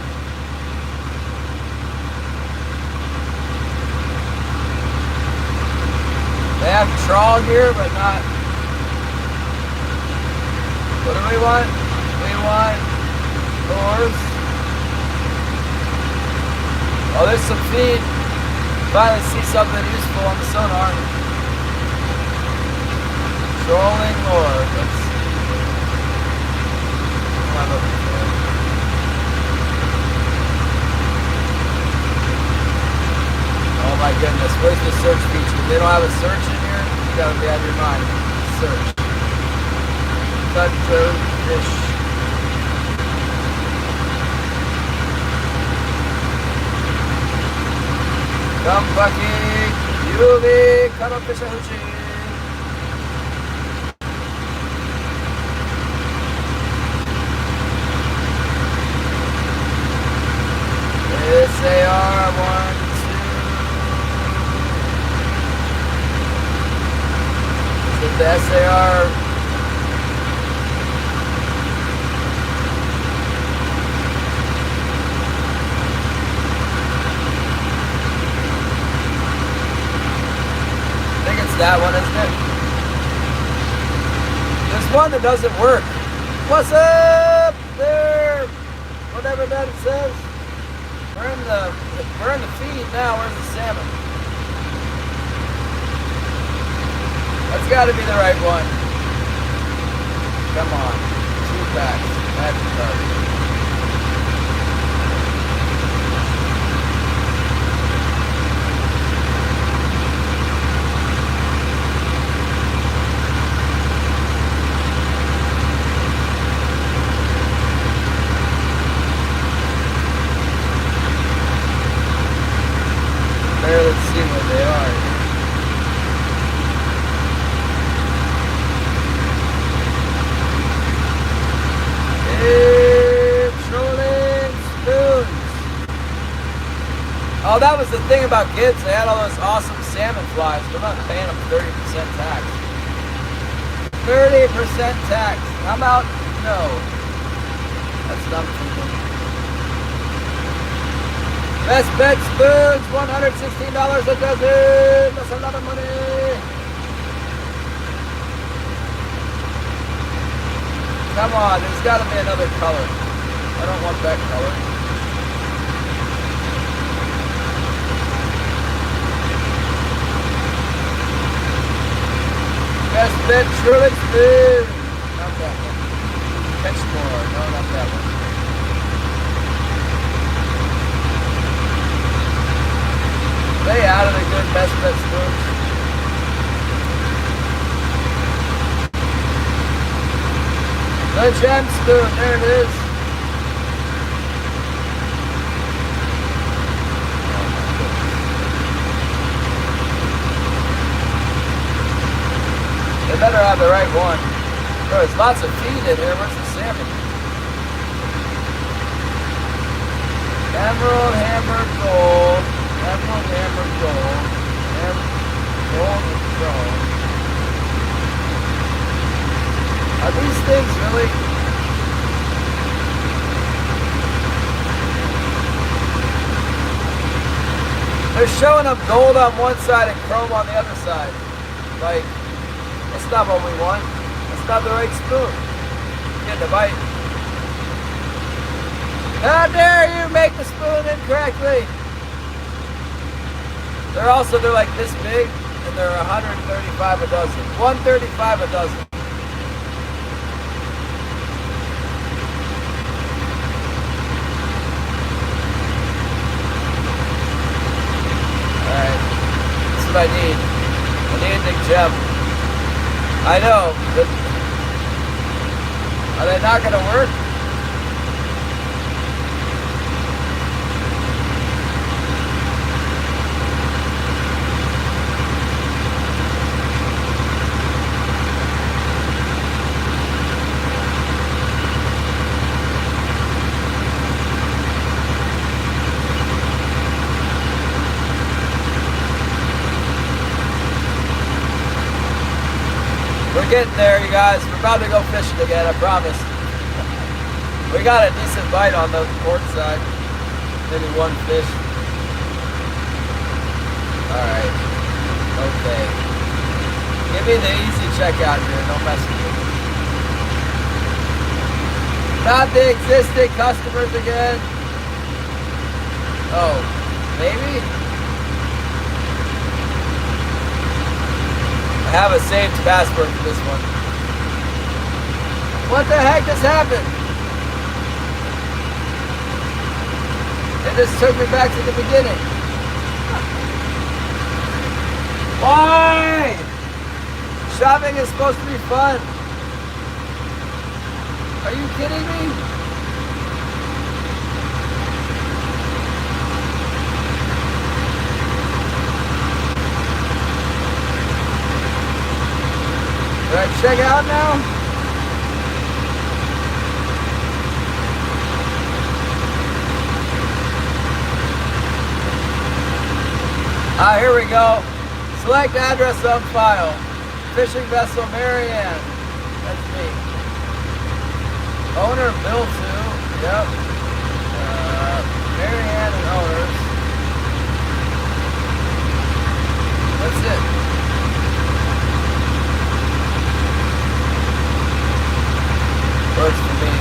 They have trawl here, but not. What do we want? We want oars. Oh, there's some feed. Finally see something useful on the sonar. Trolling lure. Let's see. What am I looking for? Oh my goodness, where's the search feature? They don't have a search in here? You gotta be out of your mind. Search. Cutthroat fish. Come bucket, UV, cut up fish a hoochie. SAR 1, 2. Is it the SAR? That one, isn't it? There's one that doesn't work. What's up there? Whatever that it says. We're in the feed now. Where's the salmon? That's got to be the right one. Come on, 2 packs. That's the let's see what they are. Hey, trolling spoons. Oh, that was the thing about kids. They had all those awesome salmon flies. We're not paying them 30% tax. 30% tax. I'm out. No. That's dumb people. Best Bet spoons, $116 a dozen. That's a lot of money. Come on, there's got to be another color. I don't want that color. Best Bet truly spoon. Not that one. Catch more. No, not that one. They out of the good Best Bet spoons. The gem spoon, there it is. They better have the right one. There's lots of feed in here. Where's the salmon? Emerald, hammered gold. Emerald, hammered gold. Gold and gold. Are these things really? They're showing up gold on one side and chrome on the other side. Like, that's not what we want. That's not the right spoon. Getting a bite. How dare you make the spoon incorrectly? They're like this big, and they're 135 a dozen. 135 a dozen. Alright. That's what I need. I need a big gem. I know, but are they not gonna work? We're getting there, you guys. We're about to go fishing again, I promise. We got a decent bite on the port side. Maybe one fish. Alright. Okay. Give me the easy checkout here. Don't mess with me. Not the existing customers again. Oh, maybe? I have a saved password for this one. What the heck just happened? It just took me back to the beginning. Why? Shopping is supposed to be fun. Are you kidding me? Do I check out now? Here we go. Select address on file. Fishing vessel Marianne. That's me. Owner bill to. Yep. Marianne and owners. That's it. Works for me.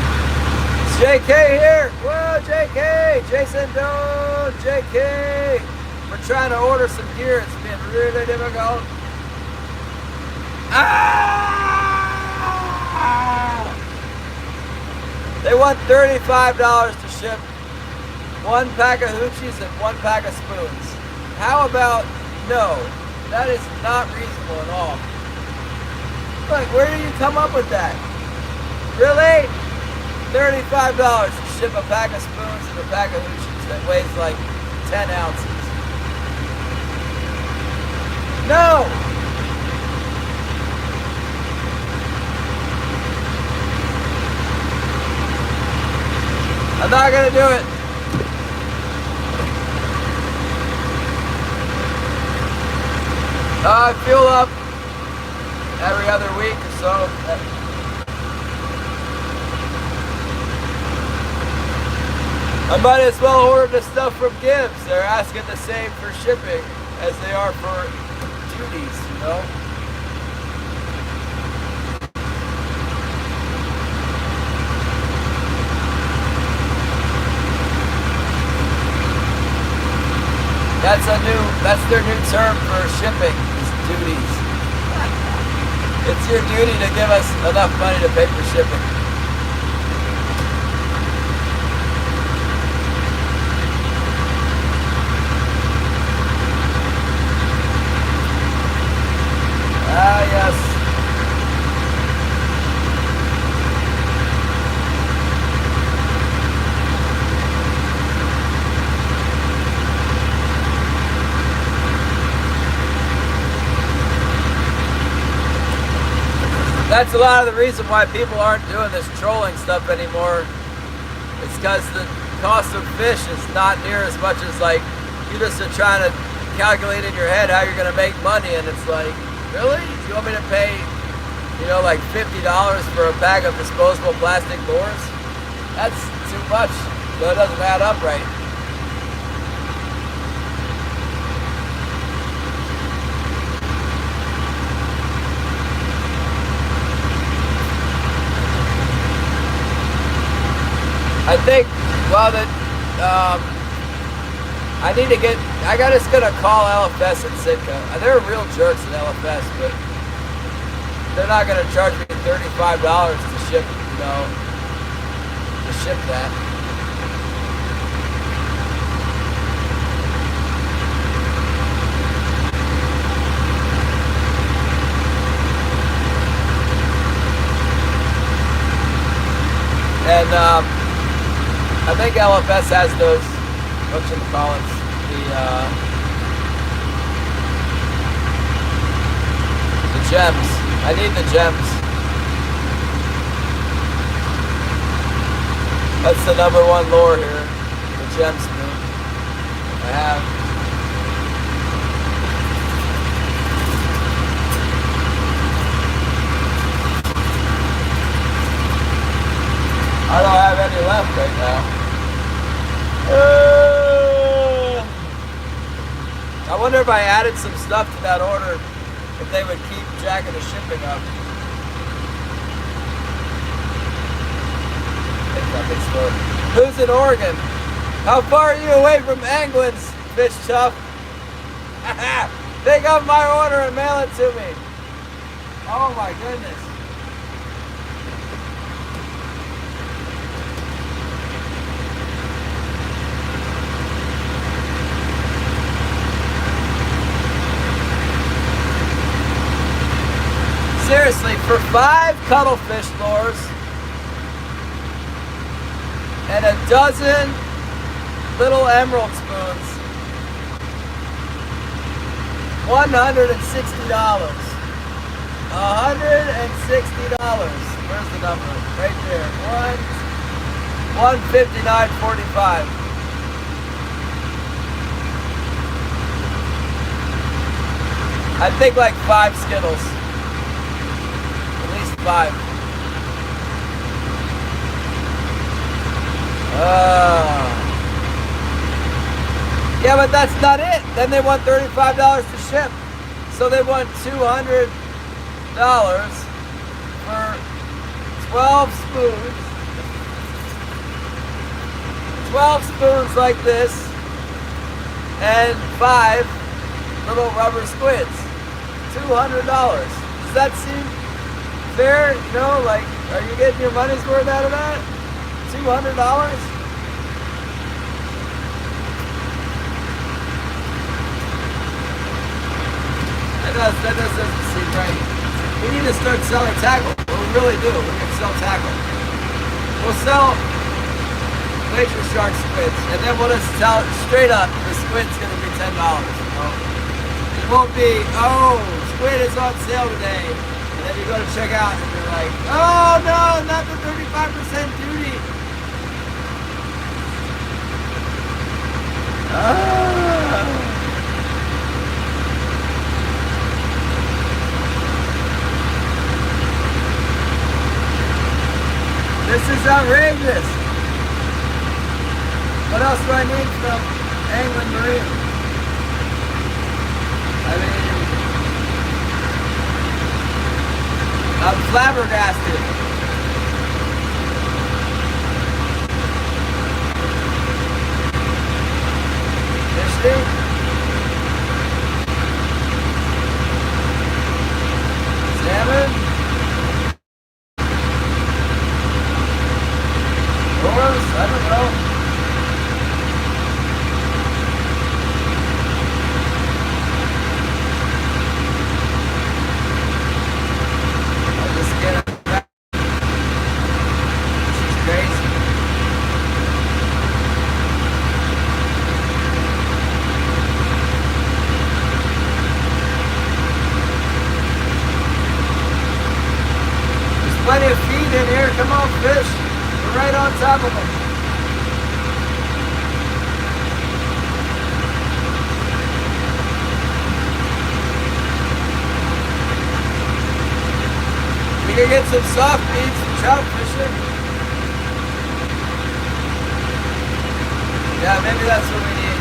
It's JK here. Whoa, JK. Jason Doe. JK. We're trying to order some gear. It's been really difficult. Ah! They want $35 to ship 1 pack of hoochies and 1 pack of spoons. How about no? That is not reasonable at all. Look, where do you come up with that? Really? $35 to ship a pack of spoons and a pack of hoochies that weighs like 10 ounces. No! I'm not gonna do it. I fuel up every other week or so. I might as well order the stuff from Gibbs. They're asking the same for shipping as they are for duties, you know? That's their new term for shipping, is duties. It's your duty to give us enough money to pay for shipping. Ah, yes. That's a lot of the reason why people aren't doing this trolling stuff anymore. It's because the cost of fish is not near as much as like you just are trying to calculate in your head how you're going to make money, and it's like, really? You want me to pay, you know, like $50 for a bag of disposable plastic lures? That's too much. So it doesn't add up right. I think, well, that I got just gonna call LFS and Sitka. They're real jerks at LFS, but they're not gonna charge me $35 to ship, you know, to ship that. And I think LFS has those, whatchamacallits, the gems. I need the gems. That's the #1 lure here, the gem spoon. I have. I don't have any left right now. I wonder if I added some stuff to that order, if they would keep jacking the shipping up. Who's in Oregon? How far are you away from Anglin's, Fish Chuff? Pick up my order and mail it to me. Oh my goodness. Seriously, for 5 cuttlefish lures and a dozen little emerald spoons, $160. $160. Where's the number? Right there. 159.45. I think like 5 Skittles. 5. Yeah, but that's not it. Then they want $35 to ship. So they want $200 for 12 spoons. 12 spoons like this. And 5 little rubber squids. $200. Does that seem fair? You know, like, are you getting your money's worth out of that? $200? That doesn't seem right. We need to start selling tackle. Well, we really do. We're going to sell tackle. We'll sell glacier shark squids, and then we'll just tell straight up the squid's going to be $10. You know? It won't be, oh, squid is on sale today. And then you go to check out and you're like, oh no, not the 35% duty. This is outrageous. What else do I need from Anglin Marine? I mean, I'm flabbergasted. Fish steak? Salmon? Yours? I don't know. gonna get some soft beats from trout fishing. Yeah, maybe that's what we need.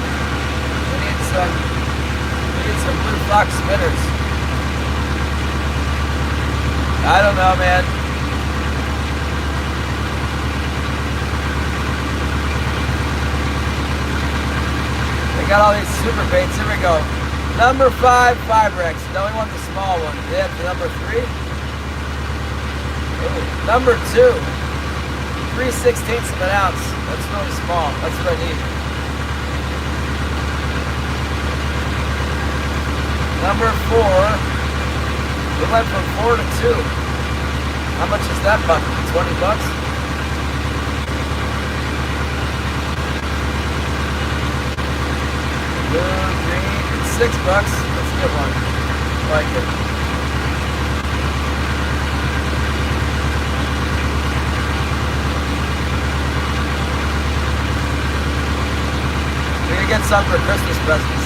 We need some blue flock spinners. I don't know, man. They got all these super baits. Here we go. Number 5 Rex. No, we want the small one. They have the number 3. Ooh, number 2. 3/16 of an ounce. That's really small. That's what I need. Number 4. We went from 4 to 2. How much is that bucket? $20? Blue, green, it's $6. That's a good one. I like it. We're gonna get some for Christmas presents.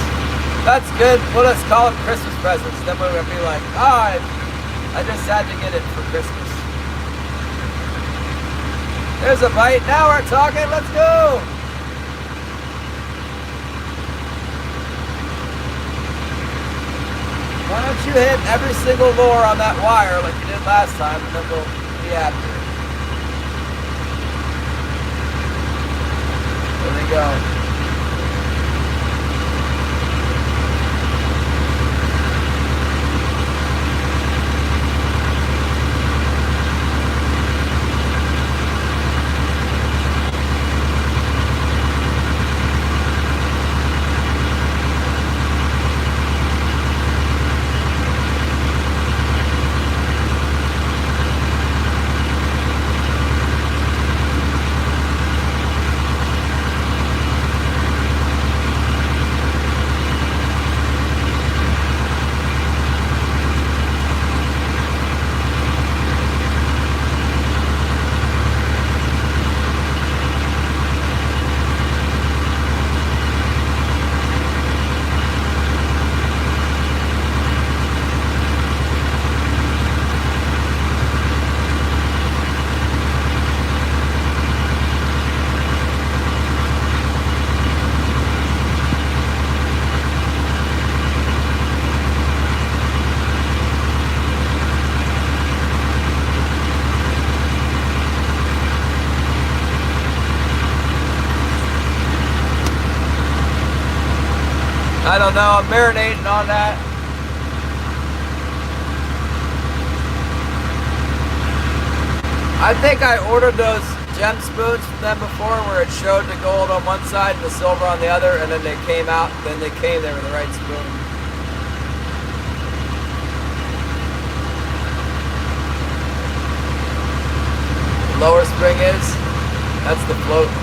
That's good. Well, let's call them Christmas presents. Then we're gonna be like, oh, I just had to get it for Christmas. There's a bite. Now we're talking. Let's go. Why don't you hit every single lure on that wire like you did last time, and then we'll be after it. There they go. I don't know, I'm marinating on that. I think I ordered those gem spoons from them before where it showed the gold on one side and the silver on the other, and then they came out, then they came there with the right spoon. The lower spring is, that's the float.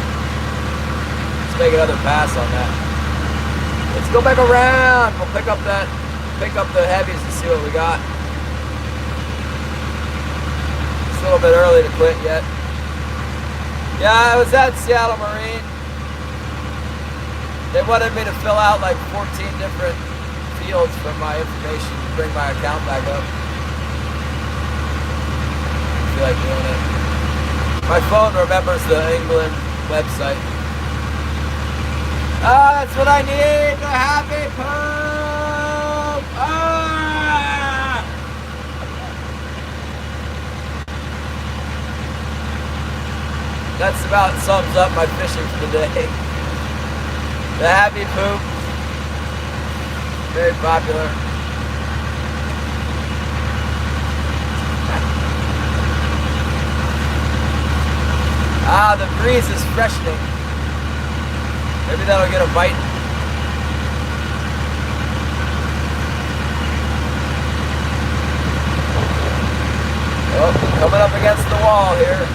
Let's make another pass on that. Let's go back around. We'll pick up the heavies and see what we got. It's a little bit early to quit yet. Yeah, I was at Seattle Marine. They wanted me to fill out like 14 different fields for my information to bring my account back up. I feel like doing it. My phone remembers the England website. Ah, that's what I need, the happy poop! Ah! That's about sums up my fishing for the day. The happy poop. Very popular. Ah, the breeze is freshening. Maybe that'll get a bite. Oh, coming up against the wall here.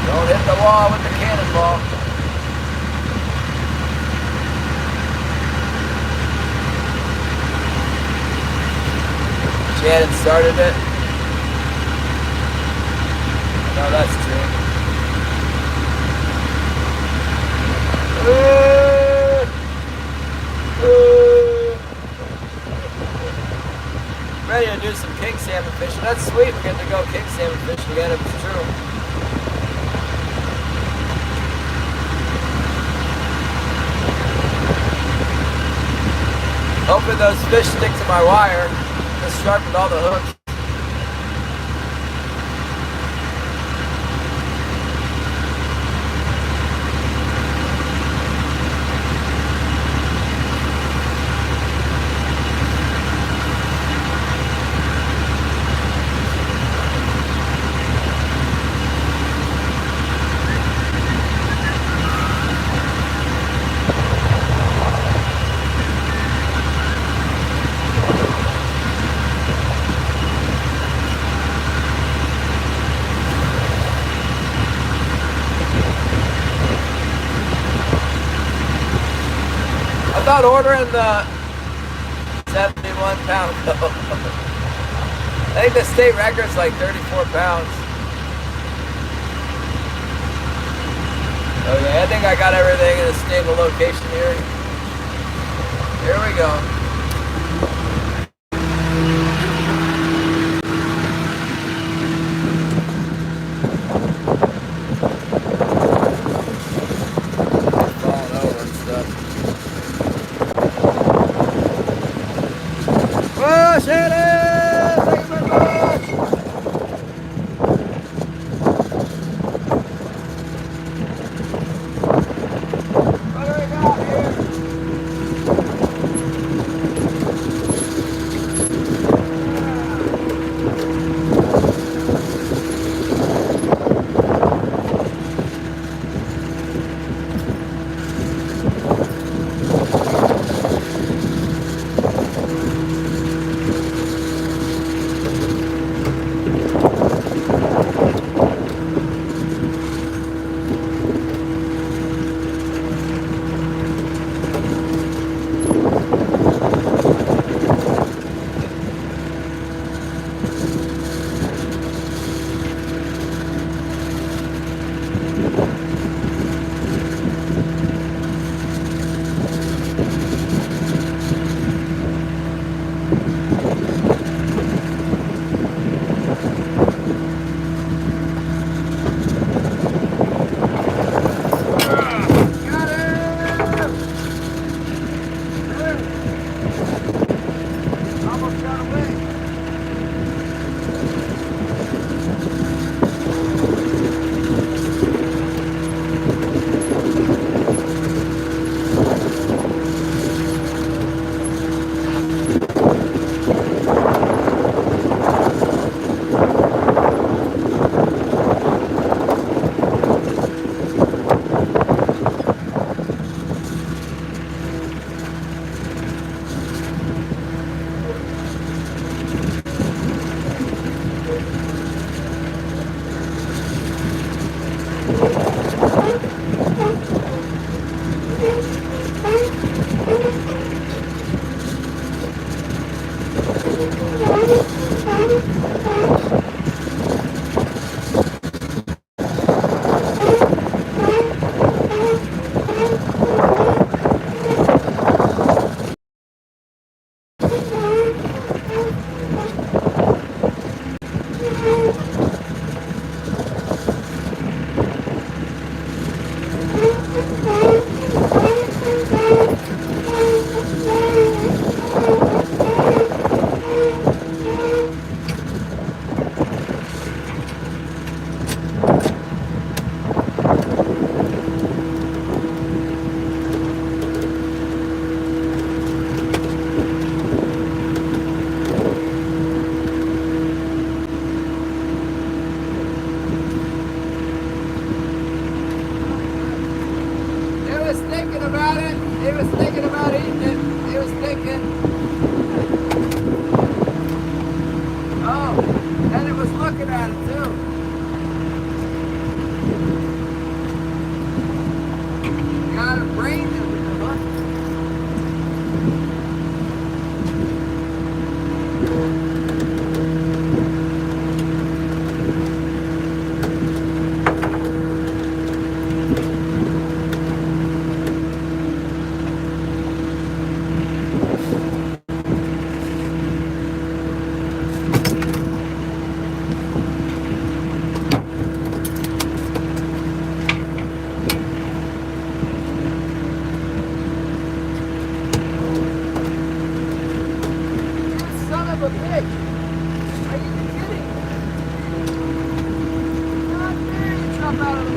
Don't hit the wall with the cannonball. Shannon started it. No, that's true. and it was true. Hoping those fish stick to my wire. Just sharpened all the hooks. I thought ordering the 71 pound though. I think the state record's like 34 pounds. Okay, I think I got everything in a stable location here. Here we go.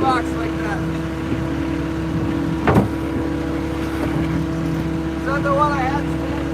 box like that. Is that the one I had standing?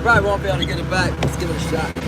Probably won't be able to get it back. Let's give it a shot.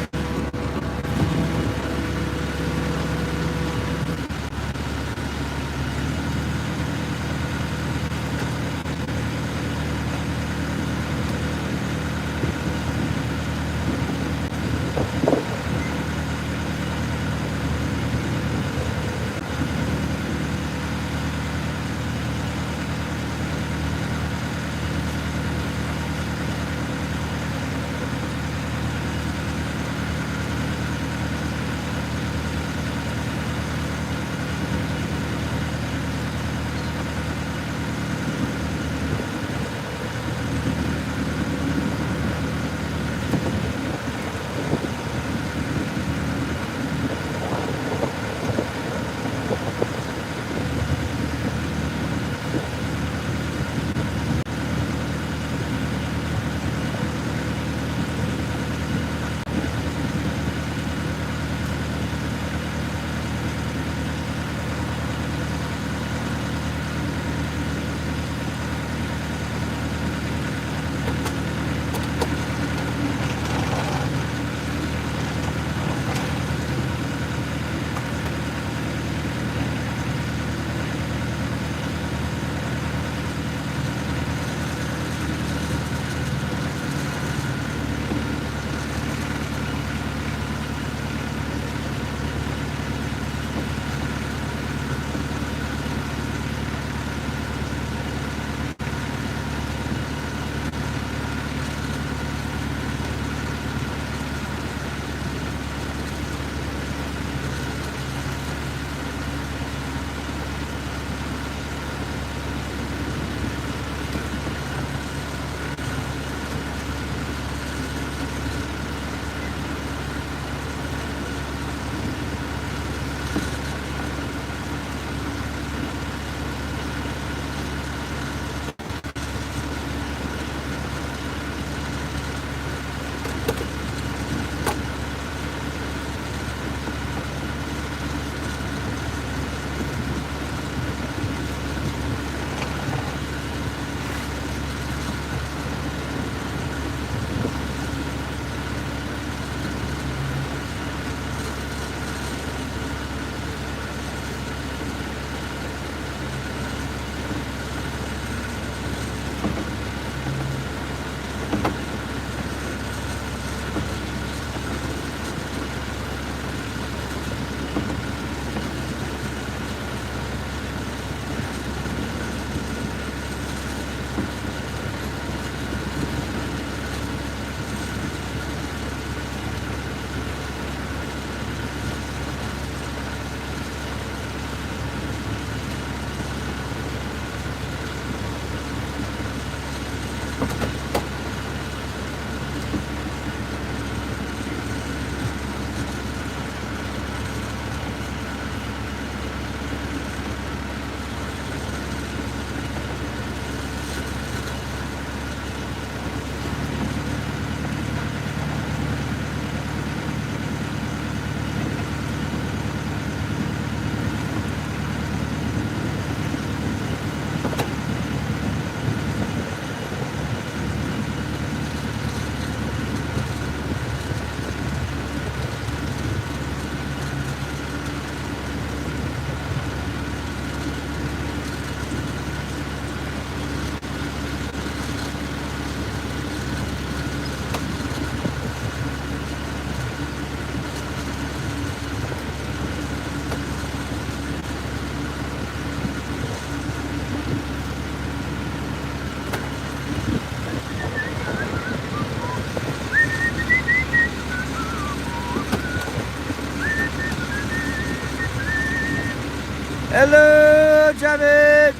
Hello, Javid.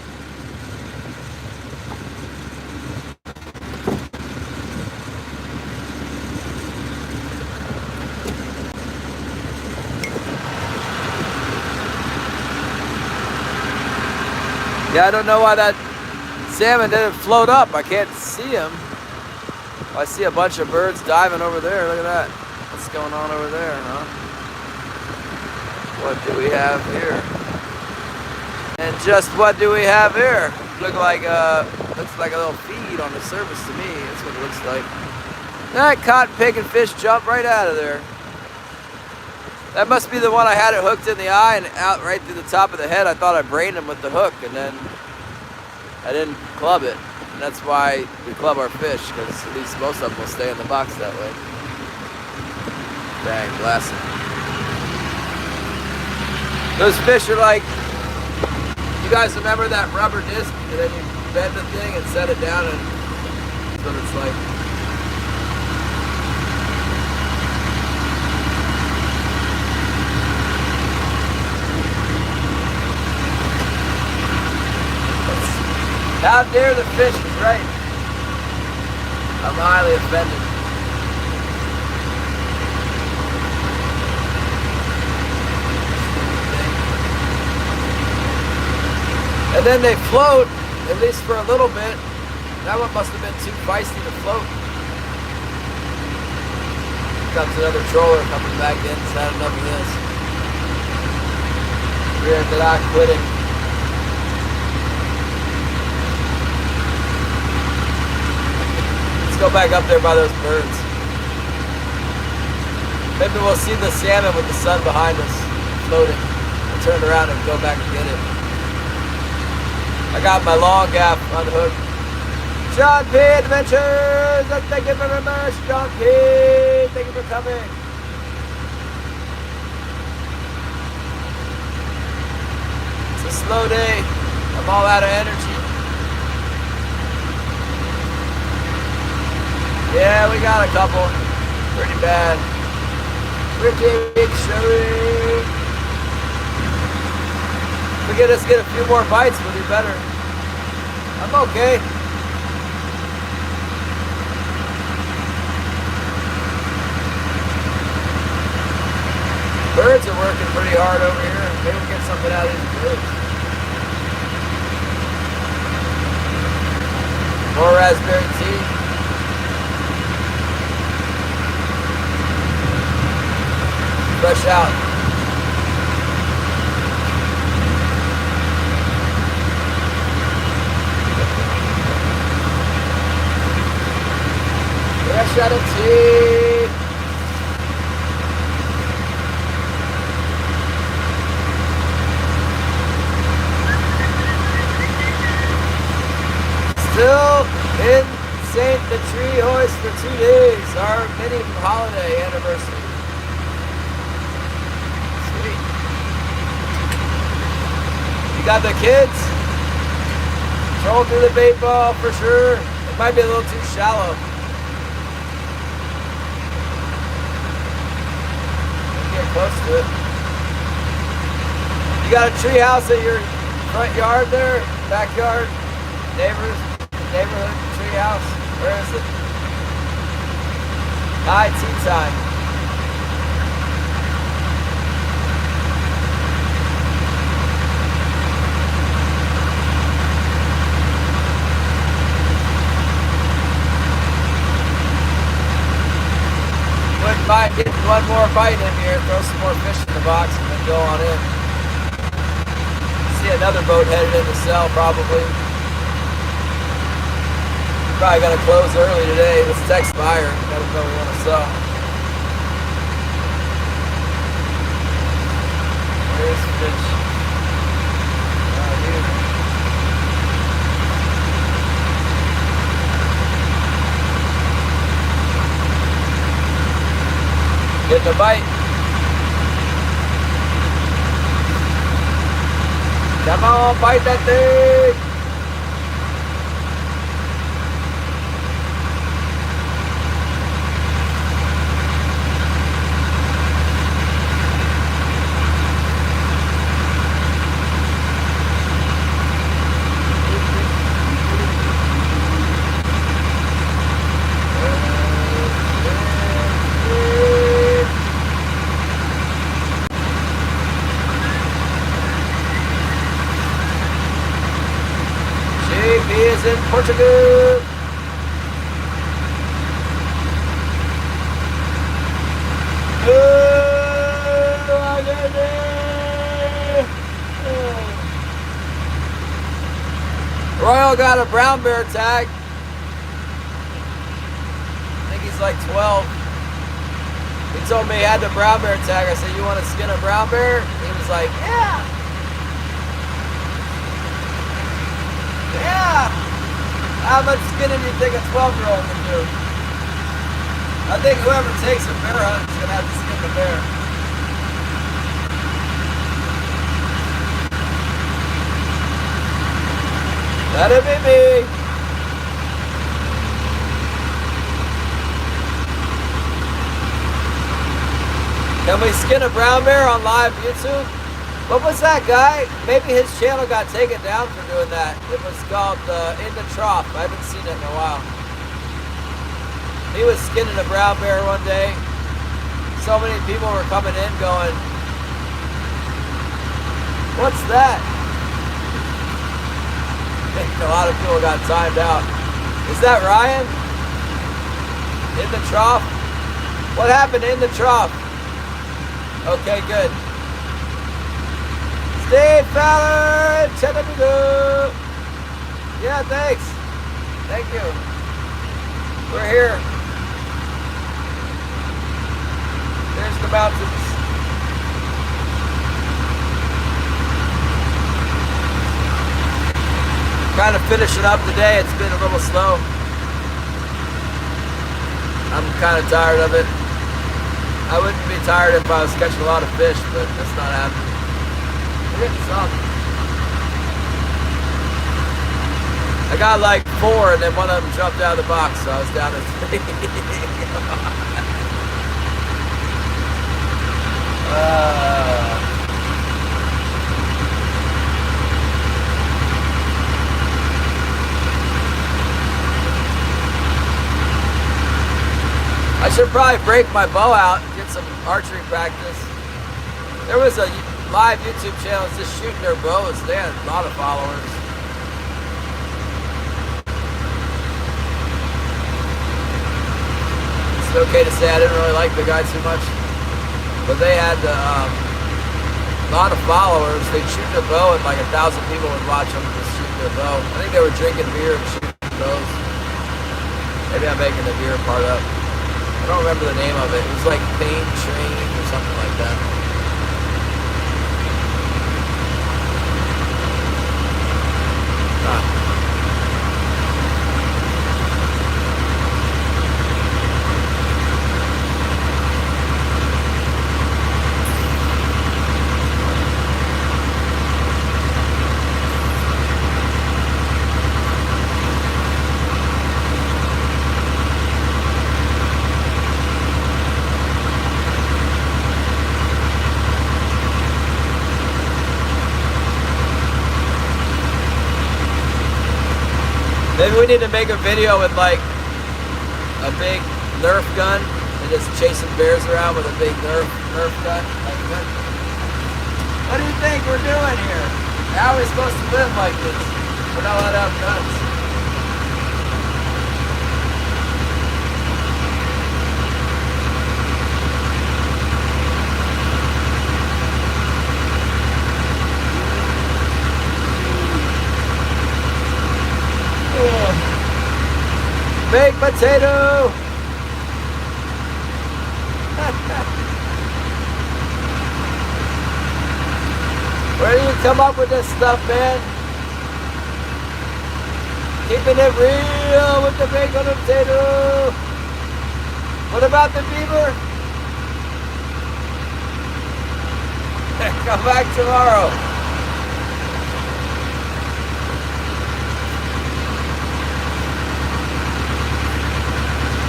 Yeah, I don't know why that salmon didn't float up. I can't see him. I see a bunch of birds diving over there. Look at that. What's going on over there, huh? What do we have here? And just what do we have here? Looks like a little feed on the surface to me. That's what it looks like. That caught pig and fish jumped right out of there. That must be the one I had it hooked in the eye and out right through the top of the head. I thought I brained him with the hook, and then I didn't club it. And that's why we club our fish, because at least most of them will stay in the box that way. Dang, GLACIER. Those fish are like, you guys remember that rubber disc, and then you bend the thing and set it down, and that's what it's like. How dare the fish is right. I'm highly offended. And then they float, at least for a little bit. That one must have been too feisty to float. Comes another trawler coming back in. It's had enough of this. We're not quitting. Let's go back up there by those birds. Maybe we'll see the salmon with the sun behind us floating. We'll turn around and go back and get it. I got my long gap unhooked. John P. Adventures! Thank you very much, John P. Thank you for coming. It's a slow day. I'm all out of energy. Yeah, we got a couple. Pretty bad. Pretty showing. If we get a few more bites, we'll do better. I'm okay. Birds are working pretty hard over here. Maybe we'll get something out of these birds. More raspberry tea. Fresh out. Fresh out of tea. Still in St. the Tree Hoist for 2 days. Our mini holiday anniversary. Got the kids. Troll through the bait ball for sure. It might be a little too shallow. Get close to it. You got a tree house at your front yard there? Backyard? Neighborhood tree house? Where is it? High tea time. Might get one more bite in here, throw some more fish in the box, and then go on in. See another boat headed in to sell, probably. Probably gonna close early today. Let's text buyer. Let them know we want to sell. Where's the fish? Right here. Getting a bite. Come on, bite that thing. is in Portugal. Royal got a brown bear tag. I think he's like 12. He told me he had the brown bear tag. I said, you want to skin a brown bear? He was like, yeah. Yeah. How much skinning do you think a 12-year-old can do? I think whoever takes a bear hunt is going to have to skin the bear. Let it be me. Can we skin a brown bear on live YouTube? What was that guy? Maybe his channel got taken down for doing that. It was called In the Trough. I haven't seen it in a while. He was skinning a brown bear one day. So many people were coming in going, what's that? I think a lot of people got timed out. Is that Ryan? In the Trough? What happened in the Trough? Okay, good. Steve Fowler, Chattanooga. Yeah, thanks. Thank you. We're here. There's the mountains. Kind of finishing up the day. It's been a little slow. I'm kind of tired of it. I wouldn't be tired if I was catching a lot of fish, but that's not happening. We're getting some. I got like 4 and then one of them jumped out of the box, so I was down to 3. I should probably break my bow out and get some archery practice. There was a live YouTube channel just shooting their bows. They had a lot of followers. It's okay to say I didn't really like the guy too much, but they had a lot of followers. They'd shoot their bow and like 1,000 people would watch them just shoot their bow. I think they were drinking beer and shooting bows. Maybe I'm making the beer part up. I don't remember the name of it. It was like Pain Train or something like that. Maybe we need to make a video with like a big Nerf gun and just chasing bears around with a big Nerf gun. Like, what do you think we're doing here? How are we supposed to live like this? We're not allowed to have guns. Baked potato! Where do you come up with this stuff, man? Keeping it real with the baked potato! What about the beaver? Come back tomorrow.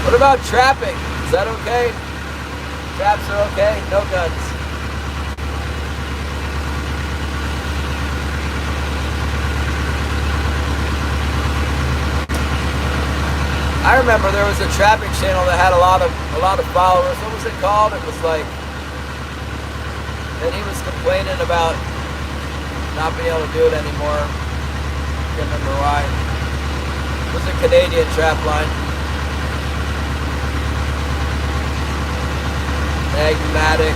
What about trapping? Is that okay? Traps are okay? No guns. I remember there was a trapping channel that had a lot of followers. What was it called? It was like, and he was complaining about not being able to do it anymore. Can't remember why. was a Canadian trap line. Magmatic.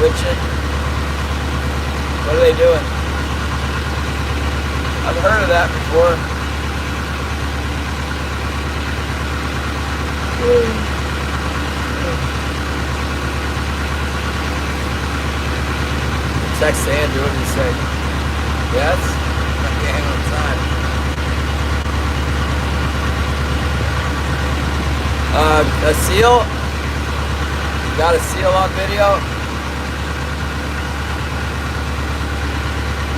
Witchin. What are they doing? I've heard of that before. Text Andrew, what did he say? Yes? Okay, hang on time. A seal? Got a seal on video?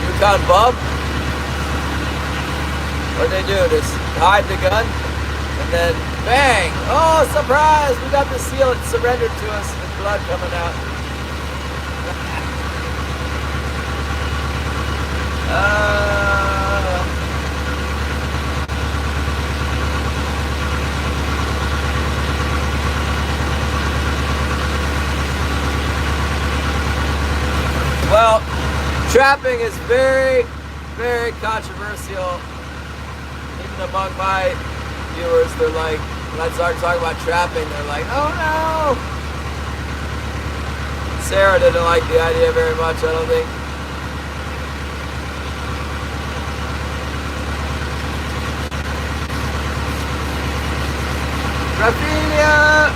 Yukon Bub? What'd they do? Just hide the gun? And then bang! Oh, surprise! We got the seal. It surrendered to us with blood coming out. Well, trapping is very, very controversial. Even among my viewers, they're like, when I start talking about trapping, they're like, oh no! Sarah didn't like the idea very much, I don't think. Raphaelia!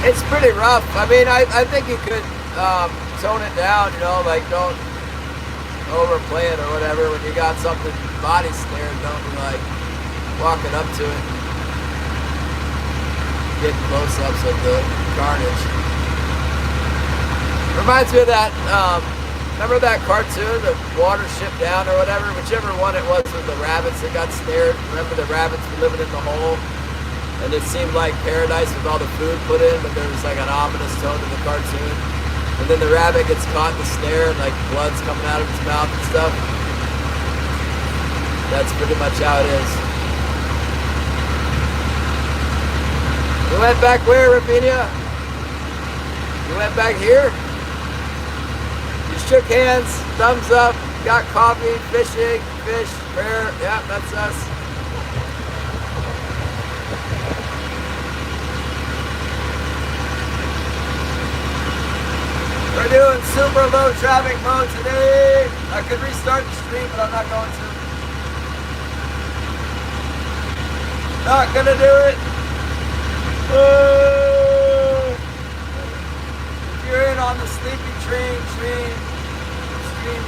It's pretty rough. I mean, I think you could tone it down, you know, like don't overplay it or whatever. When you got something body snared, don't be like walking up to it, getting close-ups of the carnage. Reminds me of that, remember that cartoon, the Watership Down or whatever, whichever one it was with the rabbits that got snared. Remember the rabbits were living in the hole? And it seemed like paradise with all the food put in, but there was like an ominous tone to the cartoon. And then the rabbit gets caught in the snare and like blood's coming out of its mouth and stuff. That's pretty much how it is. You went back where, Ravinia? You went back here? You shook hands, thumbs up, got coffee, fishing, fish, prayer. Yeah, that's us. We're doing super low traffic mode today. I could restart the stream, but I'm not going to. Not gonna do it. If you're in on the sleepy train stream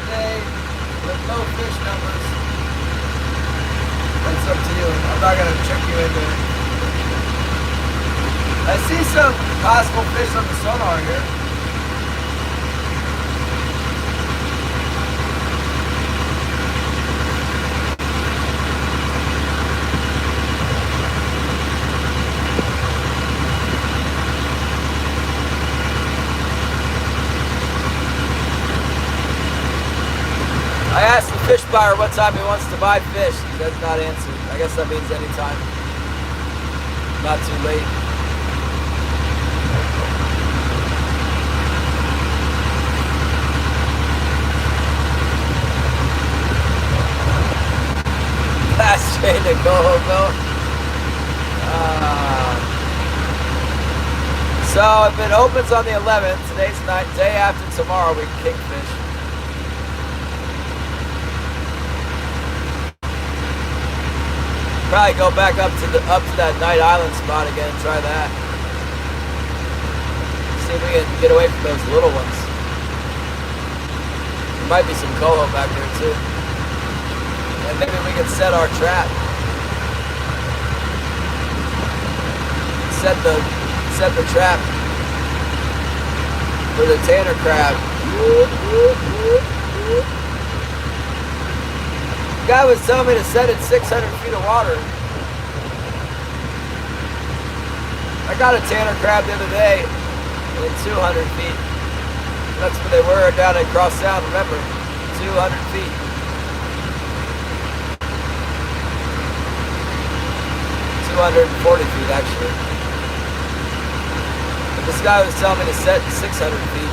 today with low fish numbers, that's up to you. I'm not gonna trick you into it. I see some possible fish on the sonar here. I asked the fish buyer what time he wants to buy fish. He does not answer. I guess that means anytime. Not too late. Last train to go. So if it opens on the 11th, today's night, day after tomorrow, we can kingfish. Probably go back up to that Night Island spot again and try that. See if we can get away from those little ones. There might be some coho back there too. And maybe we can set our trap. Set the trap for the Tanner crab. The guy was telling me to set it 600 feet of water. I got a Tanner crab the other day in 200 feet. That's where they were down at Cross Sound, remember? 200 feet. $240 feet actually. But this guy was telling me to set 600 feet.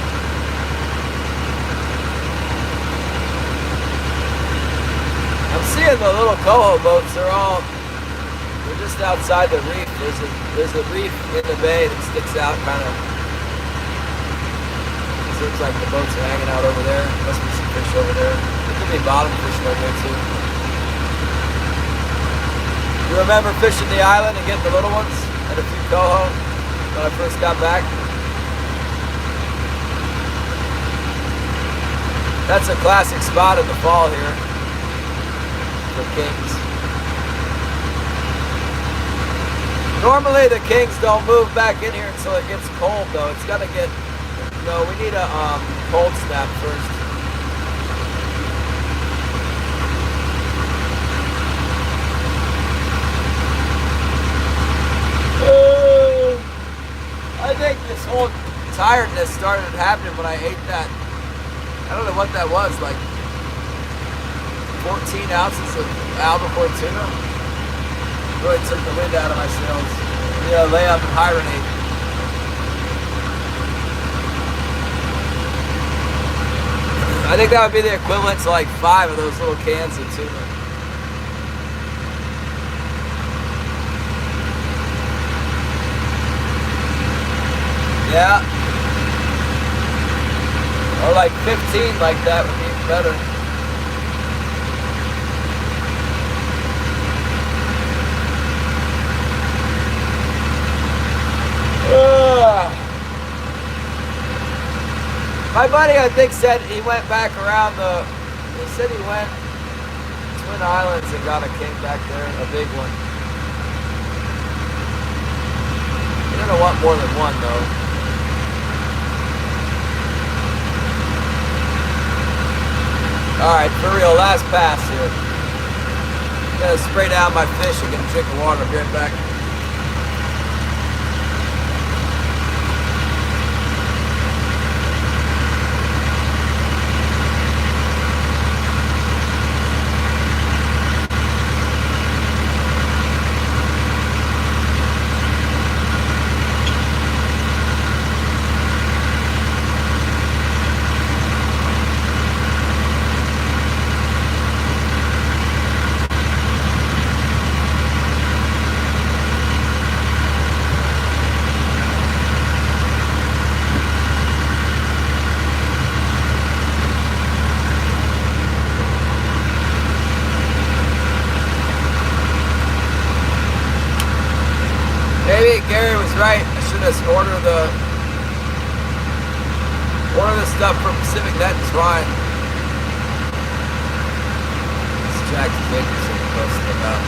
I'm seeing the little coho boats. They're just outside the reef. There's a reef in the bay that sticks out kind of. It looks like the boats are hanging out over there. Must be some fish over there. There could be bottom fishing over there too. You remember fishing the island and getting the little ones and a few coho when I first got back? That's a classic spot in the fall here for kings. Normally the kings don't move back in here until it gets cold though. It's gotta get, no, we need a cold snap first. I think this whole tiredness started happening when I ate that. I don't know what that was, like 14 ounces of albacore tuna. Really took the wind out of my sails. Lay up and hibernate. I think that would be the equivalent to like 5 of those little cans of tuna. Yeah. Or like 15 like that would be even better. My buddy, I think, said he went back around he said he went Twin Islands and got a king back there, a big one. You're gonna want more than one though. Alright, for real, last pass here. Gotta spray down my fish and get a drink of water. I'll be right back. Maybe Gary was right. I should have ordered the stuff from Pacific Net and Swine. This Jack's Jacobson posted about.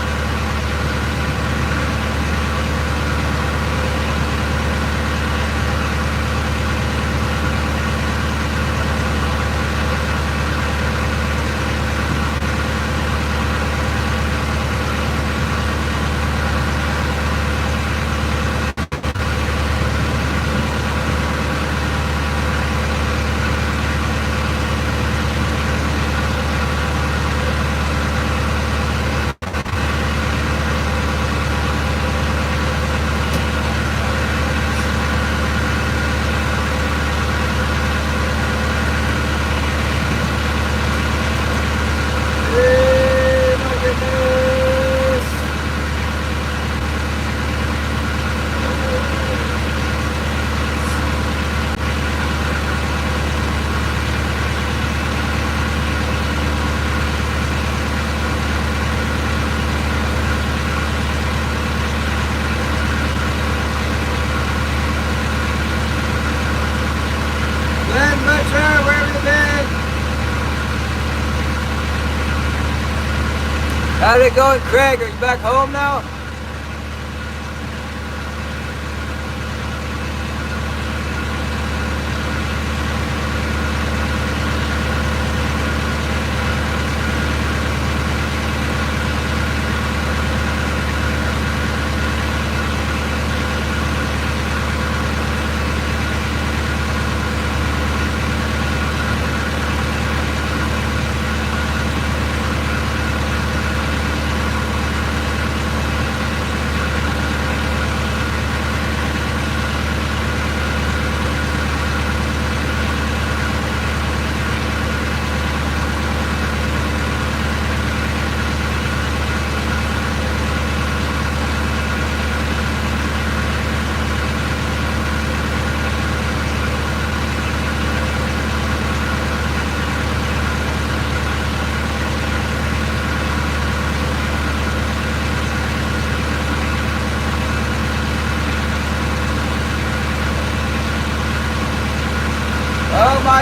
How's it going, Craig? Are you back home now?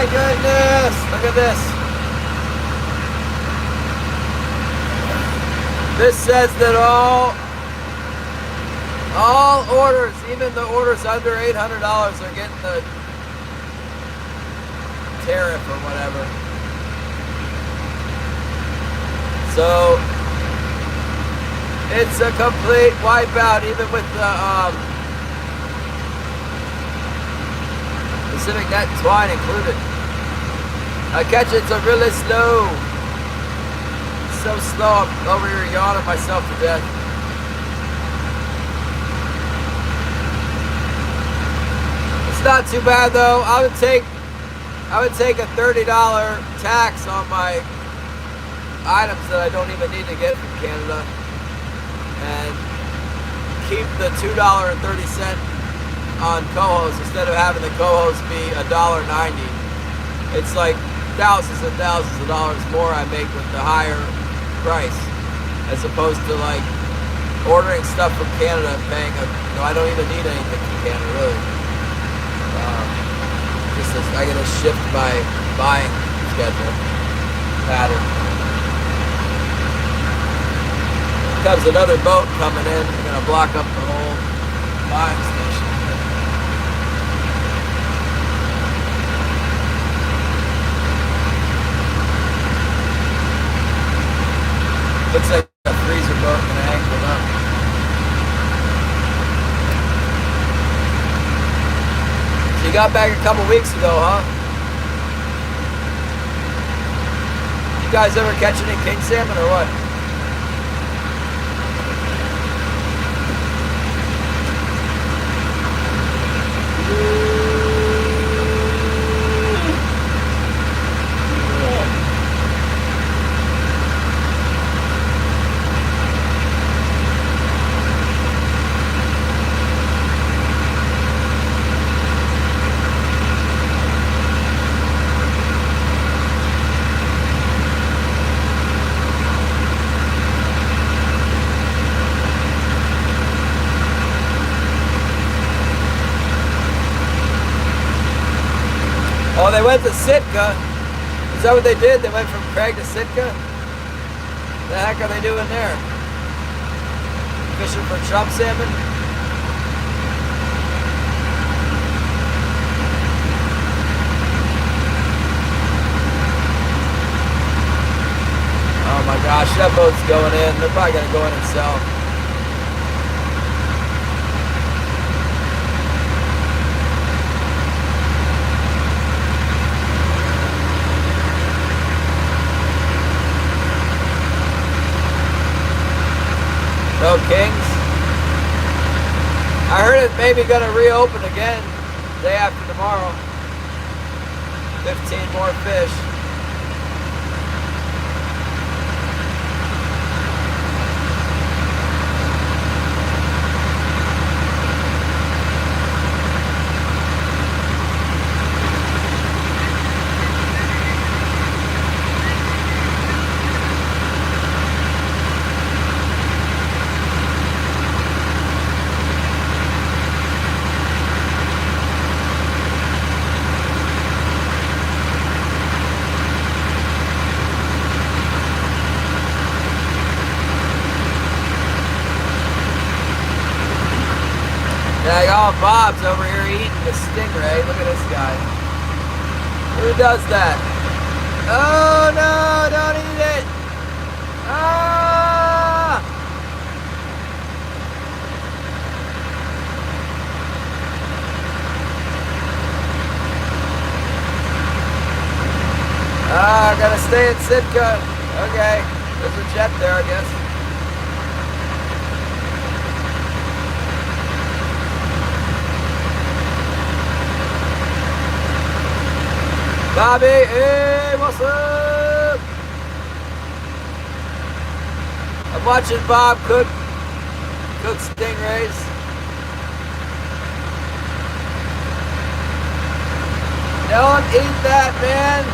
my goodness! Look at this. This says that all orders, even the orders under $800, are getting the tariff or whatever. So it's a complete wipeout, even with the Pacific net twine included. I catch it, so really slow. So slow, I'm over here yawning myself to death. It's not too bad though. I would take a $30 tax on my items that I don't even need to get from Canada, and keep the $2.30 on co-host instead of having the co-host be $1.90. It's like thousands and thousands of dollars more I make with the higher price, as opposed to like ordering stuff from Canada and paying I don't even need anything from Canada really. I gotta shift my buying schedule pattern. Comes another boat coming in. We're gonna block up the whole buying station. Looks like a freezer boat gonna anchor up. So you got back a couple weeks ago, huh? You guys ever catch any king salmon or what? Oh, they went to Sitka. Is that what they did? They went from Craig to Sitka? The heck are they doing there? Fishing for chub salmon? Oh my gosh, that boat's going in. They're probably gonna go in and sell. No kings. I heard it maybe gonna reopen again day after tomorrow. 15 more fish. Yeah, Bob's over here eating the stingray. Look at this guy. Who does that? Oh no, don't eat it! Ah! Ah, I gotta stay in Sitka. Okay, there's a jet there, I guess. Bobby, hey, what's up? I'm watching Bob cook stingrays. Don't eat that, man.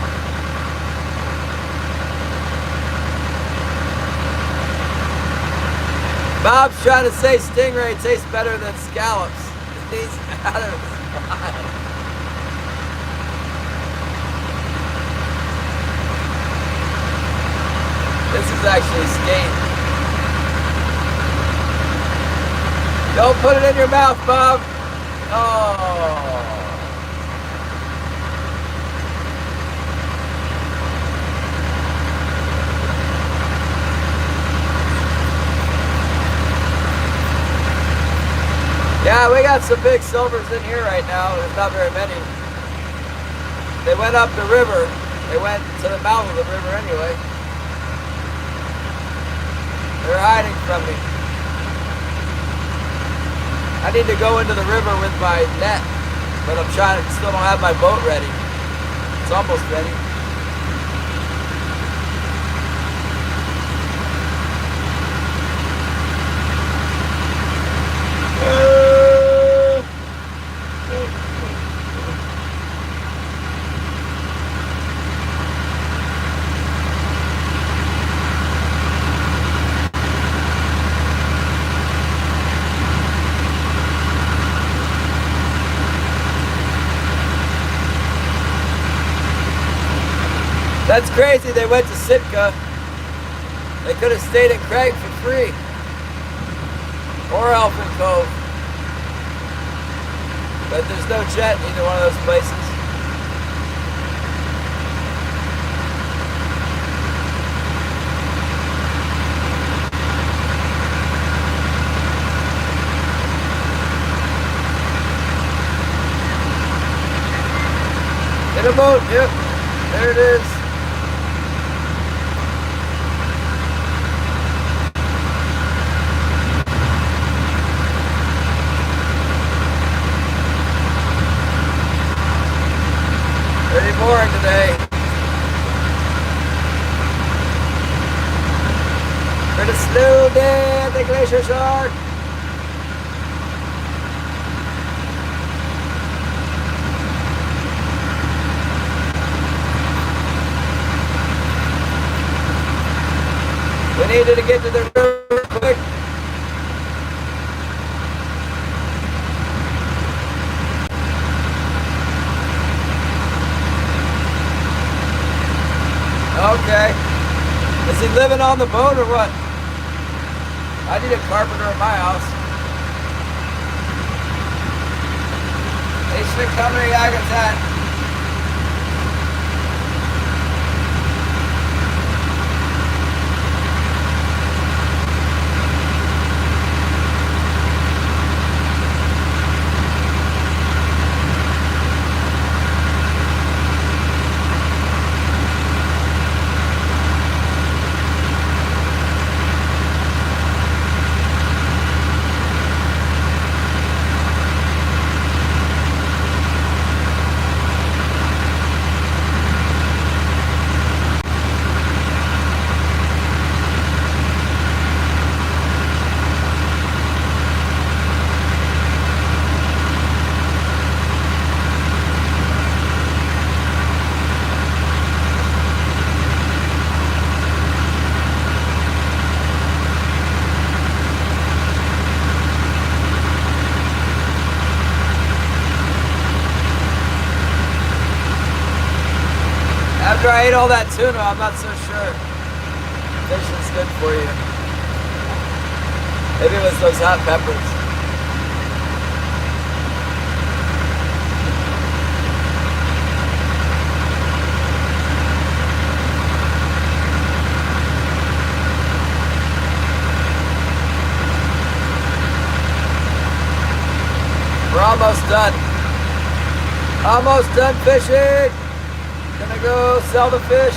Bob's trying to say stingray tastes better than scallops. He's out of his mind. put it in your mouth, Bob. Oh. Yeah, we got some big silvers in here right now. There's not very many. They went up the river. They went to the mouth of the river anyway. They're hiding from me. I need to go into the river with my net, but I'm trying to, still don't have my boat ready. It's almost ready. That's crazy, they went to Sitka. They could have stayed at Craig for free. Or Elfin Cove. But there's no jet in either one of those places. In a boat, yep. There it is. Pretty boring today. Pretty slow day at the Glacier Shark. We needed to get to the river quick. Okay. Is he living on the boat or what? I need a carpenter in my house. Thanks for coming, Agatat. After I ate all that tuna, I'm not so sure fish is good for you. Maybe it was those hot peppers. We're almost done. Almost done fishing. Gonna go sell the fish.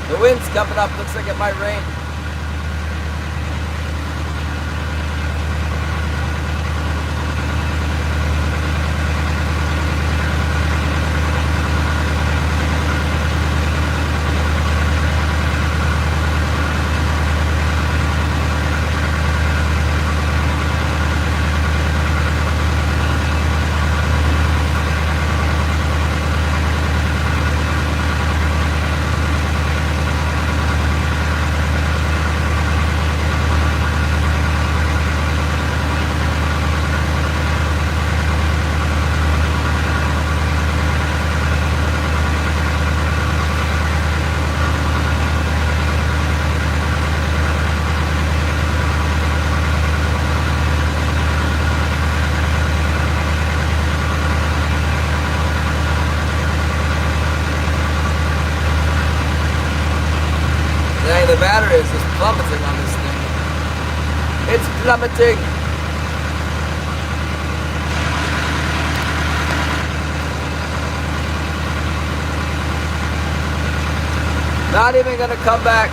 The wind's coming up, looks like it might rain. the battery is just plummeting on this thing. It's plummeting. Not even gonna come back.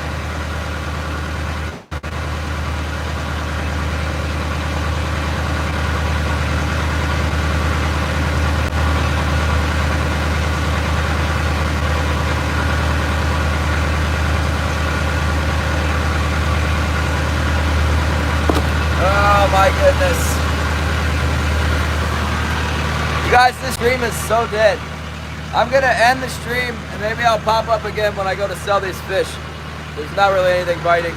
Oh my goodness. You guys, this stream is so dead. I'm gonna end the stream and maybe I'll pop up again when I go to sell these fish. There's not really anything biting.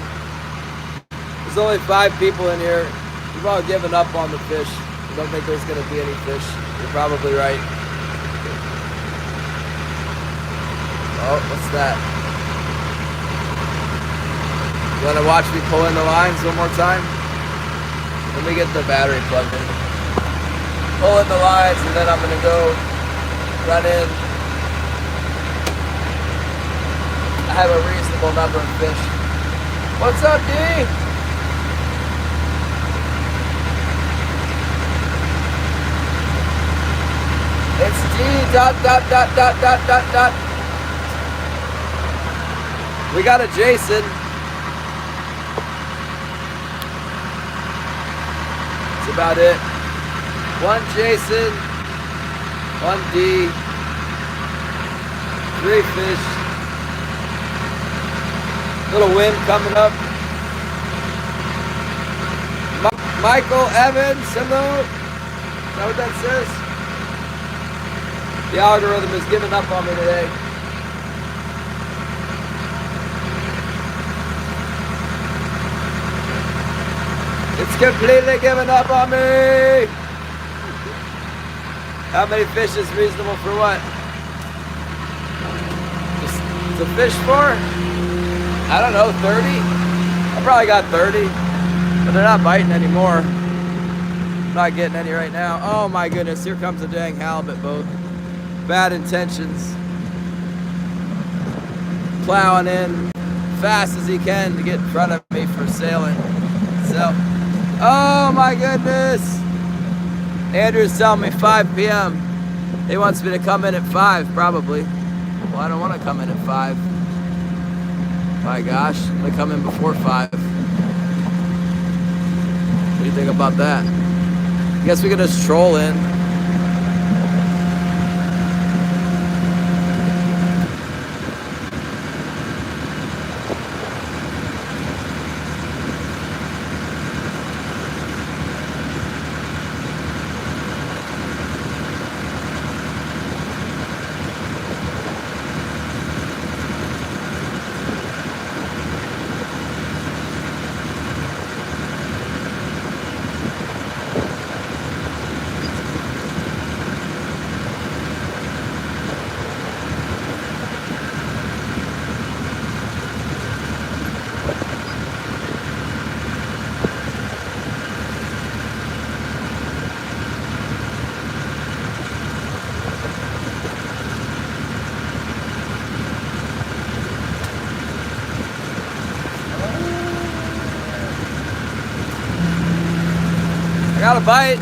There's only 5 people in here. You've all given up on the fish. You don't think there's gonna be any fish. You're probably right. Oh, what's that? You wanna watch me pull in the lines one more time? Let me get the battery plugged in. Pull in the lines and then I'm gonna go run in. I have a reasonable number of fish. What's up, D? It's D dot. We got a Jason. That's about it. 1 Jason, 1 D, 3 fish. Little wind coming up. Michael Evans, hello. Is that what that says? The algorithm is giving up on me today. It's completely giving up on me. How many fish is reasonable for what? Just the fish for? I don't know, 30? I probably got 30, but they're not biting anymore. I'm not getting any right now. Oh my goodness, here comes a dang halibut boat. Bad intentions. Plowing in fast as he can to get in front of me for sailing. So, oh my goodness. Andrew's telling me 5 p.m. He wants me to come in at 5, probably. Well, I don't want to come in at 5. My gosh, I'm gonna come in before 5. What do you think about that? I guess we could just troll in. Got a bite.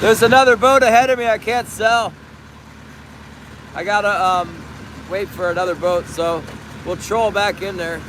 There's another boat ahead of me I can't sell. I gotta wait for another boat, so we'll troll back in there.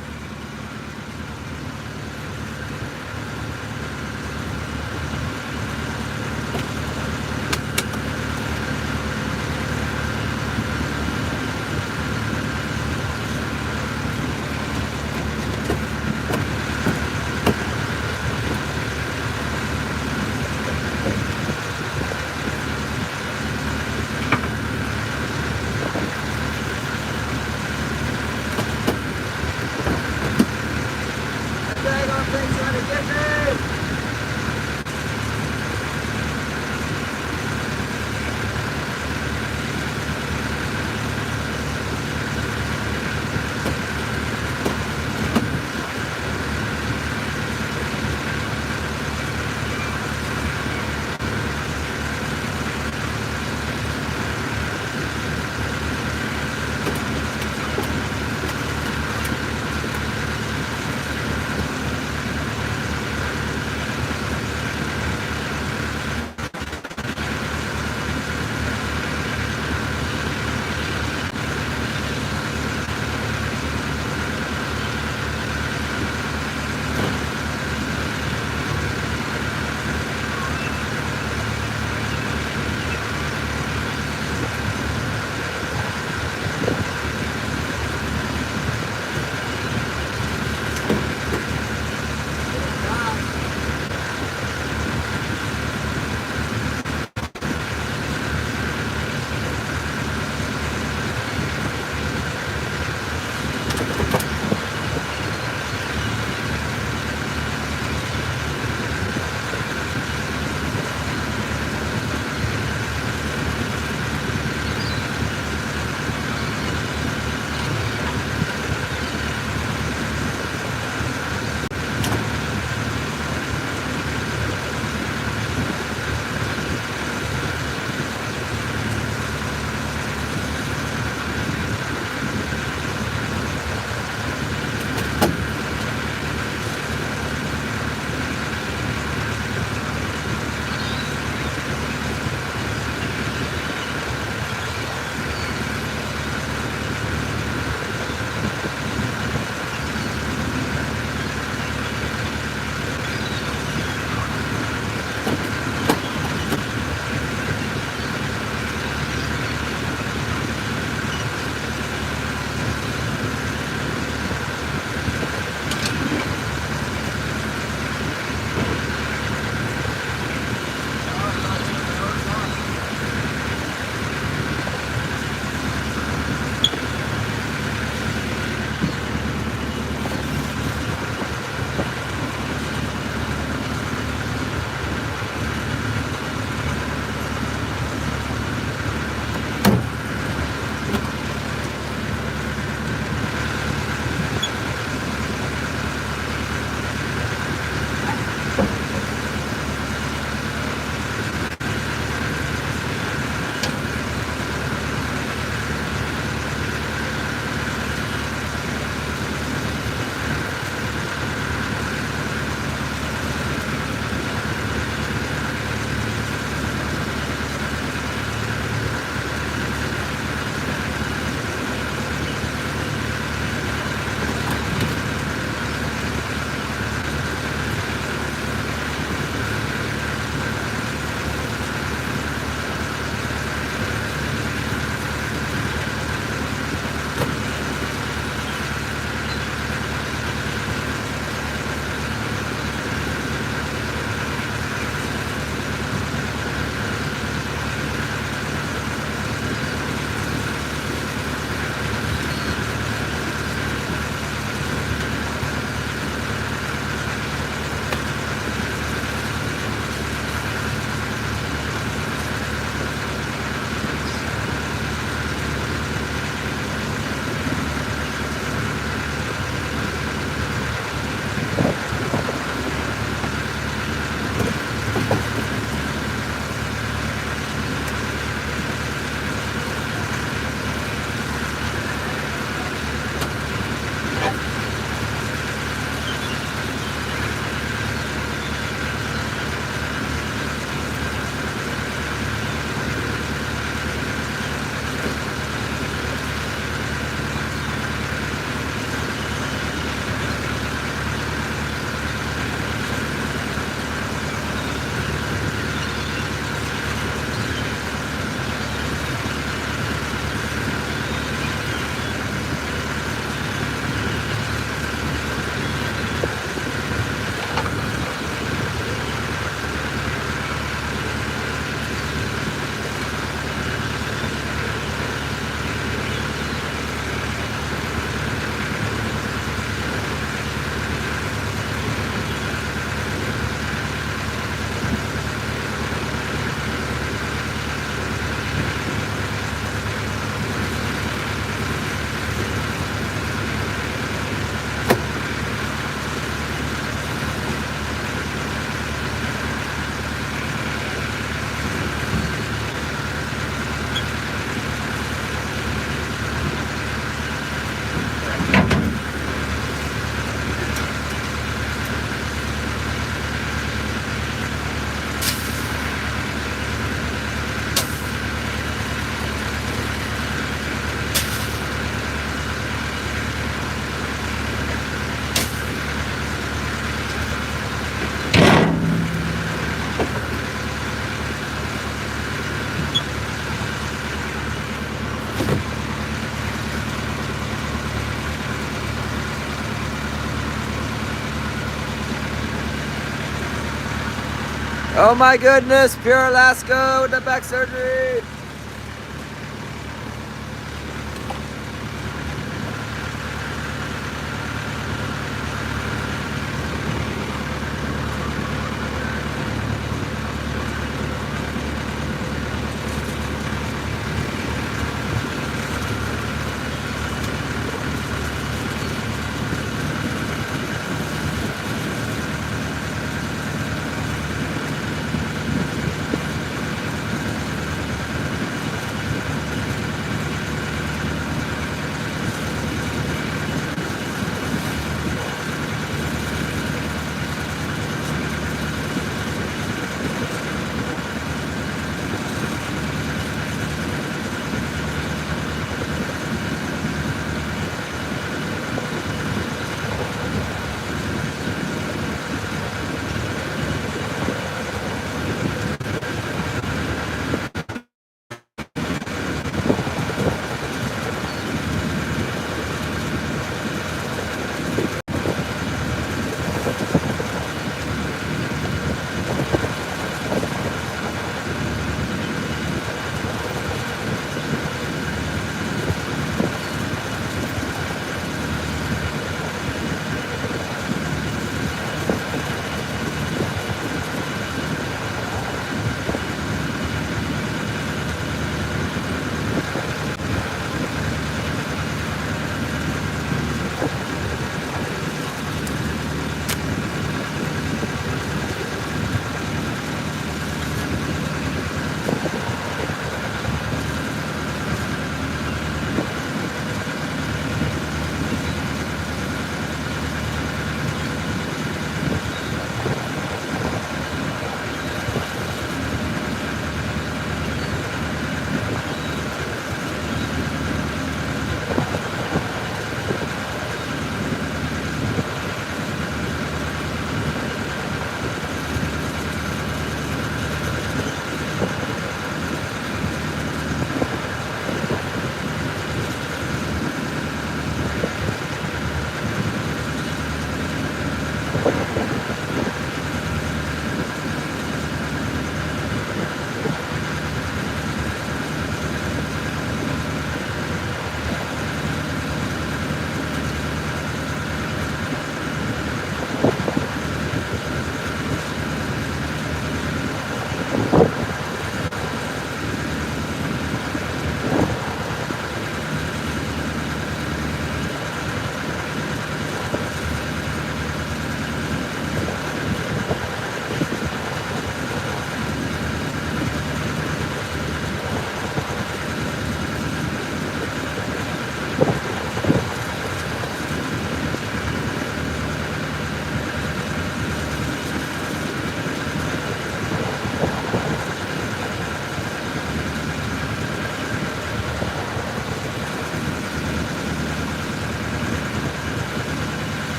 Oh my goodness, Pure Alaska with the back surgery.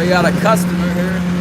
we got a customer here.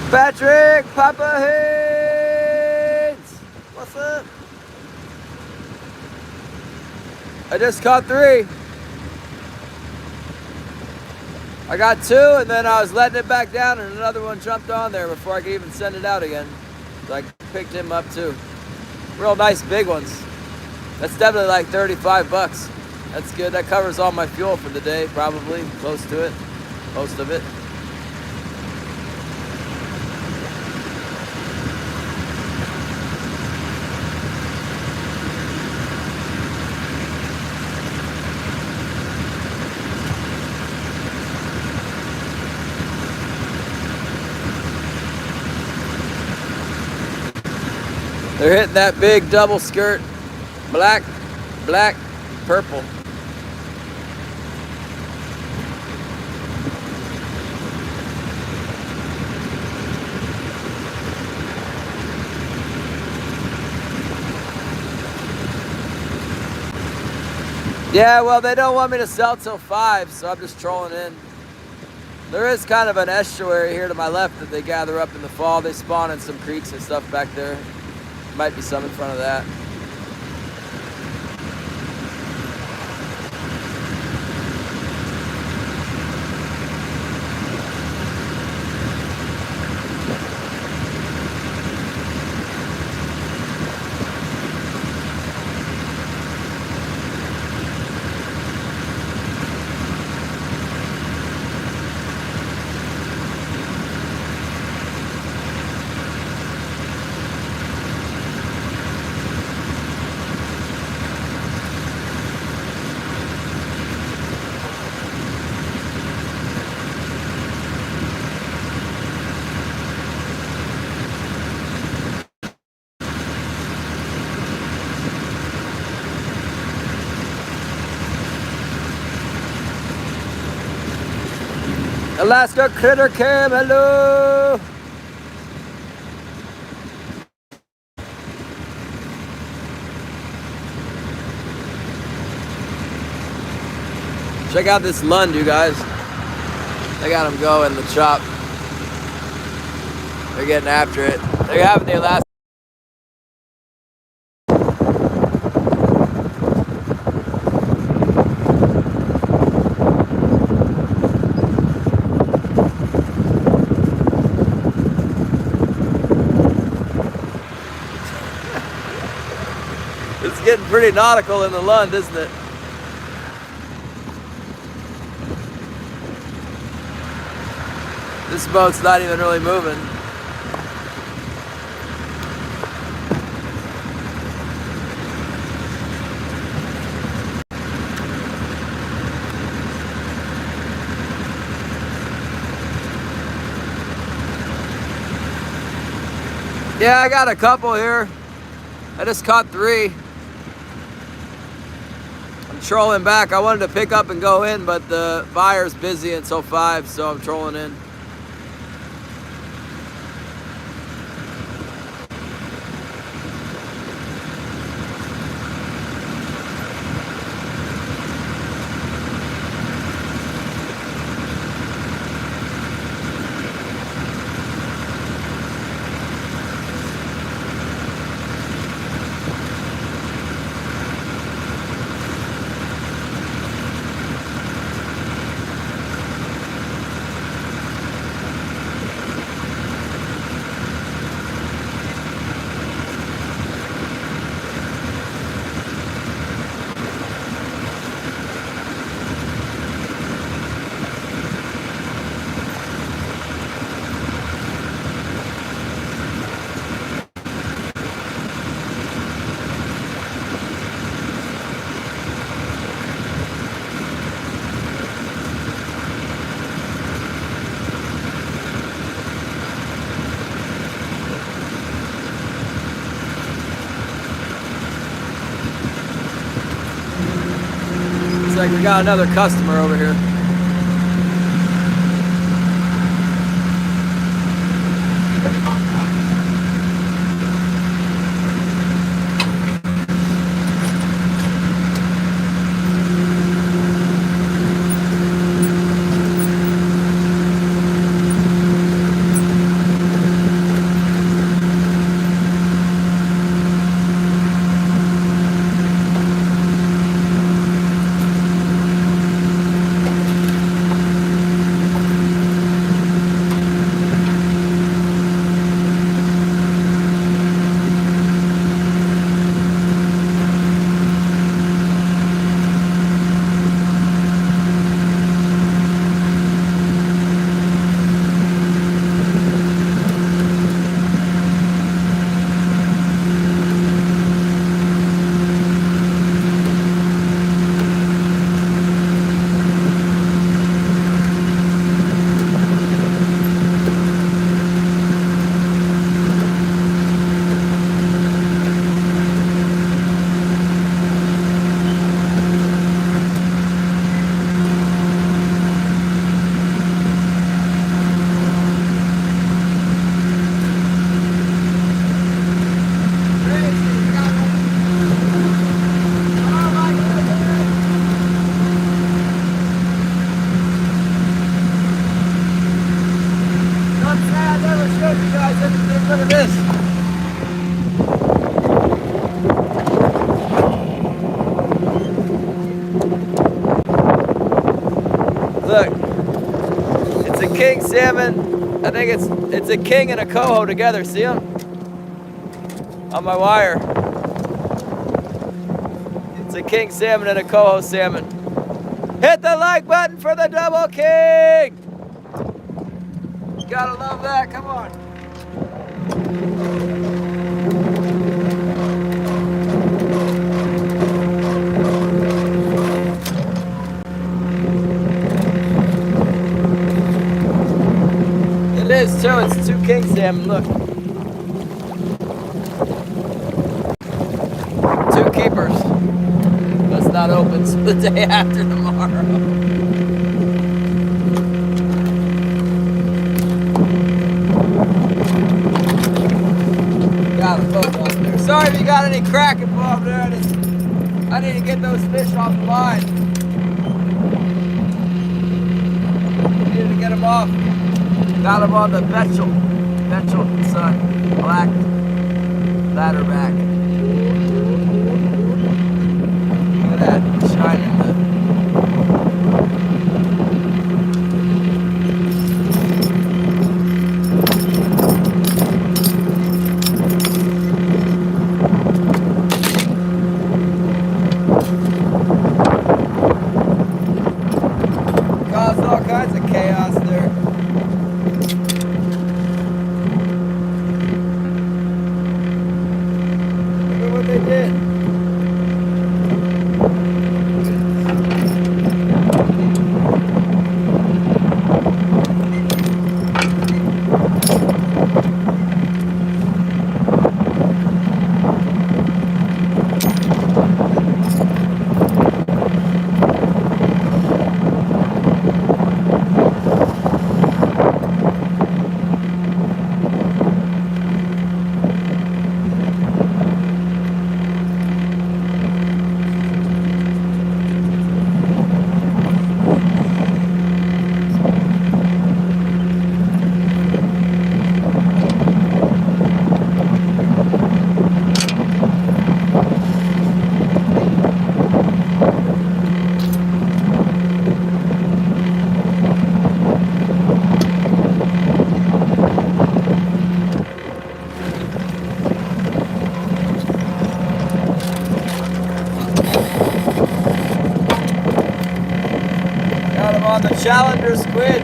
Patrick, Papa Haynes! What's up? I just caught 3. I got 2 and then I was letting it back down and another one jumped on there before I could even send it out again. So I picked him up too. Real nice big ones. That's definitely like 35 bucks. That's good. That covers all my fuel for the day, probably. Close to it. Most of it. They're hitting that big double skirt. Black, black, purple. Yeah, well, they don't want me to sell till 5, so I'm just trolling in. There is kind of an estuary here to my left that they gather up in the fall. They spawn in some creeks and stuff back there. Might be some in front of that. Alaska Critter Cam, hello! Check out this Lund, you guys. They got them going, the chop. They're getting after it. They're having the Alaska. It's getting pretty nautical in the Lund, isn't it? This boat's not even really moving. Yeah, I got a couple here. I just caught 3. I'm trolling back. I wanted to pick up and go in, but the buyer's busy until 5, so I'm trolling in. Looks like we got another customer over here. Look at this. Look, it's a king salmon. I think it's a king and a coho together. See them? On my wire. It's a king salmon and a coho salmon. Hit the like button for the double king. Gotta love that. Come on. It is too. It's two king salmon. Look. Two keepers. That's not open till the day after tomorrow. Got them both up there. Sorry if you got any crack involved there. I need to get those fish off the line. Needed to get them off. Got them on the Betchel son, black ladderback. Look at that, shining the. Caused all kinds of chaos there. Look at what they did. On the Challenger squid.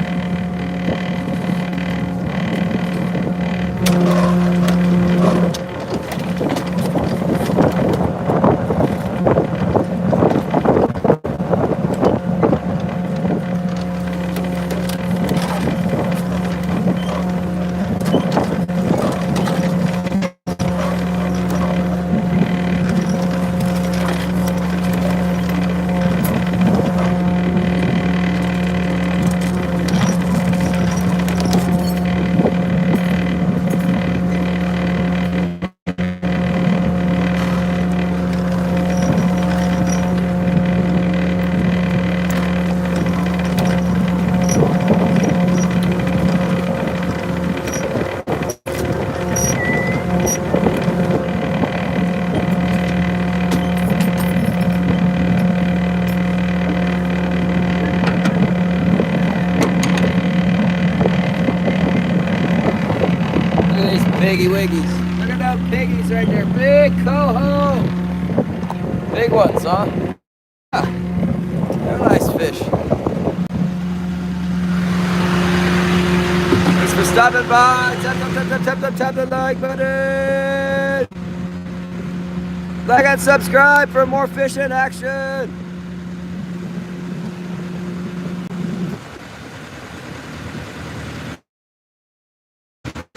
Piggy wiggies. Look at those piggies right there. Big coho. Big ones, huh? Ah, they're nice fish. Thanks for stopping by. Tap the like button. Like and subscribe for more fishing action.